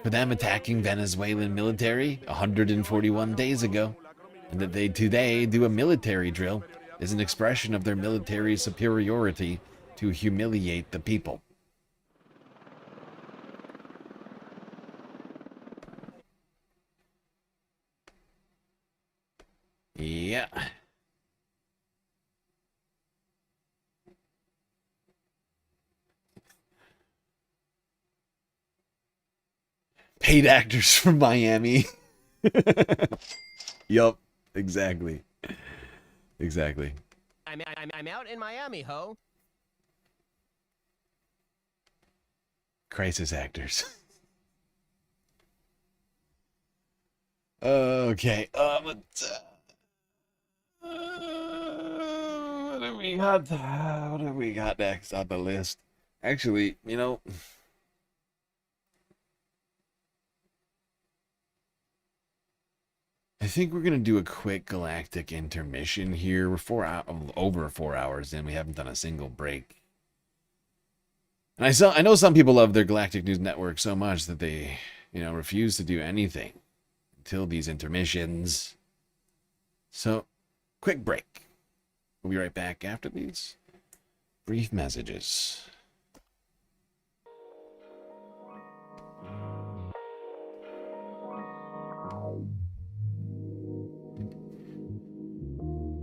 For them attacking Venezuelan military 141 days ago, and that they today do a military drill is an expression of their military superiority to humiliate the people. Yeah. Paid actors from Miami. Yup, exactly. Exactly. I'm out in Miami, ho. Crisis actors. Okay. What do we got? What do we got next on the list? Actually, you know, I think we're gonna do a quick galactic intermission here. We're over 4 hours in. We haven't done a single break. And I know some people love their Galactic News Network so much that they, refuse to do anything until these intermissions. So, quick break. We'll be right back after these brief messages.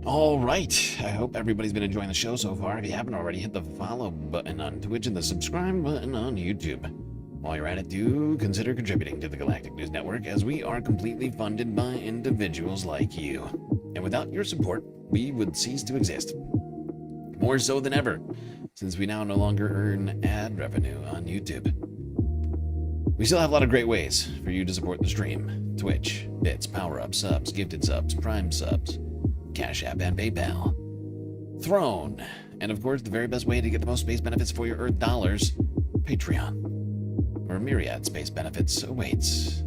All right. I hope everybody's been enjoying the show so far. If you haven't already, hit the follow button on Twitch and the subscribe button on YouTube. While you're at it, do consider contributing to the Galactic News Network, as we are completely funded by individuals like you. And without your support, we would cease to exist. More so than ever, since we now no longer earn ad revenue on YouTube. We still have a lot of great ways for you to support the stream. Twitch, bits, power-up, subs, gifted subs, prime subs, Cash App, and PayPal. Throne, and of course the very best way to get the most space benefits for your Earth dollars, Patreon, where myriad space benefits awaits.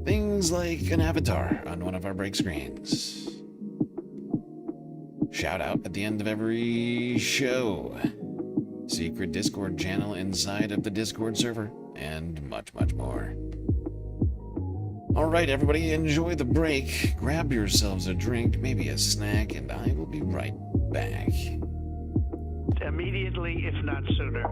Things like an avatar on one of our break screens. Shout out at the end of every show. Secret Discord channel inside of the Discord server, and much, much more. Alright, everybody, enjoy the break. Grab yourselves a drink, maybe a snack, and I will be right back. Immediately, if not sooner.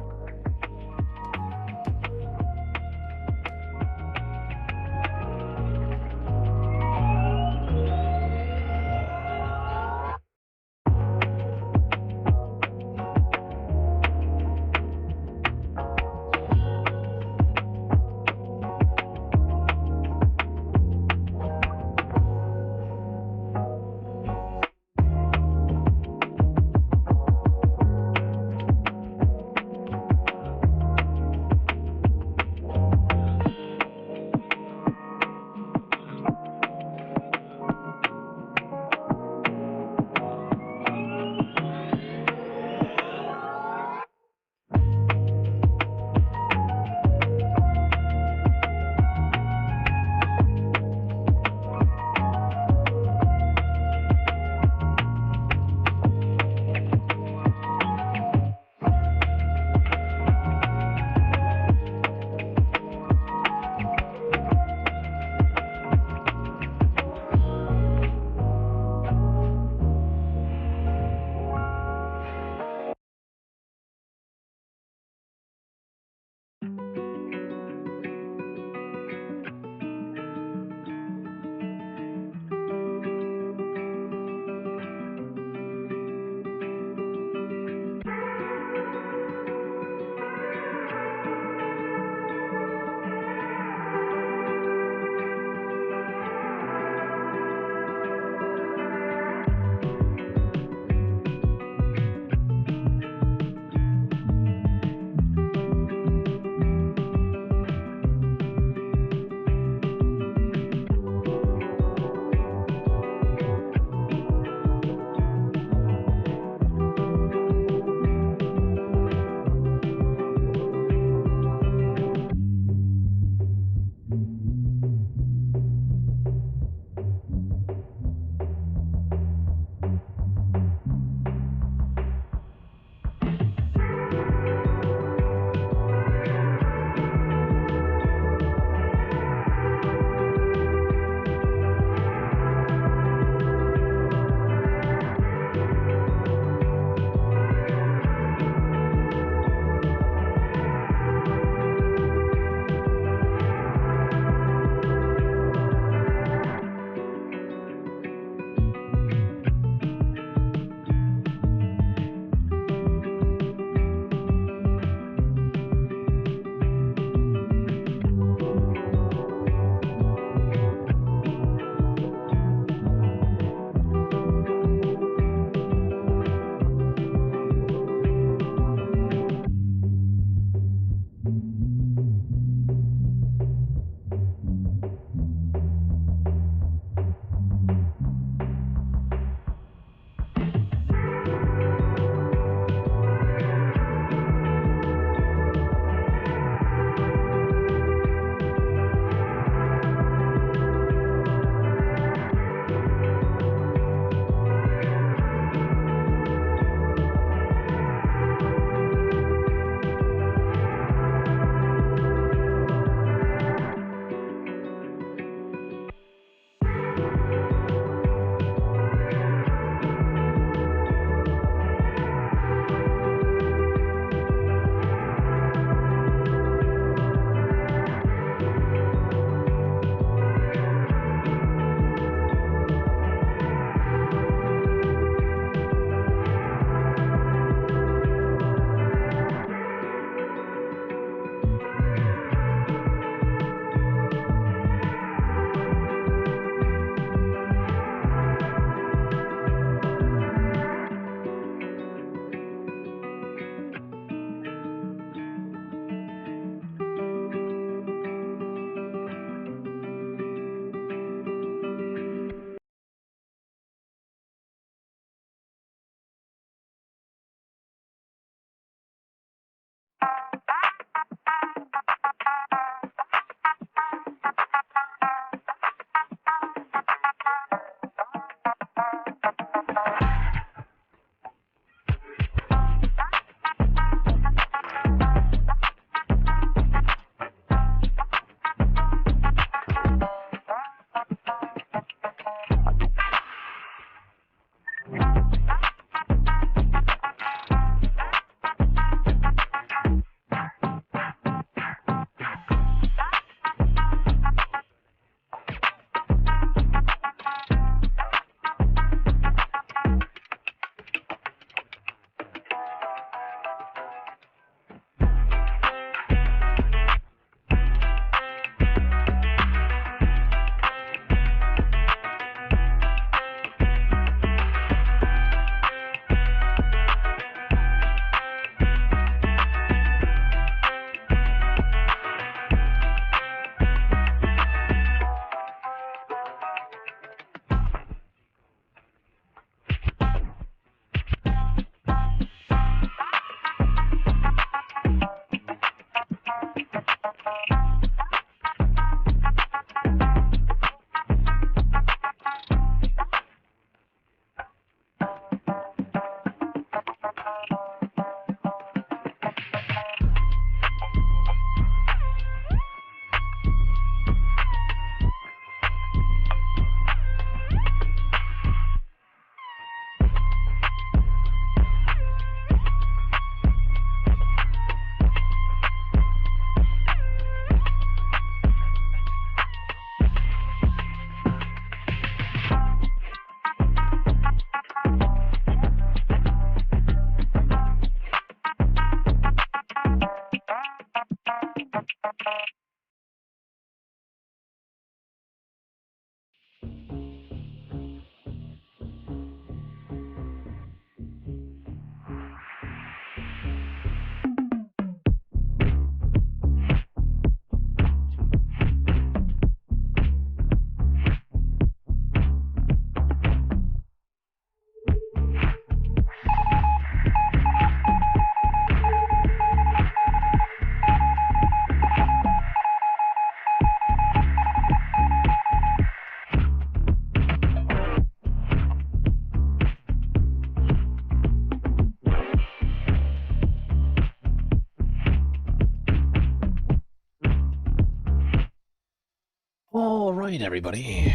right, everybody.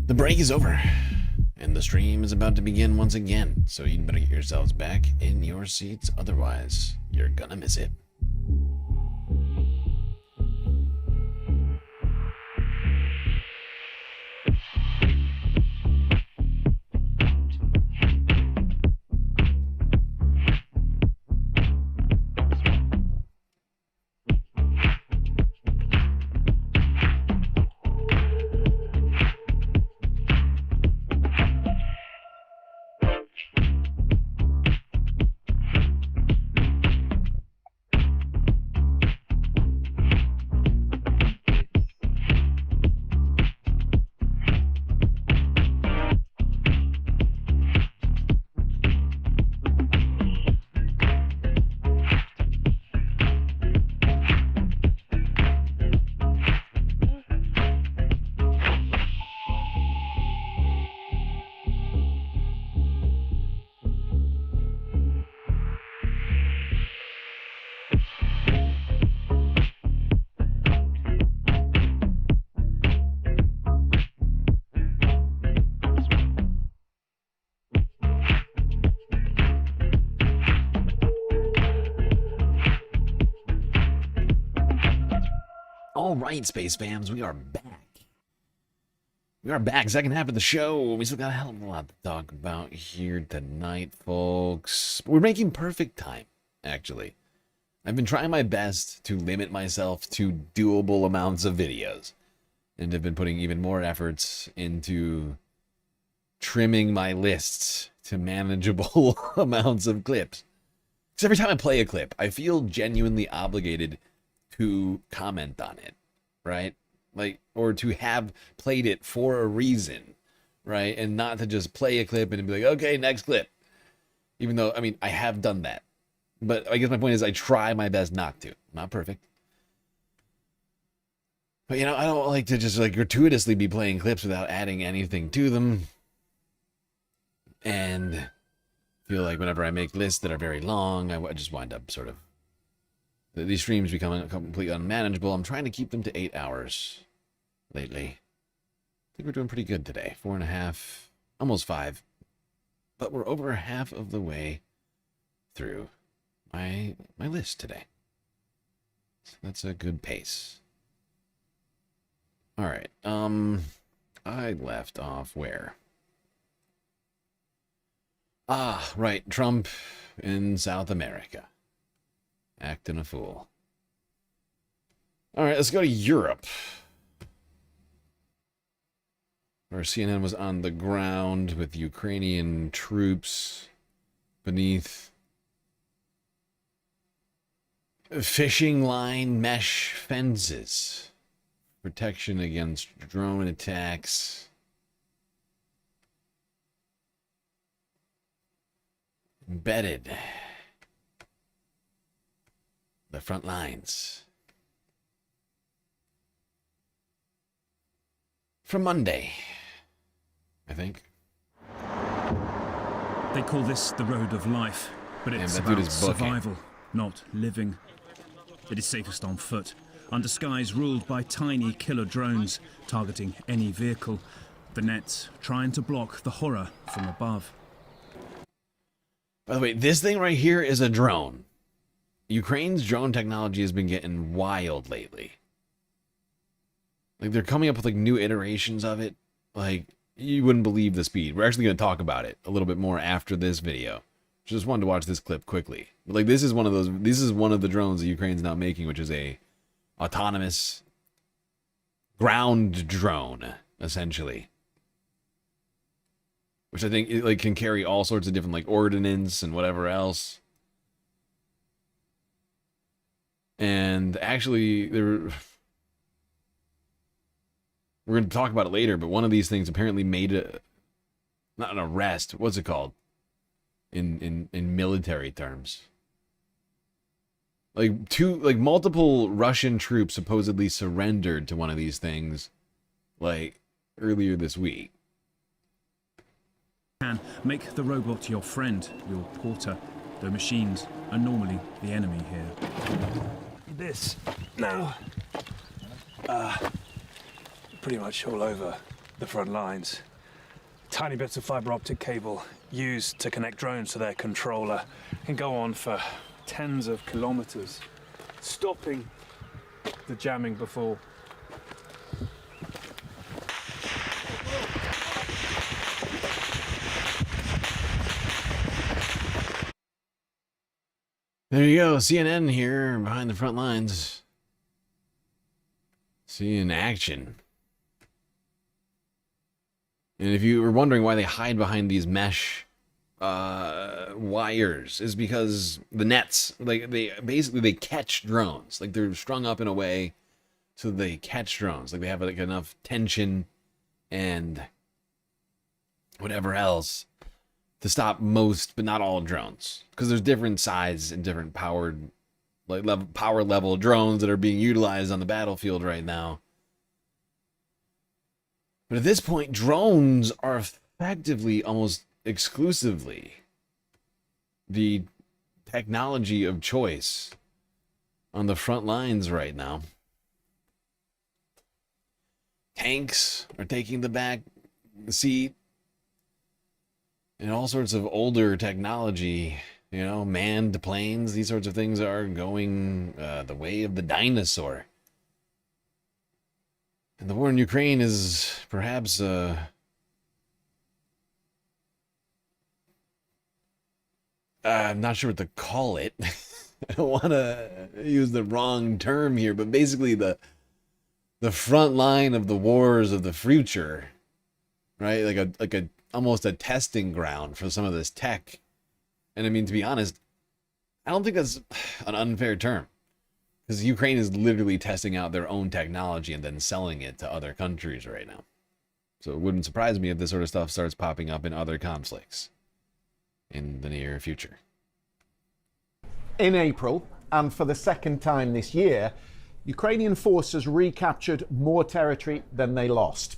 The break is over, and the stream is about to begin once again, so you'd better get yourselves back in your seats, otherwise you're gonna miss it. All right, Space Fams, we are back. We are back, second half of the show. We still got a hell of a lot to talk about here tonight, folks. We're making perfect time, actually. I've been trying my best to limit myself to doable amounts of videos, and have been putting even more efforts into trimming my lists to manageable amounts of clips. Because every time I play a clip, I feel genuinely obligated to comment on it, right? Like, or to have played it for a reason, right? And not to just play a clip and be like, okay, next clip. Even though, I mean, I have done that. But I guess my point is I try my best not to. I'm not perfect. But, you know, I don't like to just, like, gratuitously be playing clips without adding anything to them. And feel like whenever I make lists that are very long, I just wind up sort of... These streams become completely unmanageable. I'm trying to keep them to 8 hours lately. I think we're doing pretty good today. 4.5, almost 5. But we're over half of the way through my list today. So that's a good pace. All right. I left off where? Ah, right. Trump in South America. Acting a fool. All right, let's go to Europe, where CNN was on the ground with Ukrainian troops beneath fishing line mesh fences, protection against drone attacks. Embedded. The front lines. From Monday, I think. They call this the road of life, but it's about survival, not living. It is safest on foot, under skies ruled by tiny killer drones targeting any vehicle. The nets trying to block the horror from above. By the way, this thing right here is a drone. Ukraine's drone technology has been getting wild lately. Like, they're coming up with, like, new iterations of it. Like, you wouldn't believe the speed. We're actually going to talk about it a little bit more after this video. Just wanted to watch this clip quickly. But, like, this is one of the drones that Ukraine's now making, which is a autonomous ground drone, essentially. Which I think, like, can carry all sorts of different, like, ordnance and whatever else. And actually, we're going to talk about it later, but one of these things apparently made not an arrest. What's it called? In military terms. Like multiple Russian troops supposedly surrendered to one of these things, like, earlier this week. Can make the robot your friend, your porter, though machines are normally the enemy here. This now pretty much all over the front lines. Tiny bits of fiber optic cable used to connect drones to their controller can go on for tens of kilometers, stopping the jamming before. There you go, CNN here behind the front lines. See in action. And if you were wondering why they hide behind these mesh wires, is because the nets, like they catch drones. Like they're strung up in a way so they catch drones. Like they have like enough tension and whatever else to stop most, but not all drones. Because there's different size and different powered, like power level drones that are being utilized on the battlefield right now. But at this point, drones are effectively almost exclusively the technology of choice on the front lines right now. Tanks are taking the back seat. And all sorts of older technology, you know, manned planes, these sorts of things are going the way of the dinosaur. And the war in Ukraine is perhaps I'm not sure what to call it. I don't want to use the wrong term here, but basically the front line of the wars of the future, right? Like a almost a testing ground for some of this tech. And I mean, to be honest, I don't think that's an unfair term, because Ukraine is literally testing out their own technology and then selling it to other countries right now. So it wouldn't surprise me if this sort of stuff starts popping up in other conflicts in the near future. In April, and for the second time this year, Ukrainian forces recaptured more territory than they lost.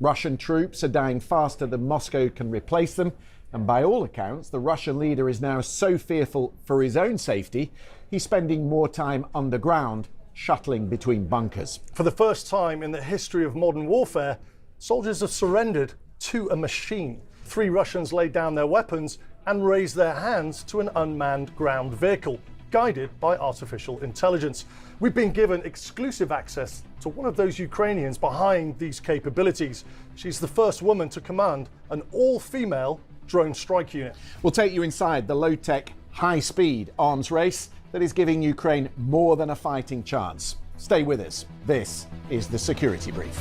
Russian troops are dying faster than Moscow can replace them, and by all accounts, the Russian leader is now so fearful for his own safety, he's spending more time underground, shuttling between bunkers. For the first time in the history of modern warfare, soldiers have surrendered to a machine. 3 Russians laid down their weapons and raised their hands to an unmanned ground vehicle, guided by artificial intelligence. We've been given exclusive access to one of those Ukrainians behind these capabilities. She's the first woman to command an all-female drone strike unit. We'll take you inside the low-tech, high-speed arms race that is giving Ukraine more than a fighting chance. Stay with us. This is the Security Brief.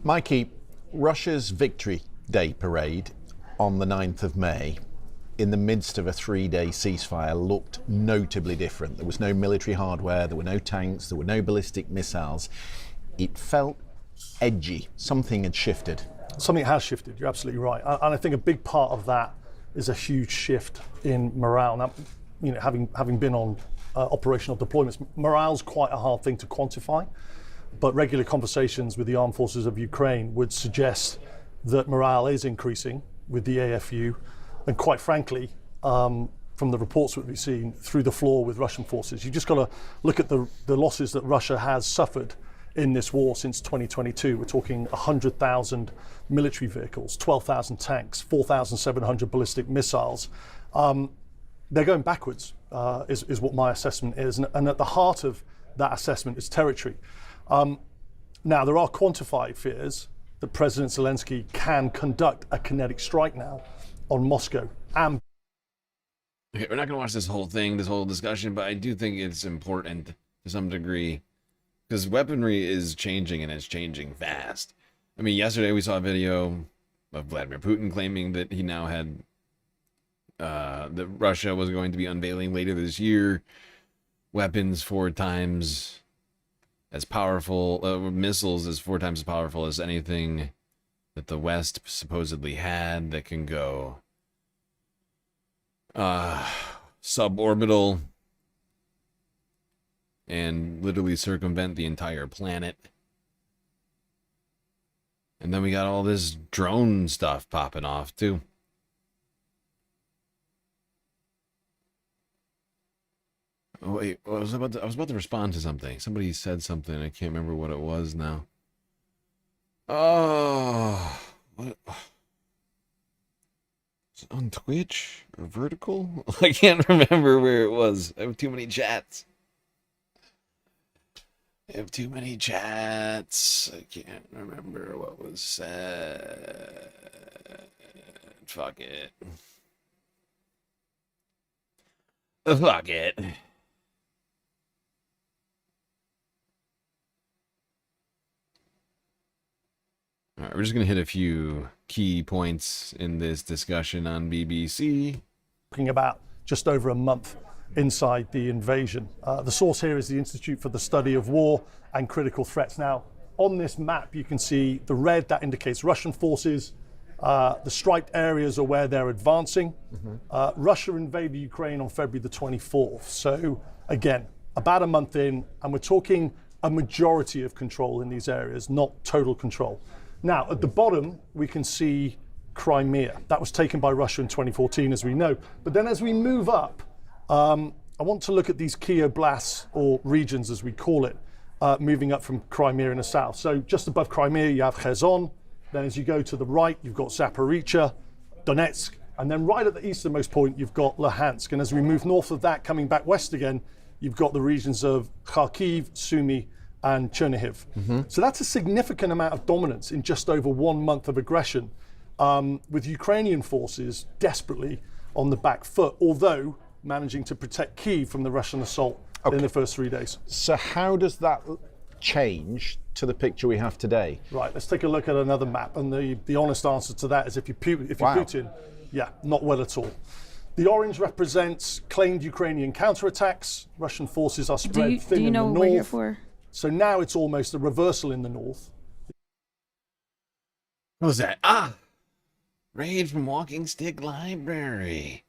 Mikey, Russia's Victory Day parade on the 9th of May, in the midst of a 3-day ceasefire, looked notably different. There was no military hardware, there were no tanks, there were no ballistic missiles. It felt edgy. Something had shifted. Something has shifted, you're absolutely right. And I think a big part of that is a huge shift in morale. Now, you know, having been on operational deployments, morale's quite a hard thing to quantify, but regular conversations with the armed forces of Ukraine would suggest that morale is increasing with the AFU, and quite frankly, from the reports that we've seen, through the floor with Russian forces. You just got to look at the losses that Russia has suffered in this war since 2022. We're talking 100,000 military vehicles, 12,000 tanks, 4,700 ballistic missiles. They're going backwards, is what my assessment is. And at the heart of that assessment is territory. Now, there are quantified fears that President Zelensky can conduct a kinetic strike now on Moscow. And okay, we're not going to watch this whole thing, this whole discussion, but I do think it's important to some degree, because weaponry is changing, and it's changing fast. I mean, yesterday we saw a video of Vladimir Putin claiming that he now had, that Russia was going to be unveiling later this year weapons 4 times as powerful, missiles is 4 times as powerful as anything that the West supposedly had, that can go suborbital and literally circumvent the entire planet. And then we got all this drone stuff popping off too. Oh, wait, I was about to respond to something. Somebody said something. I can't remember what it was now. Oh, what? Is it on Twitch or Vertical? I can't remember where it was. I have too many chats. I can't remember what was said. Fuck it. Fuck it. All right, we're just going to hit a few key points in this discussion on BBC. Talking about just over a month inside the invasion. The source here is the Institute for the Study of War and Critical Threats. Now, on this map, you can see the red that indicates Russian forces. The striped areas are where they're advancing. Russia invaded Ukraine on February the 24th. So again, about a month in, and we're talking a majority of control in these areas, not total control. Now, at the bottom, we can see Crimea. That was taken by Russia in 2014, as we know. But then as we move up, I want to look at these key oblasts, or regions as we call it, moving up from Crimea in the south. So just above Crimea, you have Kherson. Then as you go to the right, you've got Zaporizhzhia, Donetsk, and then right at the easternmost point, you've got Luhansk. And as we move north of that, coming back west again, you've got the regions of Kharkiv, Sumy, and Chernihiv. So that's a significant amount of dominance in just over 1 month of aggression, with Ukrainian forces desperately on the back foot, although managing to protect Kyiv from the Russian assault in the first 3 days. So how does that change to the picture we have today? Right, let's take a look at another map, and the honest answer to that is if you're Putin, yeah, not well at all. The orange represents claimed Ukrainian counterattacks. Russian forces are spread thin in the north. Where you're for? So now it's almost a reversal in the north. What was that? Raid from Walking Stick Library.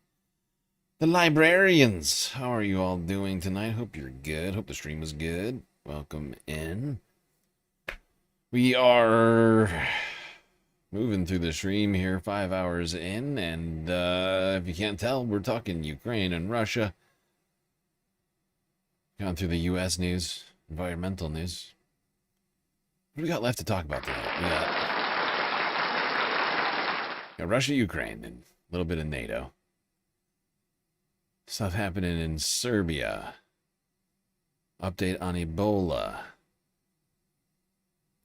The librarians. How are you all doing tonight? Hope you're good. Hope the stream was good. Welcome in. We are moving through the stream here 5 hours in, and if you can't tell, we're talking Ukraine and Russia. Gone through the U.S. news, environmental news. What do we got left to talk about tonight? We got Russia, Ukraine, and a little bit of NATO. Stuff happening in Serbia. Update on Ebola,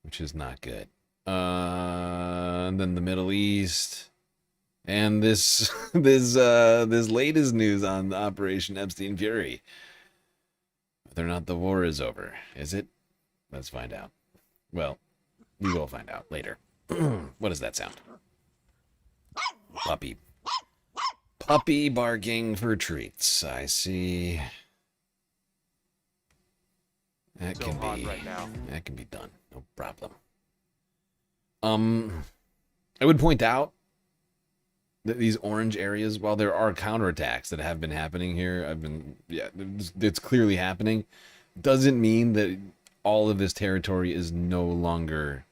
which is not good. And then the Middle East, and this latest news on Operation Epstein Fury. Whether or not the war is over, is it? Let's find out. Well, we will find out later. What does that sound? Puppy barking for treats. I see. That can be right now. That can be done. No problem. I would point out that these orange areas, while there are counterattacks that have been happening here, it's clearly happening, doesn't mean that all of this territory is no longer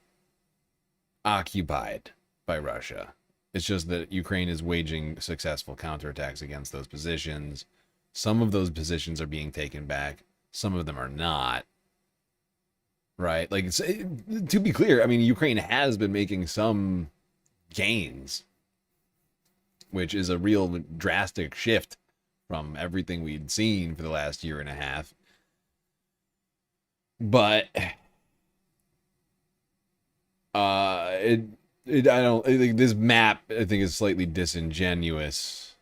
occupied by Russia. It's just that Ukraine is waging successful counterattacks against those positions. Some of those positions are being taken back. Some of them are not. Right? Like, to be clear, I mean, Ukraine has been making some gains, which is a real drastic shift from everything we'd seen for the last year and a half. But this map, I think, is slightly disingenuous,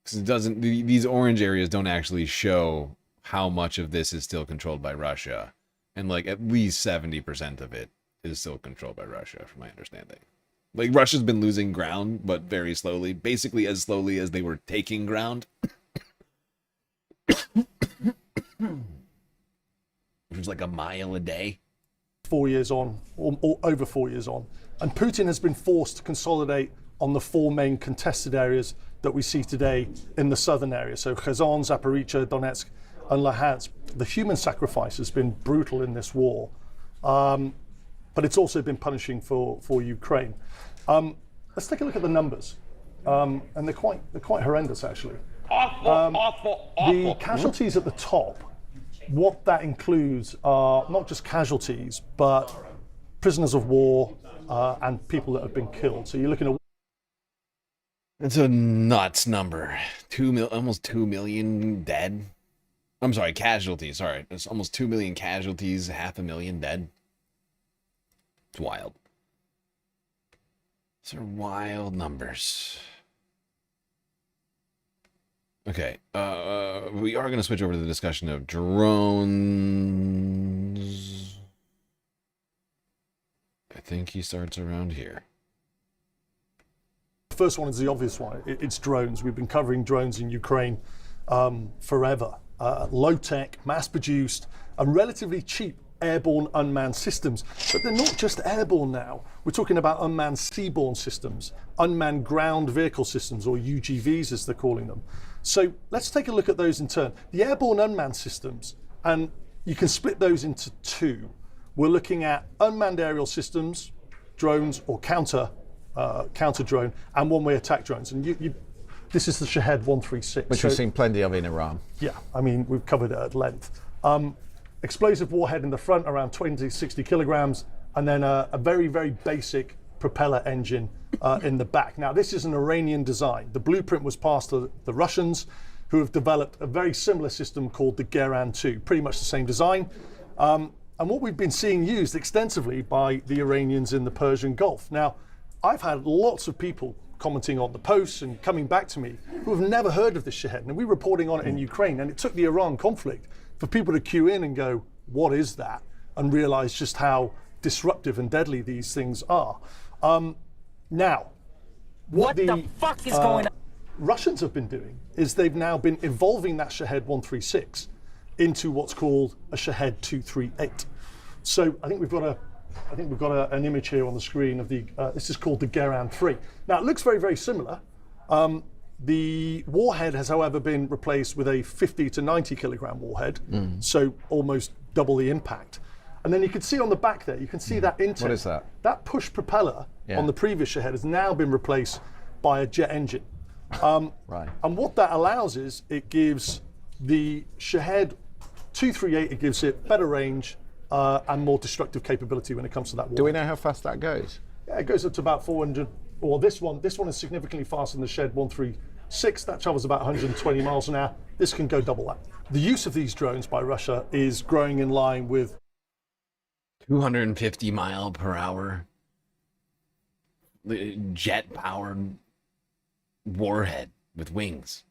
because it doesn't. These orange areas don't actually show how much of this is still controlled by Russia, and like at least 70% of it is still controlled by Russia, from my understanding. Like, Russia's been losing ground, but very slowly, basically as slowly as they were taking ground. Which was like a mile a day. 4 years on, or over 4 years on. And Putin has been forced to consolidate on the four main contested areas that we see today in the southern area. So Kherson, Zaporizhzhia, Donetsk, and Luhansk. The human sacrifice has been brutal in this war. But it's also been punishing for Ukraine. Let's take a look at the numbers. And they're quite horrendous, actually. The casualties at the top, what that includes are not just casualties, but prisoners of war and people that have been killed. So you're looking at... It's a nuts number. Almost 2 million dead. I'm sorry, casualties. Sorry, it's almost 2 million casualties, 500,000 dead. It's wild. These are wild numbers. Okay, we are going to switch over to the discussion of drones. I think he starts around here. The first one is the obvious one. It's drones. We've been covering drones in Ukraine forever. Low-tech, mass-produced, and relatively cheap airborne unmanned systems. But they're not just airborne now. We're talking about unmanned seaborne systems, unmanned ground vehicle systems, or UGVs as they're calling them. So let's take a look at those in turn. The airborne unmanned systems, and you can split those into two. We're looking at unmanned aerial systems, drones, or counter drone, and one-way attack drones. And this is the Shahed 136. Which we've seen plenty of in Iran. Yeah, I mean, we've covered it at length. Explosive warhead in the front, around 20, 60 kilograms, and then a very, very basic propeller engine in the back. Now, this is an Iranian design. The blueprint was passed to the Russians, who have developed a very similar system called the Geran 2, pretty much the same design. And what we've been seeing used extensively by the Iranians in the Persian Gulf. Now, I've had lots of people commenting on the posts and coming back to me who have never heard of this Shahed. And we're reporting on it in Ukraine, and it took the Iran conflict for people to queue in and go, what is that? And realize just how disruptive and deadly these things are. Now, what the fuck is going on? Russians have been doing is they've now been evolving that Shahed 136 into what's called a Shahed 238. So I think we've got an image here on the screen of the. This is called the Geran 3. Now it looks very, very similar. The warhead has, however, been replaced with a 50 to 90 kilogram warhead, so almost double the impact. And then you can see on the back there, you can see that intake. What is that? That push propeller on the previous Shahed has now been replaced by a jet engine. Right. And what that allows is it gives the Shahed 238, it gives it better range and more destructive capability when it comes to that warhead. Do we know how fast that goes? Yeah, it goes up to about 400. Or this one is significantly faster than the Shahed 136. That travels about 120 miles an hour. This can go double that. The use of these drones by Russia is growing in line with 250 mile per hour jet powered warhead with wings.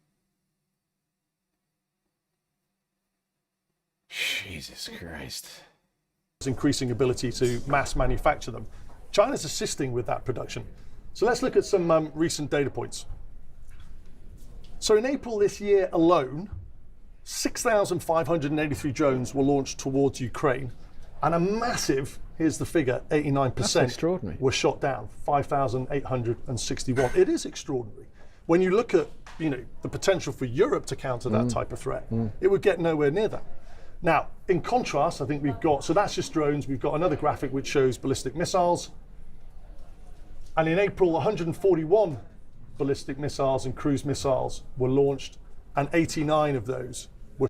Jesus Christ. Increasing ability to mass manufacture them. China's assisting with that production. So let's look at some recent data points. So in April this year alone, 6,583 drones were launched towards Ukraine, and a massive, here's the figure, 89% were shot down, 5,861. It is extraordinary. When you look at, the potential for Europe to counter that type of threat, it would get nowhere near that. Now, in contrast, I think we've got, so that's just drones, we've got another graphic which shows ballistic missiles. And in April, 141 ballistic missiles and cruise missiles were launched, and 89 of those were...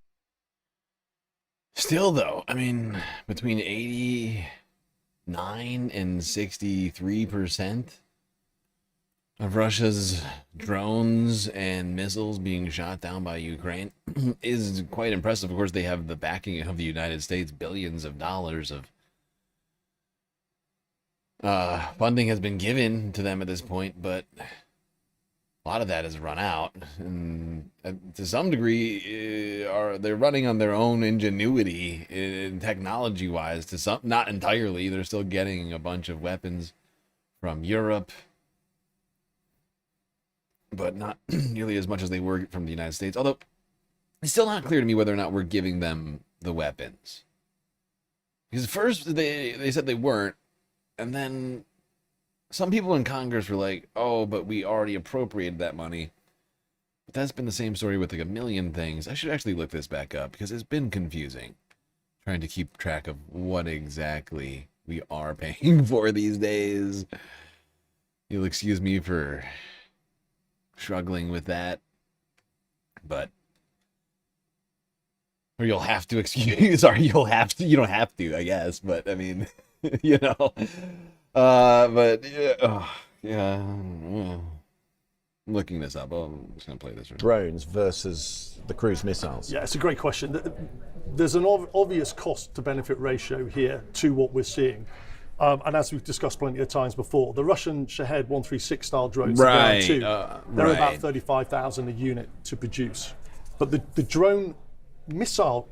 Still, though, I mean, between 89 and 63% of Russia's drones and missiles being shot down by Ukraine is quite impressive. Of course, they have the backing of the United States. Billions of dollars of funding has been given to them at this point, but a lot of that has run out. And to some degree, they're running on their own ingenuity in technology-wise. To some, not entirely. They're still getting a bunch of weapons from Europe, but not nearly as much as they were from the United States. Although, it's still not clear to me whether or not we're giving them the weapons. Because first, they said they weren't, and then some people in Congress were like, oh, but we already appropriated that money. But that's been the same story with like a million things. I should actually look this back up, because it's been confusing trying to keep track of what exactly we are paying for these days. You'll excuse me for struggling with that. but or you'll have to excuse. Sorry, you'll have to. You don't have to, I guess, but I mean, you know. But yeah, yeah. I'm looking this up. I'm just gonna play this. Drones versus the cruise missiles. Yeah, it's a great question. There's an obvious cost to benefit ratio here to what we're seeing. And as we've discussed plenty of times before, the Russian Shahed 136 style drones, right, they're about 35,000 a unit to produce. But the drone to missile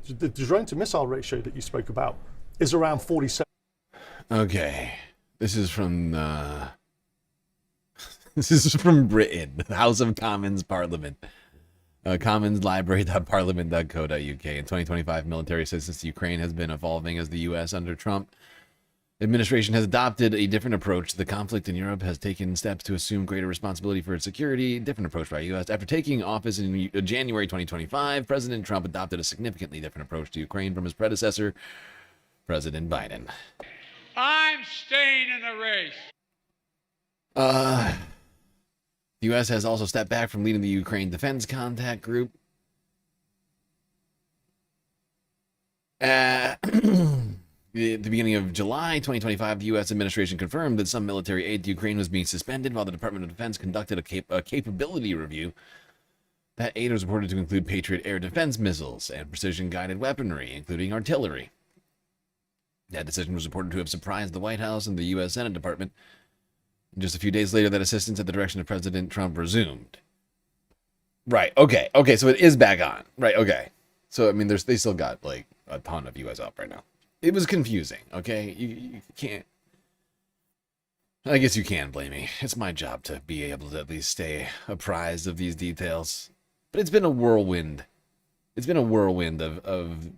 ratio that you spoke about is around 47. Okay, this is from Britain, the House of Commons Parliament. Commonslibrary.parliament.co.uk. In 2025, military assistance to Ukraine has been evolving as the U.S. under Trump administration has adopted a different approach to the conflict in Europe, has taken steps to assume greater responsibility for its security. Different approach by U.S. After taking office in January 2025, President Trump adopted a significantly different approach to Ukraine from his predecessor, President Biden. I'm staying in the race. The U.S. has also stepped back from leading the Ukraine Defense Contact Group. At the beginning of July 2025, the U.S. administration confirmed that some military aid to Ukraine was being suspended while the Department of Defense conducted a capability review. That aid was reported to include Patriot air defense missiles and precision-guided weaponry, including artillery. That decision was reported to have surprised the White House and the U.S. Senate Department. Just a few days later, that assistance at the direction of President Trump resumed. Right, okay, so it is back on. Right, okay. So, I mean, they still got, like, a ton of U.S. help right now. It was confusing, okay? You can't... I guess you can blame me. It's my job to be able to at least stay apprised of these details. But it's been a whirlwind. It's been a whirlwind of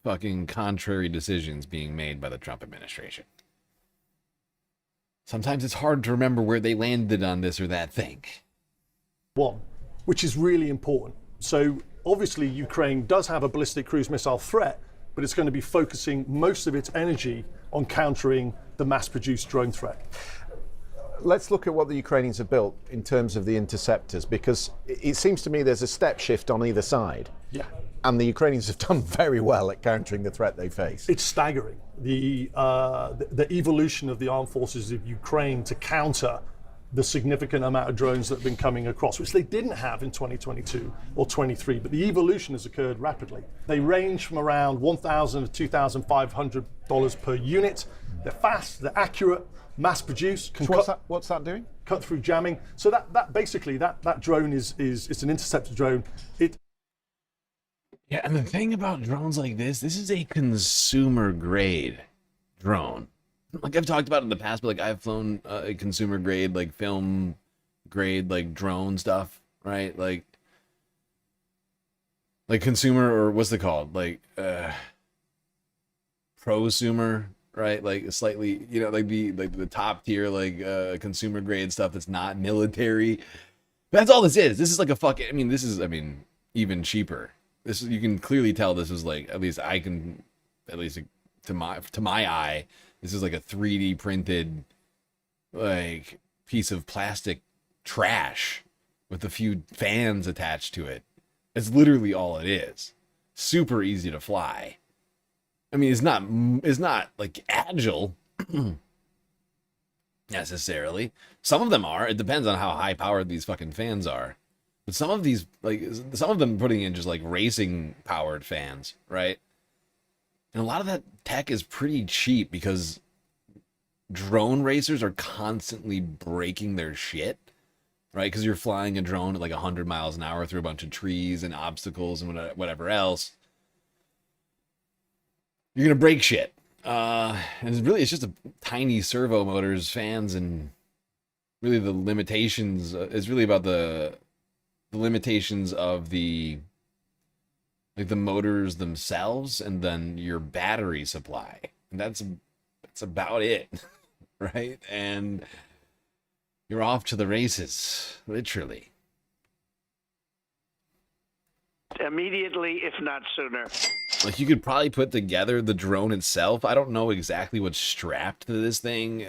fucking contrary decisions being made by the Trump administration. Sometimes it's hard to remember where they landed on this or that thing. One, which is really important. So obviously Ukraine does have a ballistic cruise missile threat, but it's going to be focusing most of its energy on countering the mass-produced drone threat. Let's look at what the Ukrainians have built in terms of the interceptors, because it seems to me there's a step shift on either side. Yeah. And the Ukrainians have done very well at countering the threat they face. It's staggering. The evolution of the armed forces of Ukraine to counter the significant amount of drones that have been coming across, which they didn't have in 2022 or 23, but the evolution has occurred rapidly. They range from around $1,000 to $2,500 per unit. They're fast, they're accurate, mass-produced. What's that doing? Cut through jamming. So that basically that drone is it's an interceptor drone. Yeah, and the thing about drones like this is a consumer-grade drone. Like I've talked about in the past, but like I've flown a consumer grade, like film grade, like drone stuff, right? Like consumer, or what's it called? Like prosumer, right? Like slightly, you know, like the top tier, like consumer grade stuff that's not military. That's all this is. This is like a fucking, even cheaper. This, you can clearly tell this is like, at least to my eye, this is like a 3D printed, like, piece of plastic trash with a few fans attached to it. It's literally all it is. Super easy to fly. I mean, it's not like agile necessarily. Some of them are. It depends on how high powered these fucking fans are. But some of these, like, some of them putting in just like racing powered fans, right? And a lot of that tech is pretty cheap because drone racers are constantly breaking their shit, right? Because you're flying a drone at like 100 miles an hour through a bunch of trees and obstacles and whatever else. You're going to break shit. And it's just a tiny servo motors, fans, and really the limitations. It's really about the limitations of the motors themselves, and then your battery supply, and that's about it, right? And you're off to the races, literally. Immediately, if not sooner. Like, you could probably put together the drone itself. I don't know exactly what's strapped to this thing,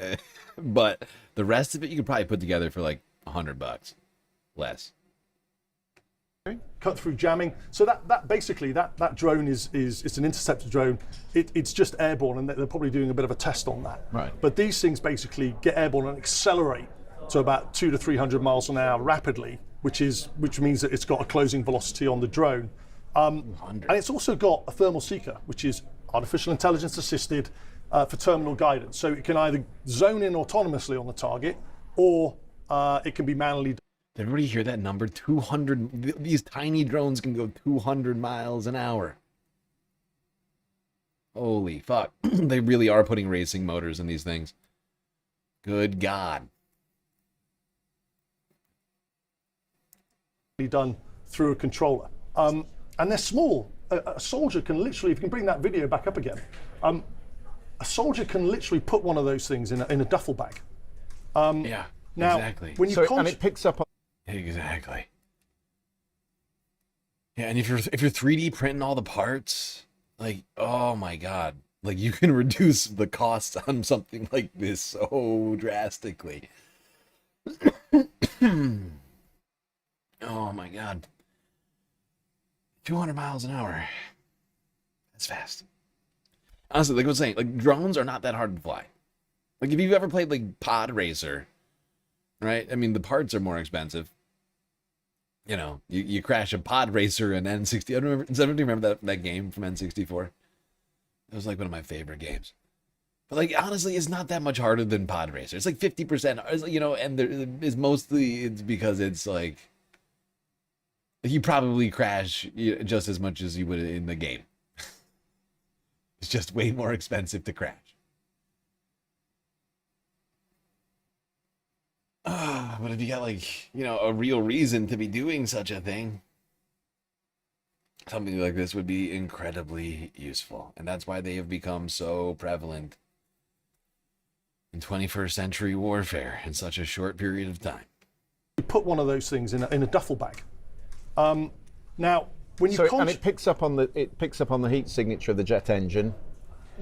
but the rest of it you could probably put together for like $100 less. cut through jamming. So that basically that drone is it's an interceptor drone. It's just airborne, and they're probably doing a bit of a test on that. Right. But these things basically get airborne and accelerate to about 200 to 300 miles an hour rapidly, which means that it's got a closing velocity on the drone. And it's also got a thermal seeker, which is artificial intelligence assisted for terminal guidance. So it can either zone in autonomously on the target, or it can be manually. Did everybody hear that number? 200. These tiny drones can go 200 miles an hour. Holy fuck. They really are putting racing motors in these things. Good God. Done through a controller. And they're small. A soldier can literally, if you can bring that video back up again, a soldier can literally put one of those things in a duffel bag. Yeah, now, exactly. When you and it picks up on... Exactly. Yeah, and if you're 3D printing all the parts, like, oh my God, like you can reduce the costs on something like this so drastically. Oh my God. 200 miles an hour. That's fast. Honestly, like I was saying, like drones are not that hard to fly. Like if you've ever played like Pod Racer, right? I mean, the parts are more expensive. You know, you crash a Pod Racer in N60. Does anybody remember that game from N64? It was like one of my favorite games. But like honestly, it's not that much harder than Pod Racer. It's like 50%, you know, and there is mostly it's because it's like you probably crash just as much as you would in the game. It's just way more expensive to crash. But if you got like, you know, a real reason to be doing such a thing, something like this would be incredibly useful. And that's why they have become so prevalent in 21st century warfare in such a short period of time. You put one of those things in a duffel bag. Now, when you and it picks up on the heat signature of the jet engine.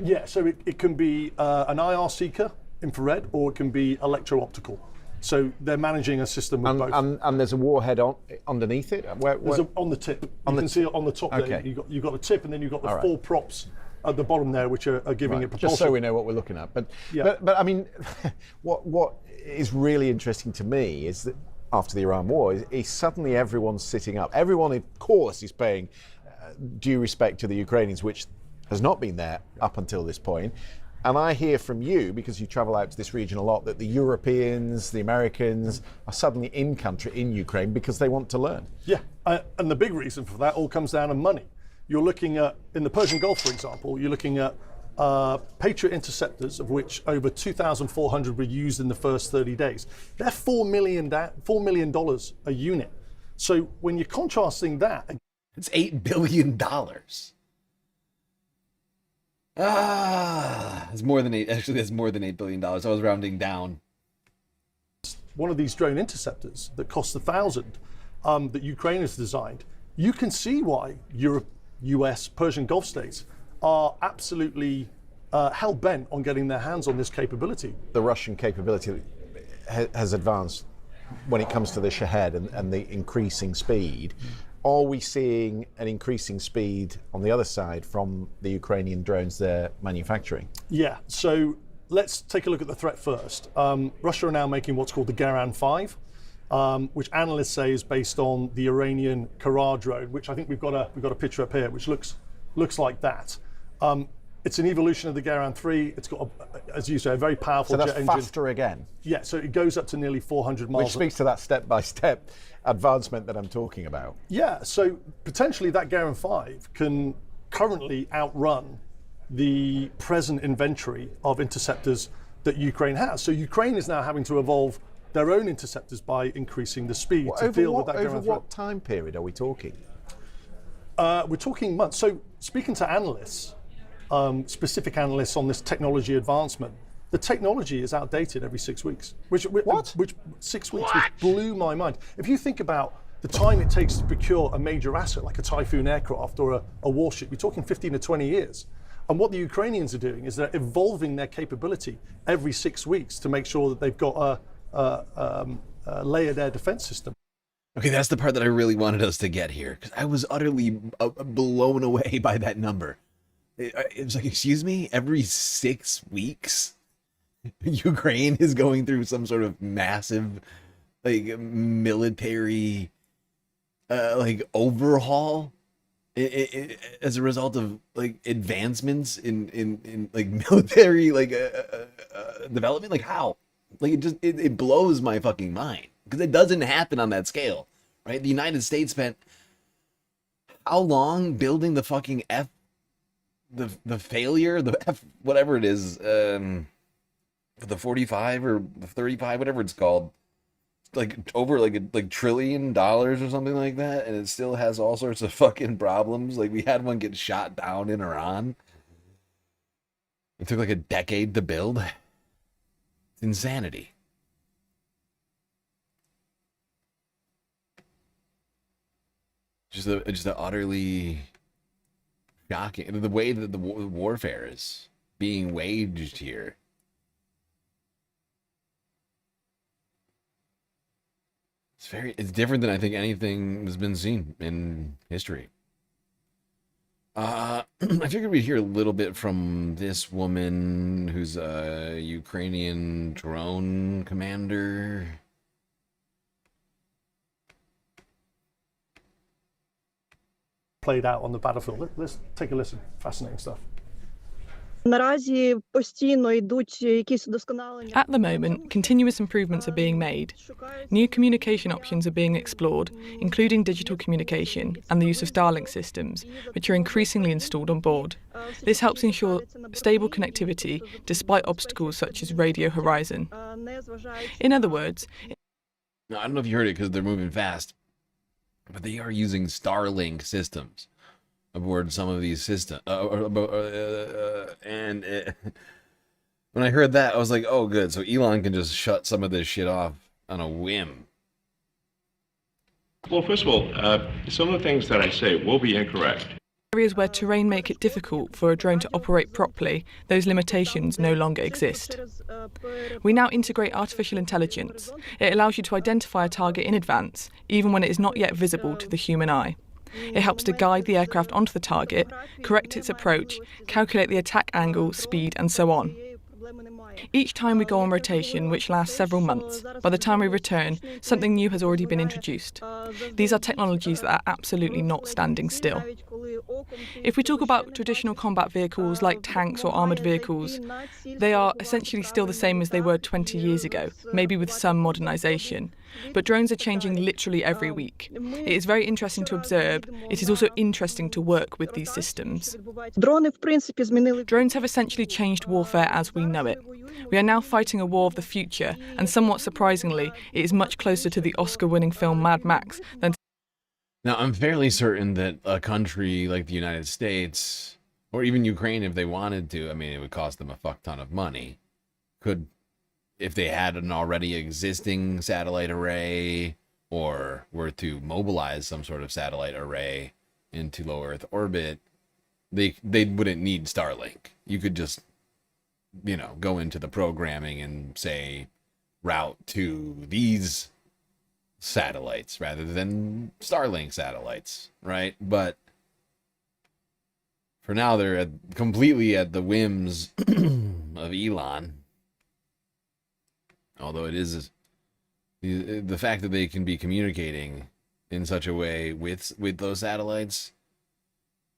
Yeah, so it can be an IR seeker, infrared, or it can be electro-optical. So they're managing a system with both. And there's a warhead underneath it? There's on the tip. You can see it on the top there. You've got a tip, and then you've got the four props at the bottom there, which are giving it propulsion. Just so we know what we're looking at. But I mean, what is really interesting to me is that after the Iran war, is suddenly everyone's sitting up. Everyone, of course, is paying due respect to the Ukrainians, which has not been there up until this point. And I hear from you, because you travel out to this region a lot, that the Europeans, the Americans are suddenly in country, in Ukraine, because they want to learn. Yeah, and the big reason for that all comes down to money. You're looking at, in the Persian Gulf, for example, you're looking at Patriot interceptors, of which over 2,400 were used in the first 30 days. They're $4 million a unit. So when you're contrasting that... It's $8 billion. It's more than actually that's more than $8 billion. I was rounding down. One of these drone interceptors that costs $1,000 that Ukraine has designed, you can see why Europe, US, Persian Gulf states are absolutely hell-bent on getting their hands on this capability. The Russian capability has advanced when it comes to the Shahed and the increasing speed. Are we seeing an increasing speed on the other side from the Ukrainian drones they're manufacturing? Yeah, so let's take a look at the threat first. Russia are now making what's called the Garan 5, which analysts say is based on the Iranian Karar drone, which I think we've got a picture up here, which looks like that. It's an evolution of the Garan 3. It's got, as you say, a very powerful jet engine. So that's faster again? Yeah, so it goes up to nearly 400 miles. Which speaks to that step-by-step advancement that I'm talking about. Yeah, so potentially that Garan 5 can currently outrun the present inventory of interceptors that Ukraine has. So Ukraine is now having to evolve their own interceptors by increasing the speed to deal with that Garan 3. Over what time period are we talking? We're talking months. So speaking to analysts, specific analysts on this technology advancement, the technology is outdated every 6 weeks. Which 6 weeks, which blew my mind. If you think about the time it takes to procure a major asset like a Typhoon aircraft or a warship, you're talking 15 to 20 years. And what the Ukrainians are doing is they're evolving their capability every 6 weeks to make sure that they've got a layered air defense system. Okay, that's the part that I really wanted us to get here, because I was utterly blown away by that number. It was like, excuse me, every 6 weeks, Ukraine is going through some sort of massive, like, military, like, overhaul as a result of, like, advancements in like, military, like, development. Like, how? Like, it blows my fucking mind, because it doesn't happen on that scale, right? The United States spent how long building the fucking the failure, the F, whatever it is, the 45 or the 35, whatever it's called, like over like $1 trillion or something like that, and it still has all sorts of fucking problems. Like, we had one get shot down in Iran. It took like a decade to build. It's insanity. Just a utterly shocking, the way that the warfare is being waged here. It's different than I think anything has been seen in history. I figured we'd hear a little bit from this woman who's a Ukrainian drone commander. Played out on the battlefield. Let's take a listen. Fascinating stuff. At the moment, continuous improvements are being made. New communication options are being explored, including digital communication and the use of Starlink systems, which are increasingly installed on board. This helps ensure stable connectivity despite obstacles such as radio horizon. In other words... No, I don't know if you heard it because they're moving fast, but they are using Starlink systems aboard some of these systems. And when I heard that, I was like, oh, good. So Elon can just shut some of this shit off on a whim. Well, first of all, some of the things that I say will be incorrect. Areas where terrain make it difficult for a drone to operate properly, those limitations no longer exist. We now integrate artificial intelligence. It allows you to identify a target in advance, even when it is not yet visible to the human eye. It helps to guide the aircraft onto the target, correct its approach, calculate the attack angle, speed, and so on. Each time we go on rotation, which lasts several months, by the time we return, something new has already been introduced. These are technologies that are absolutely not standing still. If we talk about traditional combat vehicles like tanks or armoured vehicles, they are essentially still the same as they were 20 years ago, maybe with some modernisation. But drones are changing literally every week. It is very interesting to observe. It is also interesting to work with these systems. Drones have essentially changed warfare as we know it. We are now fighting a war of the future, and somewhat surprisingly, it is much closer to the Oscar-winning film Mad Max than... Now, I'm fairly certain that a country like the United States, or even Ukraine if they wanted to, I mean, it would cost them a fuck ton of money, could, if they had an already existing satellite array, or were to mobilize some sort of satellite array into low Earth orbit, they wouldn't need Starlink. You could just, you know, go into the programming and say, route to these satellites rather than Starlink satellites, right? But for now, they're completely at the whims of Elon. Although it is the fact that they can be communicating in such a way with those satellites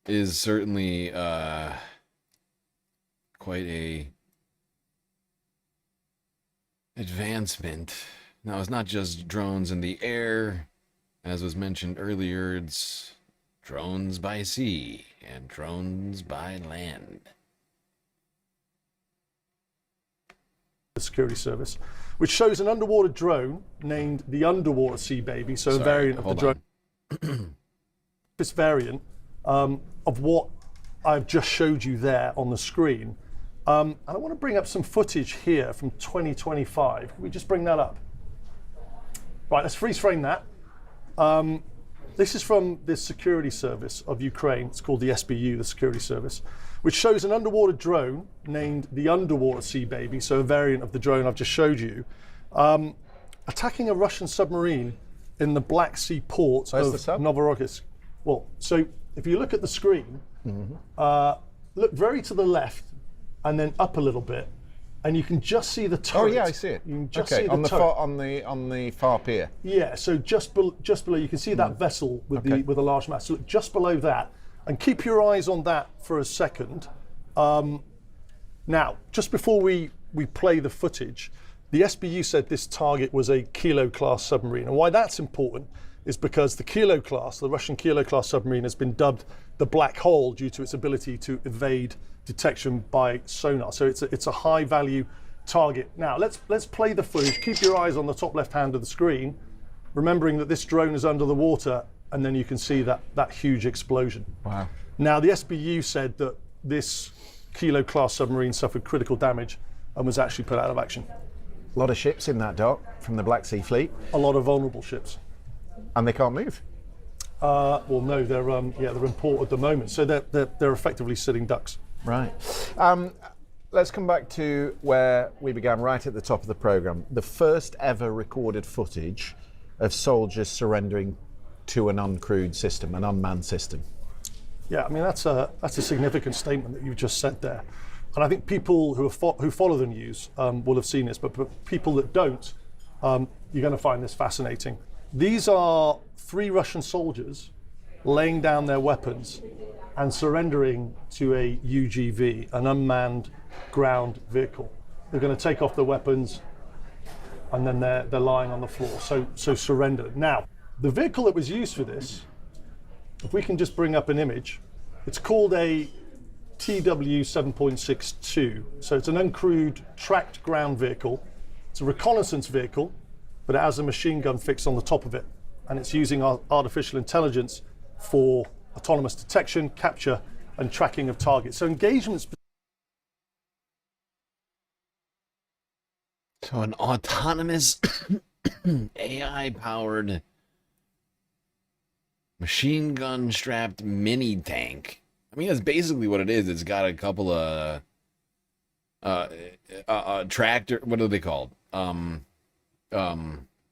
is certainly quite a advancement. Now, it's not just drones in the air. As was mentioned earlier, it's drones by sea and drones by land. The security service, which shows an underwater drone named the Underwater Sea Baby, so a variant of the drone. This variant of what I've just showed you there on the screen. And I want to bring up some footage here from 2025. Can we just bring that up? Right, let's freeze frame that. This is from the security service of Ukraine. It's called the SBU, the security service, which shows an underwater drone named the Underwater Sea Baby, so a variant of the drone I've just showed you, attacking a Russian submarine in the Black Sea port of Novorossiysk. Well, so if you look at the screen, look very to the left and then up a little bit, and you can just see the turret. Oh yeah, I see it. You can just okay, see on the turret. on the far pier. Yeah, so just below, you can see that vessel with the large mast. So look just below that, and keep your eyes on that for a second. Now, just before we play the footage, the SBU said this target was a Kilo-class submarine, and why that's important is because the Kilo-class, the Russian Kilo-class submarine, has been dubbed the black hole due to its ability to evade detection by sonar. So it's a high-value target. Now let's play the footage. Keep your eyes on the top left-hand of the screen, remembering that this drone is under the water, and then you can see that huge explosion. Wow. Now the SBU said that this Kilo-class submarine suffered critical damage and was actually put out of action. A lot of ships in that dock from the Black Sea Fleet. A lot of vulnerable ships. And they can't move. Well, no, they're in port at the moment, so they're effectively sitting ducks. Right. Let's come back to where we began right at the top of the program. The first ever recorded footage of soldiers surrendering to an uncrewed system, an unmanned system. Yeah, I mean that's a significant statement that you just said there, and I think people who follow the news will have seen this, but people that don't, you're going to find this fascinating. These are 3 Russian soldiers laying down their weapons and surrendering to a UGV, an unmanned ground vehicle. They're going to take off their weapons, and then they're lying on the floor. So surrender. Now, the vehicle that was used for this, if we can just bring up an image, it's called a TW 7.62. So it's an uncrewed tracked ground vehicle. It's a reconnaissance vehicle, but it has a machine gun fixed on the top of it, and it's using artificial intelligence for autonomous detection, capture, and tracking of targets. So engagements. So an autonomous AI-powered machine gun strapped mini tank. I mean, that's basically what it is. It's got a couple of tractor. What are they called? Oh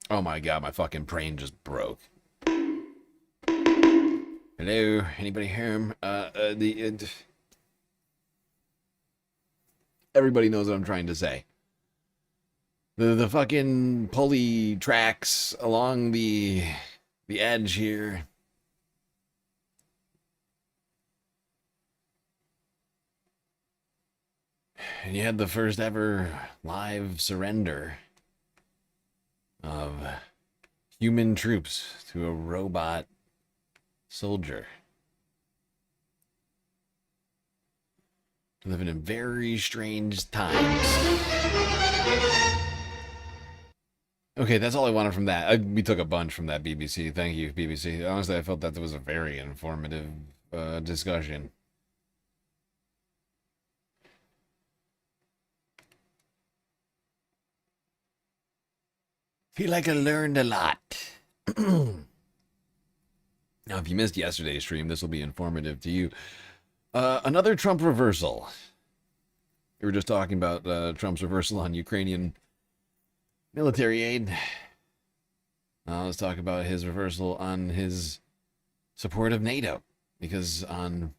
my god, my fucking brain just broke. Hello, anybody home? Everybody knows what I'm trying to say. The fucking pulley tracks along the edge here. And you had the first ever live surrender of human troops to a robot soldier. Living in very strange times. Okay, that's all I wanted from that. We took a bunch from that, BBC. Thank you, BBC. Honestly, I felt that was a very informative discussion. Feel like I learned a lot. Now, if you missed yesterday's stream, this will be informative to you. Another Trump reversal. We were just talking about Trump's reversal on Ukrainian military aid. Let's talk about his reversal on his support of NATO. Because on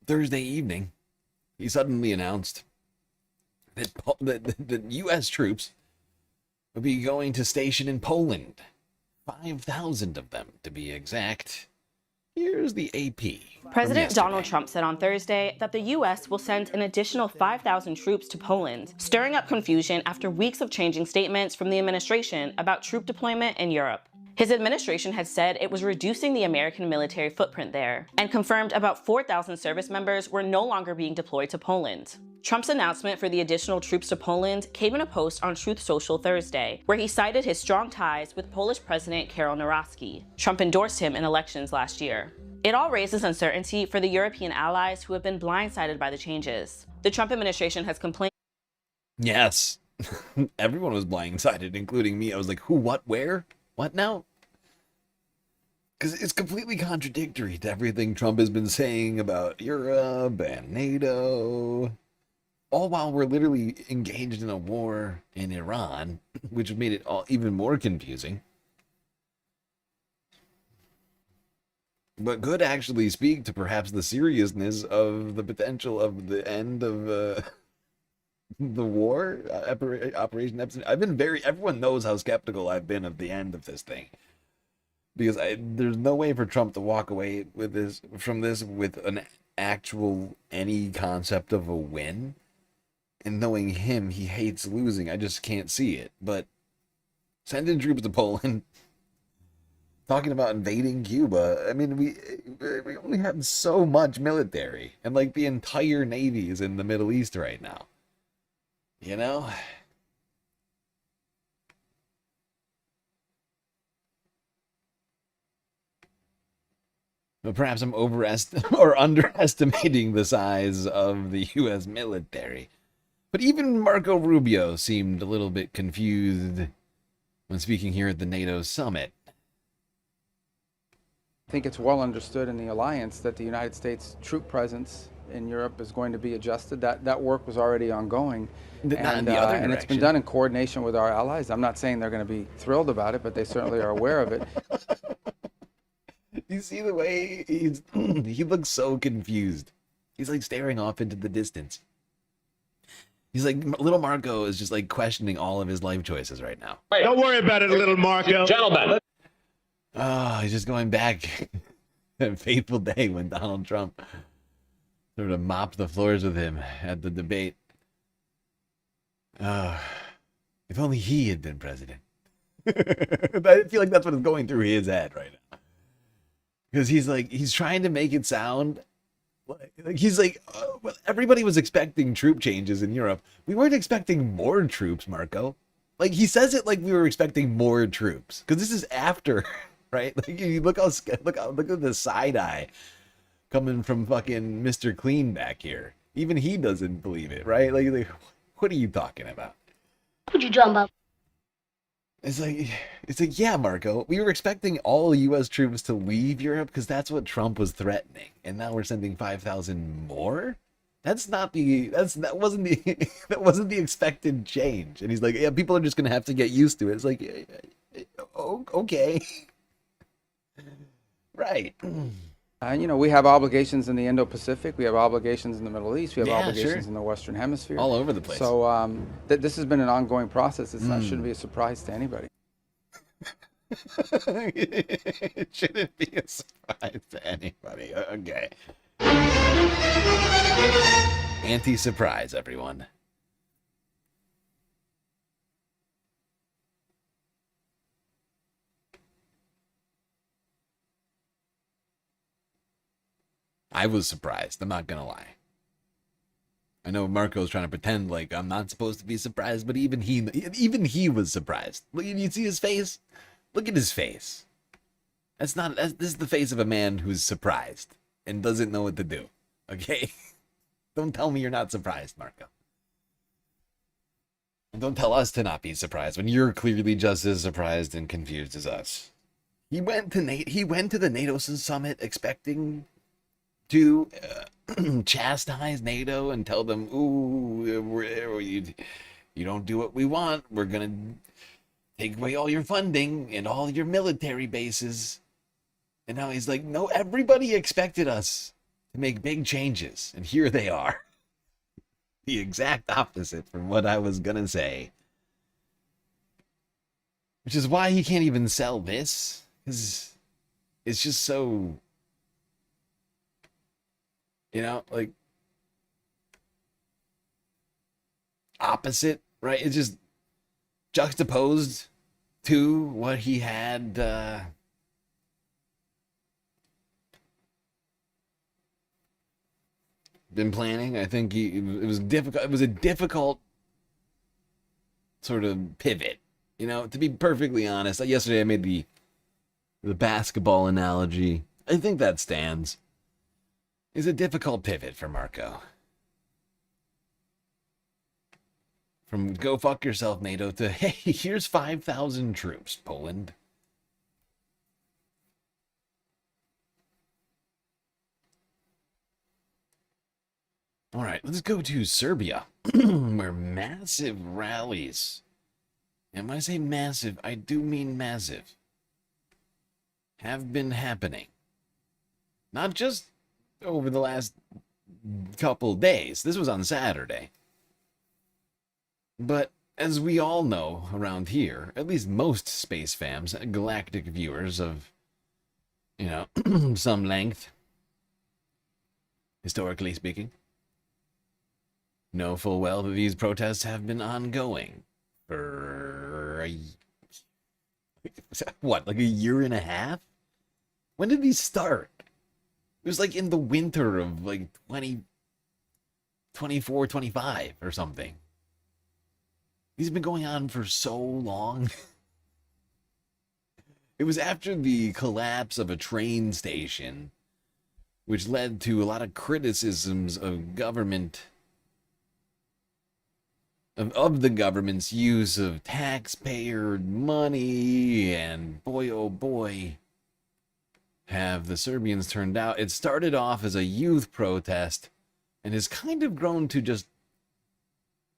Thursday evening, he suddenly announced that the U.S. troops would be going to station in Poland. 5,000 of them, to be exact. Here's the AP. President Donald Trump said on Thursday that the U.S. will send an additional 5,000 troops to Poland, stirring up confusion after weeks of changing statements from the administration about troop deployment in Europe. His administration had said it was reducing the American military footprint there, and confirmed about 4,000 service members were no longer being deployed to Poland. Trump's announcement for the additional troops to Poland came in a post on Truth Social Thursday, where he cited his strong ties with Polish President Karol Nawrocki. Trump endorsed him in elections last year. It all raises uncertainty for the European allies who have been blindsided by the changes. The Trump administration has complained. Yes. Everyone was blindsided, including me. I was like, who, what, where? What now? Because it's completely contradictory to everything Trump has been saying about Europe and NATO. All while we're literally engaged in a war in Iran, which made it all even more confusing. but could actually speak to perhaps the seriousness of the potential of the end of the war, Operation Epstein. Everyone knows how skeptical I've been of the end of this thing. Because there's no way for Trump to walk away from this with an actual, any concept of a win. And knowing him, he hates losing. I just can't see it. But sending troops to Poland, talking about invading Cuba. I mean, we only have so much military, and like the entire Navy is in the Middle East right now. You know? But perhaps I'm underestimating the size of the U.S. military. But even Marco Rubio seemed a little bit confused when speaking here at the NATO summit. I think it's well understood in the alliance that the United States troop presence in Europe is going to be adjusted. That work was already ongoing. And it's been done in coordination with our allies. I'm not saying they're going to be thrilled about it, but they certainly are aware of it. You see the way he looks so confused. He's like staring off into the distance. He's like, little Marco is just like questioning all of his life choices right now. Wait, don't worry about it, little Marco. Gentlemen. Oh, he's just going back that fateful day when Donald Trump sort of mopped the floors with him at the debate. If only he had been president. I feel like that's what is going through his head right now. Because he's trying to make it sound like he's like, well, everybody was expecting troop changes in Europe. We weren't expecting more troops, Marco. Like, he says it like we were expecting more troops. Because this is after, right? Like, you look at the side eye coming from fucking Mr. Clean back here. Even he doesn't believe it, right? Like what are you talking about? What you talking about? It's like, yeah, Marco, we were expecting all U.S. troops to leave Europe because that's what Trump was threatening, and now we're sending 5,000 more. That wasn't the expected change. And he's like, yeah, people are just gonna have to get used to it. It's like, oh, okay, right. We have obligations in the Indo-Pacific. We have obligations in the Middle East. We have obligations in the Western Hemisphere. All over the place. So this has been an ongoing process. Shouldn't be a surprise to anybody. It shouldn't be a surprise to anybody. Okay. Anti-surprise, everyone. I was surprised. I'm not gonna lie. I know Marco's trying to pretend like I'm not supposed to be surprised, but even he was surprised. Look, you see his face? Look at his face. This is the face of a man who's surprised and doesn't know what to do. Okay? Don't tell me you're not surprised, Marco. And don't tell us to not be surprised when you're clearly just as surprised and confused as us. He went to the NATO summit expecting to chastise NATO and tell them, ooh, you don't do what we want. We're going to take away all your funding and all your military bases. And now he's like, no, everybody expected us to make big changes. And here they are. The exact opposite from what I was going to say. Which is why he can't even sell this. Because it's just so... like opposite, right? It's just juxtaposed to what he had been planning. I think it was difficult. It was a difficult sort of pivot, to be perfectly honest. Yesterday I made the basketball analogy. I think that stands. Is a difficult pivot for Marco. From go fuck yourself, NATO, to hey, here's 5,000 troops, Poland. All right, let's go to Serbia, where massive rallies, and when I say massive, I do mean massive, have been happening. Not just over the last couple days. This was on Saturday. But as we all know around here, at least most space fams, galactic viewers of, you know, some length, historically speaking, know full well that these protests have been ongoing for what, like a year and a half? When did these start? It was like in the winter of like 24, 25 or something. These have been going on for so long. It was after the collapse of a train station, which led to a lot of criticisms of government, of the government's use of taxpayer money, and boy oh boy, have the Serbians turned out. It started off as a youth protest and has kind of grown to just,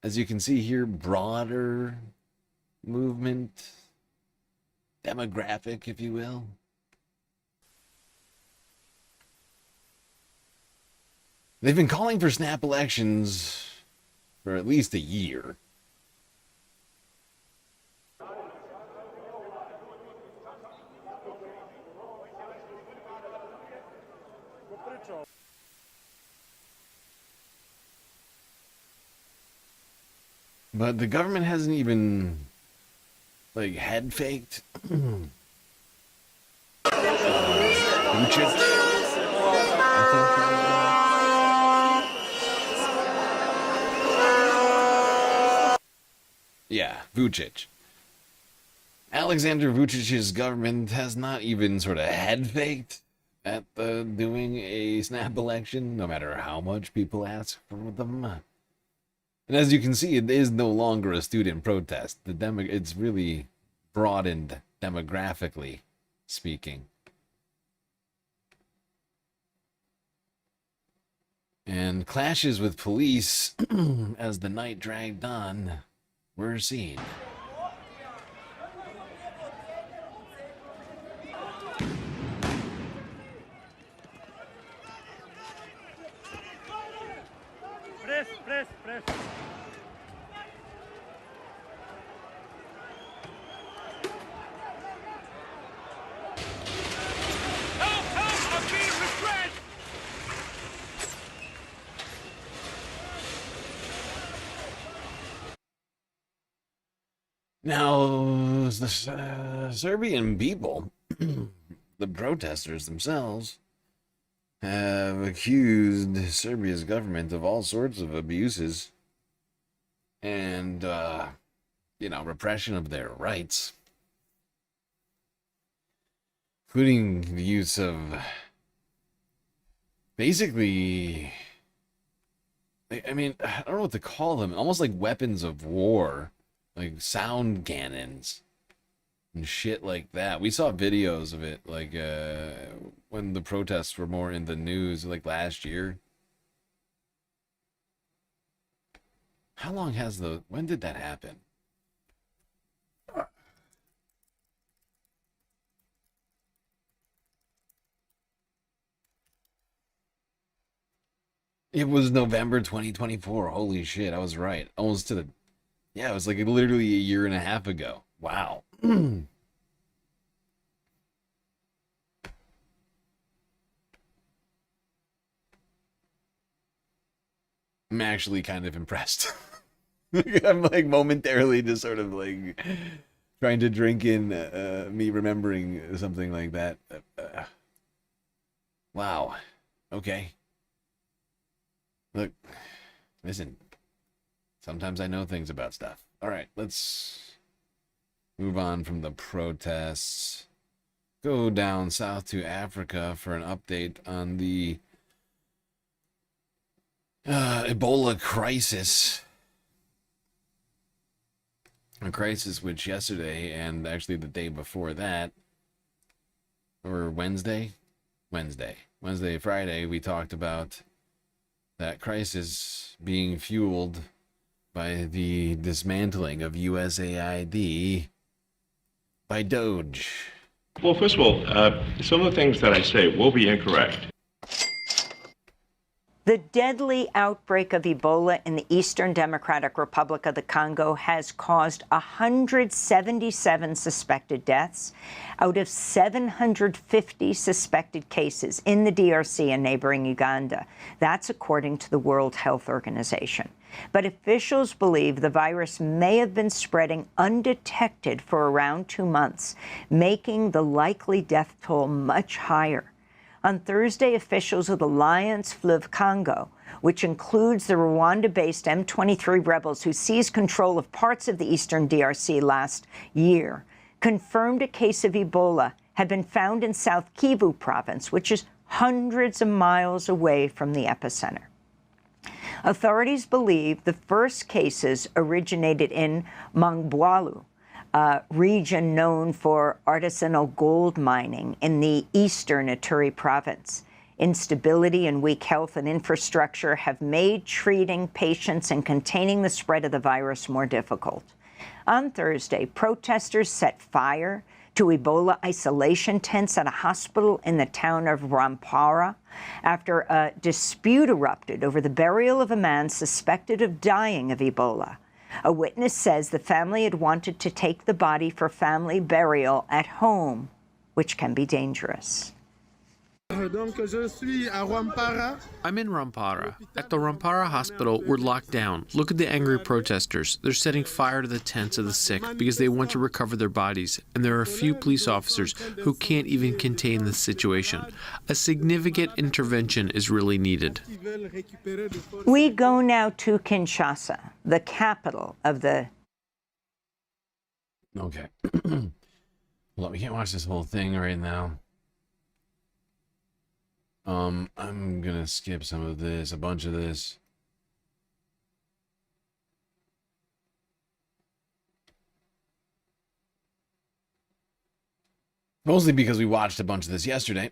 as you can see here, broader movement, demographic, if you will. They've been calling for snap elections for at least a year. But the government hasn't even, like, head faked. Vucic, yeah, Vucic. Alexander Vucic's government has not even sort of head faked at doing a snap election, no matter how much people ask for them. And as you can see, it is no longer a student protest. It's really broadened demographically speaking. And clashes with police as the night dragged on were seen. Press. Now, the Serbian people, the protesters themselves, have accused Serbia's government of all sorts of abuses and, repression of their rights, including the use of basically, I don't know what to call them, almost like weapons of war, like sound cannons and shit like that. We saw videos of it, like, when the protests were more in the news, like last year. When did that happen? It was November 2024. Holy shit, I was right. Almost to the... Yeah, it was like literally a year and a half ago. Wow. I'm actually kind of impressed. I'm like momentarily just sort of like trying to drink in me remembering something like that. Wow. Okay. Look, listen. Sometimes I know things about stuff. All right, let's move on from the protests. Go down south to Africa for an update on the Ebola crisis. A crisis which yesterday, and actually the day before that, or Friday, we talked about that crisis being fueled by the dismantling of USAID by Doge. Well, first of all, some of the things that I say will be incorrect. The deadly outbreak of Ebola in the Eastern Democratic Republic of the Congo has caused 177 suspected deaths out of 750 suspected cases in the DRC and neighboring Uganda. That's according to the World Health Organization. But officials believe the virus may have been spreading undetected for around 2 months, making the likely death toll much higher. On Thursday, officials of the Alliance Fleuve Congo, which includes the Rwanda-based M23 rebels who seized control of parts of the eastern DRC last year, confirmed a case of Ebola had been found in South Kivu province, which is hundreds of miles away from the epicenter. Authorities believe the first cases originated in Mangwalu, a region known for artisanal gold mining in the eastern Ituri province. Instability and weak health and infrastructure have made treating patients and containing the spread of the virus more difficult. On Thursday, protesters set fire to Ebola isolation tents at a hospital in the town of Rwampara after a dispute erupted over the burial of a man suspected of dying of Ebola. A witness says the family had wanted to take the body for family burial at home, which can be dangerous. I'm in Rwampara. At the Rwampara hospital, we're locked down. Look at the angry protesters. They're setting fire to the tents of the sick because they want to recover their bodies, and there are a few police officers who can't even contain the situation. A significant intervention is really needed. We go now to Kinshasa, the capital of the... Okay. Well, we can't watch this whole thing right now. I'm gonna skip some of this, a bunch of this. Mostly because we watched a bunch of this yesterday.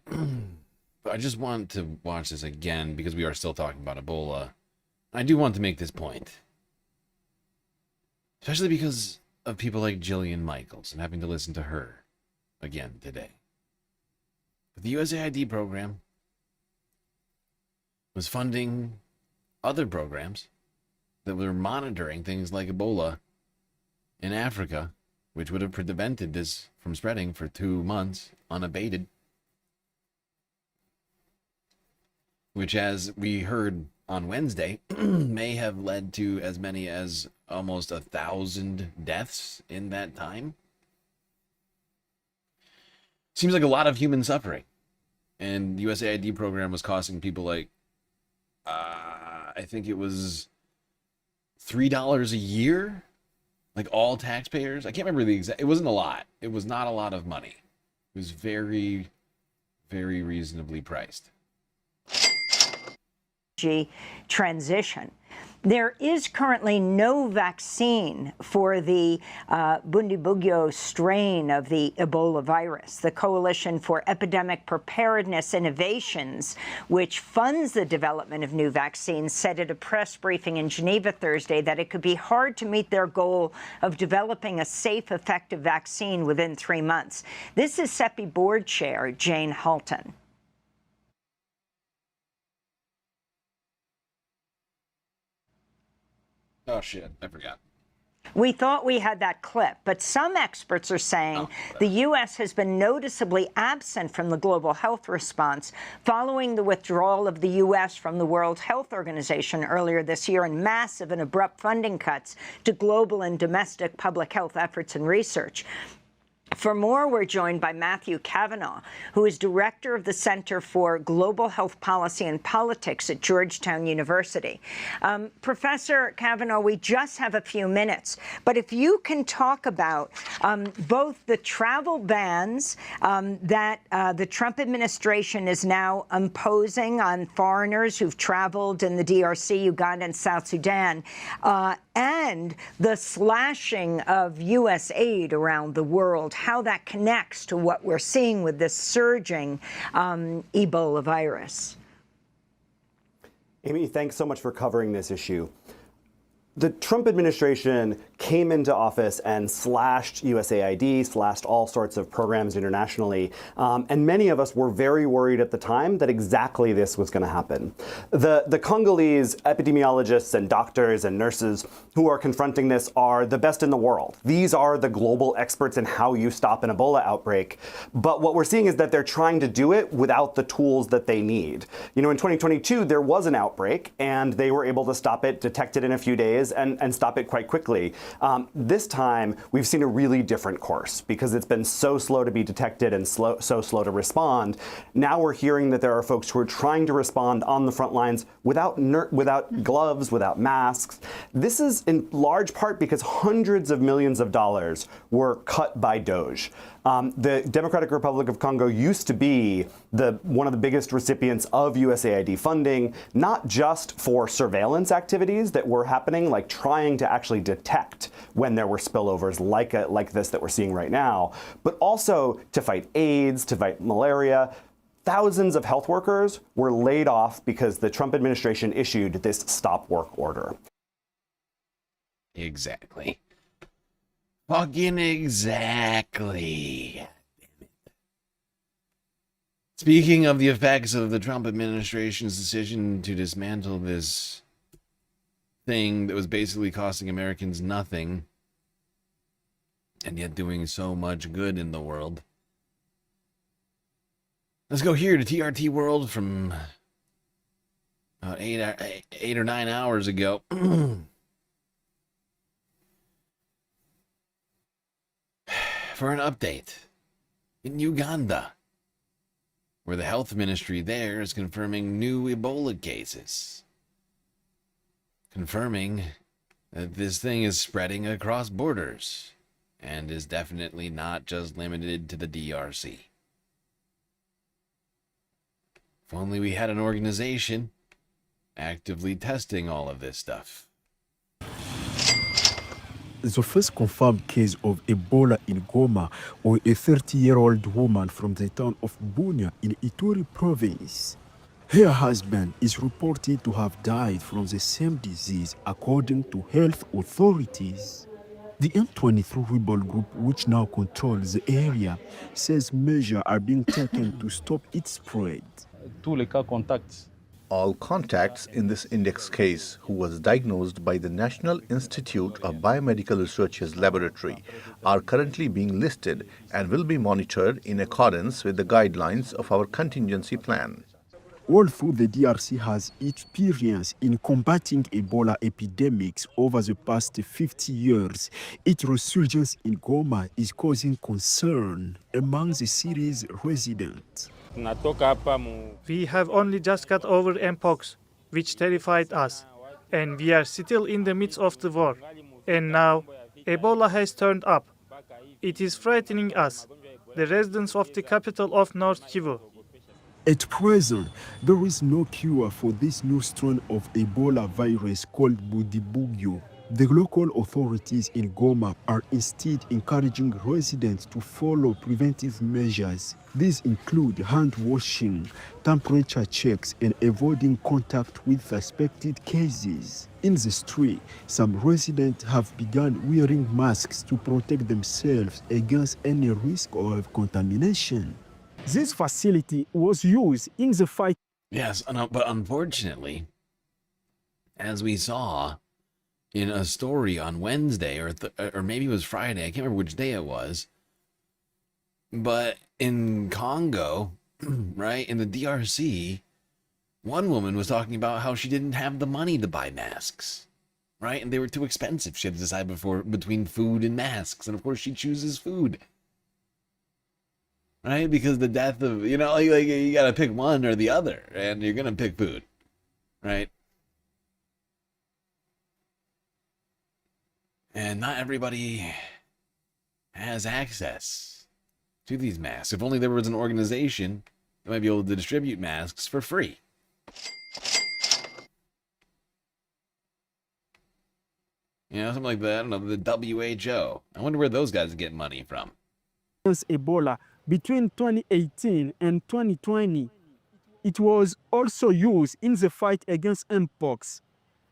But I just want to watch this again because we are still talking about Ebola. I do want to make this point. Especially because of people like Jillian Michaels and having to listen to her again today. But the USAID program was funding other programs that were monitoring things like Ebola in Africa, which would have prevented this from spreading for 2 months unabated. Which, as we heard on Wednesday, may have led to as many as almost 1,000 deaths in that time. Seems like a lot of human suffering. And the USAID program was costing people like, I think it was $3 a year, like all taxpayers. I can't remember the exact. It wasn't a lot. It was not a lot of money. It was very, very reasonably priced. Transition. There is currently no vaccine for the Bundibugyo strain of the Ebola virus. The Coalition for Epidemic Preparedness Innovations, which funds the development of new vaccines, said at a press briefing in Geneva Thursday that it could be hard to meet their goal of developing a safe, effective vaccine within 3 months. This is CEPI board chair Jane Halton. Oh, shit. I forgot. We thought we had that clip, but some experts are saying the U.S. has been noticeably absent from the global health response following the withdrawal of the U.S. from the World Health Organization earlier this year and massive and abrupt funding cuts to global and domestic public health efforts and research. For more, we're joined by Matthew Cavanaugh, who is director of the Center for Global Health Policy and Politics at Georgetown University. Professor Cavanaugh, we just have a few minutes, but if you can talk about both the travel bans that the Trump administration is now imposing on foreigners who've traveled in the DRC, Uganda, and South Sudan, and the slashing of U.S. aid around the world, how that connects to what we're seeing with this surging Ebola virus. Amy, thanks so much for covering this issue. The Trump administration came into office and slashed USAID, slashed all sorts of programs internationally, and many of us were very worried at the time that exactly this was going to happen. The Congolese epidemiologists and doctors and nurses who are confronting this are the best in the world. These are the global experts in how you stop an Ebola outbreak. But what we're seeing is that they're trying to do it without the tools that they need. You know, in 2022, there was an outbreak, and they were able to stop it, detect it in a few days, and stop it quite quickly. This time, we've seen a really different course because it's been so slow to be detected and so slow to respond. Now we're hearing that there are folks who are trying to respond on the front lines without gloves, without masks. This is in large part because hundreds of millions of dollars were cut by DOGE. The Democratic Republic of Congo used to be one of the biggest recipients of USAID funding, not just for surveillance activities that were happening, like trying to actually detect when there were spillovers like this that we're seeing right now, but also to fight AIDS, to fight malaria. Thousands of health workers were laid off because the Trump administration issued this stop work order. Exactly. Fucking exactly. Speaking of the effects of the Trump administration's decision to dismantle this thing that was basically costing Americans nothing, and yet doing so much good in the world. Let's go here to TRT World from about 8 or 9 hours ago. For an update in Uganda, where the health ministry there is confirming new Ebola cases. Confirming that this thing is spreading across borders and is definitely not just limited to the DRC. If only we had an organization actively testing all of this stuff. The first confirmed case of Ebola in Goma, or a 30-year-old woman from the town of Bunia in Ituri province. Her husband is reported to have died from the same disease, according to health authorities. The M23 rebel group, which now controls the area, says measures are being taken to stop its spread. All contacts in this index case who was diagnosed by the National Institute of Biomedical Research's laboratory are currently being listed and will be monitored in accordance with the guidelines of our contingency plan. Although the DRC has experience in combating Ebola epidemics over the past 50 years, its resurgence in Goma is causing concern among the city's residents. We have only just got over Mpox, which terrified us, and we are still in the midst of the war. And now, Ebola has turned up. It is frightening us, the residents of the capital of North Kivu. At present, there is no cure for this new strain of Ebola virus called Budibugyo. The local authorities in Goma are instead encouraging residents to follow preventive measures. These include hand washing, temperature checks, and avoiding contact with suspected cases. In the street, some residents have begun wearing masks to protect themselves against any risk of contamination. This facility was used in the fight. Yes, but unfortunately, as we saw in a story on Wednesday, or maybe it was Friday, I can't remember which day it was, but in Congo, right, in the DRC, one woman was talking about how she didn't have the money to buy masks, right, and they were too expensive. She had to decide between food and masks, and of course she chooses food. Right? Because the death of, like you gotta pick one or the other, and you're gonna pick food. Right? And not everybody has access to these masks. If only there was an organization that might be able to distribute masks for free. Something like that. I don't know, the WHO. I wonder where those guys get money from. Ebola between 2018 and 2020. It was also used in the fight against Mpox.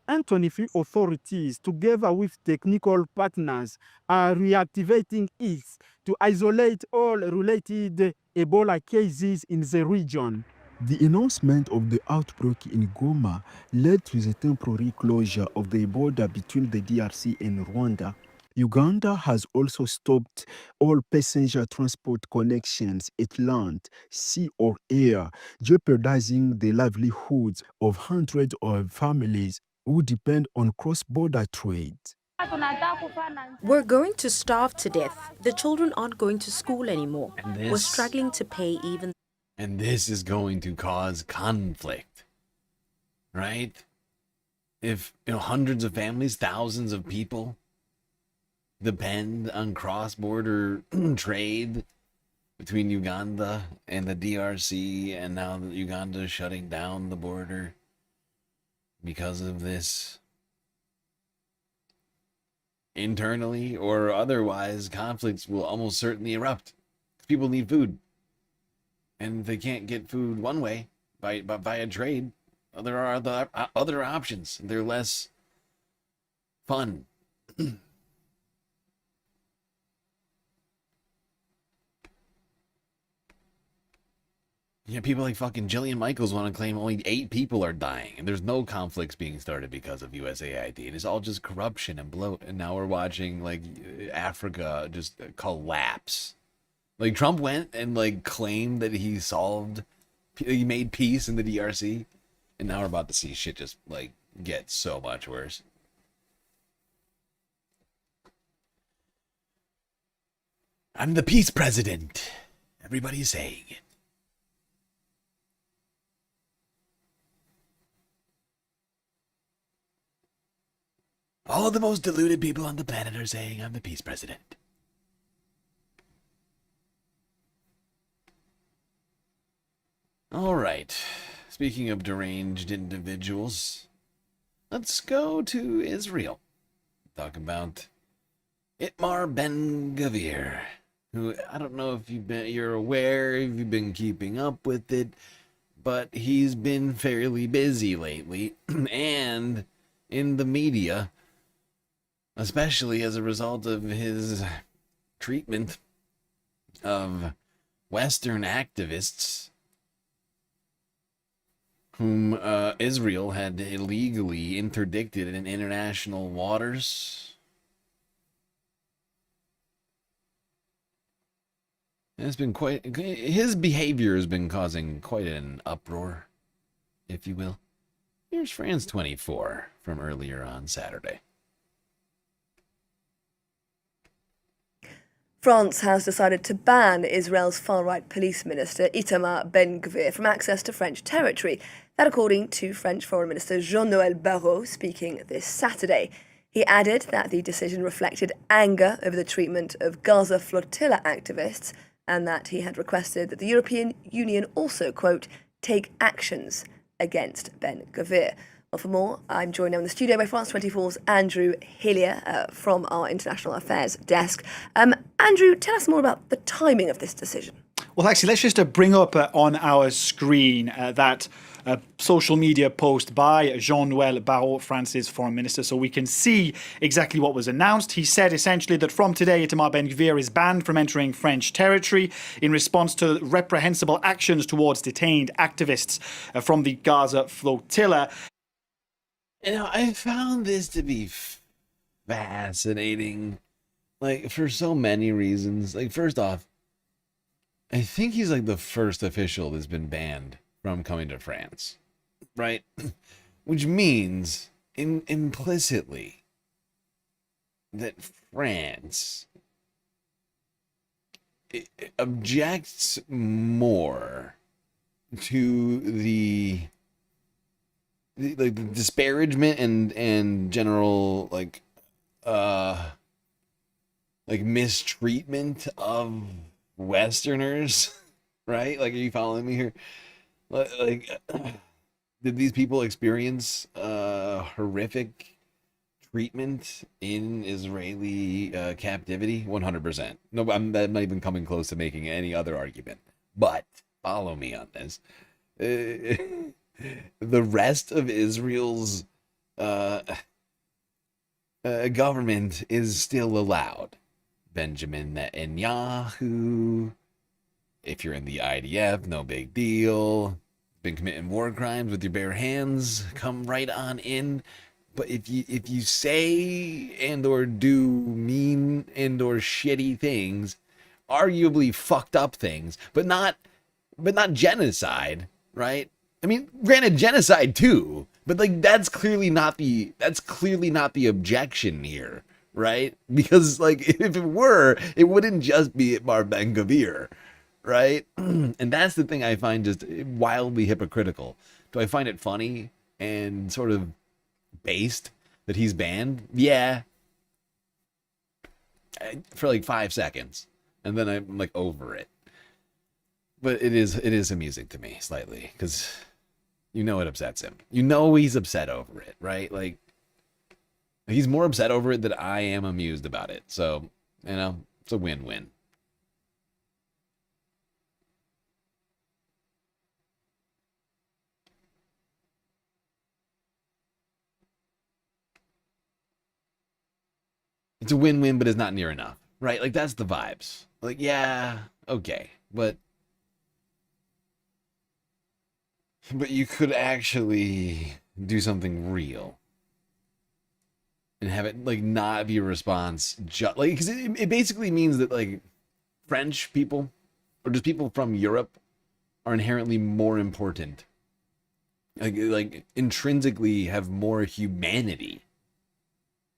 and 23 authorities, together with technical partners, are reactivating it to isolate all related Ebola cases in the region. The announcement of the outbreak in Goma led to the temporary closure of the border between the DRC and Rwanda. Uganda has also stopped all passenger transport connections at land, sea, or air, jeopardizing the livelihoods of hundreds of families who depend on cross-border trade. We're going to starve to death. The children aren't going to school anymore. And We're struggling to pay even. And this is going to cause conflict, right? If hundreds of families, thousands of people depend on cross-border trade between Uganda and the DRC, and now that Uganda is shutting down the border because of this, internally or otherwise, conflicts will almost certainly erupt. People need food. And if they can't get food one way, via trade, there are other options. They're less fun. Yeah, people like fucking Jillian Michaels want to claim only 8 people are dying, and there's no conflicts being started because of USAID. And it's all just corruption and bloat. And now we're watching like Africa just collapse. Like Trump went and like claimed that he made peace in the DRC, and now we're about to see shit just like get so much worse. I'm the peace president. Everybody's saying it. All the most deluded people on the planet are saying I'm the peace president. All right. Speaking of deranged individuals, let's go to Israel. Talk about Itamar Ben-Gvir, who I don't know if you're aware, if you've been keeping up with it, but he's been fairly busy lately, and in the media, especially as a result of his treatment of Western activists whom Israel had illegally interdicted in international waters. It's been his behavior has been causing quite an uproar, if you will. Here's France 24 from earlier on Saturday. France has decided to ban Israel's far-right police minister Itamar Ben-Gvir from access to French territory. That according to French Foreign Minister Jean-Noël Barrot speaking this Saturday. He added that the decision reflected anger over the treatment of Gaza flotilla activists and that he had requested that the European Union also, quote, take actions against Ben-Gvir. Well, for more, I'm joined now in the studio by France 24's Andrew Hillier from our International Affairs desk. Andrew, tell us more about the timing of this decision. Well, actually, let's just bring up on our screen that social media post by Jean-Noël Barrot, France's foreign minister, so we can see exactly what was announced. He said essentially that from today, Itamar Ben-Gvir is banned from entering French territory in response to reprehensible actions towards detained activists from the Gaza flotilla. I found this to be fascinating, like, for so many reasons. Like, first off, I think he's, like, the first official that's been banned from coming to France, right? Which means, implicitly, that France objects more to the disparagement and general mistreatment of Westerners, right? Like, are you following me here? Like, did these people experience horrific treatment in Israeli captivity? 100%. No, I'm not even coming close to making any other argument. But follow me on this. The rest of Israel's government is still allowed. Benjamin Netanyahu, if you're in the IDF, no big deal. Been committing war crimes with your bare hands, come right on in. But if you say and or do mean and or shitty things, arguably fucked up things, but not genocide, right? I mean, granted, genocide too, but like that's clearly not the objection here, right? Because like if it were, it wouldn't just be Itmar Ben-Gvir, right? And that's the thing I find just wildly hypocritical. Do I find it funny and sort of based that he's banned? Yeah, for like 5 seconds, and then I'm like over it. But it is amusing to me slightly, because you know it upsets him. You know he's upset over it, right? Like, he's more upset over it than I am amused about it. So, you know, it's a win-win. It's a win-win, but it's not near enough, right? Like, that's the vibes. Like, yeah, okay, but you could actually do something real and have it like not be a response, just like, because it basically means that like French people or just people from Europe are inherently more important, like intrinsically have more humanity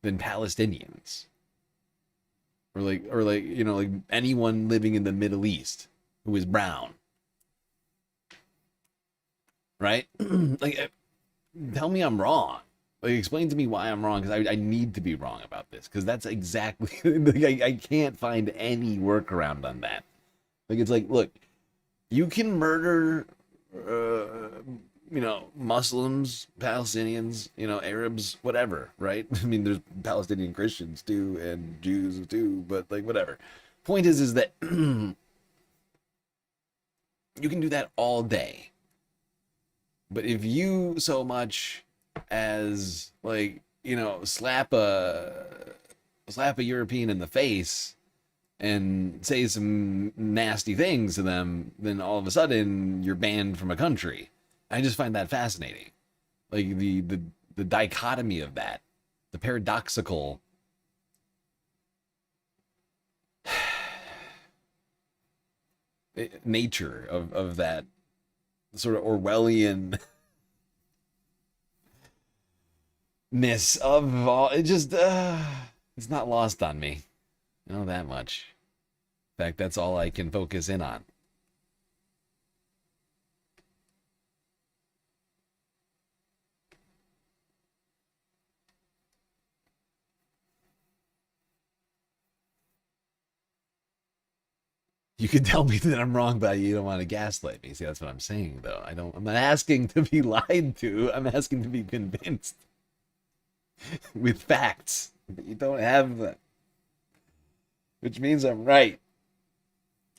than Palestinians, or like you know, like anyone living in the Middle East who is brown. Right? Like, tell me I'm wrong. Like, explain to me why I'm wrong, because I need to be wrong about this, because that's exactly, like, I can't find any workaround on that. Like, it's like, look, you can murder, you know, Muslims, Palestinians, you know, Arabs, whatever, right? I mean, there's Palestinian Christians too, and Jews too, but like, whatever. Point is that you can do that all day. But if you so much as, like, you know, slap a European in the face and say some nasty things to them, then all of a sudden you're banned from a country. I just find that fascinating. Like the dichotomy of that, the paradoxical nature of that sort of Orwellian-ness of all. It just it's not lost on me. I know that much. In fact, that's all I can focus in on. You can tell me that I'm wrong, but you don't want to gaslight me. See, that's what I'm saying, though. I'm not asking to be lied to. I'm asking to be convinced with facts. But you don't have that. Which means I'm right.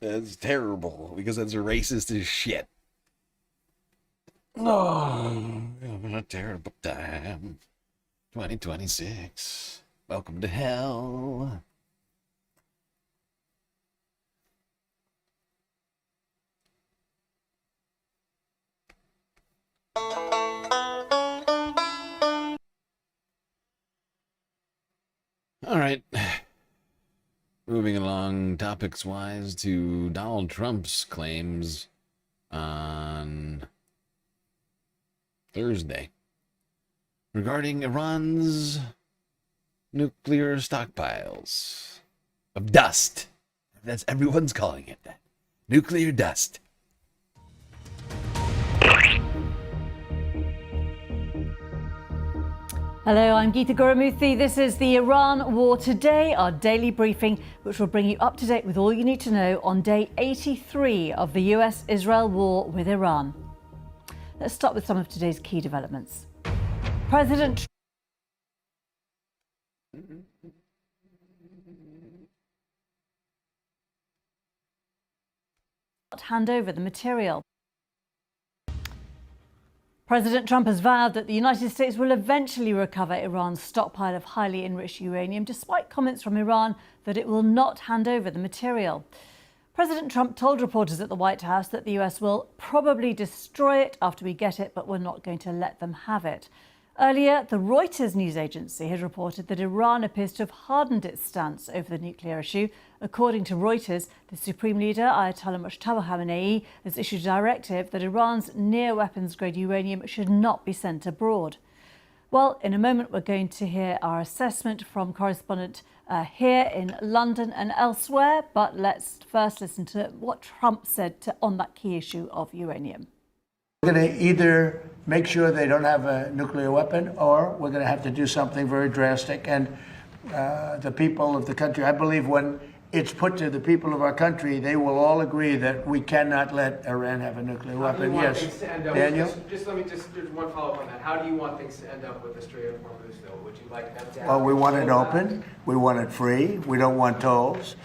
That's terrible, because that's racist as shit. Oh, I'm in a terrible time. 2026. Welcome to hell. All right. Moving along topics-wise to Donald Trump's claims on Thursday regarding Iran's nuclear stockpiles of dust. That's everyone's calling it that. Nuclear dust. Hello, I'm Geeta Gurumurthy. This is the Iran War Today, our daily briefing, which will bring you up to date with all you need to know on day 83 of the US-Israel war with Iran. Let's start with some of today's key developments. President hand over the material. President Trump has vowed that the United States will eventually recover Iran's stockpile of highly enriched uranium, despite comments from Iran that it will not hand over the material. President Trump told reporters at the White House that the US will probably destroy it after we get it, but we're not going to let them have it. Earlier, the Reuters news agency had reported that Iran appears to have hardened its stance over the nuclear issue. According to Reuters, the Supreme Leader, Ayatollah Mujtaba Khamenei, has issued a directive that Iran's near-weapons-grade uranium should not be sent abroad. Well, in a moment, we're going to hear our assessment from correspondent here in London and elsewhere. But let's first listen to what Trump said on that key issue of uranium. We're going to either make sure they don't have a nuclear weapon, or we're going to have to do something very drastic. And the people of the country, I believe when it's put to the people of our country, they will all agree that we cannot let Iran have a nuclear weapon. Yes, Daniel? Just let me just one follow-up on that. How do you want things to end up with the Strait of Hormuz, though? Would you like them to have... Well, we want it open. We want it free. We don't want tolls.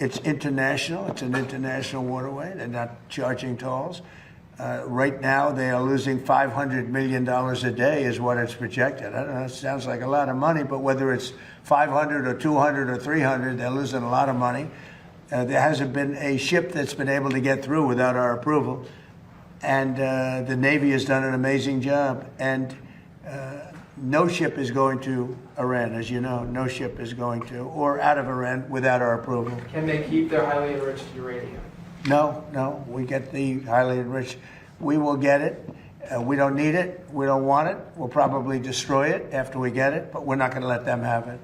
It's international. It's an international waterway. They're not charging tolls. Right now, they are losing $500 million a day is what it's projected. I don't know, it sounds like a lot of money, but whether it's 500 or 200 or 300, they're losing a lot of money. There hasn't been a ship that's been able to get through without our approval. And the Navy has done an amazing job. And no ship is going to Iran, as you know. No ship is going to, or out of Iran without our approval. Can they keep their highly enriched uranium? No, we get the highly enriched. We will get it. We don't need it. We don't want it. We'll probably destroy it after we get it, but we're not going to let them have it.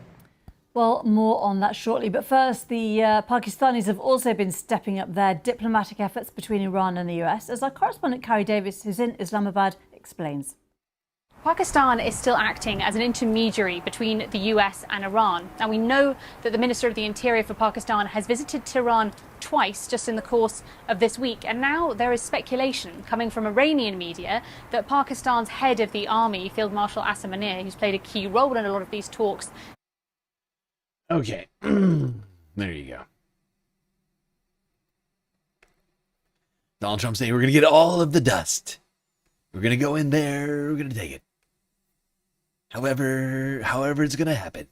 Well, more on that shortly. But first, the Pakistanis have also been stepping up their diplomatic efforts between Iran and the US, as our correspondent Carrie Davis, who's in Islamabad, explains. Pakistan is still acting as an intermediary between the US and Iran. Now, we know that the Minister of the Interior for Pakistan has visited Tehran twice just in the course of this week. And now there is speculation coming from Iranian media that Pakistan's head of the army, Field Marshal Asim Munir, who's played a key role in a lot of these talks. Okay, there you go. Donald Trump saying we're going to get all of the dust. We're going to go in there, we're going to take it. However it's going to happen.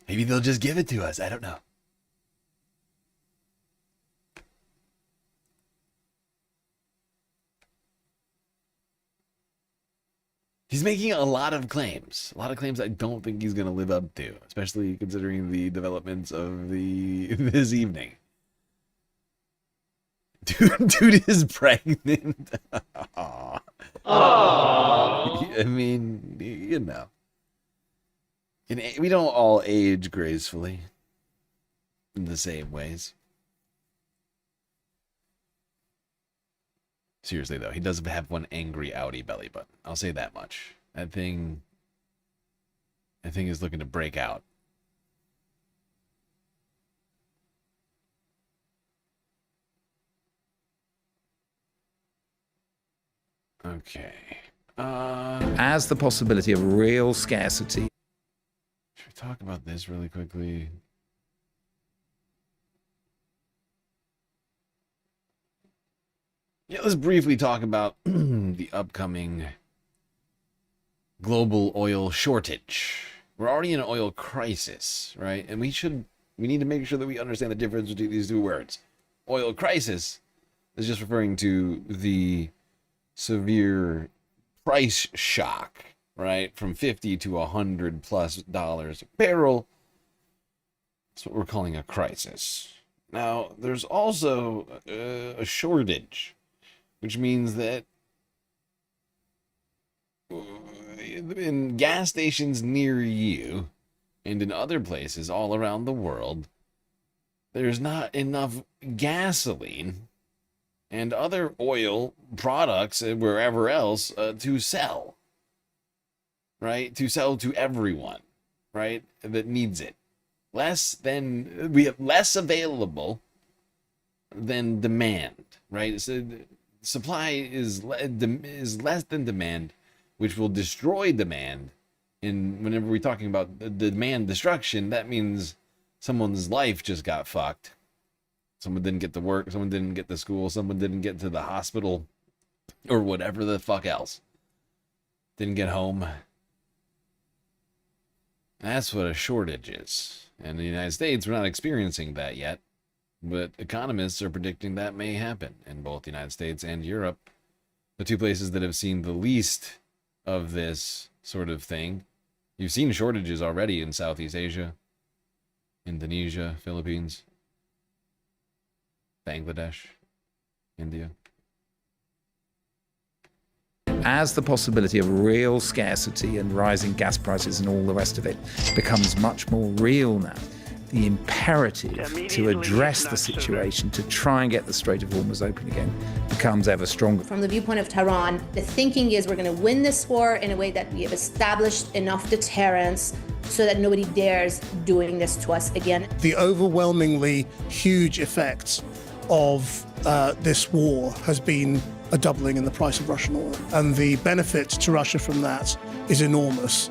Maybe they'll just give it to us. I don't know. He's making a lot of claims. A lot of claims I don't think he's going to live up to, especially considering the developments of this evening. Dude is pregnant. Aww. I mean, you know. We don't all age gracefully in the same ways. Seriously, though, he does have one angry outie belly button. I'll say that much. That thing is looking to break out. Okay. As the possibility of real scarcity. Should we talk about this really quickly? Yeah, let's briefly talk about the upcoming global oil shortage. We're already in an oil crisis, right? And we need to make sure that we understand the difference between these two words. Oil crisis is just referring to the severe price shock, right? From $50 to $100+ a barrel. That's what we're calling a crisis. Now, there's also a shortage, which means that in gas stations near you and in other places all around the world, there's not enough gasoline and other oil products and wherever else to sell, right? To sell to everyone, right? That needs it. We have less available than demand, right? So supply is less than demand, which will destroy demand. And whenever we're talking about the demand destruction, that means someone's life just got fucked. Someone didn't get to work, someone didn't get to school, someone didn't get to the hospital, or whatever the fuck else. Didn't get home. That's what a shortage is. And in the United States, we're not experiencing that yet. But economists are predicting that may happen in both the United States and Europe. The two places that have seen the least of this sort of thing. You've seen shortages already in Southeast Asia, Indonesia, Philippines, Bangladesh, India. As the possibility of real scarcity and rising gas prices and all the rest of it becomes much more real now, the imperative to address the situation, to try and get the Strait of Hormuz open again, becomes ever stronger. From the viewpoint of Tehran, the thinking is we're going to win this war in a way that we have established enough deterrence so that nobody dares doing this to us again. The overwhelmingly huge effects of this war has been a doubling in the price of Russian oil. And the benefit to Russia from that is enormous.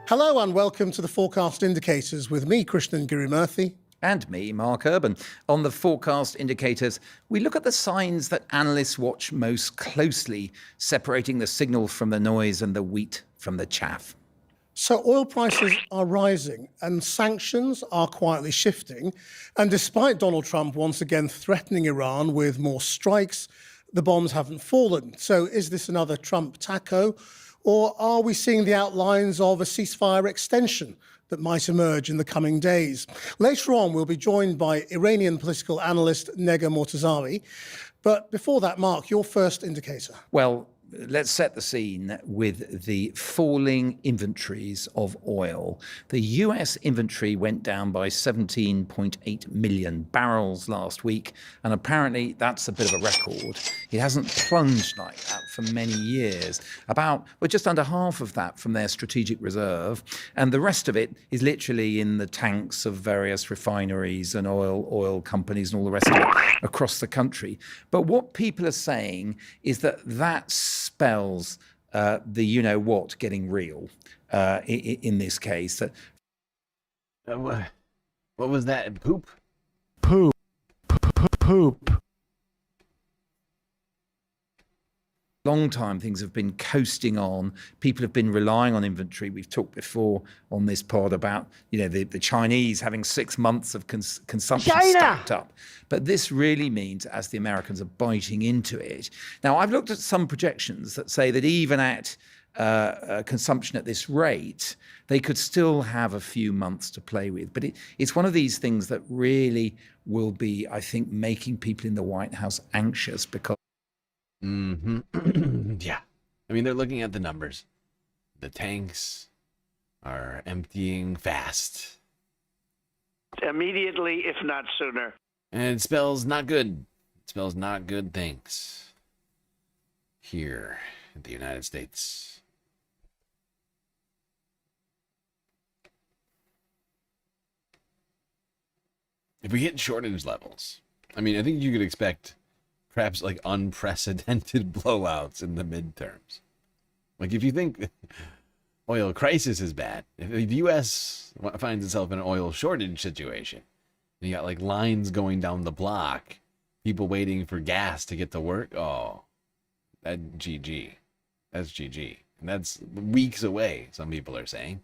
Hello and welcome to the Forecast Indicators with me, Krishnan Girimurthy. And me, Mark Urban. On the Forecast Indicators, we look at the signs that analysts watch most closely, separating the signal from the noise and the wheat from the chaff. So oil prices are rising and sanctions are quietly shifting. And despite Donald Trump once again threatening Iran with more strikes, the bombs haven't fallen. So is this another Trump taco? Or are we seeing the outlines of a ceasefire extension that might emerge in the coming days? Later on, we'll be joined by Iranian political analyst Nega Mortazawi. But before that, Mark, your first indicator. Well, let's set the scene with the falling inventories of oil. The US inventory went down by 17.8 million barrels last week, and apparently that's a bit of a record. It hasn't plunged like that for many years. Just under half of that from their strategic reserve, and the rest of it is literally in the tanks of various refineries and oil companies and all the rest of it across the country. But what people are saying is that spells the you-know-what getting real in this case. What was that? Poop? Poop. Long time things have been coasting on. People have been relying on inventory. We've talked before on this pod about the Chinese having 6 months of consumption stacked up. But this really means as the Americans are biting into it. Now, I've looked at some projections that say that even at consumption at this rate, they could still have a few months to play with. But it's one of these things that really will be, I think, making people in the White House anxious because Yeah. I mean, they're looking at the numbers. The tanks are emptying fast. Immediately, if not sooner. And it spells not good. It spells not good things here in the United States. If we hit shortage levels, I mean, I think you could expect perhaps like unprecedented blowouts in the midterms. Like if you think oil crisis is bad, if the U.S. finds itself in an oil shortage situation, and you got like lines going down the block, people waiting for gas to get to work, that's GG. That's GG. And that's weeks away, some people are saying.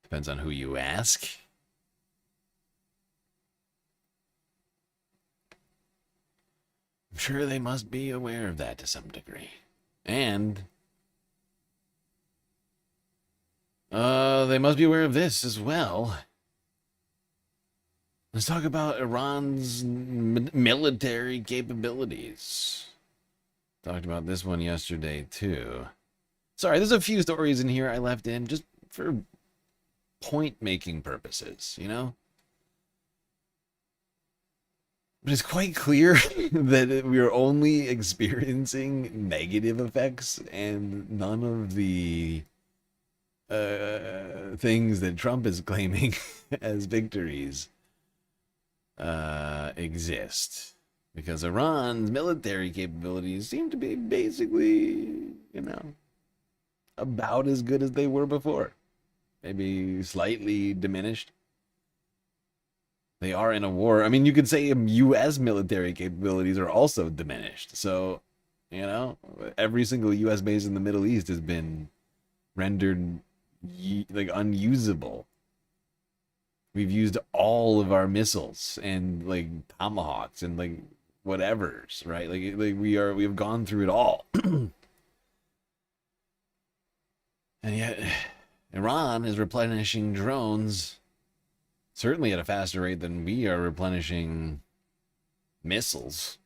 Depends on who you ask. I'm sure they must be aware of that to some degree. And they must be aware of this as well. Let's talk about Iran's military capabilities. Talked about this one yesterday, too. Sorry, there's a few stories in here I left in just for point-making purposes, But it's quite clear that we are only experiencing negative effects and none of the things that Trump is claiming as victories exist. Because Iran's military capabilities seem to be basically, about as good as they were before. Maybe slightly diminished. They are in a war. I mean, you could say U.S. military capabilities are also diminished. So, you know, every single U.S. base in the Middle East has been rendered like unusable. We've used all of our missiles and like tomahawks and like whatevers, right? Like we have gone through it all. And yet Iran is replenishing drones certainly at a faster rate than we are replenishing missiles.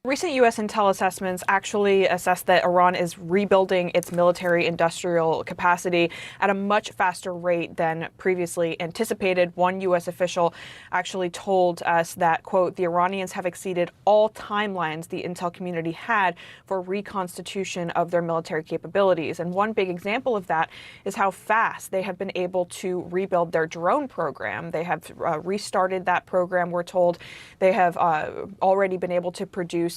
Recent U.S. intel assessments actually assess that Iran is rebuilding its military industrial capacity at a much faster rate than previously anticipated. One U.S. official actually told us that, quote, the Iranians have exceeded all timelines the intel community had for reconstitution of their military capabilities. And one big example of that is how fast they have been able to rebuild their drone program. They have restarted that program, we're told. They have already been able to produce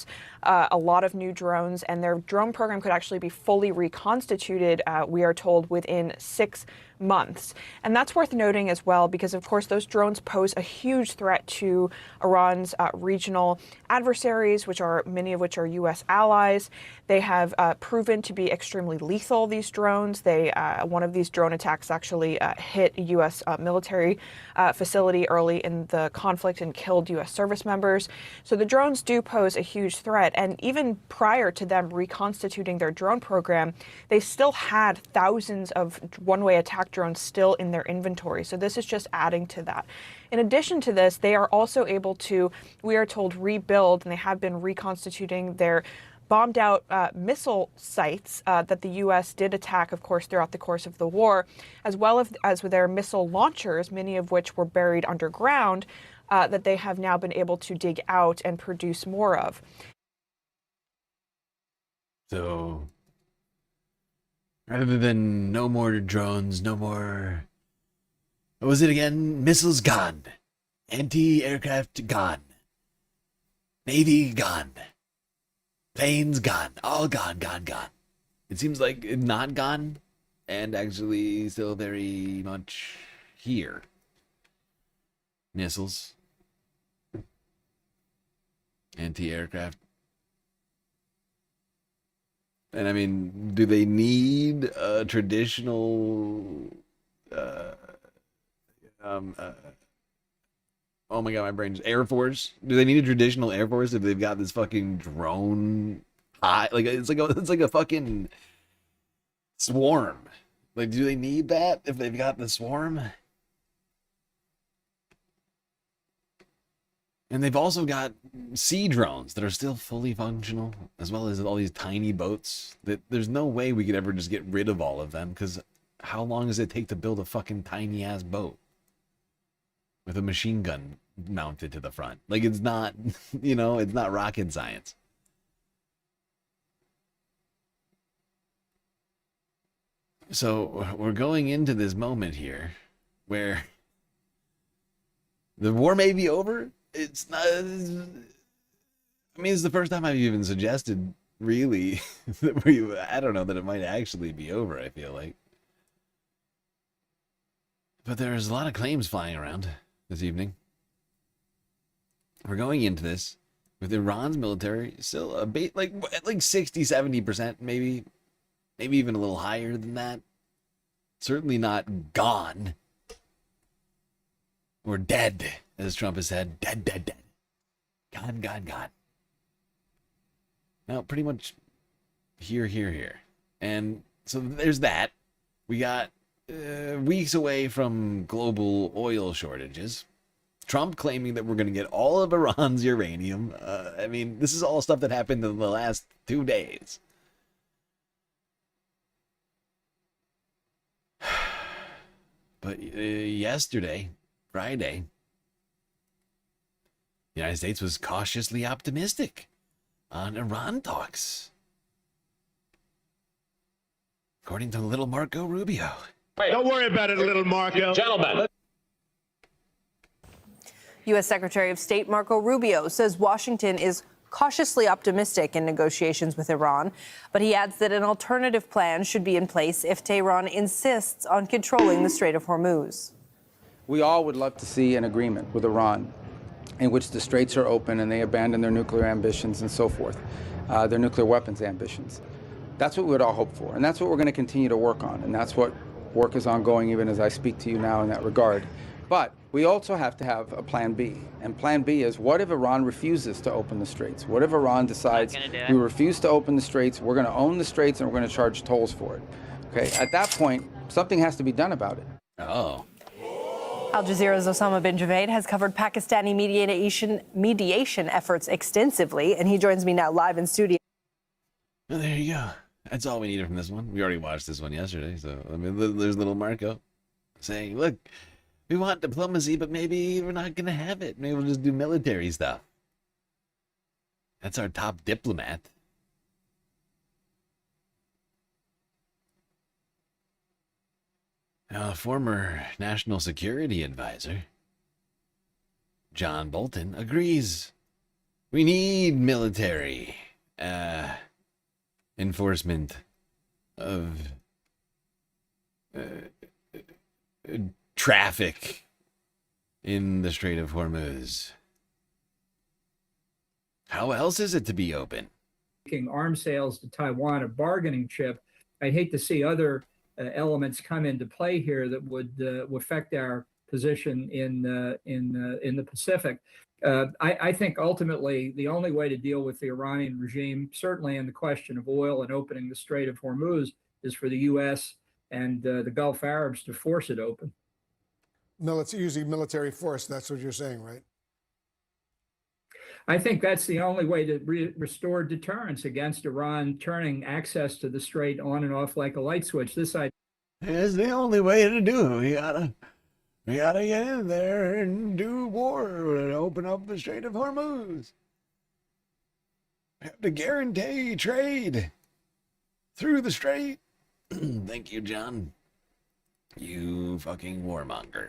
a lot of new drones, and their drone program could actually be fully reconstituted, we are told, within 6 months. And that's worth noting as well, because of course those drones pose a huge threat to Iran's regional adversaries, many of which are U.S. allies. They have proven to be extremely lethal, these drones. One of these drone attacks actually hit a U.S. military facility early in the conflict and killed U.S. service members. So the drones do pose a huge threat. And even prior to them reconstituting their drone program, they still had thousands of one-way attack drones still in their inventory. So this is just adding to that. In addition to this, they are also able to, we are told, rebuild, and they have been reconstituting their bombed out missile sites that the U.S. did attack, of course, throughout the course of the war, as well as with their missile launchers, many of which were buried underground, that they have now been able to dig out and produce more of. So, rather than no more drones, no more, what was it again? Missiles gone. Anti-aircraft gone. Navy gone. Planes gone. All gone, gone, gone. It seems like not gone, and actually still very much here. Missiles. Anti-aircraft. And I mean, do they need a traditional, oh my god, my brain's Air Force? Do they need a traditional Air Force if they've got this fucking drone high? Like it's like a fucking swarm. Like, do they need that if they've got the swarm? And they've also got sea drones that are still fully functional, as well as all these tiny boats. That there's no way we could ever just get rid of all of them, because how long does it take to build a fucking tiny ass boat with a machine gun mounted to the front? Like, it's not, you know, it's not rocket science. So we're going into this moment here where the war may be over. It's not, I mean, it's the first time I've even suggested, really, that I don't know that it might actually be over, I feel like. But there's a lot of claims flying around this evening. We're going into this with Iran's military still like 60-70%, maybe even a little higher than that. Certainly not gone. Or dead, as Trump has said. Dead, dead, dead. Gone, gone, gone. Now, pretty much here. And so there's that. We got weeks away from global oil shortages. Trump claiming that we're going to get all of Iran's uranium. I mean, this is all stuff that happened in the last 2 days. But yesterday, Friday, the United States was cautiously optimistic on Iran talks, according to little Marco Rubio. Don't worry about it, little Marco. Gentlemen. U.S. Secretary of State Marco Rubio says Washington is cautiously optimistic in negotiations with Iran, but he adds that an alternative plan should be in place if Tehran insists on controlling the Strait of Hormuz. We all would love to see an agreement with Iran in which the straits are open and they abandon their nuclear ambitions and so forth, their nuclear weapons ambitions. That's what we would all hope for, and that's what we're going to continue to work on, and that's what work is ongoing even as I speak to you now in that regard. But we also have to have a plan B, and plan B is, what if Iran refuses to open the straits? What if Iran decides we refuse to open the straits, we're going to own the straits, and we're going to charge tolls for it? Okay, at that point, something has to be done about it. Oh. Al Jazeera's Osama bin Javaid has covered Pakistani mediation efforts extensively, and he joins me now live in studio. Well, there you go. That's all we needed from this one. We already watched this one yesterday, so I mean, there's little Marco saying, look, we want diplomacy, but maybe we're not going to have it. Maybe we'll just do military stuff. That's our top diplomat. Former National Security Advisor John Bolton agrees. We need military enforcement of traffic in the Strait of Hormuz. How else is it to be open? Making arms sales to Taiwan a bargaining chip. I'd hate to see other elements come into play here that would affect our position in the Pacific. I think ultimately the only way to deal with the Iranian regime, certainly in the question of oil and opening the Strait of Hormuz, is for the U.S. and the Gulf Arabs to force it open. Using military force, that's what you're saying, right? I think that's the only way to restore deterrence against Iran turning access to the strait on and off like a light switch. It's the only way to do it. We gotta get in there and do war and open up the Strait of Hormuz. We have to guarantee trade through the strait. Thank you, John. You fucking warmonger.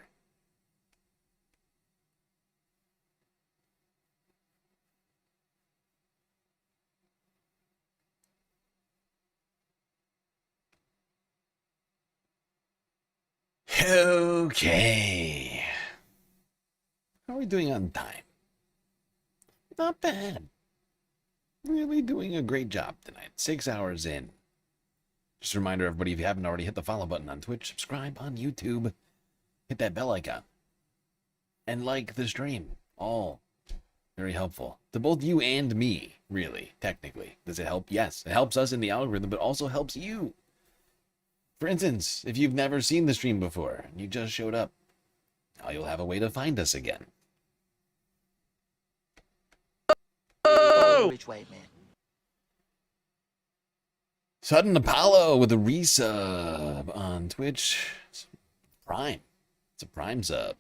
Okay. How are we doing on time? Not bad. Really doing a great job tonight. 6 hours in. Just a reminder, everybody, if you haven't already, hit the follow button on Twitch, subscribe on YouTube, hit that bell icon, and like the stream. All very helpful to both you and me, really, technically. Does it help? Yes. It helps us in the algorithm, but also helps you. For instance, if you've never seen the stream before and you just showed up, now you'll have a way to find us again. Which way, man? Sudden Apollo with a resub on Twitch. It's Prime. It's a Prime sub.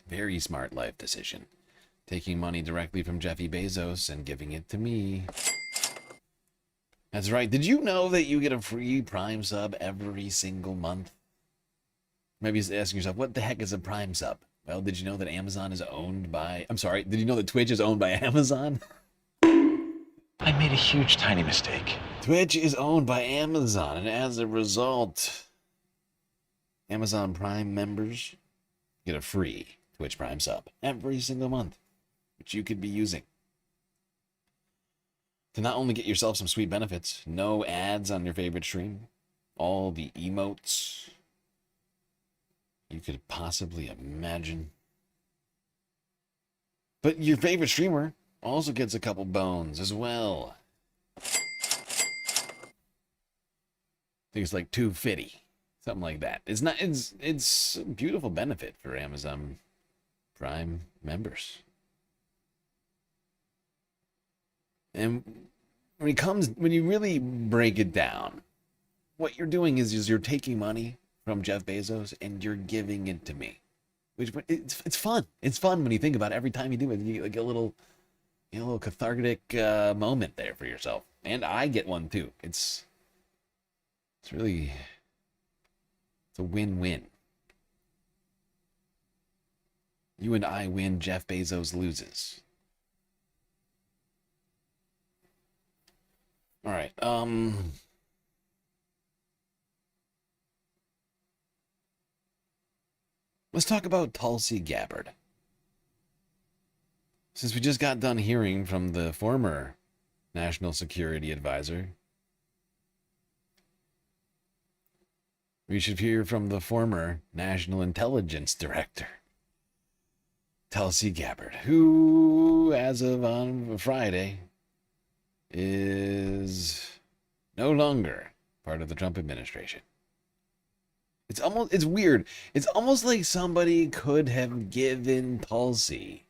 Very smart life decision. Taking money directly from Jeffy Bezos and giving it to me. That's right. Did you know that you get a free Prime sub every single month? Maybe you're asking yourself, what the heck is a Prime sub? Well, did you know that Amazon is owned by... I'm sorry, did you know that Twitch is owned by Amazon? I made a huge, tiny mistake. Twitch is owned by Amazon, and as a result, Amazon Prime members get a free Twitch Prime sub every single month, which you could be using to not only get yourself some sweet benefits, no ads on your favorite stream, all the emotes you could possibly imagine, but your favorite streamer also gets a couple bones as well. I think it's like $2.50, something like that. It's a beautiful benefit for Amazon Prime members. And when you really break it down, what you're doing is you're taking money from Jeff Bezos and you're giving it to me. Which it's fun. It's fun when you think about it. Every time you do it, you get like a little cathartic moment there for yourself. And I get one too. It's a win-win. You and I win, Jeff Bezos loses. All right. Let's talk about Tulsi Gabbard. Since we just got done hearing from the former National Security Advisor, we should hear from the former National Intelligence Director, Tulsi Gabbard, who, as of on Friday, is no longer part of the Trump administration. It's weird. It's almost like somebody could have given Tulsi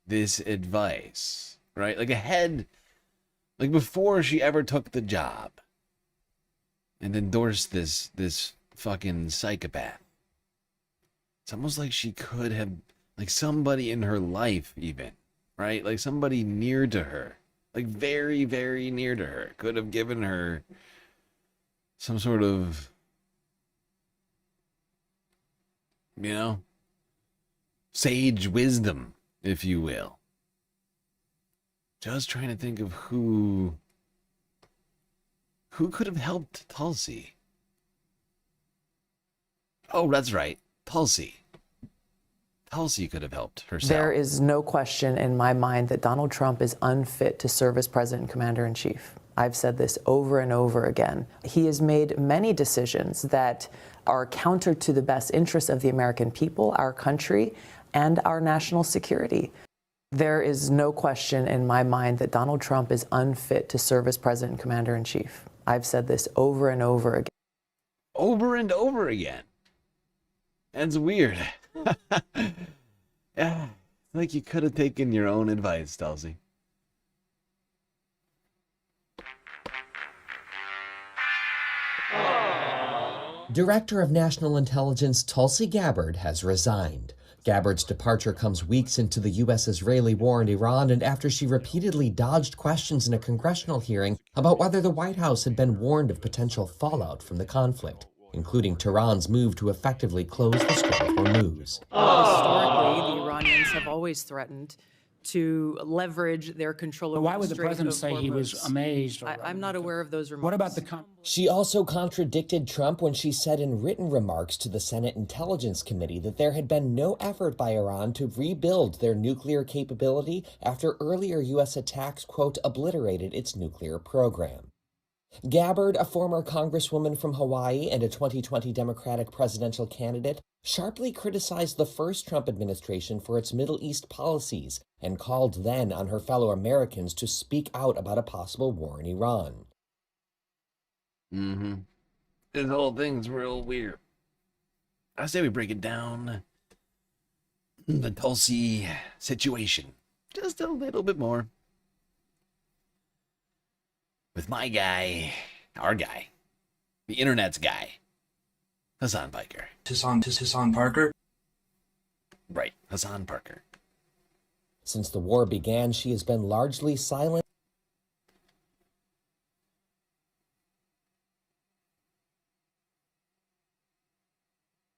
this advice, right? Like ahead, like before she ever took the job and endorsed this fucking psychopath. It's almost like she could have, like somebody in her life even, right? Like somebody near to her, like very, very near to her, could have given her some sort of, you know, sage wisdom, if you will. Just trying to think of who could have helped Tulsi. Oh, that's right. Tulsi. Tulsi could have helped herself. There is no question in my mind that Donald Trump is unfit to serve as President and Commander-in-Chief. I've said this over and over again. He has made many decisions that are counter to the best interests of the American people, our country, and our national security. There is no question in my mind that Donald Trump is unfit to serve as President and Commander-in-Chief. I've said this over and over again. Over and over again. That's weird. Yeah, like you could have taken your own advice, Tulsi. Director of National Intelligence Tulsi Gabbard has resigned. Gabbard's departure comes weeks into the U.S.-Israeli war in Iran and after she repeatedly dodged questions in a congressional hearing about whether the White House had been warned of potential fallout from the conflict, including Tehran's move to effectively close the Strait of Hormuz. Historically, the Iranians have always threatened to leverage their control over Why would the the Strait president of say he was Hormuz. amazed? I'm not aware of those remarks. What about the... She also contradicted Trump when she said in written remarks to the Senate Intelligence Committee that there had been no effort by Iran to rebuild their nuclear capability after earlier U.S. attacks, quote, obliterated its nuclear program. Gabbard, a former congresswoman from Hawaii and a 2020 Democratic presidential candidate, sharply criticized the first Trump administration for its Middle East policies and called then on her fellow Americans to speak out about a possible war in Iran. Mm-hmm. This whole thing's real weird. I say we break it down. The Tulsi situation. Just a little bit more. With my guy, our guy, the internet's guy, Hassan Piker. Hassan Parker? Right, Hassan Parker. Since the war began, she has been largely silent.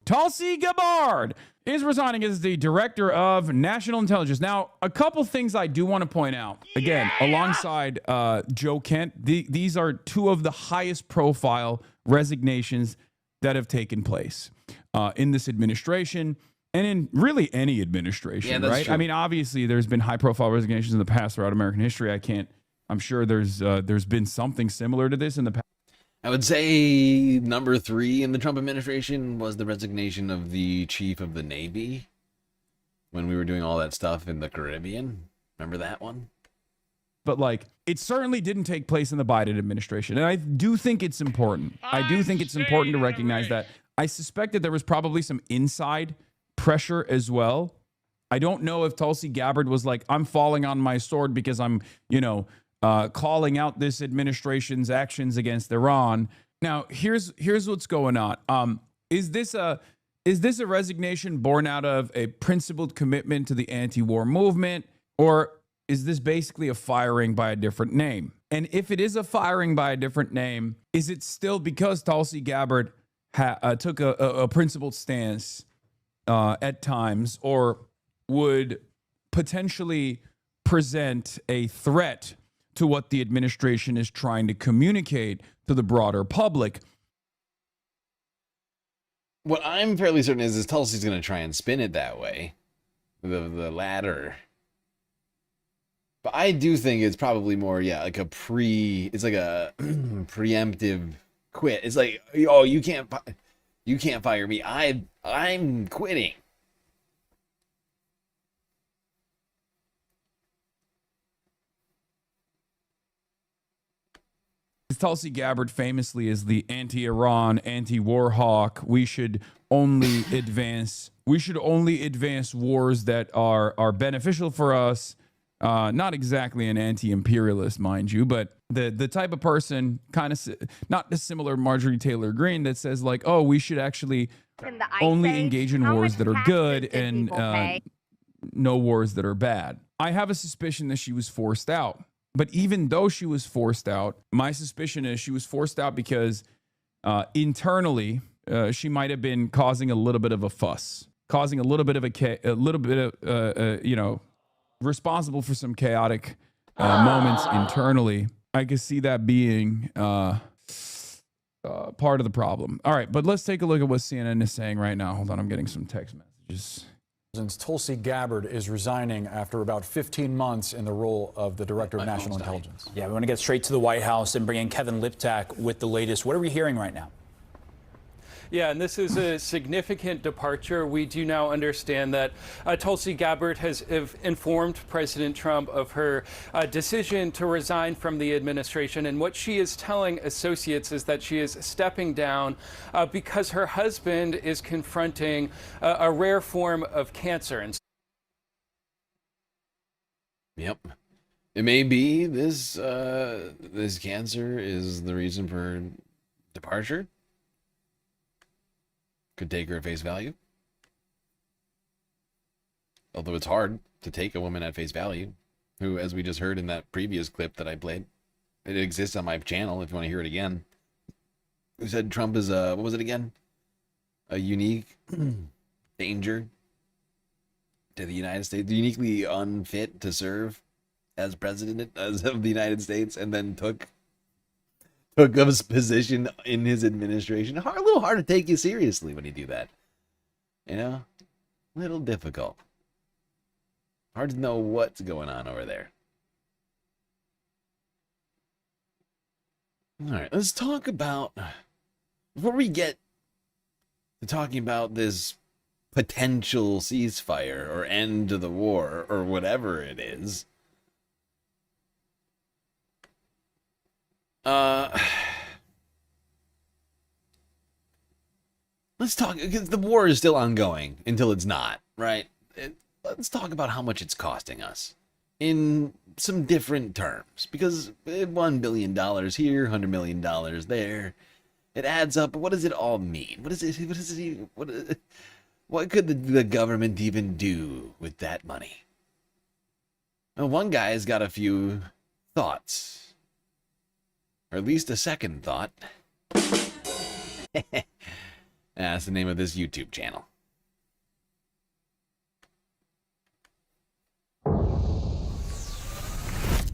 Tulsi Gabbard is resigning as the director of national intelligence. Now, a couple things I do want to point out. Again, alongside Joe Kent, these are two of the highest profile resignations that have taken place in this administration and in really any administration, that's right? true. I mean, obviously, there's been high profile resignations in the past throughout American history. I'm sure there's been something similar to this in the past. I would say number 3 in the Trump administration was the resignation of the chief of the Navy when we were doing all that stuff in the Caribbean. Remember that one? But like, it certainly didn't take place in the Biden administration. And I do think it's important. I do think it's important to recognize that. I suspect that there was probably some inside pressure as well. I don't know if Tulsi Gabbard was like, I'm falling on my sword because I'm, calling out this administration's actions against Iran. Now, here's what's going on. Is this a resignation born out of a principled commitment to the anti-war movement, or is this basically a firing by a different name? And if it is a firing by a different name, is it still because Tulsi Gabbard took a principled stance at times, or would potentially present a threat to what the administration is trying to communicate to the broader public. What I'm fairly certain is Tulsi's going to try and spin it that way. The latter. But I do think it's probably more, like it's like a preemptive quit. It's like, oh, you can't fire me. I'm quitting. Tulsi Gabbard famously is the anti-Iran, anti-war hawk. We should only advance wars that are beneficial for us. Not exactly an anti-imperialist, mind you, but the type of person, kind of not dissimilar Marjorie Taylor Greene, that says like, oh, we should actually only engage in wars that are good and no wars that are bad. I have a suspicion that she was forced out. But even though she was forced out, my suspicion is she was forced out because internally she might have been causing a little bit of a fuss, causing a little bit of responsible for some chaotic moments internally. I could see that being part of the problem. All right, but let's take a look at what CNN is saying right now. Hold on, I'm getting some text messages. Tulsi Gabbard is resigning after about 15 months in the role of the Director of National Intelligence. Yeah, we want to get straight to the White House and bring in Kevin Liptak with the latest. What are we hearing right now? Yeah, and this is a significant departure. We do now understand that Tulsi Gabbard has informed President Trump of her decision to resign from the administration. And what she is telling associates is that she is stepping down because her husband is confronting a rare form of cancer. Yep. It may be this cancer is the reason for departure. Could take her at face value. Although it's hard to take a woman at face value, who, as we just heard in that previous clip that I played, it exists on my channel if you want to hear it again, who said Trump is what was it again? A unique danger to the United States, uniquely unfit to serve as president of the United States, and then took a position in his administration. A little hard to take you seriously when you do that. You know? A little difficult. Hard to know what's going on over there. Alright, let's talk about, before we get to talking about this potential ceasefire or end to the war or whatever it is, let's talk, because the war is still ongoing until it's not, right? Let's talk about how much it's costing us in some different terms, because $1 billion here, $100 million there, it adds up. But what does it all mean? What could the government even do with that money? Well, one guy's got a few thoughts, or at least a second thought. That's the name of this YouTube channel.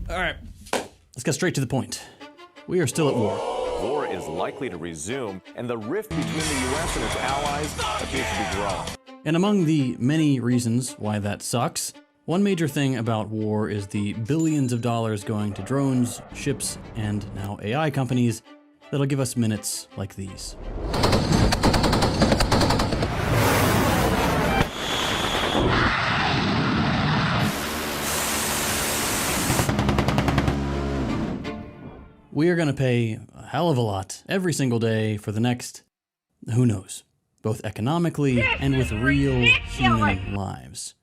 All right, let's get straight to the point. We are still at war. War is likely to resume, and the rift between the U.S. and its allies appears to be growing. And among the many reasons why that sucks, one major thing about war is the billions of dollars going to drones, ships, and now AI companies that'll give us minutes like these. We are going to pay a hell of a lot every single day for the next, who knows, both economically and with real human lives.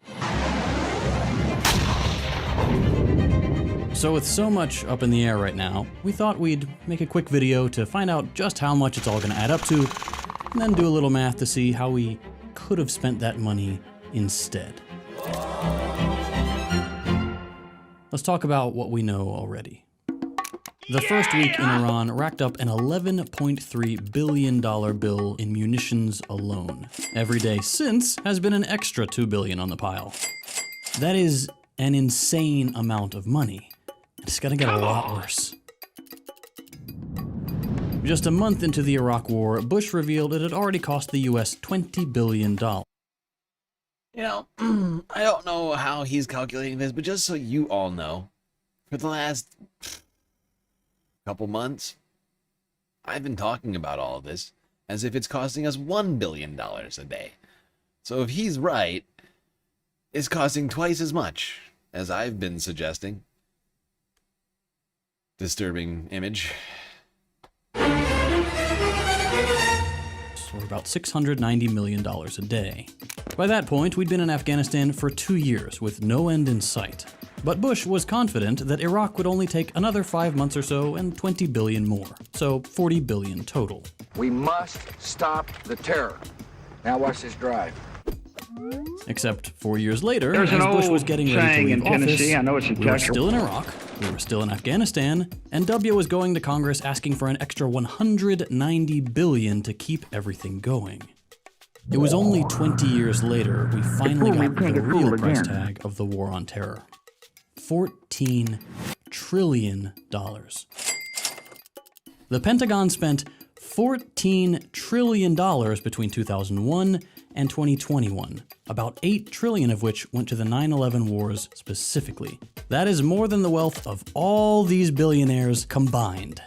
So with so much up in the air right now, we thought we'd make a quick video to find out just how much it's all going to add up to, and then do a little math to see how we could have spent that money instead. Let's talk about what we know already. The first week in Iran racked up an $11.3 billion bill in munitions alone. Every day since has been an extra $2 billion on the pile. That is an insane amount of money. It's gonna get a lot worse. Just a month into the Iraq War, Bush revealed it had already cost the U.S. $20 billion. You know, I don't know how he's calculating this, but just so you all know, for the last couple months, I've been talking about all of this as if it's costing us $1 billion a day. So if he's right, it's costing twice as much as I've been suggesting. Disturbing image. Or about $690 million a day. By that point, we'd been in Afghanistan for 2 years with no end in sight. But Bush was confident that Iraq would only take another 5 months or so and 20 billion more, so 40 billion total. We must stop the terror. Now watch this drive. Except 4 years later, There's as an Bush was old getting ready to saying leave in Tennessee, office, I know it's we were intellectual. still in Iraq, we were still in Afghanistan, and W was going to Congress asking for an extra 190 billion to keep everything going. It was only 20 years later we finally got the real price tag of the war on terror. $14 trillion. The Pentagon spent $14 trillion between 2001 and 2021, about 8 trillion of which went to the 9/11 wars specifically. That is more than the wealth of all these billionaires combined.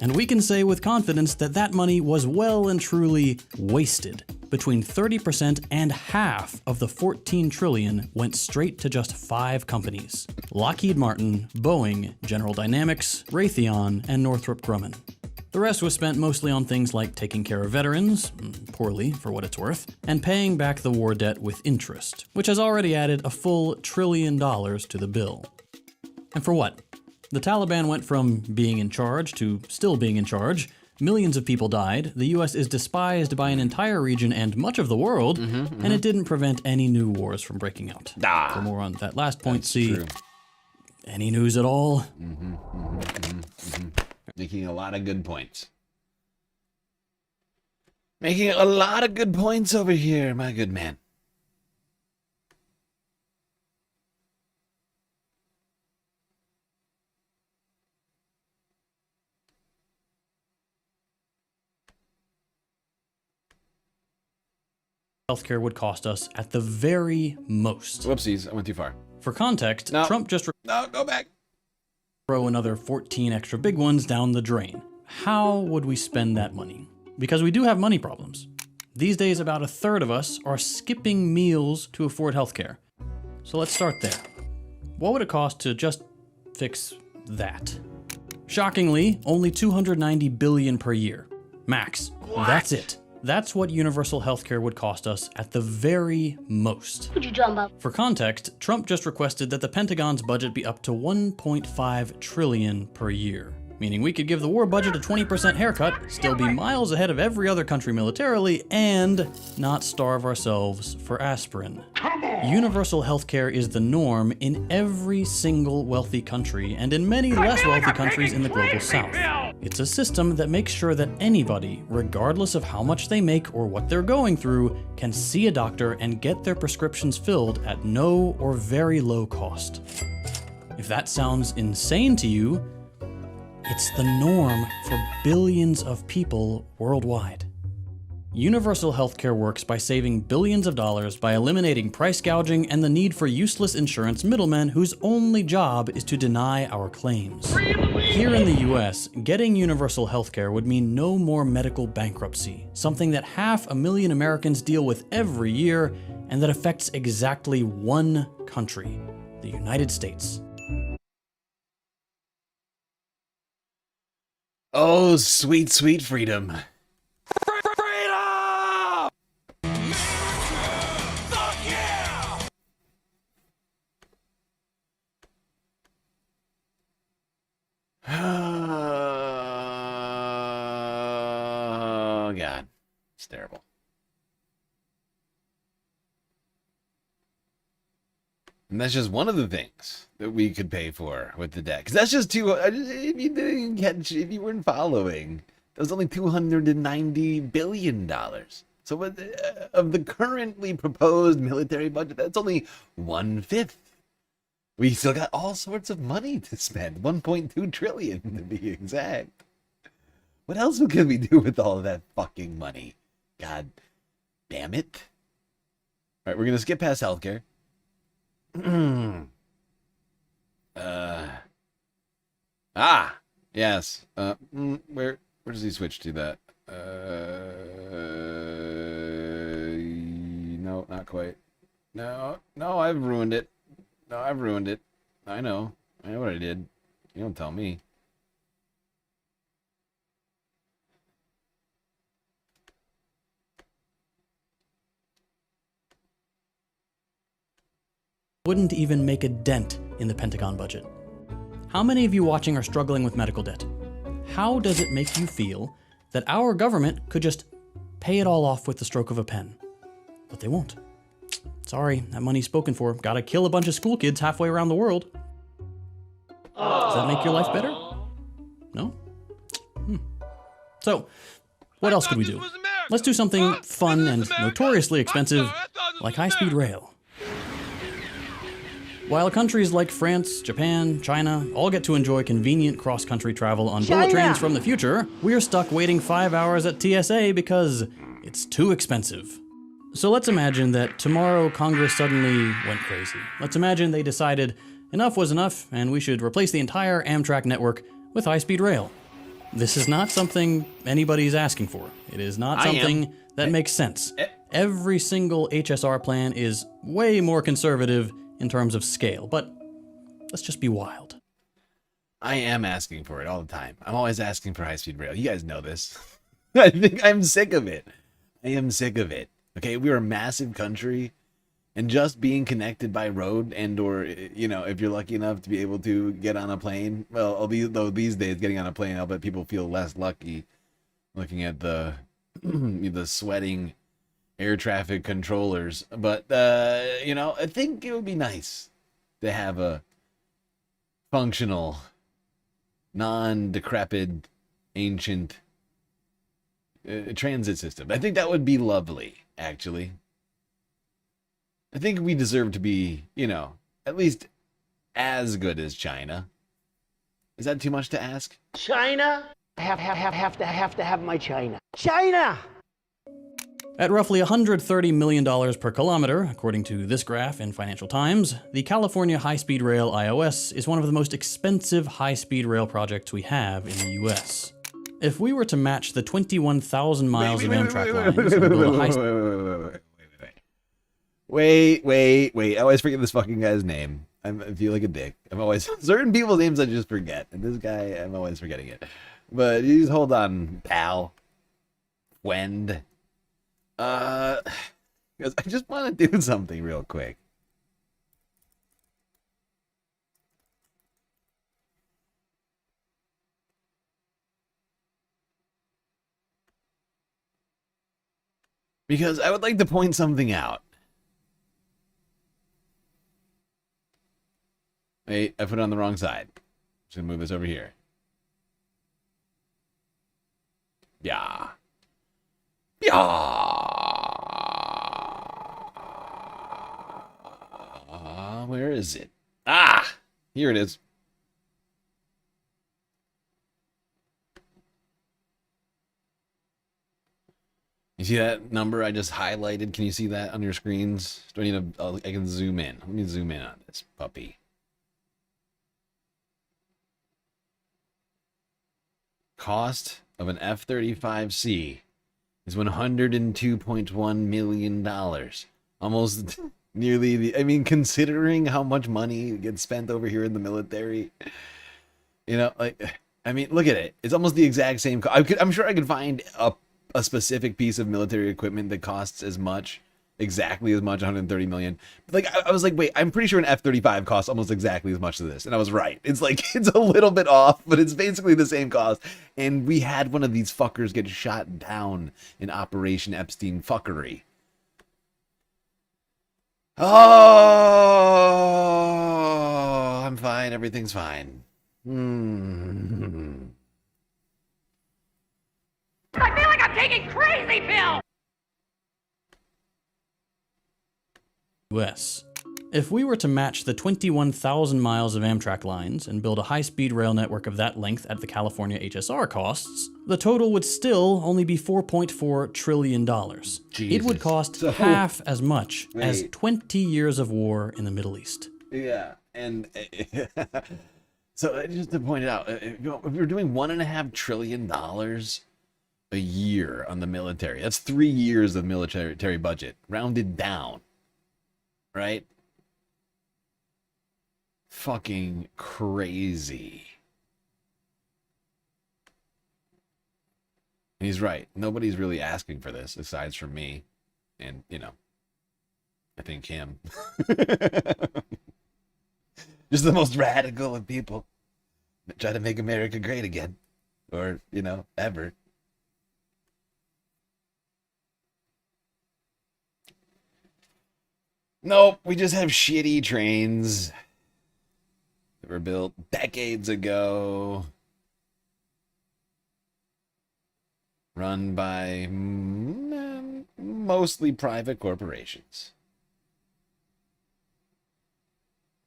And we can say with confidence that that money was well and truly wasted. Between 30% and half of the 14 trillion went straight to just 5 companies: Lockheed Martin, Boeing, General Dynamics, Raytheon, and Northrop Grumman. The rest was spent mostly on things like taking care of veterans, poorly for what it's worth, and paying back the war debt with interest, which has already added a full $1 trillion to the bill. And for what? The Taliban went from being in charge to still being in charge. Millions of people died, the US is despised by an entire region and much of the world, and it didn't prevent any new wars from breaking out. For more on that last point, see true. Any news at all? Making a lot of good points. Making a lot of good points over here, my good man. Healthcare would cost us at the very most. Whoopsies, I went too far. For context, No. Trump just No, go back. throw another 14 extra big ones down the drain. How would we spend that money? Because we do have money problems. These days, about a third of us are skipping meals to afford healthcare. So let's start there. What would it cost to just fix that? Shockingly, only 290 billion per year. Max. That's it. That's what universal healthcare would cost us at the very most. Could you jump up? For context, Trump just requested that the Pentagon's budget be up to 1.5 trillion per year, meaning we could give the war budget a 20% haircut, still be miles ahead of every other country militarily, and not starve ourselves for aspirin. Universal healthcare is the norm in every single wealthy country and in many less wealthy countries in the global south. It's a system that makes sure that anybody, regardless of how much they make or what they're going through, can see a doctor and get their prescriptions filled at no or very low cost. If that sounds insane to you, it's the norm for billions of people worldwide. Universal healthcare works by saving billions of dollars by eliminating price gouging and the need for useless insurance middlemen whose only job is to deny our claims. Here in the US, getting universal healthcare would mean no more medical bankruptcy, something that 500,000 Americans deal with every year and that affects exactly one country, the United States. Oh, sweet, sweet freedom. Oh, God. It's terrible. And that's just one of the things that we could pay for with the debt. Because that's just if you weren't following, that was only $290 billion. So of the currently proposed military budget, that's only 1/5 We still got all sorts of money to spend. 1.2 trillion to be exact. What else can we do with all of that fucking money? God damn it. All right, we're going to skip past healthcare. Yes. Where does he switch to that? No, not quite. No, I've ruined it. I know what I did. You don't tell me. Wouldn't even make a dent in the Pentagon budget. How many of you watching are struggling with medical debt? How does it make you feel that our government could just pay it all off with the stroke of a pen? But they won't. Sorry, that money's spoken for. Gotta kill a bunch of school kids halfway around the world. Does that make your life better? No? So, what else could we do? Let's do something fun and notoriously expensive, like high-speed rail. While countries like France, Japan, China all get to enjoy convenient cross-country travel on bullet trains from the future, we're stuck waiting 5 hours at TSA because it's too expensive. So let's imagine that tomorrow Congress suddenly went crazy. Let's imagine they decided enough was enough and we should replace the entire Amtrak network with high-speed rail. This is not something anybody's asking for. It is not something that makes sense. Every single HSR plan is way more conservative in terms of scale, but let's just be wild. I am asking for it all the time. I'm always asking for high-speed rail. You guys know this. I think I'm sick of it. I am sick of it. Okay, we're a massive country, and just being connected by road and or, you know, if you're lucky enough to be able to get on a plane, well, although these days getting on a plane, I'll bet people feel less lucky looking at the the sweating air traffic controllers. But, you know, I think it would be nice to have a functional, non-decrepit, ancient transit system. I think that would be lovely, actually. I think we deserve to be, you know, at least as good as China. Is that too much to ask? China? I have to have my China. China! At roughly $130 million per kilometer, according to this graph in Financial Times, the California High-Speed Rail IOS is one of the most expensive high-speed rail projects we have in the US. If we were to match the 21,000 miles of Amtrak lines and build a high-speed... Wait. I always forget this fucking guy's name. I feel like a dick. I'm always... Certain people's names I just forget. And this guy, I'm always forgetting it. But you just hold on, pal. Wend. Because I just want to do something real quick. Because I would like to point something out. Wait, I put it on the wrong side. Just gonna move this over here. Yeah. Where is it? Here it is. You see that number I just highlighted? Can you see that on your screens? Do I need to, I can zoom in. Let me zoom in on this puppy. Cost of an F-35C is $102.1 million. Almost nearly the, I mean, considering how much money gets spent over here in the military, you know, like, I mean, look at it. It's almost the exact same. I'm sure I could find a specific piece of military equipment that costs as much, exactly as much, 130 million. But like, I was like, wait, I'm pretty sure an F-35 costs almost exactly as much as this. And I was right. It's like, it's a little bit off, but it's basically the same cost. And we had one of these fuckers get shot down in Operation Epstein fuckery. Oh, I'm fine. Everything's fine. I feel like I'm taking crazy pills! US. If we were to match the 21,000 miles of Amtrak lines and build a high-speed rail network of that length at the California HSR costs, the total would still only be $4.4 trillion. It would cost half as much as 20 years of war in the Middle East. Yeah, and so just to point it out, if you're doing $1.5 trillion a year on the military, that's 3 years of military budget, rounded down, right? Fucking crazy. He's right. Nobody's really asking for this aside from me and, you know, I think him. Just the most radical of people. Try to make America great again. Or, you know, ever. Nope, we just have shitty trains that were built decades ago. Run by mostly private corporations.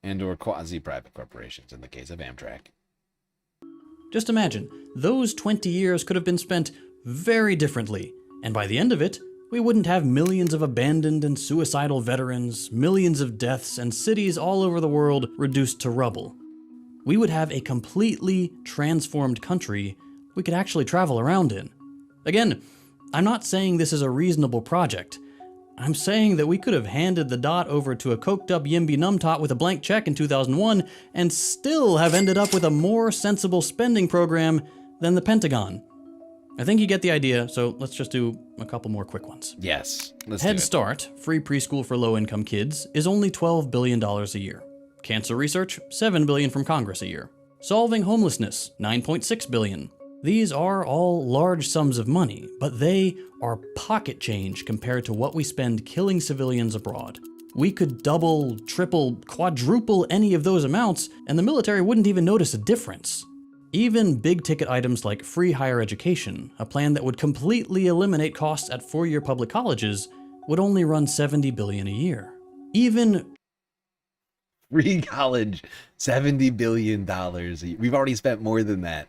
And or quasi-private corporations in the case of Amtrak. Just imagine, those 20 years could have been spent very differently, and by the end of it, we wouldn't have millions of abandoned and suicidal veterans, millions of deaths, and cities all over the world reduced to rubble. We would have a completely transformed country we could actually travel around in. Again, I'm not saying this is a reasonable project. I'm saying that we could have handed the dot over to a coked-up Yimby Numtot with a blank check in 2001 and still have ended up with a more sensible spending program than the Pentagon. I think you get the idea, so let's just do a couple more quick ones. Yes, let's Head do it. Start, free preschool for low-income kids, is only $12 billion a year. Cancer research, $7 billion from Congress a year. Solving homelessness, $9.6 billion. These are all large sums of money, but they are pocket change compared to what we spend killing civilians abroad. We could double, triple, quadruple any of those amounts, and the military wouldn't even notice a difference. Even big-ticket items like free higher education, a plan that would completely eliminate costs at four-year public colleges, would only run $70 billion a year. Even free college, $70 billion. We've already spent more than that.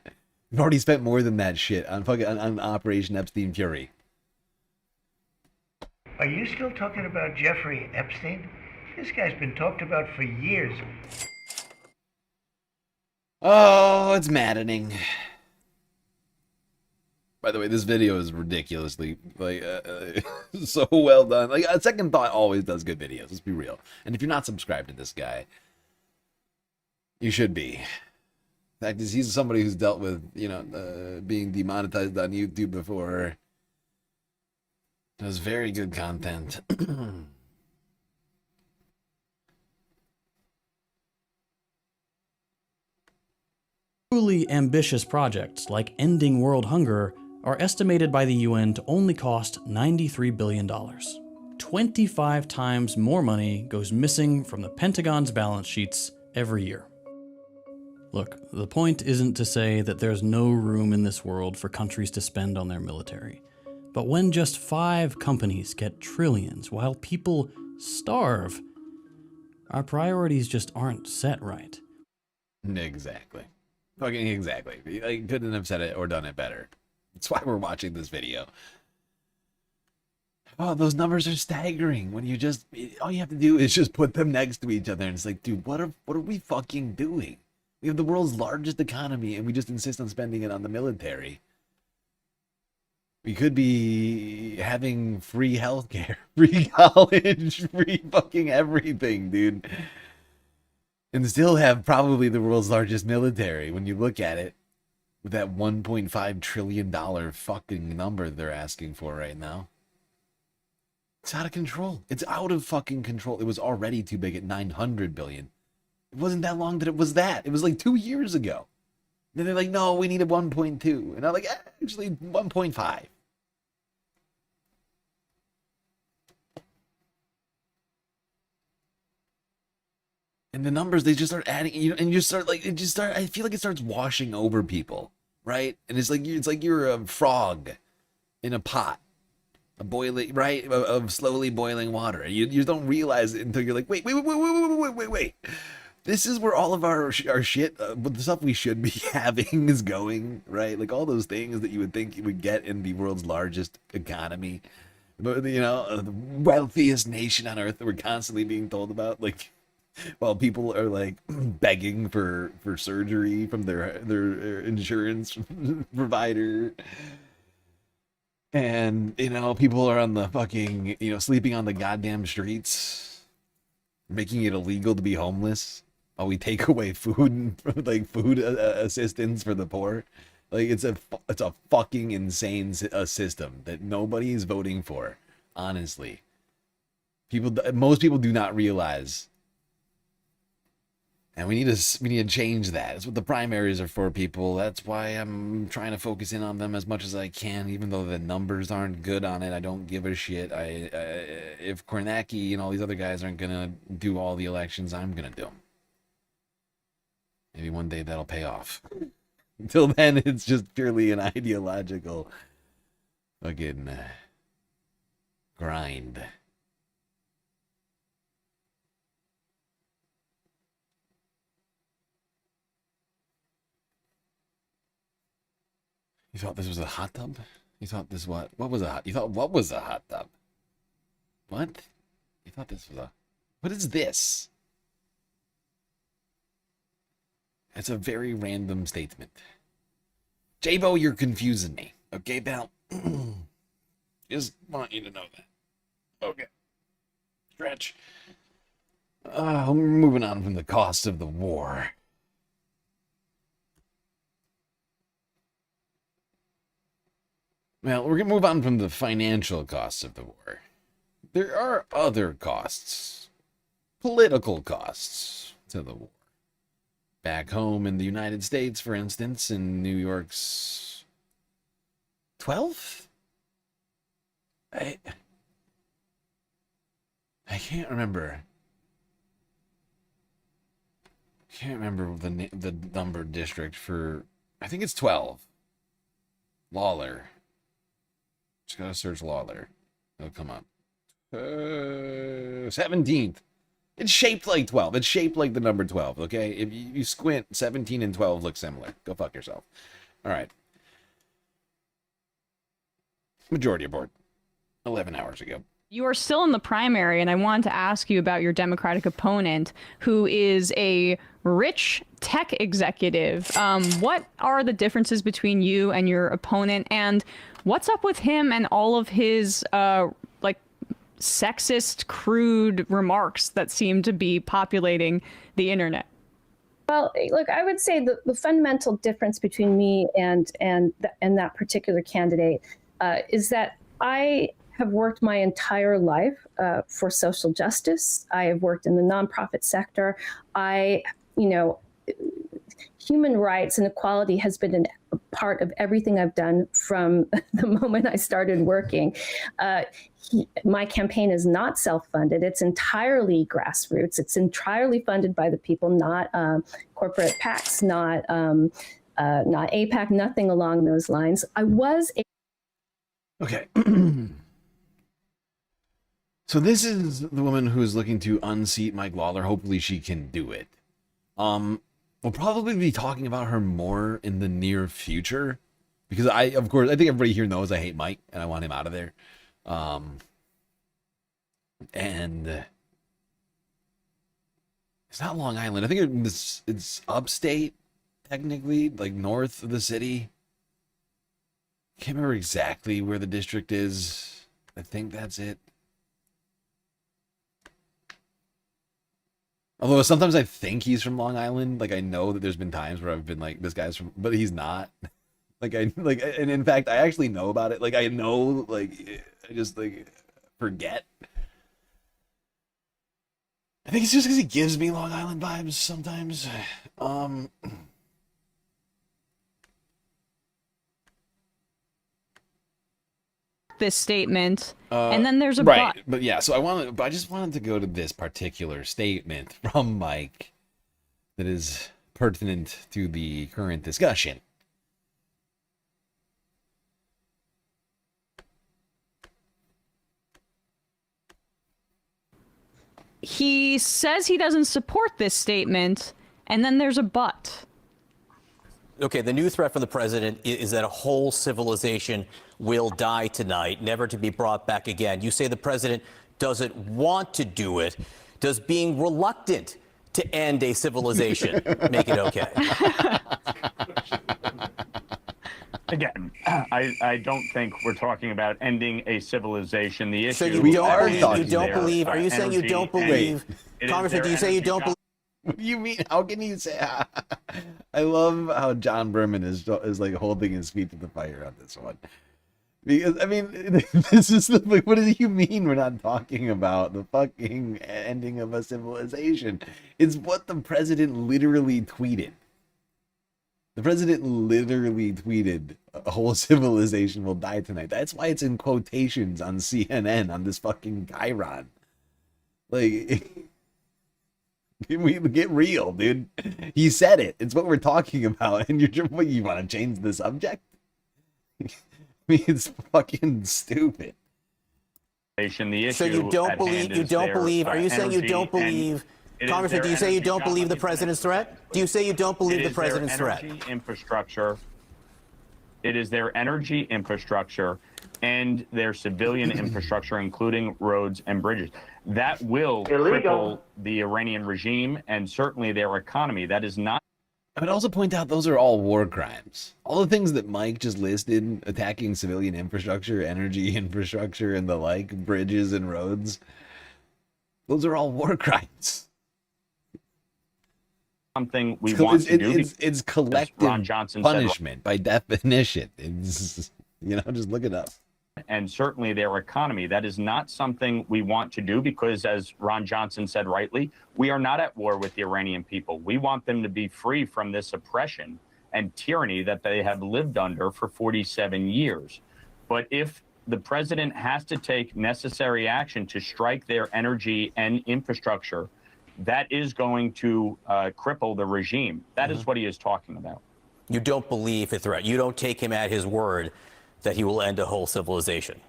We've already spent more than that shit on fucking on Operation Epstein Fury. Are you still talking about Jeffrey Epstein? This guy's been talked about for years. Oh, it's maddening. By the way, this video is ridiculously so well done. Like, a Second Thought always does good videos. Let's be real. And if you're not subscribed to this guy, you should be. In fact, he's somebody who's dealt with, you know, being demonetized on YouTube before. Does very good content. truly ambitious projects like ending world hunger are estimated by the UN to only cost $93 billion. 25 times more money goes missing from the Pentagon's balance sheets every year. Look, the point isn't to say that there's no room in this world for countries to spend on their military. But when just 5 companies get trillions while people starve, our priorities just aren't set right. Exactly. Fucking exactly. I couldn't have said it or done it better. That's why we're watching this video. Oh, those numbers are staggering. When you just, all you have to do is just put them next to each other, and it's like, dude, what are we fucking doing? We have the world's largest economy, and we just insist on spending it on the military. We could be having free healthcare, free college, free fucking everything, dude. And still have probably the world's largest military when you look at it. With that $1.5 trillion fucking number they're asking for right now. It's out of control. It's out of fucking control. It was already too big at $900 billion. It wasn't that long that it was that. It was like 2 years ago. Then they're like, no, we needed 1.2. And I'm like, actually 1.5. And the numbers, they just start adding, you know, and you start like, I feel like it starts washing over people, right? And it's like you're a frog in a pot. boiling, right, of slowly boiling water. You just don't realize it until you're like, wait. This is where all of our shit, the stuff we should be having is going, right? Like all those things that you would think you would get in the world's largest economy, but you know, the wealthiest nation on earth that we're constantly being told about, like, while people are like begging for surgery from their insurance provider. And, you know, people are on the fucking, you know, sleeping on the goddamn streets, making it illegal to be homeless while we take away food, like food assistance for the poor. Like, it's a fucking insane system that nobody's voting for, honestly. Most people do not realize. And we need to change that. That's what the primaries are for, people. That's why I'm trying to focus in on them as much as I can, even though the numbers aren't good on it. I don't give a shit. If Kornacki and all these other guys aren't gonna do all the elections, I'm gonna do them. Maybe one day that'll pay off. Until then, it's just purely an ideological fucking grind. You thought this was a hot tub? You thought this what? What was a hot? You thought what was a hot tub? What? You thought this was a? What is this? It's a very random statement. J-Bo, you're confusing me. Okay, pal? Just want you to know that. Okay. Stretch. We're moving on from the cost of the war. Well, we're going to move on from the financial costs of the war. There are other costs. Political costs to the war. Back home in the United States, for instance, in New York's 12th? I can't remember. Can't remember the number district for, I think it's 12. Lawler. Just gotta search Lawler. It'll come up. 17th. It's shaped like 12. It's shaped like the number 12, okay? If you squint, 17 and 12 look similar. Go fuck yourself. All right. Majority Report. 11 hours ago. You are still in the primary, and I wanted to ask you about your Democratic opponent, who is a rich tech executive. What are the differences between you and your opponent, and what's up with him and all of his sexist, crude remarks that seem to be populating the internet? Well, look, I would say the fundamental difference between me and that particular candidate is that I have worked my entire life for social justice. I have worked in the nonprofit sector. Human rights and equality has been a part of everything I've done from the moment I started working. My campaign is not self-funded. It's entirely grassroots. It's entirely funded by the people, not corporate PACs, not AIPAC, nothing along those lines. Okay. So this is the woman who is looking to unseat Mike Lawler. Hopefully she can do it. We'll probably be talking about her more in the near future because I think everybody here knows I hate Mike and I want him out of there. And it's not Long Island. I think it's upstate, technically, like north of the city. Can't remember exactly where the district is. I think that's it. Although sometimes I think he's from Long Island. Like I know that there's been times where I've been like, this guy's from, but he's not. And in fact, I actually know about it. Like I know, like I just like forget. I think it's just because he gives me Long Island vibes sometimes. This statement, and then there's a right, but yeah. So I just wanted to go to this particular statement from Mike that is pertinent to the current discussion. he says he doesn't support this statement, and then there's a but. Okay, the new threat from the president is that a whole civilization will die tonight, never to be brought back again. You say the president doesn't want to do it. Does being reluctant to end a civilization make it okay? Again, I don't think we're talking about ending a civilization. The issue. So you don't believe? Are you saying you don't believe, Congressman? Do you say you don't believe? What do you mean? How can you say? I love how John Berman is like holding his feet to the fire on this one. Because I mean, this is like, what do you mean we're not talking about the fucking ending of a civilization? It's what the president literally tweeted. The president literally tweeted, "A whole civilization will die tonight." That's why it's in quotations on CNN on this fucking chyron. Like. We get real, dude. He said it. It's what we're talking about, and you want to change the subject? I mean, it's fucking stupid. So you don't believe? You don't believe? Are you saying you don't believe, Congressman? Do you say you don't believe the president's threat? Do you say you don't believe the president's threat? Infrastructure. It is their energy infrastructure and their civilian infrastructure, including roads and bridges. That will cripple the Iranian regime and certainly their economy. That is not. I would also point out those are all war crimes. All the things that Mike just listed, attacking civilian infrastructure, energy infrastructure, and the like, bridges and roads, those are all war crimes. Something we want to do. It's collective punishment by definition. It's, just look it up. And certainly their economy. That is not something we want to do because, as Ron Johnson said rightly, we are not at war with the Iranian people. We want them to be free from this oppression and tyranny that they have lived under for 47 years. But if the president has to take necessary action to strike their energy and infrastructure, that is going to cripple the regime. That is what he is talking about. You don't believe a threat. You don't take him at his word that he will end a whole civilization.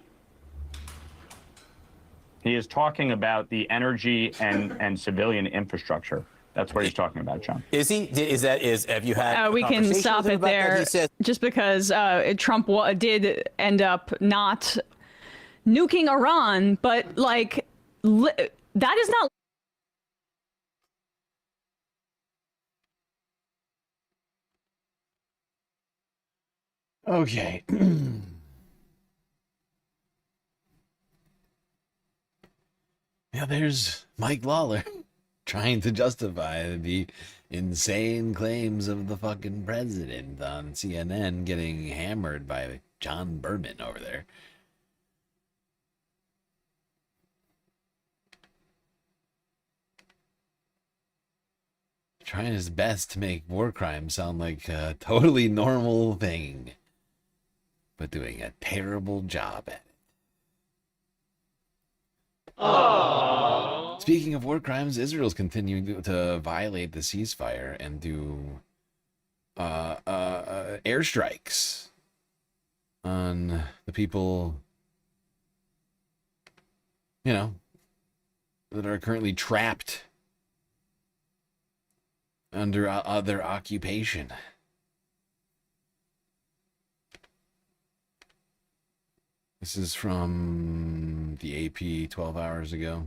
He is talking about the energy and civilian infrastructure. That's what he's talking about, John. Is he? Have you had? We can stop it there. Just because Trump did end up not nuking Iran, but like that is not. Okay. Yeah, there's Mike Lawler trying to justify the insane claims of the fucking president on CNN, getting hammered by John Berman over there. Trying his best to make war crimes sound like a totally normal thing, but doing a terrible job at it. Aww. Speaking of war crimes, Israel's continuing to violate the ceasefire and do airstrikes on the people, that are currently trapped under their occupation. This is from the AP 12 hours ago.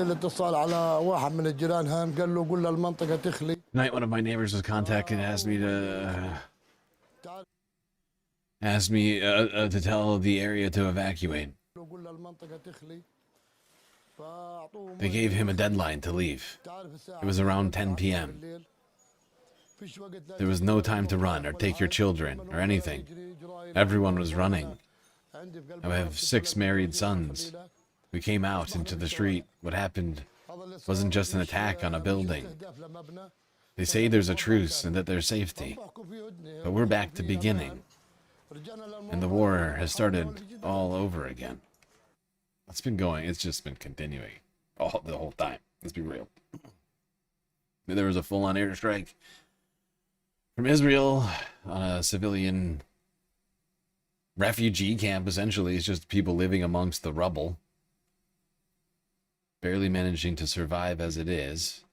الاتصال على واحد من الجيران هان قال له قول للمنطقة تخلي. Tonight, one of my neighbors was contacted and asked me to tell the area to evacuate. They gave him a deadline to leave. It was around 10 p.m. There was no time to run or take your children or anything. Everyone was running. I have 6 married sons. We came out into the street. What happened wasn't just an attack on a building. They say there's a truce and that there's safety. But we're back to beginning. And the war has started all over again. It's been going, it's just been continuing the whole time. Let's be real. There was a full-on airstrike from Israel on a civilian refugee camp, essentially. It's just people living amongst the rubble, barely managing to survive as it is.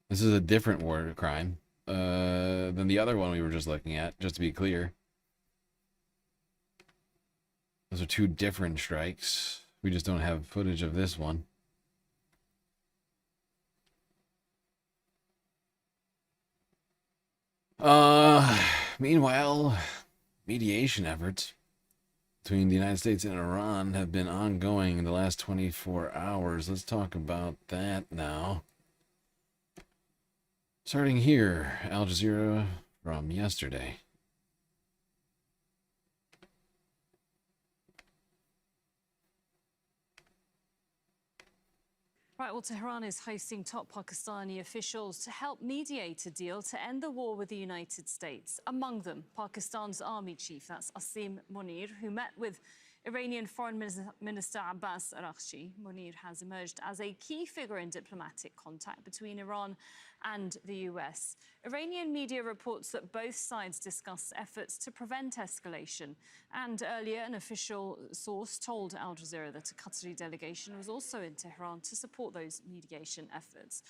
This is a different war crime than the other one we were just looking at, just to be clear. Those are 2 different strikes. We just don't have footage of this one. Meanwhile, mediation efforts between the United States and Iran have been ongoing in the last 24 hours. Let's talk about that now. Starting here, Al Jazeera from yesterday. Right, well, Tehran is hosting top Pakistani officials to help mediate a deal to end the war with the United States. Among them, Pakistan's army chief, that's Asim Munir, who met with Iranian Foreign Minister Abbas Araghchi. Munir has emerged as a key figure in diplomatic contact between Iran and the US. Iranian media reports that both sides discussed efforts to prevent escalation. And earlier, an official source told Al Jazeera that a Qatari delegation was also in Tehran to support those mediation efforts.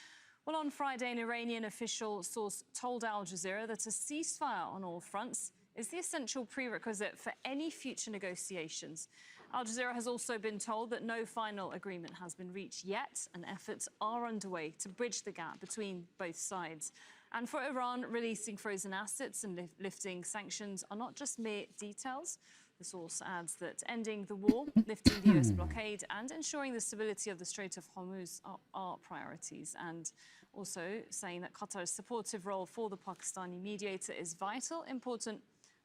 Well, on Friday, an Iranian official source told Al Jazeera that a ceasefire on all fronts is the essential prerequisite for any future negotiations. Al Jazeera has also been told that no final agreement has been reached yet, and efforts are underway to bridge the gap between both sides. And for Iran, releasing frozen assets and lifting sanctions are not just mere details. The source adds that ending the war, lifting the US blockade, and ensuring the stability of the Strait of Hormuz are priorities. And also saying that Qatar's supportive role for the Pakistani mediator is vital, important,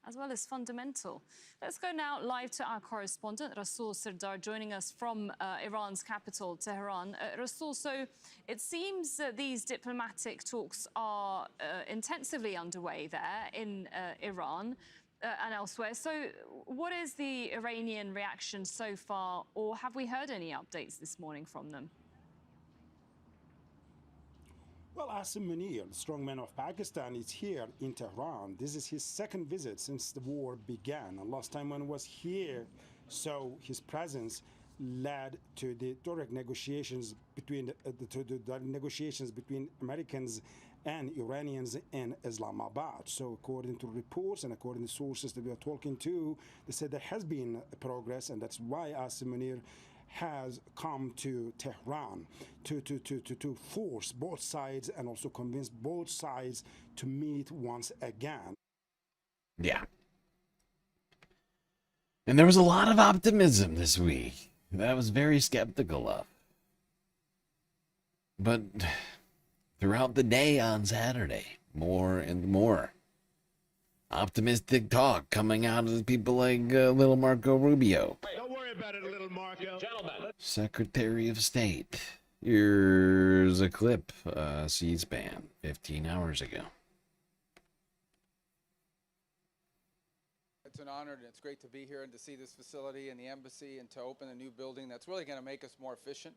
as well as fundamental. Let's go now live to our correspondent, Rasul Serdar, joining us from Iran's capital, Tehran. Rasul, so it seems that these diplomatic talks are intensively underway there in Iran and elsewhere. So what is the Iranian reaction so far, or have we heard any updates this morning from them? Well, Asim Munir, the strongman of Pakistan, is here in Tehran. This is his 2nd visit since the war began. And last time when he was here, so his presence led to the direct negotiations between the negotiations between Americans and Iranians in Islamabad. So according to reports and according to sources that we are talking to, they said there has been progress, and that's why Asim Munir has come to Tehran to force both sides and also convince both sides to meet once again. Yeah. And there was a lot of optimism this week that I was very skeptical of. But throughout the day on Saturday, more and more optimistic talk coming out of people like little Marco Rubio. Don't worry about it, little Marco. Gentlemen. Secretary of State. Here's a clip, C-SPAN, 15 hours ago. It's an honor and it's great to be here and to see this facility and the embassy and to open a new building that's really going to make us more efficient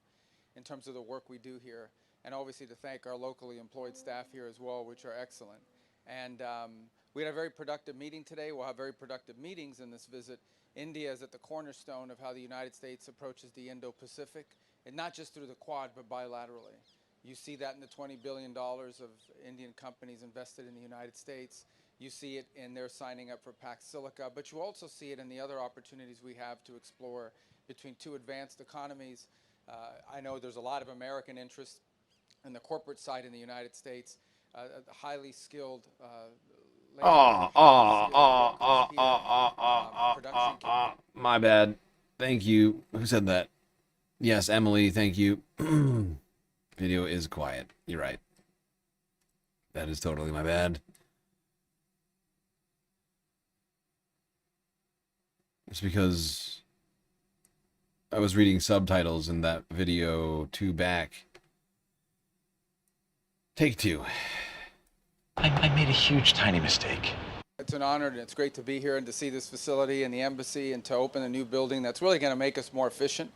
in terms of the work we do here. And obviously to thank our locally employed staff here as well, which are excellent. And we had a very productive meeting today. We'll have very productive meetings in this visit. India is at the cornerstone of how the United States approaches the Indo-Pacific, and not just through the Quad, but bilaterally. You see that in the $20 billion of Indian companies invested in the United States. You see it in their signing up for Pax Silica, but you also see it in the other opportunities we have to explore between 2 advanced economies. I know there's a lot of American interest in the corporate side in the United States, highly skilled my bad. Thank you. Who said that? Yes, Emily, thank you. Video is quiet. You're right. That is totally my bad. It's because I was reading subtitles in that video 2 back. Take 2. I made a huge, tiny mistake. It's an honor, and it's great to be here and to see this facility and the embassy and to open a new building that's really going to make us more efficient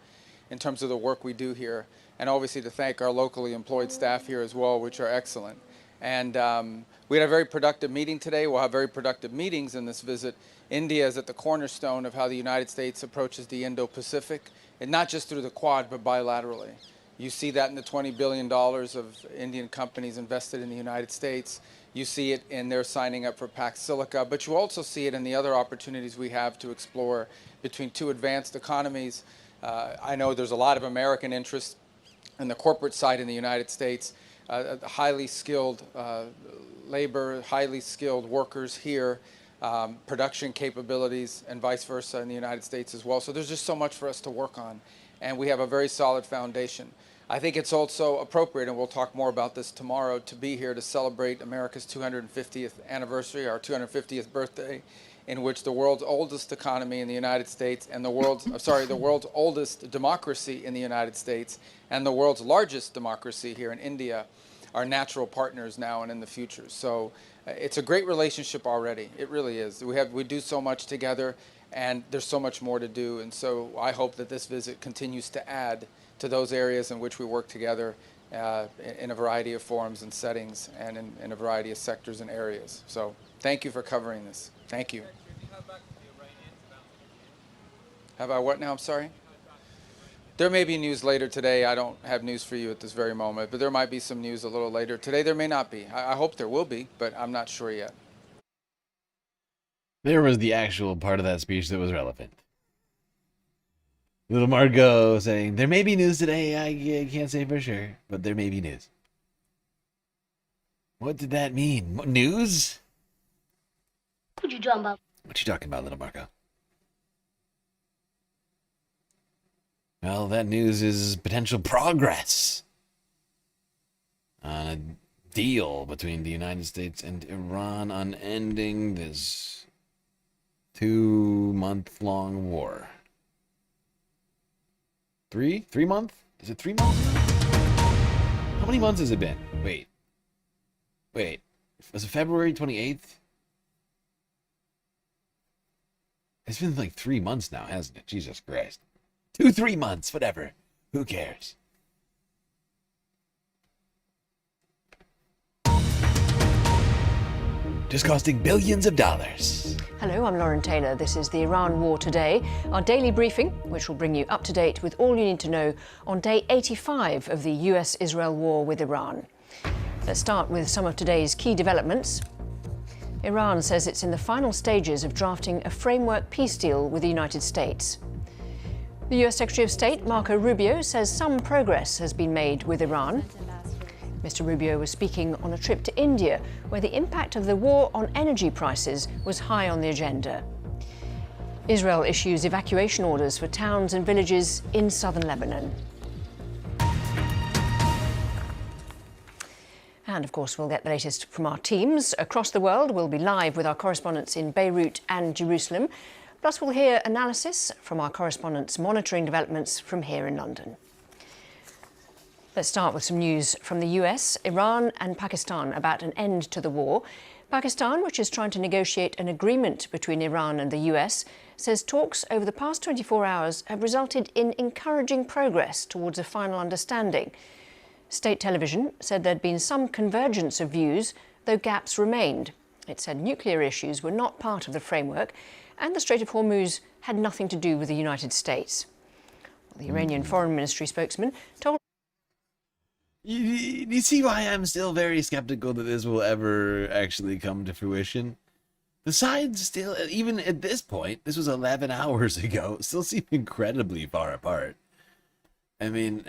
in terms of the work we do here. And obviously to thank our locally employed staff here as well, which are excellent. And we had a very productive meeting today. We'll have very productive meetings in this visit. India is at the cornerstone of how the United States approaches the Indo-Pacific, and not just through the Quad, but bilaterally. You see that in the $20 billion of Indian companies invested in the United States. You see it in their signing up for Pax Silica, but you also see it in the other opportunities we have to explore between two advanced economies. I know there's a lot of American interest in the corporate side in the United States, highly skilled labor, highly skilled workers here, production capabilities, and vice versa in the United States as well. So there's just so much for us to work on, and we have a very solid foundation. I think it's also appropriate, and we'll talk more about this tomorrow, to be here to celebrate America's 250th anniversary, our 250th birthday, in which the world's oldest economy in the United States and the world's oldest democracy in the United States and the world's largest democracy here in India are natural partners now and in the future. So it's a great relationship already. It really is. We do so much together, and there's so much more to do. And so I hope that this visit continues to add to those areas in which we work together in a variety of forms and settings and in a variety of sectors and areas. So thank you for covering this. Thank you. Have I what now? I'm sorry? There may be news later today. I don't have news for you at this very moment, but there might be some news a little later. Today there may not be. I hope there will be, but I'm not sure yet. There was the actual part of that speech that was relevant. Little Margot saying, there may be news today, I can't say for sure, but there may be news. What did that mean? News? What you talking about? What you talking about, little Margot? Well, that news is potential progress on a deal between the United States and Iran on ending this 2-month-long war. 3 months? Is it 3 months? How many months has it been? Wait. Was it February 28th? It's been like 3 months now, hasn't it? Jesus Christ. 3 months, whatever. Who cares? Just costing billions of dollars. Hello, I'm Lauren Taylor. This is the Iran War Today, our daily briefing, which will bring you up to date with all you need to know on day 85 of the US-Israel war with Iran. Let's start with some of today's key developments. Iran says it's in the final stages of drafting a framework peace deal with the United States. The US Secretary of State, Marco Rubio, says some progress has been made with Iran. Mr. Rubio was speaking on a trip to India, where the impact of the war on energy prices was high on the agenda. Israel issues evacuation orders for towns and villages in southern Lebanon. And of course, we'll get the latest from our teams across the world. We'll be live with our correspondents in Beirut and Jerusalem. Plus, we'll hear analysis from our correspondents monitoring developments from here in London. Let's start with some news from the US, Iran and Pakistan about an end to the war. Pakistan, which is trying to negotiate an agreement between Iran and the US, says talks over the past 24 hours have resulted in encouraging progress towards a final understanding. State television said there'd been some convergence of views, though gaps remained. It said nuclear issues were not part of the framework, and the Strait of Hormuz had nothing to do with the United States. The Iranian Foreign Ministry spokesman told... You see why I'm still very skeptical that this will ever actually come to fruition? The sides still, even at this point, this was 11 hours ago, still seem incredibly far apart. I mean,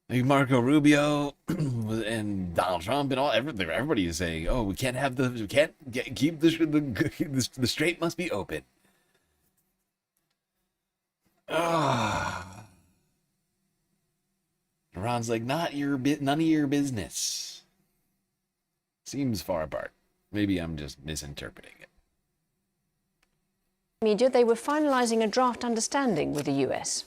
like Marco Rubio and Donald Trump and everybody is saying, "Oh, we can't keep the strait must be open." Iran's like, none of your business. Seems far apart. Maybe I'm just misinterpreting it. Media, they were finalising a draft understanding with the US.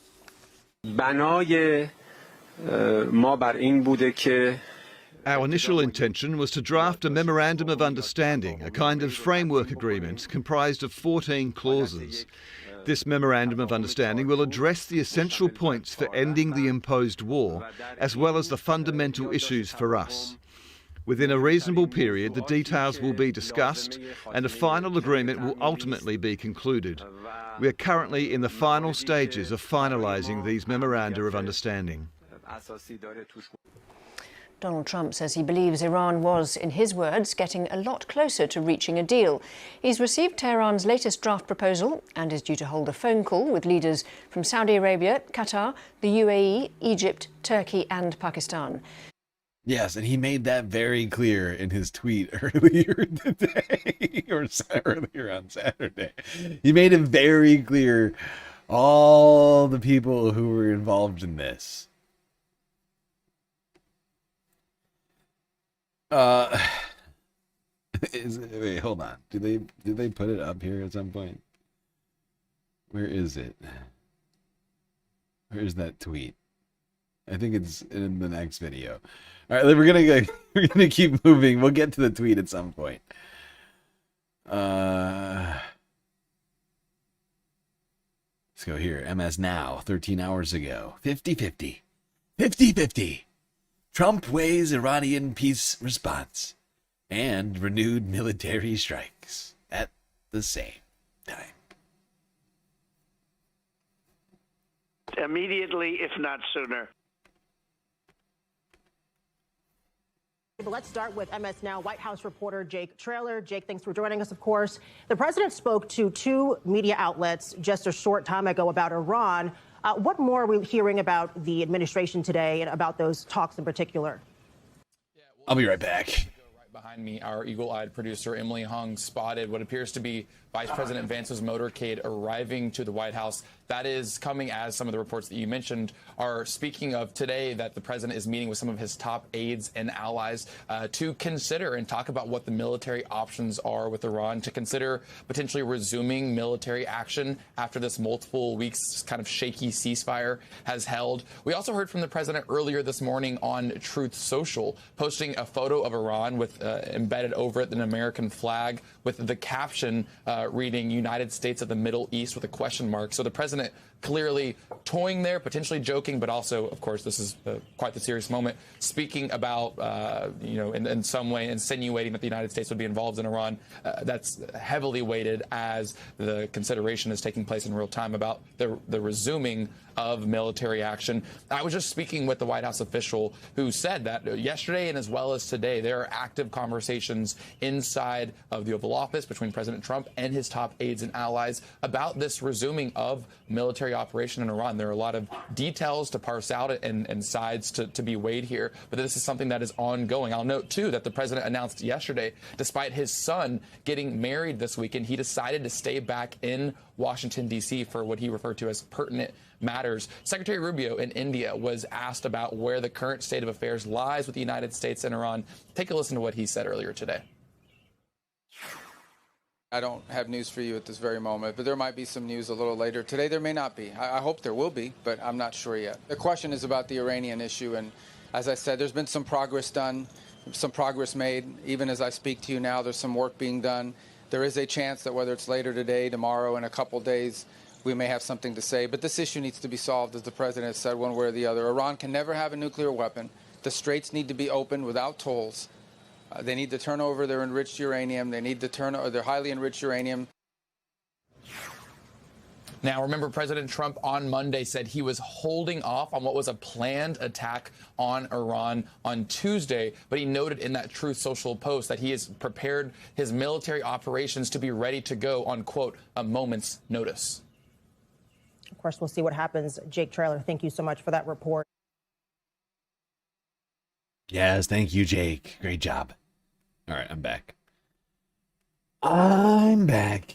Our initial intention was to draft a memorandum of understanding, a kind of framework agreement comprised of 14 clauses. This memorandum of understanding will address the essential points for ending the imposed war, as well as the fundamental issues for us. Within a reasonable period, the details will be discussed and a final agreement will ultimately be concluded. We are currently in the final stages of finalising these memoranda of understanding. Donald Trump says he believes Iran was, in his words, getting a lot closer to reaching a deal. He's received Tehran's latest draft proposal and is due to hold a phone call with leaders from Saudi Arabia, Qatar, the UAE, Egypt, Turkey and Pakistan. Yes, and he made that very clear in his tweet earlier today, or earlier on Saturday. He made it very clear, all the people who were involved in this. Wait, hold on. Did they put it up here at some point? Where is it? Where's that tweet? I think it's in the next video. All right, we're gonna keep moving. We'll get to the tweet at some point. Let's go here. MS Now, 13 hours ago. 50-50. 50-50. Trump weighs Iranian peace response and renewed military strikes at the same time. Immediately, if not sooner. But let's start with MS Now White House reporter Jake Traylor. Jake, thanks for joining us, of course. The president spoke to two media outlets just a short time ago about Iran. What more are we hearing about the administration today and about those talks in particular? I'll be right back. Behind me, our eagle-eyed producer Emily Hung spotted what appears to be Vice President Vance's motorcade arriving to the White House. That is coming as some of the reports that you mentioned are speaking of today, that the president is meeting with some of his top aides and allies to consider and talk about what the military options are with Iran, to consider potentially resuming military action after this multiple weeks kind of shaky ceasefire has held. We also heard from the president earlier this morning on Truth Social, posting a photo of Iran with embedded over it an American flag with the caption reading "United States of the Middle East" with a question mark. So the president clearly toying there, potentially joking, but also, of course, this is quite the serious moment, speaking about, in some way insinuating that the United States would be involved in Iran. That's heavily weighted as the consideration is taking place in real time about the resuming of military action. I was just speaking with the White House official who said that yesterday and as well as today, there are active conversations inside of the Oval Office between President Trump and his top aides and allies about this resuming of military operation in Iran. There are a lot of details to parse out and sides to be weighed here, but this is something that is ongoing. I'll note, too, that the president announced yesterday, despite his son getting married this weekend, he decided to stay back in Washington, D.C. for what he referred to as pertinent matters. Secretary Rubio in India was asked about where the current state of affairs lies with the United States and Iran. Take a listen to what he said earlier today. I don't have news for you at this very moment, but there might be some news a little later. Today there may not be. I hope there will be, but I'm not sure yet. The question is about the Iranian issue, and as I said, there's been some progress done, some progress made. Even as I speak to you now, there's some work being done. There is a chance that whether it's later today, tomorrow, in a couple days, we may have something to say. But this issue needs to be solved, as the president has said, one way or the other. Iran can never have a nuclear weapon. The straits need to be opened without tolls. They need to turn over their enriched uranium. They need to turn over their highly enriched uranium. Now, remember, President Trump on Monday said he was holding off on what was a planned attack on Iran on Tuesday, but he noted in that Truth Social post that he has prepared his military operations to be ready to go on, quote, a moment's notice. Of course, we'll see what happens. Jake Traylor, thank you so much for that report. Yes, thank you, Jake. Great job. All right, I'm back. I'm back.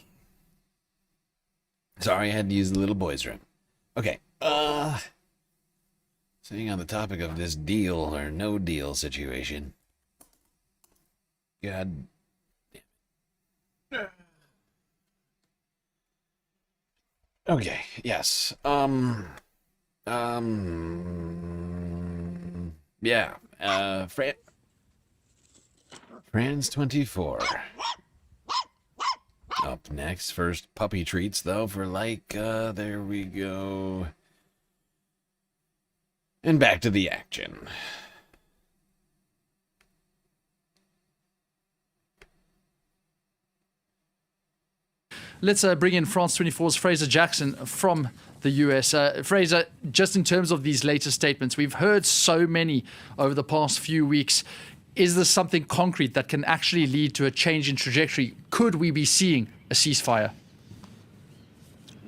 Sorry, I had to use the little boy's room. Okay. So Staying on the topic of this deal or no deal situation. God. Okay, yes. Yeah. France 24. Up next, first puppy treats though for there we go. And back to the action. Let's bring in France 24's Fraser Jackson from the US. Fraser, just in terms of these latest statements, we've heard so many over the past few weeks. Is this something concrete that can actually lead to a change in trajectory? Could we be seeing a ceasefire?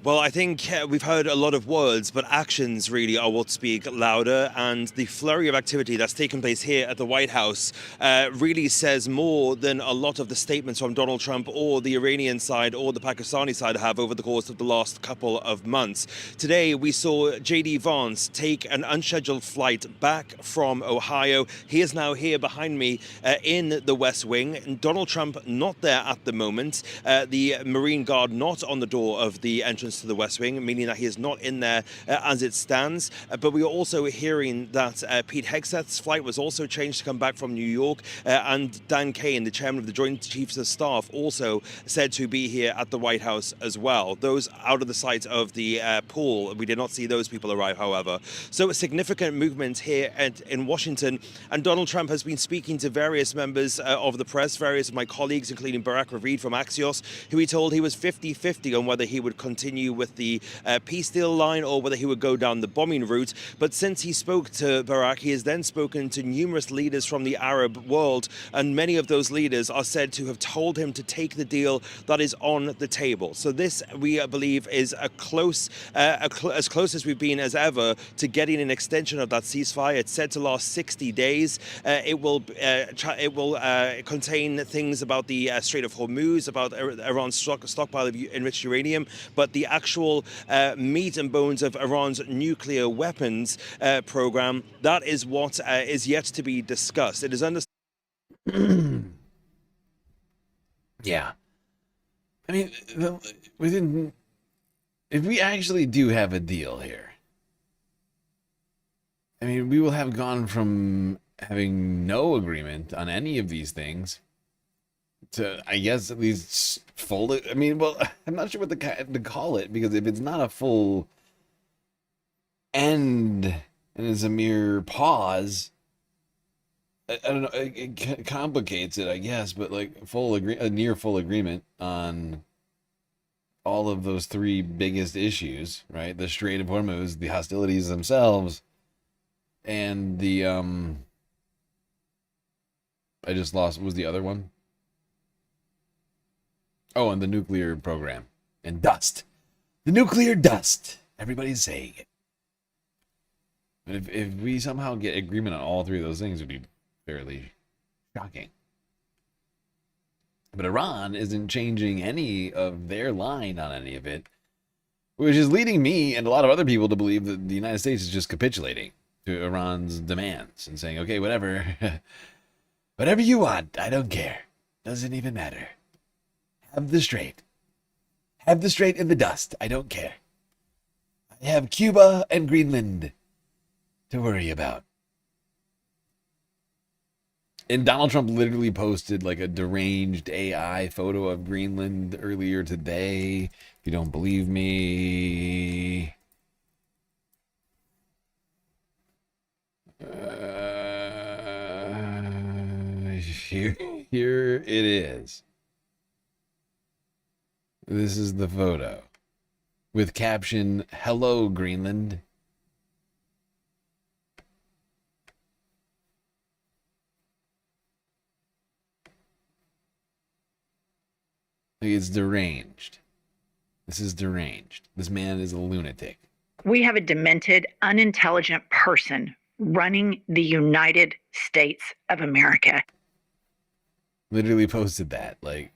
Well, I think we've heard a lot of words, but actions really are what speak louder. And the flurry of activity that's taken place here at the White House really says more than a lot of the statements from Donald Trump or the Iranian side or the Pakistani side have over the course of the last couple of months. Today, we saw J.D. Vance take an unscheduled flight back from Ohio. He is now here behind me in the West Wing. And Donald Trump not there at the moment. The Marine Guard not on the door of the entrance to the West Wing, meaning that he is not in there as it stands. But we are also hearing that Pete Hegseth's flight was also changed to come back from New York, and Dan Kane, the chairman of the Joint Chiefs of Staff, also said to be here at the White House as well. Those out of the sight of the pool, we did not see those people arrive, however. So a significant movement here in Washington, and Donald Trump has been speaking to various members of the press, various of my colleagues, including Barack Ravid from Axios, who he told he was 50-50 on whether he would continue with the peace deal line or whether he would go down the bombing route. But since he spoke to Barack, he has then spoken to numerous leaders from the Arab world, and many of those leaders are said to have told him to take the deal that is on the table. So this, we believe, is as close as we've been as ever to getting an extension of that ceasefire. It's said to last 60 days. It will contain things about the Strait of Hormuz, about Iran's stockpile of enriched uranium, but the actual meat and bones of Iran's nuclear weapons program, that is what is yet to be discussed. It is understood. Yeah. I mean, if we actually do have a deal here, I mean, we will have gone from having no agreement on any of these things to, I guess, at least full. I mean, well, I'm not sure what to call it, because if it's not a full end and it's a mere pause, I don't know, it complicates it, I guess, but like a near full agreement on all of those three biggest issues, right? The Strait of Hormuz, the hostilities themselves, and the I just lost, what was the other one? Oh, and the nuclear program. And dust. The nuclear dust. Everybody's saying it. But if we somehow get agreement on all three of those things, it would be fairly shocking. But Iran isn't changing any of their line on any of it, which is leading me and a lot of other people to believe that the United States is just capitulating to Iran's demands and saying, okay, whatever. Whatever you want, I don't care. Doesn't even matter. Have the strait. Have the strait in the dust. I don't care. I have Cuba and Greenland to worry about. And Donald Trump literally posted like a deranged AI photo of Greenland earlier today. If you don't believe me. Here it is. This is the photo with caption, "Hello, Greenland." It's deranged. This is deranged. This man is a lunatic. We have a demented, unintelligent person running the United States of America. Literally posted that, like,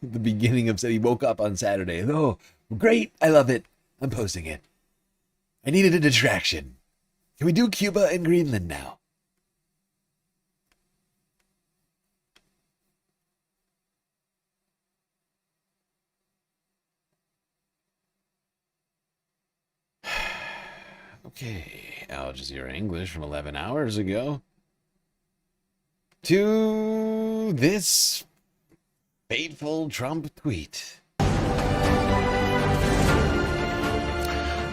the beginning of, said he woke up on Saturday. Oh, great. I love it. I'm posting it. I needed a distraction Can we do Cuba and Greenland now? Okay, Al Jazeera English from 11 hours ago to this fateful Trump tweet.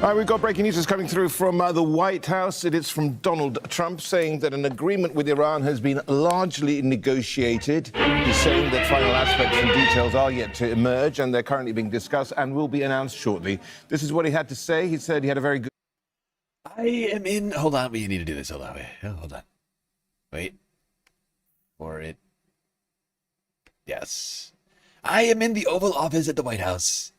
All right, we've got breaking news that's coming through from the White House. It is from Donald Trump saying that an agreement with Iran has been largely negotiated. He's saying that final aspects and details are yet to emerge and they're currently being discussed and will be announced shortly. This is what he had to say. He said he had a very good... I am in... Hold on, we need to do this. Hold on, wait. Hold on. Wait. For it. Yes. I am in the Oval Office at the White House,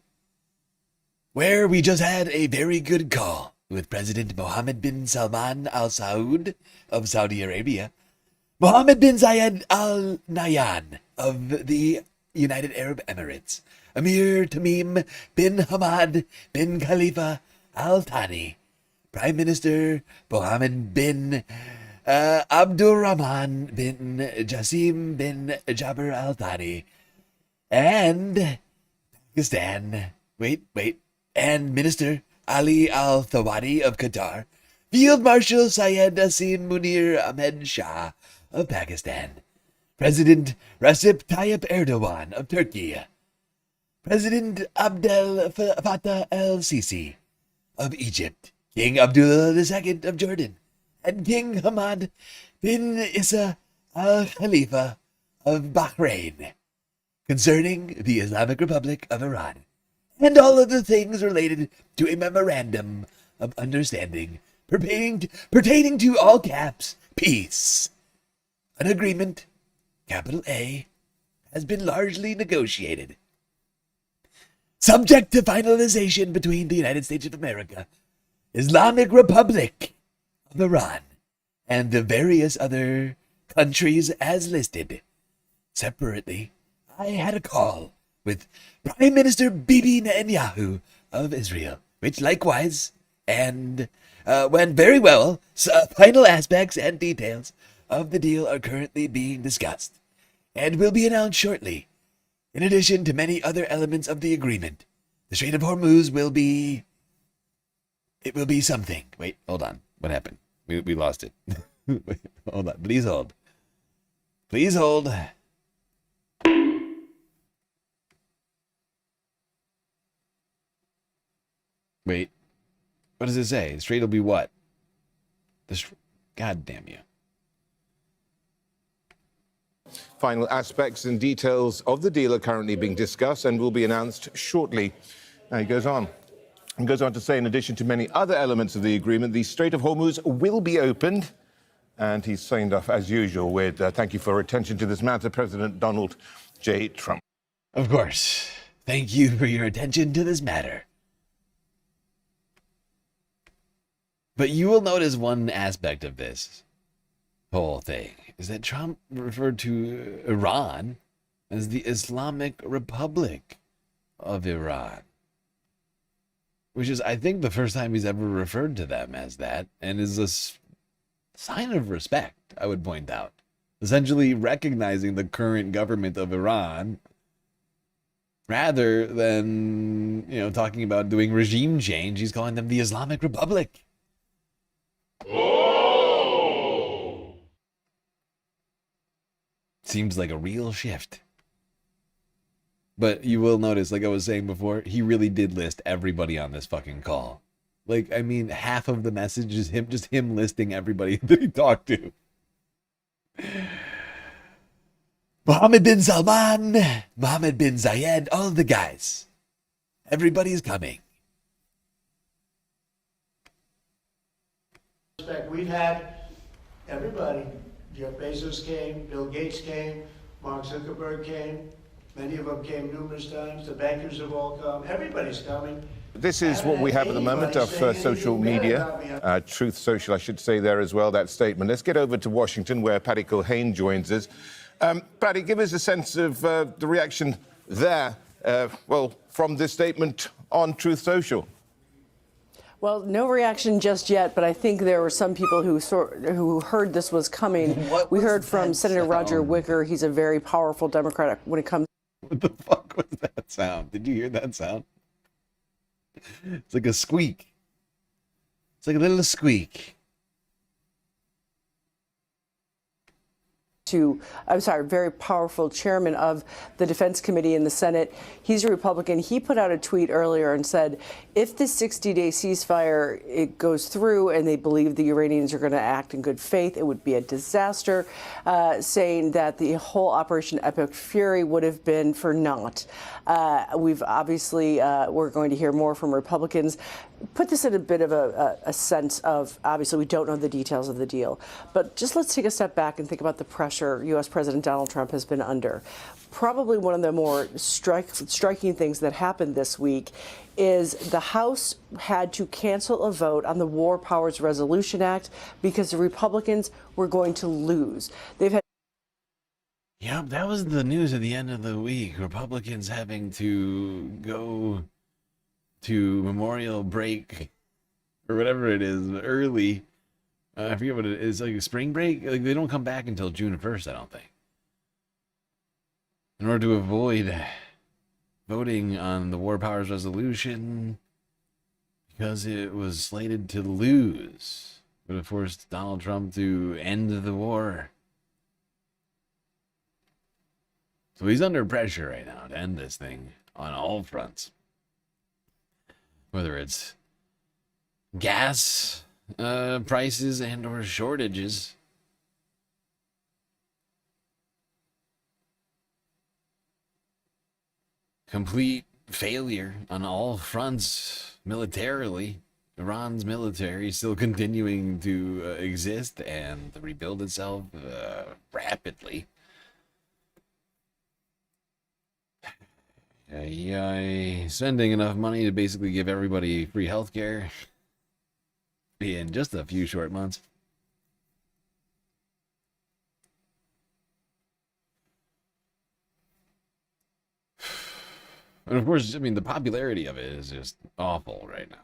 where we just had a very good call with President Mohammed bin Salman Al Saud of Saudi Arabia, Mohammed bin Zayed Al Nahyan of the United Arab Emirates, Emir Tamim bin Hamad bin Khalifa Al Thani, Prime Minister Mohammed bin Abdurrahman bin Jassim bin Jabir Al Thani, and Pakistan. And Minister Ali Al Thawadi of Qatar, Field Marshal Syed Asim Munir Ahmed Shah of Pakistan, President Recep Tayyip Erdogan of Turkey, President Abdel Fattah el-Sisi of Egypt, King Abdullah II of Jordan, and King Hamad bin Isa Al Khalifa of Bahrain, concerning the Islamic Republic of Iran, and all other things related to a memorandum of understanding pertaining to all caps peace. An agreement, capital A, has been largely negotiated, subject to finalization between the United States of America, Islamic Republic of Iran, and the various other countries as listed. Separately, I had a call with Prime Minister Bibi Netanyahu of Israel, which likewise, and went very well. Final aspects and details of the deal are currently being discussed, and will be announced shortly. In addition to many other elements of the agreement, the Strait of Hormuz will be... It will be something. Wait, hold on. What happened? We lost it. Wait, hold on. Please hold. Please hold. Wait, what does it say? The strait will be what? God damn you. Final aspects and details of the deal are currently being discussed and will be announced shortly. Now he goes on. And goes on to say, in addition to many other elements of the agreement, the Strait of Hormuz will be opened. And he's signed off, as usual, with thank you for your attention to this matter, President Donald J. Trump. Of course. Thank you for your attention to this matter. But you will notice one aspect of this whole thing is that Trump referred to Iran as the Islamic Republic of Iran, which is, I think, the first time he's ever referred to them as that, and is a sign of respect, I would point out. Essentially recognizing the current government of Iran rather than, talking about doing regime change. He's calling them the Islamic Republic. Oh! Seems like a real shift. But you will notice, like I was saying before, he really did list everybody on this fucking call. Like, I mean, half of the message is him listing everybody that he talked to. Mohammed bin Salman, Mohammed bin Zayed, all the guys. Everybody's coming. We've had everybody. Jeff Bezos came, Bill Gates came, Mark Zuckerberg came. Many of them came numerous times. The bankers have all come. Everybody's coming. This is what we have at the moment of social media. Truth Social, I should say there as well, that statement. Let's get over to Washington, where Paddy Culhane joins us. Paddy, give us a sense of the reaction there, from this statement on Truth Social. Well, no reaction just yet, but I think there were some people who heard this was coming. We heard from Senator Roger Wicker. He's a very powerful Democrat when it comes. What the fuck was that sound? Did you hear that sound? It's like a squeak. It's like a little squeak. Very powerful chairman of the Defense Committee in the Senate. He's a Republican. He put out a tweet earlier and said, if this 60-day ceasefire it goes through and they believe the Iranians are going to act in good faith, it would be a disaster, saying that the whole Operation Epic Fury would have been for naught. We've obviously, we're going to hear more from Republicans. Put this in a bit of a sense of, obviously, we don't know the details of the deal. But just let's take a step back and think about the pressure U.S. President Donald Trump has been under. Probably one of the more striking things that happened this week is the House had to cancel a vote on the War Powers Resolution Act because the Republicans were going to lose. They've had. Yep, that was the news at the end of the week. Republicans having to go to Memorial break or whatever it is early. I forget what it is, like a spring break. Like they don't come back until June 1st, I don't think. In order to avoid voting on the War Powers Resolution because it was slated to lose. Would have forced Donald Trump to end the war. So he's under pressure right now to end this thing on all fronts. Whether it's gas prices and or shortages. Complete failure on all fronts militarily. Iran's military is still continuing to exist and rebuild itself rapidly. Spending enough money to basically give everybody free healthcare in just a few short months. And of course, I mean, the popularity of it is just awful right now.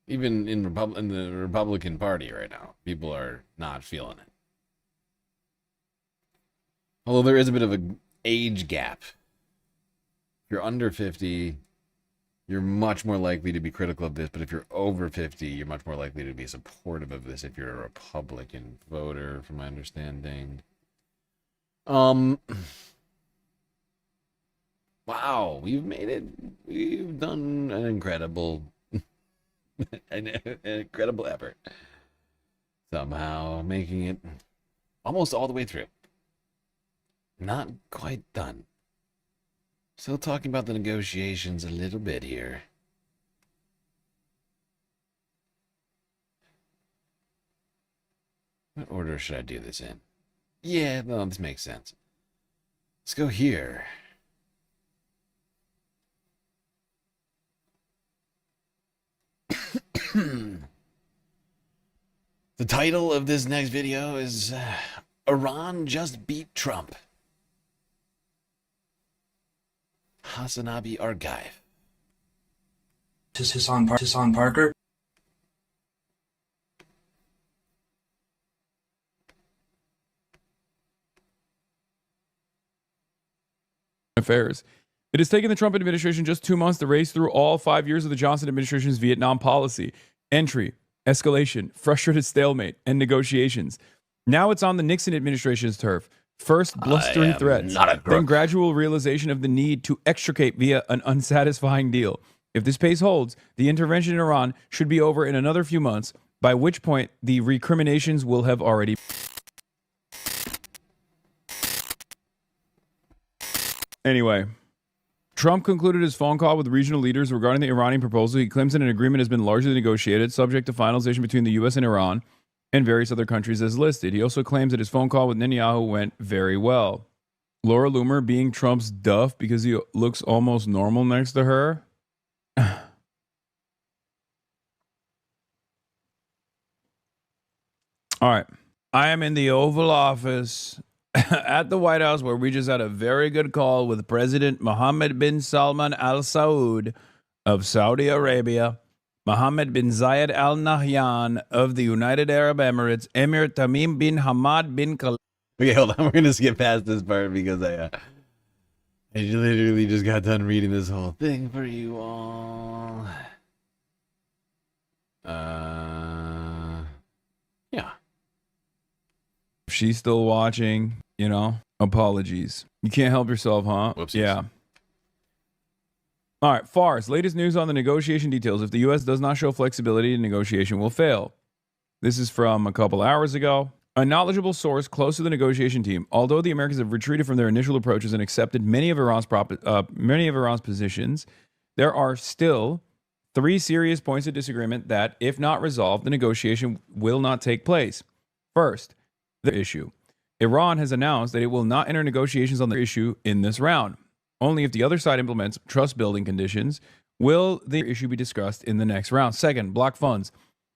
Even in the Republican Party right now, people are not feeling it. Although there is a bit of an age gap. If you're under 50, you're much more likely to be critical of this. But if you're over 50, you're much more likely to be supportive of this if you're a Republican voter, from my understanding. Wow, we've made it. We've done an incredible effort. Somehow making it almost all the way through. Not quite done. Still talking about the negotiations a little bit here. What order should I do this in? Yeah, well, this makes sense. Let's go here. The title of this next video is Iran just beat Trump. Hasanabi Archive. Hassan Parker. Affairs. It has taken the Trump administration just 2 months to race through all 5 years of the Johnson administration's Vietnam policy. Entry, escalation, frustrated stalemate, and negotiations. Now it's on the Nixon administration's turf. First, blustery threats, then gradual realization of the need to extricate via an unsatisfying deal. If this pace holds, the intervention in Iran should be over in another few months, by which point the recriminations will have already... Anyway, Trump concluded his phone call with regional leaders regarding the Iranian proposal. He claims that an agreement has been largely negotiated, subject to finalization between the U.S. and Iran and various other countries as listed. He also claims that his phone call with Netanyahu went very well. Laura Loomer being Trump's duff because he looks almost normal next to her. All right. I am in the Oval Office at the White House, where we just had a very good call with President Mohammed bin Salman Al Saud of Saudi Arabia. Mohammed bin Zayed Al Nahyan of the United Arab Emirates, Emir Tamim bin Hamad bin Khalifa. Okay, hold on. We're gonna skip past this part because I literally just got done reading this whole thing for you all. Yeah. If she's still watching, you know, apologies. You can't help yourself, huh? Whoopsies. Yeah. All right, Fars, latest news on the negotiation details. If the U.S. does not show flexibility, the negotiation will fail. This is from a couple hours ago. A knowledgeable source close to the negotiation team. Although the Americans have retreated from their initial approaches and accepted many of Iran's positions, there are still 3 serious points of disagreement that, if not resolved, the negotiation will not take place. First, the issue. Iran has announced that it will not enter negotiations on the issue in this round. Only if the other side implements trust-building conditions will the issue be discussed in the next round. Second, block funds.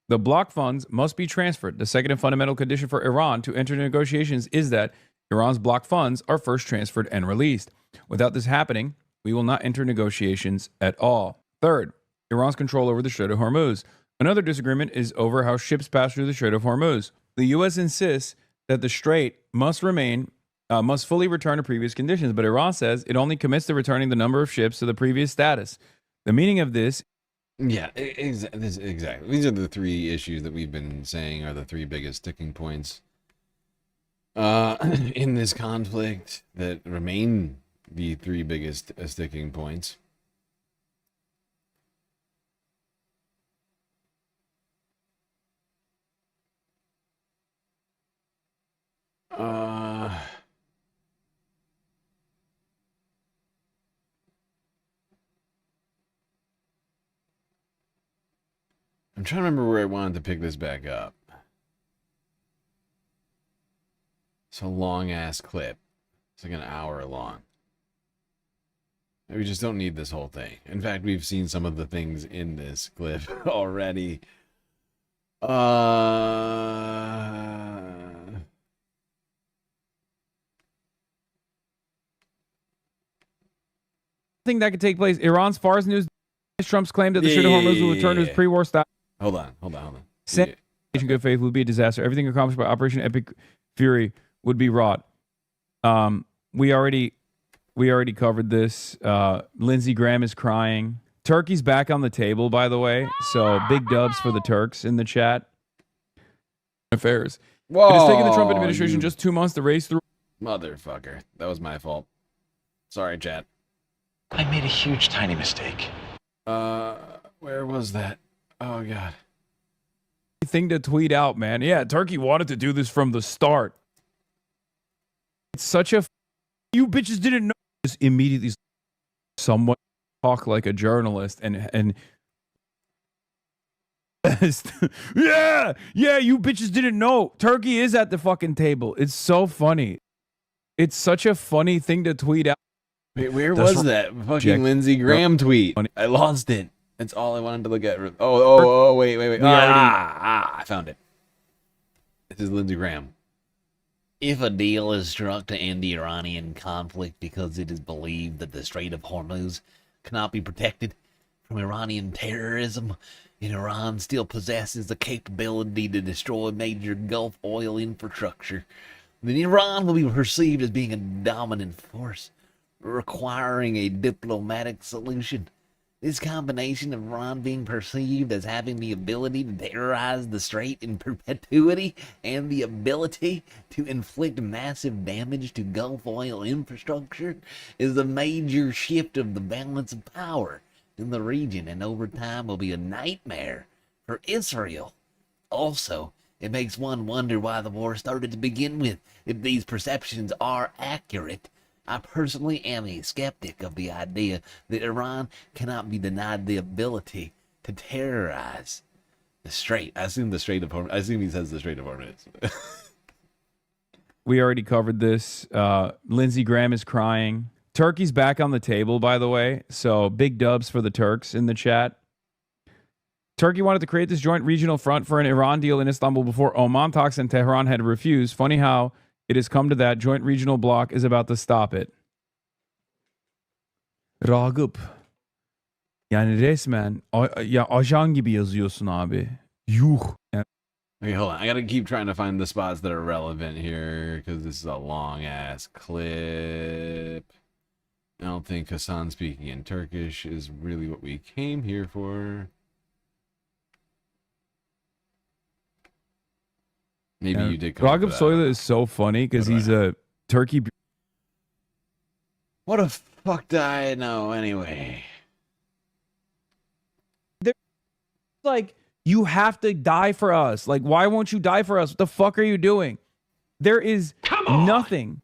The block funds must be transferred. The second and fundamental condition for Iran to enter negotiations is that Iran's block funds are first transferred and released. Without this happening, we will not enter negotiations at all. Third, Iran's control over the Strait of Hormuz. Another disagreement is over how ships pass through the Strait of Hormuz. The U.S. insists that the strait must fully return to previous conditions, but Iran says it only commits to returning the number of ships to the previous status. The meaning of this... Yeah, exactly. These are the 3 issues that we've been saying are the 3 biggest sticking points in this conflict that remain the 3 biggest sticking points. I'm trying to remember where I wanted to pick this back up. It's a long-ass clip. It's like an hour long. We just don't need this whole thing. In fact, we've seen some of the things in this clip already. Thing that could take place. Iran's Fars News. Trump's claim that the Strait of Hormuz will return to its pre-war style. Hold on. Saying good faith would be a disaster. Everything accomplished by Operation Epic Fury would be wrought. We already covered this. Lindsey Graham is crying. Turkey's back on the table, by the way. So big dubs for the Turks in the chat. Affairs. Whoa, it has taken the Trump administration just 2 months to race through. Motherfucker. That was my fault. Sorry, chat. I made a huge, tiny mistake. Where was that? Oh, God. Thing to tweet out, man. Yeah, Turkey wanted to do this from the start. It's such a... You bitches didn't know. Just immediately someone talk like a journalist and yeah, you bitches didn't know. Turkey is at the fucking table. It's so funny. It's such a funny thing to tweet out. Wait, where was that fucking Lindsey Graham tweet? I lost it. That's all I wanted to look at. Oh, wait. I found it. This is Lindsey Graham. If a deal is struck to end the Iranian conflict because it is believed that the Strait of Hormuz cannot be protected from Iranian terrorism, and Iran still possesses the capability to destroy major Gulf oil infrastructure, then Iran will be perceived as being a dominant force, requiring a diplomatic solution. This combination of Iran being perceived as having the ability to terrorize the strait in perpetuity and the ability to inflict massive damage to Gulf oil infrastructure is a major shift of the balance of power in the region, and over time will be a nightmare for Israel. Also, it makes one wonder why the war started to begin with, if these perceptions are accurate. I personally am a skeptic of the idea that Iran cannot be denied the ability to terrorize the Strait. I assume the Strait of Hormuz. I assume he says the Strait of Hormuz. We already covered this. Lindsey Graham is crying. Turkey's back on the table, by the way. So big dubs for the Turks in the chat. Turkey wanted to create this joint regional front for an Iran deal in Istanbul before Oman talks and Tehran had refused. Funny how it has come to that. Joint regional bloc is about to stop it. Ragıp Yani resmen ya ajan gibi yazıyorsun abi. Yuh. Yani, Okay, hold on. I gotta keep trying to find the spots that are relevant here because this is a long ass clip. I don't think Hassan speaking in Turkish is really what we came here for. Maybe you did come Ragıp Soylu is so funny because he's a Turkey. What the fuck did I know anyway? Like, you have to die for us. Like, why won't you die for us? What the fuck are you doing? There is nothing.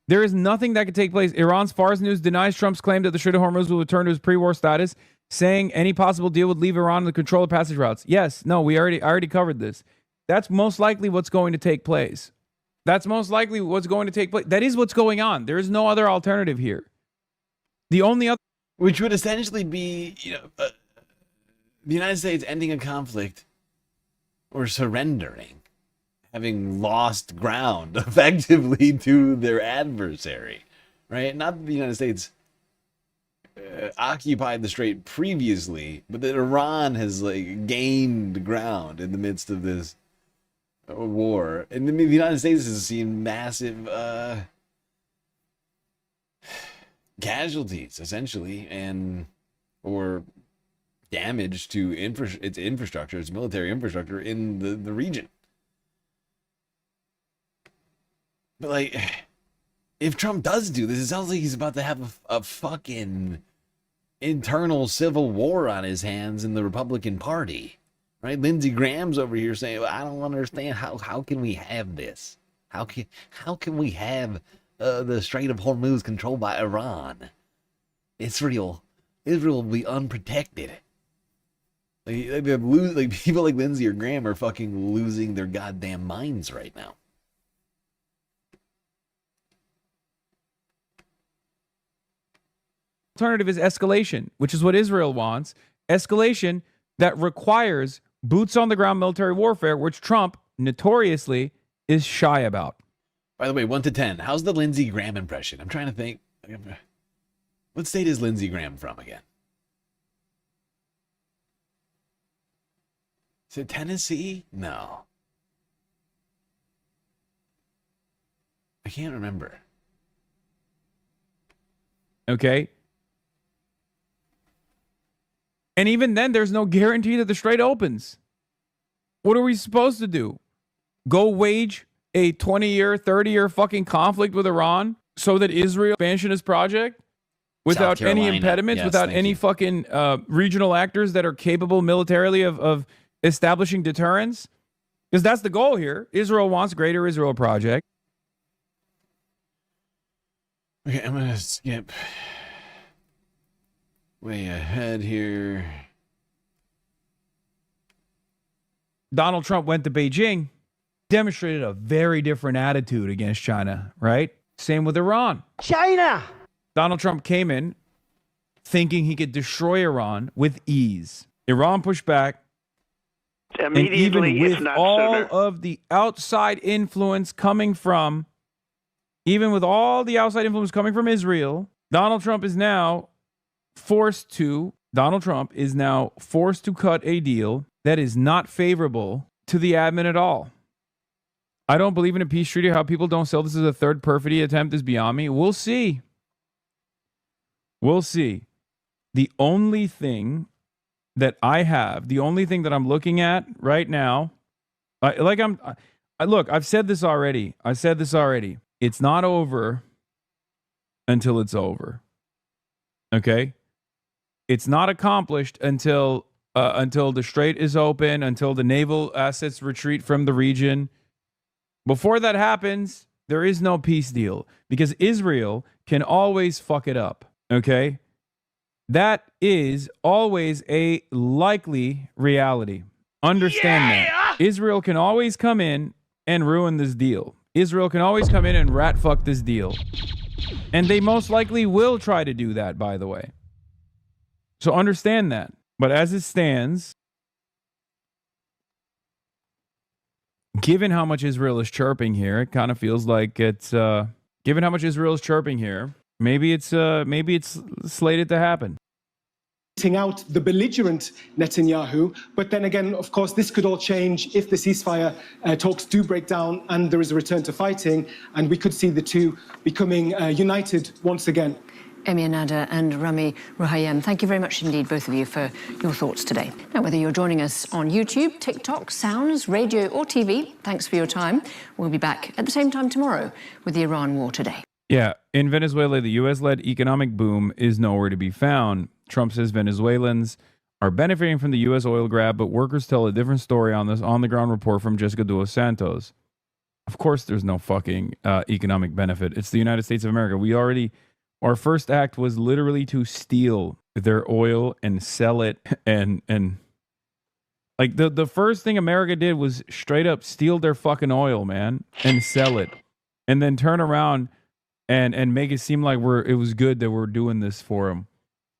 There is nothing that could take place. Iran's Fars News denies Trump's claim that the Strait of Hormuz will return to its pre-war status, saying any possible deal would leave Iran in the control of passage routes. Yes, no, I already covered this. That's most likely what's going to take place. That's most likely what's going to take place. That is what's going on. There is no other alternative here. The only other, which would essentially be, the United States ending a conflict or surrendering, having lost ground effectively to their adversary, right? Not that the United States occupied the strait previously, but that Iran has like gained ground in the midst of this war. And the United States has seen massive casualties, essentially, or damage to its infrastructure, its military infrastructure in the region. But like, if Trump does do this, it sounds like he's about to have a fucking internal civil war on his hands in the Republican Party, right? Lindsey Graham's over here saying, well, I don't understand how can we have this? How can we have the Strait of Hormuz controlled by Iran? Israel will be unprotected. Like people like Lindsey or Graham are fucking losing their goddamn minds right now. alternative is escalation, which is what Israel wants. Escalation that requires boots on the ground military warfare, which Trump notoriously is shy about. By the way, 1 to 10, how's the Lindsey Graham impression? I'm trying to think. What state is Lindsey Graham from again? Is it Tennessee? No. I can't remember. Okay. And even then, there's no guarantee that the strait opens. What are we supposed to do? Go wage a 20-year, 30-year fucking conflict with Iran so that Israel expansionist project without any impediments, yes, without any fucking regional actors that are capable militarily of establishing deterrence? Because that's the goal here. Israel wants Greater Israel Project. Okay, I'm going to skip way ahead here. Donald Trump went to Beijing, demonstrated a very different attitude against China, right? Same with Iran. China! Donald Trump came in thinking he could destroy Iran with ease. Iran pushed back. And even with all of the outside influence coming from, Israel, Donald Trump is now forced to cut a deal that is not favorable to the admin at all. I don't believe in a peace treaty. How people don't sell this as a third perfidy attempt is beyond me. We'll see. We'll see. The only thing that I have, the only thing that I'm looking at right now, look, I've said this already. It's not over until it's over. Okay? It's not accomplished until the strait is open, until the naval assets retreat from the region. Before that happens, there is no peace deal because Israel can always fuck it up. Okay? That is always a likely reality. Understand that. Israel can always come in and ruin this deal. Israel can always come in and rat fuck this deal. And they most likely will try to do that, by the way. So understand that. But as it stands, given how much Israel is chirping here, it kind of feels like it's given how much Israel is chirping here, maybe it's slated to happen. out the belligerent Netanyahu. But then again, of course, this could all change if the ceasefire talks do break down and there is a return to fighting, and we could see the two becoming united once again. Emir Nader and Rami Ruhayem, thank you very much indeed, both of you, for your thoughts today. Now, whether you're joining us on YouTube, TikTok, Sounds, radio or TV, thanks for your time. We'll be back at the same time tomorrow with the Iran war today. Yeah, in Venezuela, the U.S.-led economic boom is nowhere to be found. Trump says Venezuelans are benefiting from the U.S. oil grab, but workers tell a different story on this on-the-ground report from Jessica Duos Santos. Of course there's no fucking economic benefit. It's the United States of America. Our first act was literally to steal their oil and sell it and like the first thing America did was straight up steal their fucking oil, man, and sell it. And then turn around and make it seem like it was good that we're doing this for them.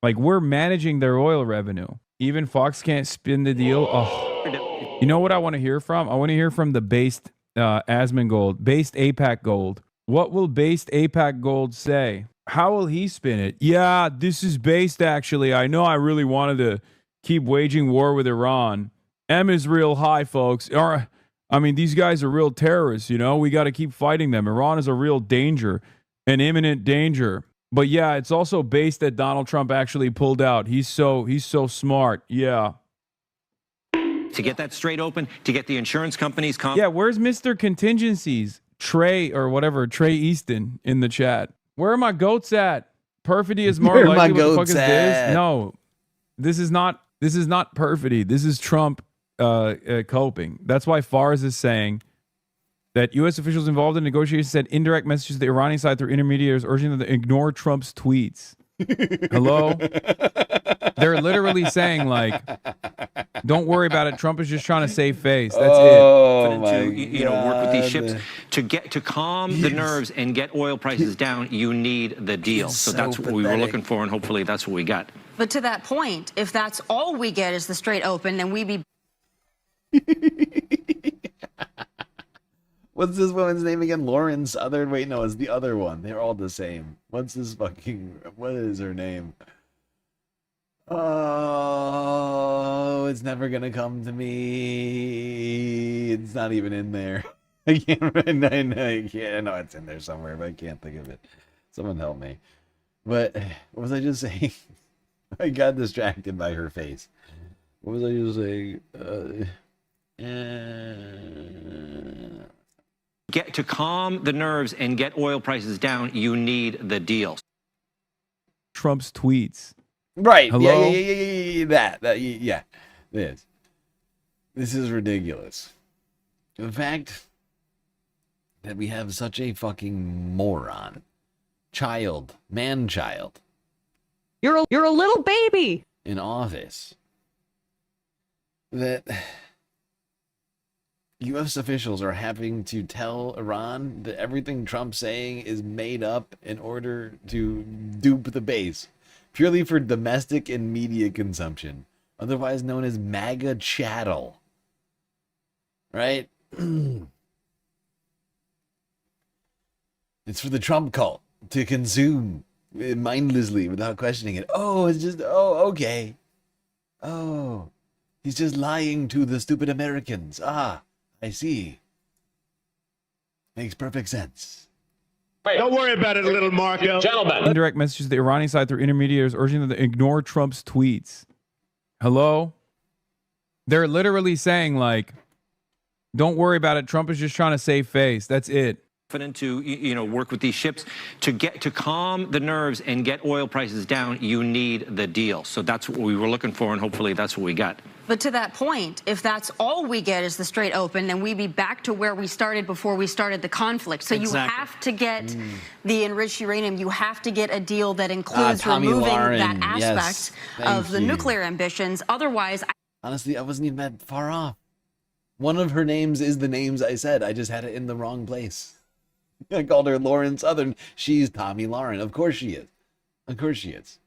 Like, we're managing their oil revenue. Even Fox can't spin the deal. Oh. You know what I want to hear from? I want to hear from the based Asmongold, based APAC Gold. What will based APAC Gold say? How will he spin it? Yeah, this is based, actually. I know I really wanted to keep waging war with Iran. M is real high, folks. I mean, these guys are real terrorists, you know? We got to keep fighting them. Iran is a real danger, an imminent danger. But yeah, it's also based that Donald Trump actually pulled out. He's so smart. Yeah. To get that straight open, to get the insurance companies... Yeah, where's Mr. Contingencies? Trey Easton in the chat. Where are my goats at? Perfidy is more likely. What the fuck is this? No, this is not perfidy. This is Trump coping. That's why Fars is saying that U.S. officials involved in negotiations sent indirect messages to the Iranian side through intermediaries urging them to ignore Trump's tweets. Hello? They're literally saying, like, don't worry about it. Trump is just trying to save face. That's it. Work with these ships to calm the nerves and get oil prices down. You need the deal. So that's what we were looking for, and hopefully that's what we got. But to that point, if that's all we get is the straight open, then we be... What's this woman's name again? Lauren Southern? Wait, no, it's the other one. They're all the same. What is her name? Oh, it's never gonna come to me. It's not even in there. I can't. I know it's in there somewhere, but I can't think of it. Someone help me. But what was I just saying? I got distracted by her face. What was I just saying? To calm the nerves and get oil prices down, you need the deal. Trump's tweets. Right. Hello? Yeah. This is ridiculous. The fact that we have such a fucking moron, man-child. You're a little baby in office. That U.S. officials are having to tell Iran that everything Trump's saying is made up in order to dupe the base, purely for domestic and media consumption, otherwise known as MAGA chattel. Right? It's for the Trump cult to consume mindlessly without questioning it. Okay. Oh, he's just lying to the stupid Americans. I see. Makes perfect sense. Wait, don't worry about it, little Marco. Gentlemen. Indirect messages to the Iranian side through intermediaries urging them to ignore Trump's tweets. Hello? They're literally saying, like, don't worry about it. Trump is just trying to save face. That's it. To work with these ships to calm the nerves and get oil prices down, you need the deal. So that's what we were looking for, and hopefully that's what we got. But to that point, if that's all we get is the straight open, then we be back to where we started before we started the conflict. So you have to get the enriched uranium. You have to get a deal that includes removing that aspect of the nuclear ambitions. Otherwise, honestly, I wasn't even that far off. One of her names is the names I said. I just had it in the wrong place. I called her Lauren Southern. She's Tommy Lauren. Of course she is. Of course she is.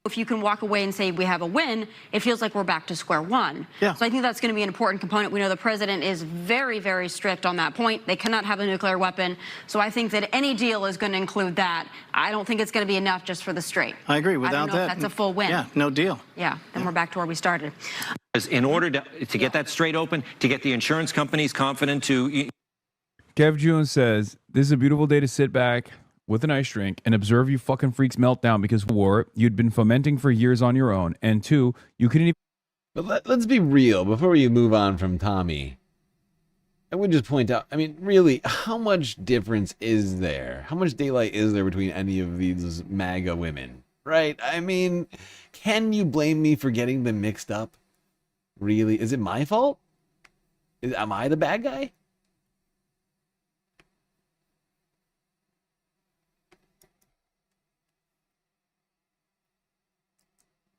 if you can walk away and say we have a win, it feels like we're back to square one. Yeah. So I think that's going to be an important component. We know the president is very, very strict on that point. They cannot have a nuclear weapon. So I think that any deal is going to include that. I don't think it's going to be enough just for the Strait. I agree. Without I don't know that, if that's a full win. Yeah, no deal. Yeah, then we're back to where we started. In order to get that Strait open, to get the insurance companies confident to... Kev Jones says, this is a beautiful day to sit back with an ice drink and observe you fucking freaks melt down because war you'd been fomenting for years on your own, and two, you couldn't even... But let's be real, before you move on from Tommy, I would just point out, I mean, really, how much difference is there? How much daylight is there between any of these MAGA women? Right? I mean, can you blame me for getting them mixed up? Really? Is it my fault? Am I the bad guy?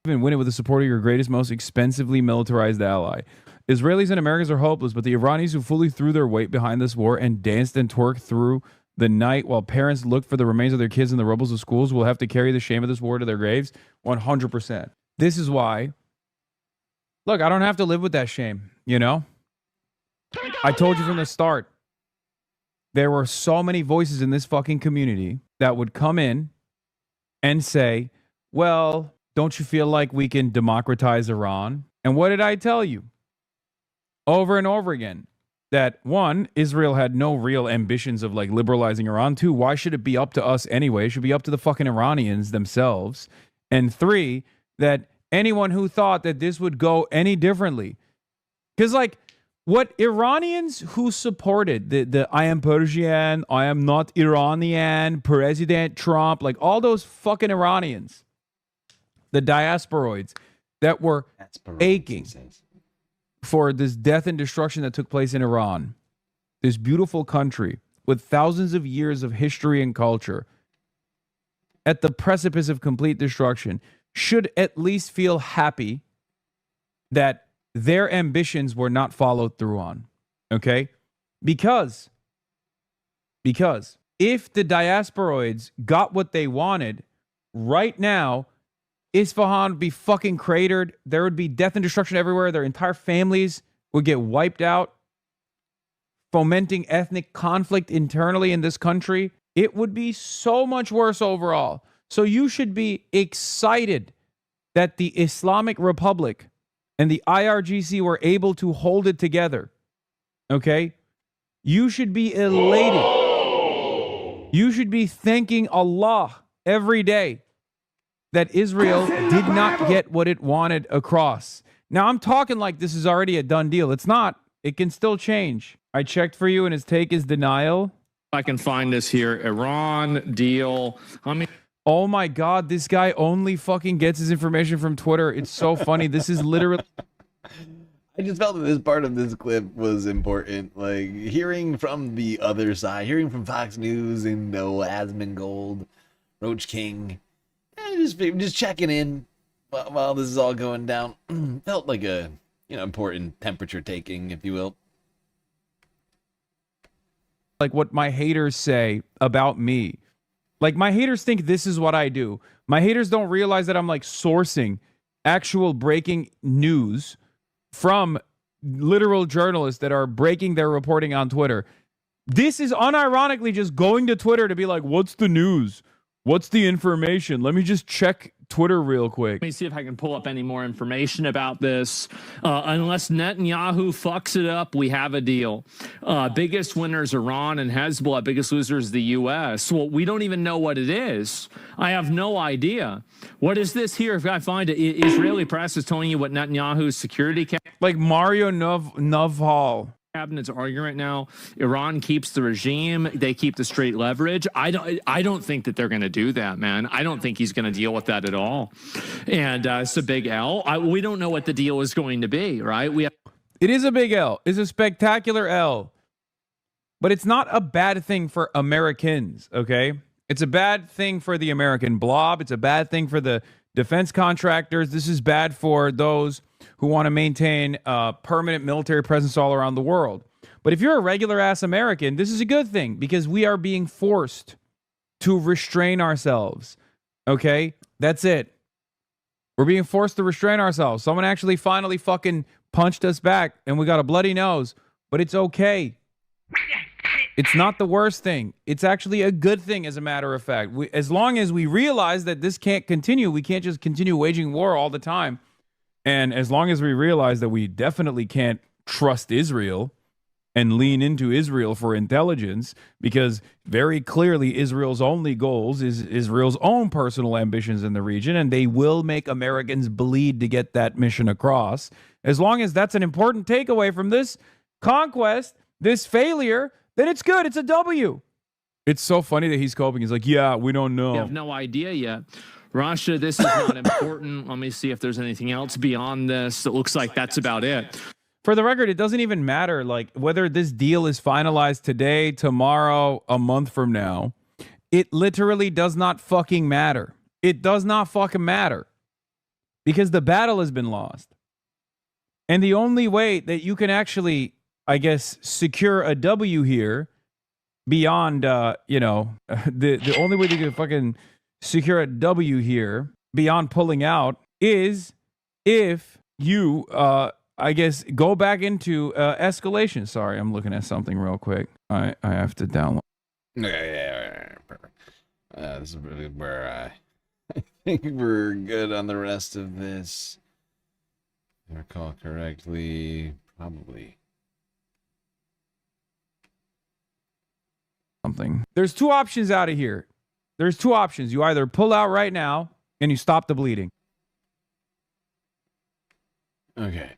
Even win it with the support of your greatest, most expensively militarized ally. Israelis and Americans are hopeless, but the Iranis who fully threw their weight behind this war and danced and twerked through the night while parents looked for the remains of their kids in the rubbles of schools will have to carry the shame of this war to their graves 100%. This is why, look, I don't have to live with that shame, you know? I told you from the start, there were so many voices in this fucking community that would come in and say, well, don't you feel like we can democratize Iran? And what did I tell you? Over and over again. That one, Israel had no real ambitions of like liberalizing Iran. Two, why should it be up to us anyway? It should be up to the fucking Iranians themselves. And three, that anyone who thought that this would go any differently. Because like what Iranians who supported the I am Persian, I am not Iranian, President Trump, like all those fucking Iranians, the diasporoids that were aching for this death and destruction that took place in Iran, this beautiful country with thousands of years of history and culture, at the precipice of complete destruction, should at least feel happy that their ambitions were not followed through on. Okay? Because if the diasporoids got what they wanted, right now, Isfahan would be fucking cratered. There would be death and destruction everywhere. Their entire families would get wiped out, fomenting ethnic conflict internally in this country. It would be so much worse overall. So you should be excited that the Islamic Republic and the IRGC were able to hold it together. Okay? You should be elated. You should be thanking Allah every day that Israel did not get what it wanted across. Now, I'm talking like this is already a done deal. It's not. It can still change. I checked for you, and his take is denial. I can find this here. Iran deal. I mean, oh my God, this guy only fucking gets his information from Twitter. It's so funny. This is literally... I just felt that this part of this clip was important. Like, hearing from the other side, hearing from Fox News and Asmongold, Roach King, just checking in while this is all going down. Felt like a important temperature taking, if you will. Like what my haters say about me. Like my haters think this is what I do. My haters don't realize that I'm like sourcing actual breaking news from literal journalists that are breaking their reporting on Twitter. This is unironically just going to Twitter to be like, what's the news? What's the information? Let me just check Twitter real quick. Let me see if I can pull up any more information about this. Unless Netanyahu fucks it up, we have a deal. Biggest winners Iran and Hezbollah. Biggest losers the U.S. Well, we don't even know what it is. I have no idea. What is this here? If I find it, Israeli press is telling you what Netanyahu's security like Mario Navhal. Cabinet's arguing right now. Iran keeps the regime. They keep the straight leverage. I don't think that they're going to do that, man. I don't think he's going to deal with that at all. And it's a big L. We don't know what the deal is going to be, right? It is a big L. It's a spectacular L. But it's not a bad thing for Americans, okay? It's a bad thing for the American blob. It's a bad thing for the defense contractors. This is bad for those who want to maintain a permanent military presence all around the world. But if you're a regular ass American, this is a good thing because we are being forced to restrain ourselves. Okay? That's it. We're being forced to restrain ourselves. Someone actually finally fucking punched us back and we got a bloody nose, but it's okay. It's not the worst thing. It's actually a good thing, as a matter of fact. As long as we realize that this can't continue, we can't just continue waging war all the time. And as long as we realize that we definitely can't trust Israel and lean into Israel for intelligence, because very clearly Israel's only goals is Israel's own personal ambitions in the region, and they will make Americans bleed to get that mission across. As long as that's an important takeaway from this conquest, this failure, then it's good. It's a W. It's so funny that he's coping. He's like, yeah, we don't know. We have no idea yet. Russia, this is not important. Let me see if there's anything else beyond this. It looks like that's about it. For the record, it doesn't even matter like whether this deal is finalized today, tomorrow, a month from now. It literally does not fucking matter. It does not fucking matter because the battle has been lost. And the only way that you can actually, I guess, secure a W here beyond, the only way that you can fucking secure a W here beyond pulling out is if you, I guess, go back into escalation. Sorry, I'm looking at something real quick. I have to download. Yeah, perfect. This is really where I think we're good on the rest of this. If I recall correctly, probably. Something. There's two options out of here. There's two options. You either pull out right now and you stop the bleeding. Okay.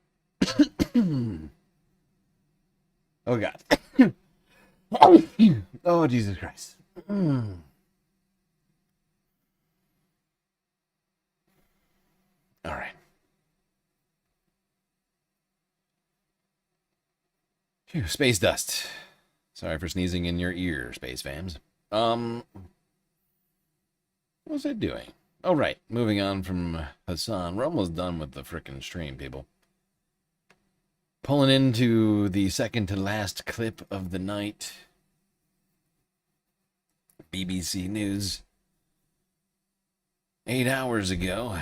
Oh God. Oh Jesus Christ. All right. Phew, space dust. Sorry for sneezing in your ear, space fams. What was I doing? Oh, right. Moving on from Hassan. We're almost done with the frickin' stream, people. Pulling into the second to last clip of the night. BBC News. 8 hours ago.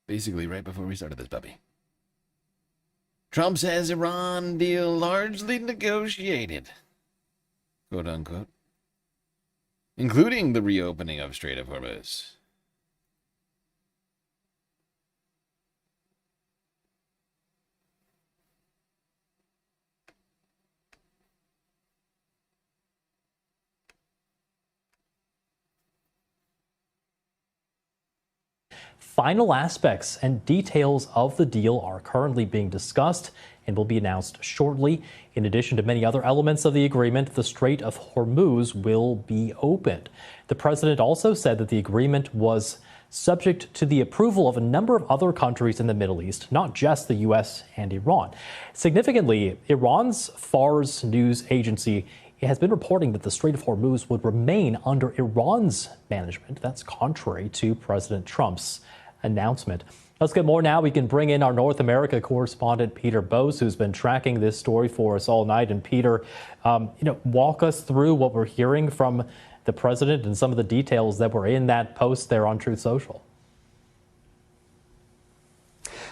Basically, right before we started this puppy. Trump says Iran deal largely negotiated, quote unquote, including the reopening of Strait of Hormuz. Final aspects and details of the deal are currently being discussed and will be announced shortly. In addition to many other elements of the agreement, the Strait of Hormuz will be opened. The president also said that the agreement was subject to the approval of a number of other countries in the Middle East, not just the U.S. and Iran. Significantly, Iran's Fars news agency has been reporting that the Strait of Hormuz would remain under Iran's management. That's contrary to President Trump's announcement. Let's get more now. We can bring in our North America correspondent, Peter Bose, who's been tracking this story for us all night. And Peter, walk us through what we're hearing from the president and some of the details that were in that post there on Truth Social.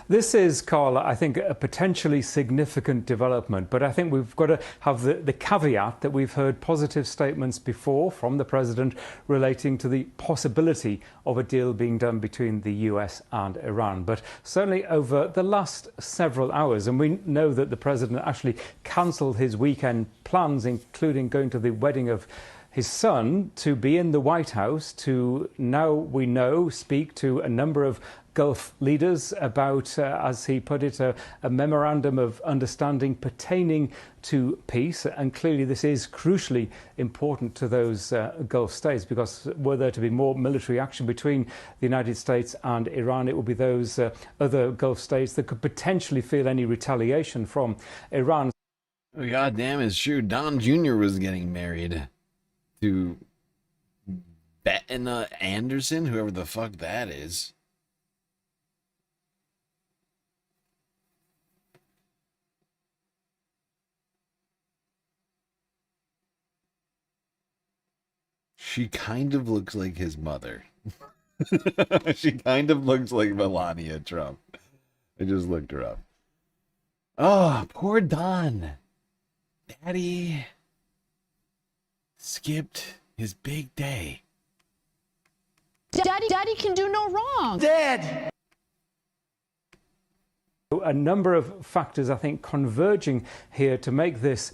This is, Carl, I think, a potentially significant development, but I think we've got to have the caveat that we've heard positive statements before from the president relating to the possibility of a deal being done between the US and Iran. But certainly over the last several hours, and we know that the president actually cancelled his weekend plans, including going to the wedding of his son, to be in the White House to, now we know, speak to a number of Gulf leaders about, as he put it, a memorandum of understanding pertaining to peace. And clearly this is crucially important to those Gulf states, because were there to be more military action between the United States and Iran, it would be those other Gulf states that could potentially feel any retaliation from Iran. Oh, God damn, it's true. Don Jr. was getting married to Bettina Anderson, whoever the fuck that is. She kind of looks like his mother. She kind of looks like Melania Trump. I just looked her up. Oh, poor Don. Daddy skipped his big day. Daddy can do no wrong. Dad! A number of factors, I think, converging here to make this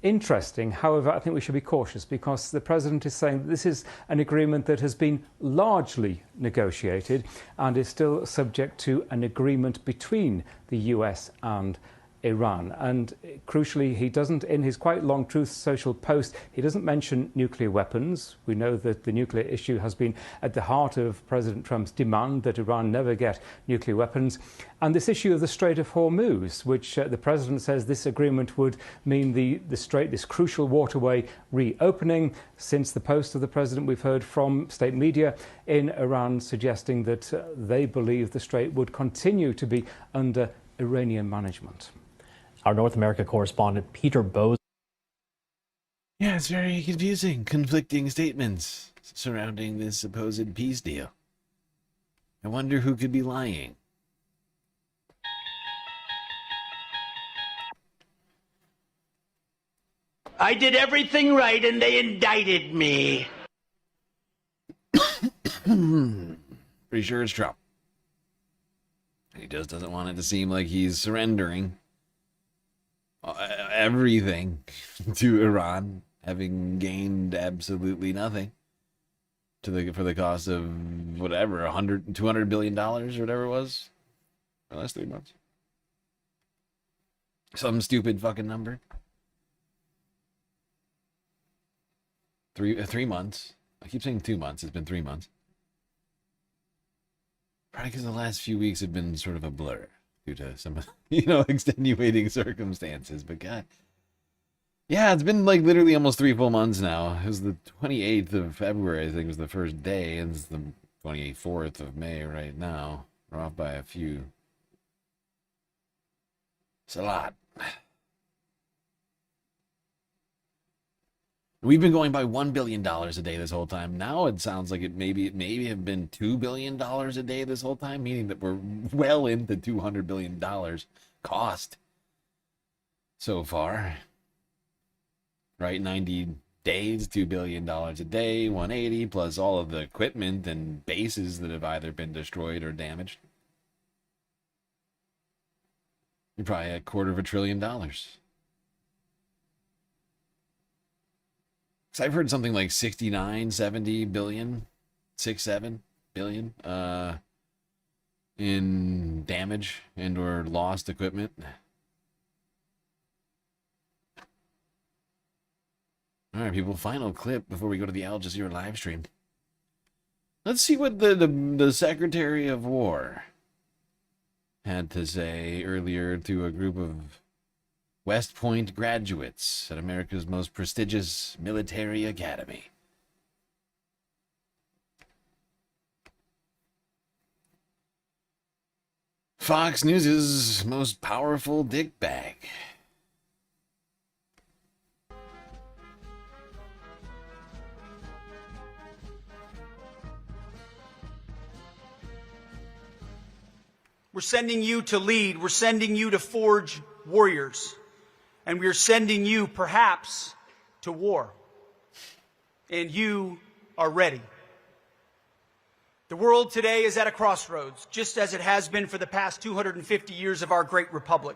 interesting. However, I think we should be cautious because the president is saying that this is an agreement that has been largely negotiated and is still subject to an agreement between the US and Iran. And crucially, he doesn't, in his quite long Truth Social post, he doesn't mention nuclear weapons. We know that the nuclear issue has been at the heart of President Trump's demand that Iran never get nuclear weapons. And this issue of the Strait of Hormuz, which the president says this agreement would mean the strait, this crucial waterway, reopening. Since the post of the president, we've heard from state media in Iran suggesting that they believe the strait would continue to be under Iranian management. Our North America correspondent Peter Bose. Yeah, it's very confusing. Conflicting statements surrounding this supposed peace deal. I wonder who could be lying. I did everything right and they indicted me. Pretty sure it's Trump. He just doesn't want it to seem like he's surrendering everything to Iran, having gained absolutely nothing for the cost of whatever, $200 billion or whatever it was for the last 3 months. Some stupid fucking number. 3 months. I keep saying 2 months. It's been 3 months. Probably because the last few weeks have been sort of a blur due to some, extenuating circumstances. But God, yeah, it's been like literally almost 3 full months now. It was the 28th of February, I think, was the first day, and it's the 24th of May right now. We're off by a few. It's a lot. We've been going by $1 billion a day this whole time. Now it sounds like it maybe have been $2 billion a day this whole time, meaning that we're well into $200 billion cost so far. Right, 90 days, $2 billion a day, 180 plus all of the equipment and bases that have either been destroyed or damaged. You're probably at $250 billion. I've heard something like 69, 70 billion, 7 billion in damage and or lost equipment. All right, people, final clip before we go to the Al Jazeera live stream. Let's see what the Secretary of War had to say earlier to a group of West Point graduates at America's most prestigious military academy. Fox News' most powerful dick bag. We're sending you to lead. We're sending you to forge warriors. And we are sending you, perhaps, to war. And you are ready. The world today is at a crossroads, just as it has been for the past 250 years of our great republic.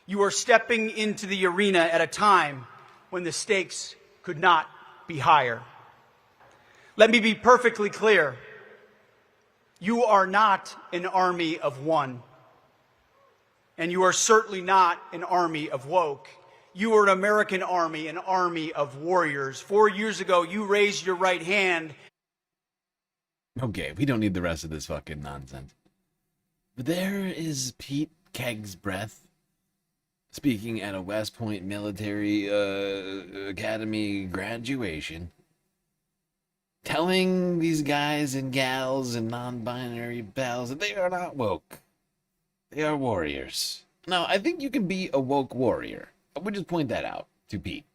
You are stepping into the arena at a time when the stakes could not be higher. Let me be perfectly clear. You are not an army of one. And you are certainly not an army of woke. You are an American army, an army of warriors. 4 years ago, you raised your right hand. Okay, we don't need the rest of this fucking nonsense. But there is Pete Keg's Breath speaking at a West Point Military Academy graduation, telling these guys and gals and non-binary pals that they are not woke. They are warriors. Now, I think you can be a woke warrior. I would just point that out to Pete.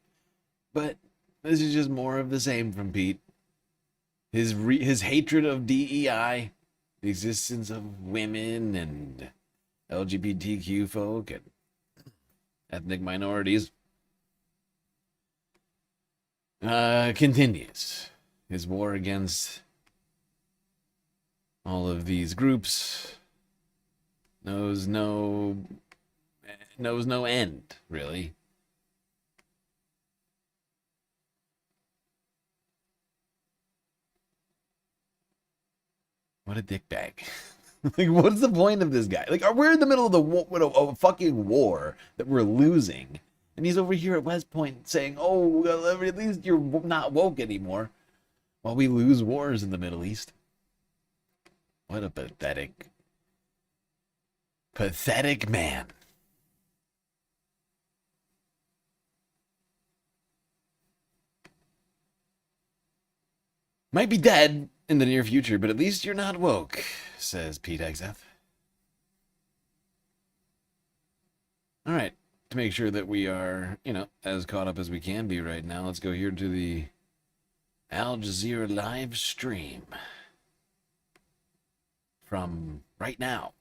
But this is just more of the same from Pete. his hatred of DEI, the existence of women and LGBTQ folk and ethnic minorities, continues. His war against all of these groups knows no end, really. What a dickbag. Like, what's the point of this guy? Like, we're in the middle of a fucking war that we're losing, and he's over here at West Point saying, "Oh, well, at least you're not woke anymore," while we lose wars in the Middle East. What a pathetic man. Might be dead in the near future, but at least you're not woke, says Pete XF. All right, to make sure that we are, as caught up as we can be right now, let's go here to the Al Jazeera live stream from right now.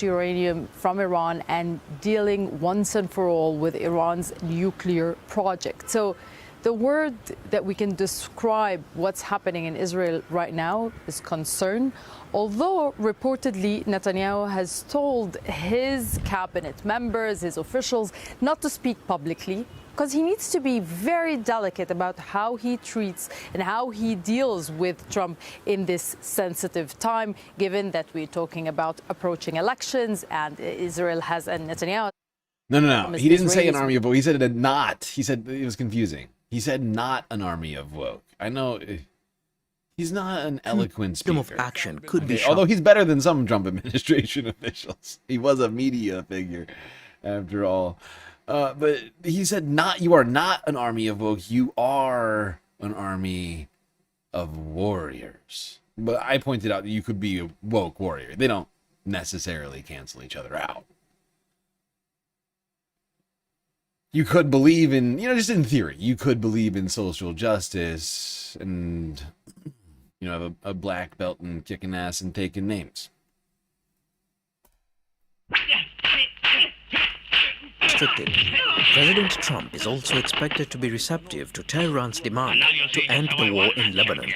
Uranium from Iran and dealing once and for all with Iran's nuclear project. So the word that we can describe what's happening in Israel right now is concern, although reportedly Netanyahu has told his cabinet members, his officials, not to speak publicly, because he needs to be very delicate about how he treats and how he deals with Trump in this sensitive time, given that we're talking about approaching elections and Israel has, and Netanyahu. No. He didn't say an army of woke. He said it not. He said it was confusing. He said not an army of woke. I know he's not an eloquent speaker. Of action could be although he's better than some Trump administration officials. He was a media figure, after all. But he said you are not an army of woke, you are an army of warriors. But I pointed out that you could be a woke warrior. They don't necessarily cancel each other out. You could believe in, just in theory, you could believe in social justice and, have a black belt and kicking ass and taking names. Restricted. President Trump is also expected to be receptive to Tehran's demand to end the war in Lebanon.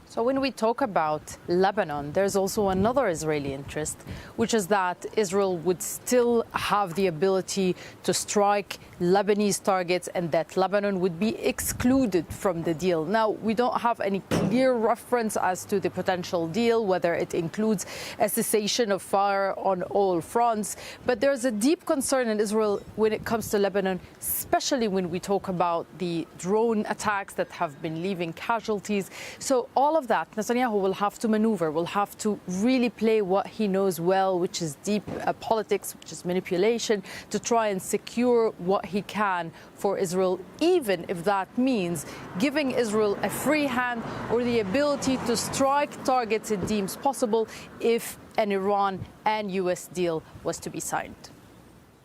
So when we talk about Lebanon, there's also another Israeli interest, which is that Israel would still have the ability to strike Lebanese targets and that Lebanon would be excluded from the deal. Now, we don't have any clear reference as to the potential deal, whether it includes a cessation of fire on all fronts, but there's a deep concern in Israel when it comes to Lebanon, especially when we talk about the drone attacks that have been leaving casualties. So all of that, Netanyahu will have to maneuver, will have to really play what he knows well, which is deep politics, which is manipulation, to try and secure what he can for Israel, even if that means giving Israel a free hand or the ability to strike targets it deems possible if an Iran and US deal was to be signed.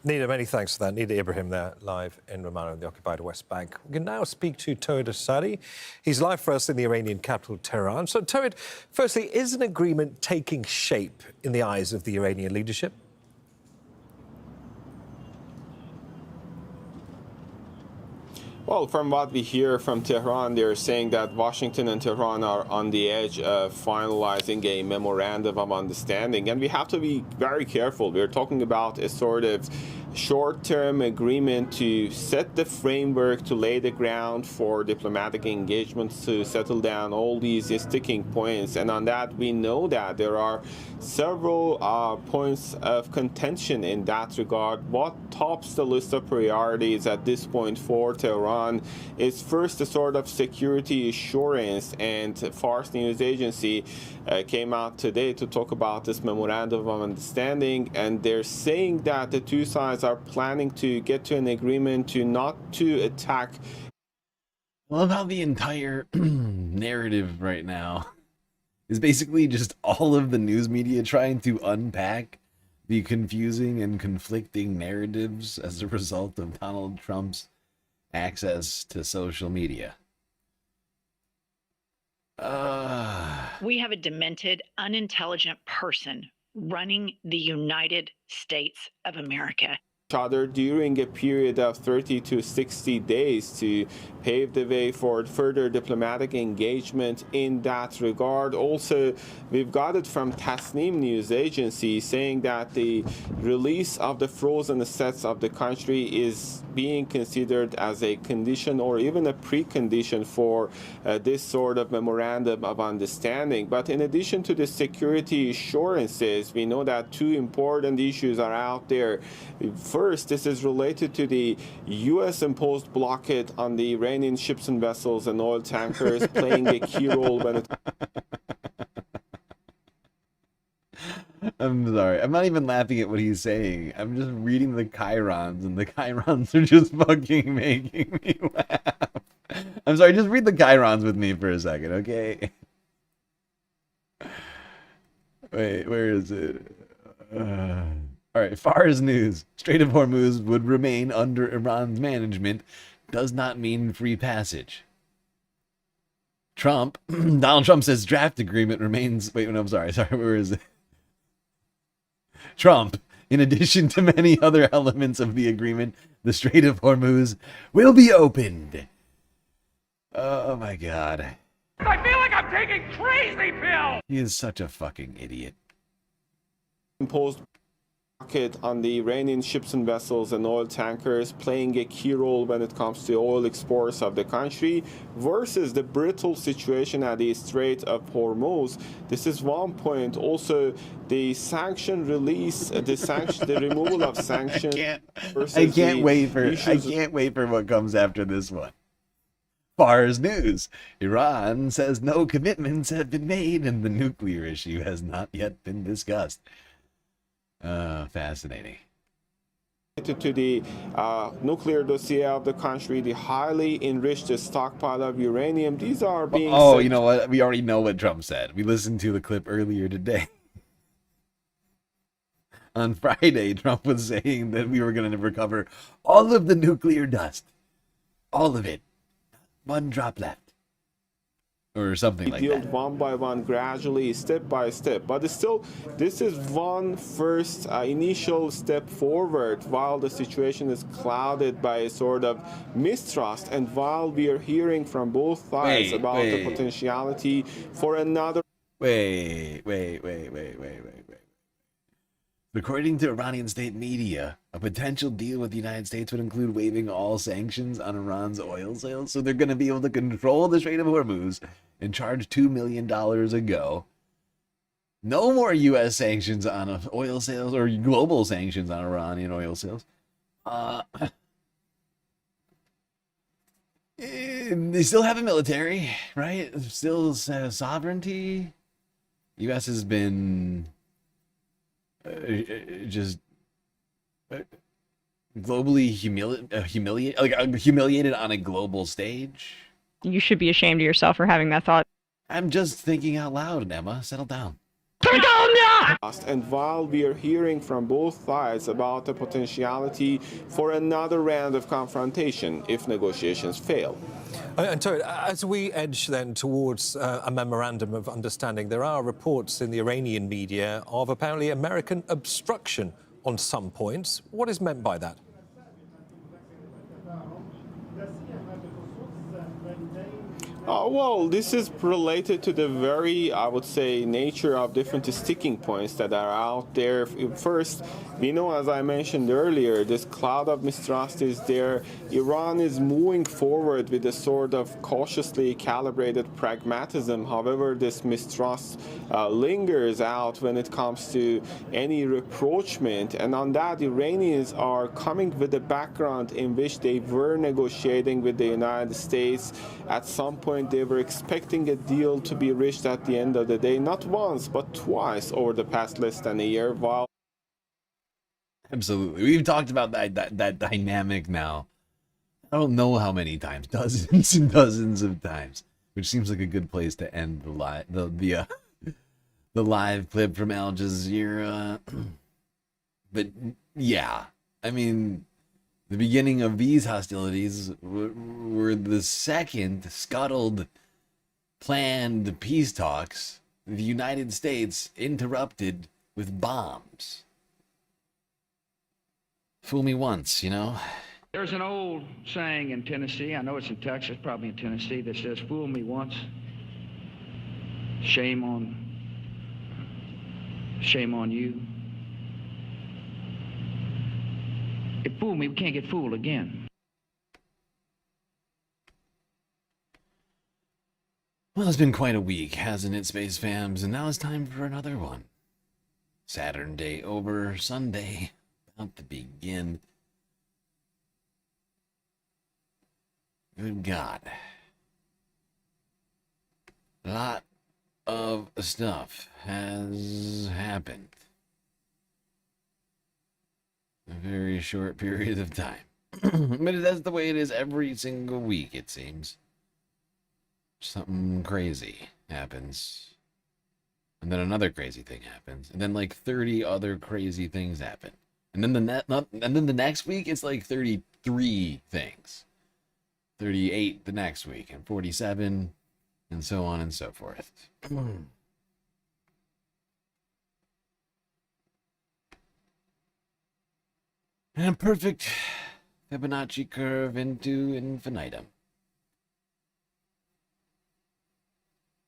Nida, many thanks for that. Nida Ibrahim there, live in Ramallah in the occupied West Bank. We can now speak to Tawhid Asadi. He's live for us in the Iranian capital, Tehran. So, Tawhid, firstly, is an agreement taking shape in the eyes of the Iranian leadership? Well, from what we hear from Tehran, they're saying that Washington and Tehran are on the edge of finalizing a memorandum of understanding. And we have to be very careful. We're talking about a sort of short-term agreement to set the framework, to lay the ground for diplomatic engagements, to settle down all these sticking points. And on that, we know that there are several points of contention in that regard. What tops the list of priorities at this point for Tehran is first a sort of security assurance, and Fars News Agency came out today to talk about this memorandum of understanding, and they're saying that the two sides are planning to get to an agreement to not to attack. I love how the entire narrative right now is basically just all of the news media trying to unpack the confusing and conflicting narratives as a result of Donald Trump's access to social media. We have a demented, unintelligent person running the United States of America. Other during a period of 30 to 60 days to pave the way for further diplomatic engagement in that regard. Also, we've got it from Tasnim news agency saying that the release of the frozen assets of the country is being considered as a condition or even a precondition for this sort of memorandum of understanding. But in addition to the security assurances, we know that two important issues are out there. First, this is related to the U.S.-imposed blockade on the Iranian ships and vessels and oil tankers playing a key role when it... I'm sorry. I'm not even laughing at what he's saying. I'm just reading the chyrons, and the chyrons are just fucking making me laugh. I'm sorry. Just read the chyrons with me for a second, okay? Wait, where is it? All right, Fars News. Strait of Hormuz would remain under Iran's management does not mean free passage. Donald Trump says draft agreement remains... Wait, no, I'm sorry, where is it? Trump, in addition to many other elements of the agreement, the Strait of Hormuz will be opened. Oh my God. I feel like I'm taking crazy pills! He is such a fucking idiot. Imposed blockade on the Iranian ships and vessels and oil tankers playing a key role when it comes to oil exports of the country versus the brittle situation at the Strait of Hormuz. This is one point. Also, the sanction release, the removal of sanctions. I can't wait for what comes after this one. Fars News. Iran says no commitments have been made and the nuclear issue has not yet been discussed. Fascinating. To the nuclear dossier of the country, the highly enriched stockpile of uranium. These are being... Oh, you know what? We already know what Trump said. We listened to the clip earlier today. On Friday, Trump was saying that we were going to recover all of the nuclear dust. All of it. One drop left. Or something like that. One by one, gradually, step by step. But still, this is one first initial step forward while the situation is clouded by a sort of mistrust. And while we are hearing from both sides about the potentiality for another... Wait. According to Iranian state media, a potential deal with the United States would include waiving all sanctions on Iran's oil sales, so they're going to be able to control the Strait of Hormuz and charge $2 million a go. No more U.S. sanctions on oil sales or global sanctions on Iranian oil sales. They still have a military, right? Still have U.S. has been... just globally humiliated on a global stage. You should be ashamed of yourself for having that thought. I'm just thinking out loud, Emma. Settle down. And while we are hearing from both sides about the potentiality for another round of confrontation if negotiations fail. And so, as we edge then towards a memorandum of understanding, there are reports in the Iranian media of apparently American obstruction on some points. What is meant by that? Well, this is related to the very, I would say, nature of different sticking points that are out there. First, we know, as I mentioned earlier, this cloud of mistrust is there. Iran is moving forward with a sort of cautiously calibrated pragmatism. However, this mistrust lingers out when it comes to any rapprochement. And on that, Iranians are coming with a background in which they were negotiating with the United States. At some point, they were expecting a deal to be reached at the end of the day, not once, but twice over the past less than a year. While Absolutely. We've talked about that dynamic now. I don't know how many times, dozens and dozens of times, which seems like a good place to end the live clip from Al Jazeera. But yeah, I mean, the beginning of these hostilities were the second scuttled planned peace talks the United States interrupted with bombs. Fool me once, you know? There's an old saying in Tennessee, I know it's in Texas, probably in Tennessee, that says, fool me once, shame on you. If fool me, we can't get fooled again. Well, it's been quite a week, hasn't it, Space Fams? And now it's time for another one. Saturn day over, Sunday about to begin. Good God. A lot of stuff has happened in a very short period of time. But that's the way it is every single week, it seems. Something crazy happens. And then another crazy thing happens. And then like 30 other crazy things happen. And then the next week it's like 33 things. 38 the next week, and 47, and so on and so forth. And a perfect Fibonacci curve into infinitum.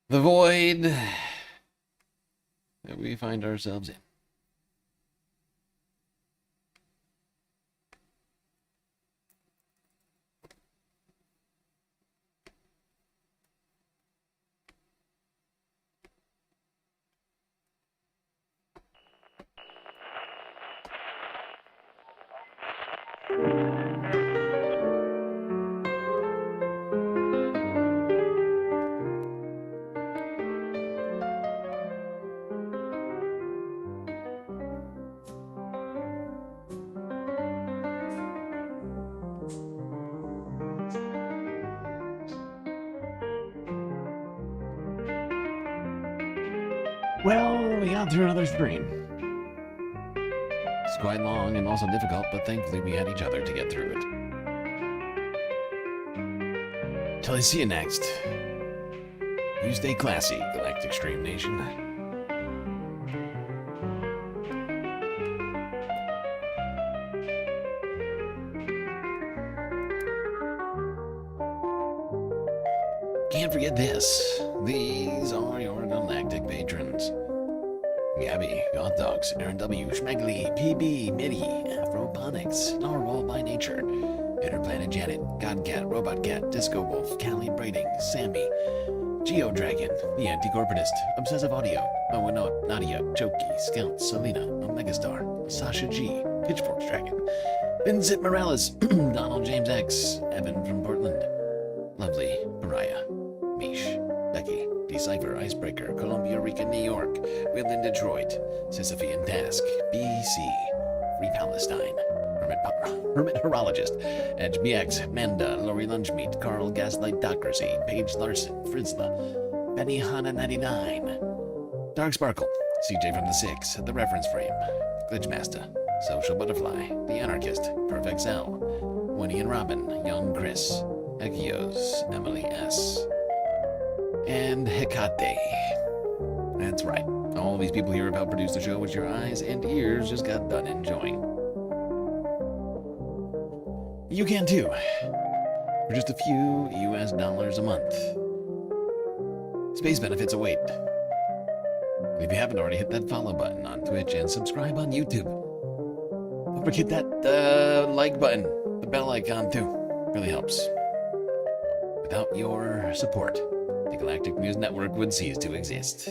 The void that we find ourselves in. Well, we got through another stream. It's quite long and also difficult, but thankfully we had each other to get through it. Till I see you next. You stay classy, Galactic Stream Nation. Can't forget this. These are your galactic patrons. Gabby, Goth Dogs, Aaron W, Schmegley, PB, Mitty, Afroponics, Narwhal by Nature, Interplanet Janet, Godcat, Robot Cat, Disco Wolf, Callie Braiding, Sammy, Geo Dragon, The Anti-Corporatist, Obsessive Audio, Moanot, Nadia, Choki, Scout, Selena, Omegastar, Sasha G, Pitchforks Dragon, Vincent Morales, Donald James X, Evan from Portland, Lovely, Mariah, Mish, Becky, Decipher, Icebreaker, Columbia, Rica, New York, Will in Detroit, Sisyphean Task, BC, Free Palestine, Hermit Horologist, Edge BX, Manda, Lori Lunchmeat, Carl Gaslight Docracy, Paige Larson, Frizzla, Benny Hanna 99, Dark Sparkle, CJ from the Six, The Reference Frame, Glitchmaster, Social Butterfly, The Anarchist, Perfect Cell, Winnie and Robin, Young Chris, Echios, Emily S., and Hecate. That's right. All these people here have helped produce the show, which your eyes and ears just got done enjoying. You can too, for just a few US dollars a month. Space benefits await. And if you haven't already, hit that follow button on Twitch and subscribe on YouTube. Don't forget that like button, the bell icon too. Really helps. Without your support, the Galactic News Network would cease to exist.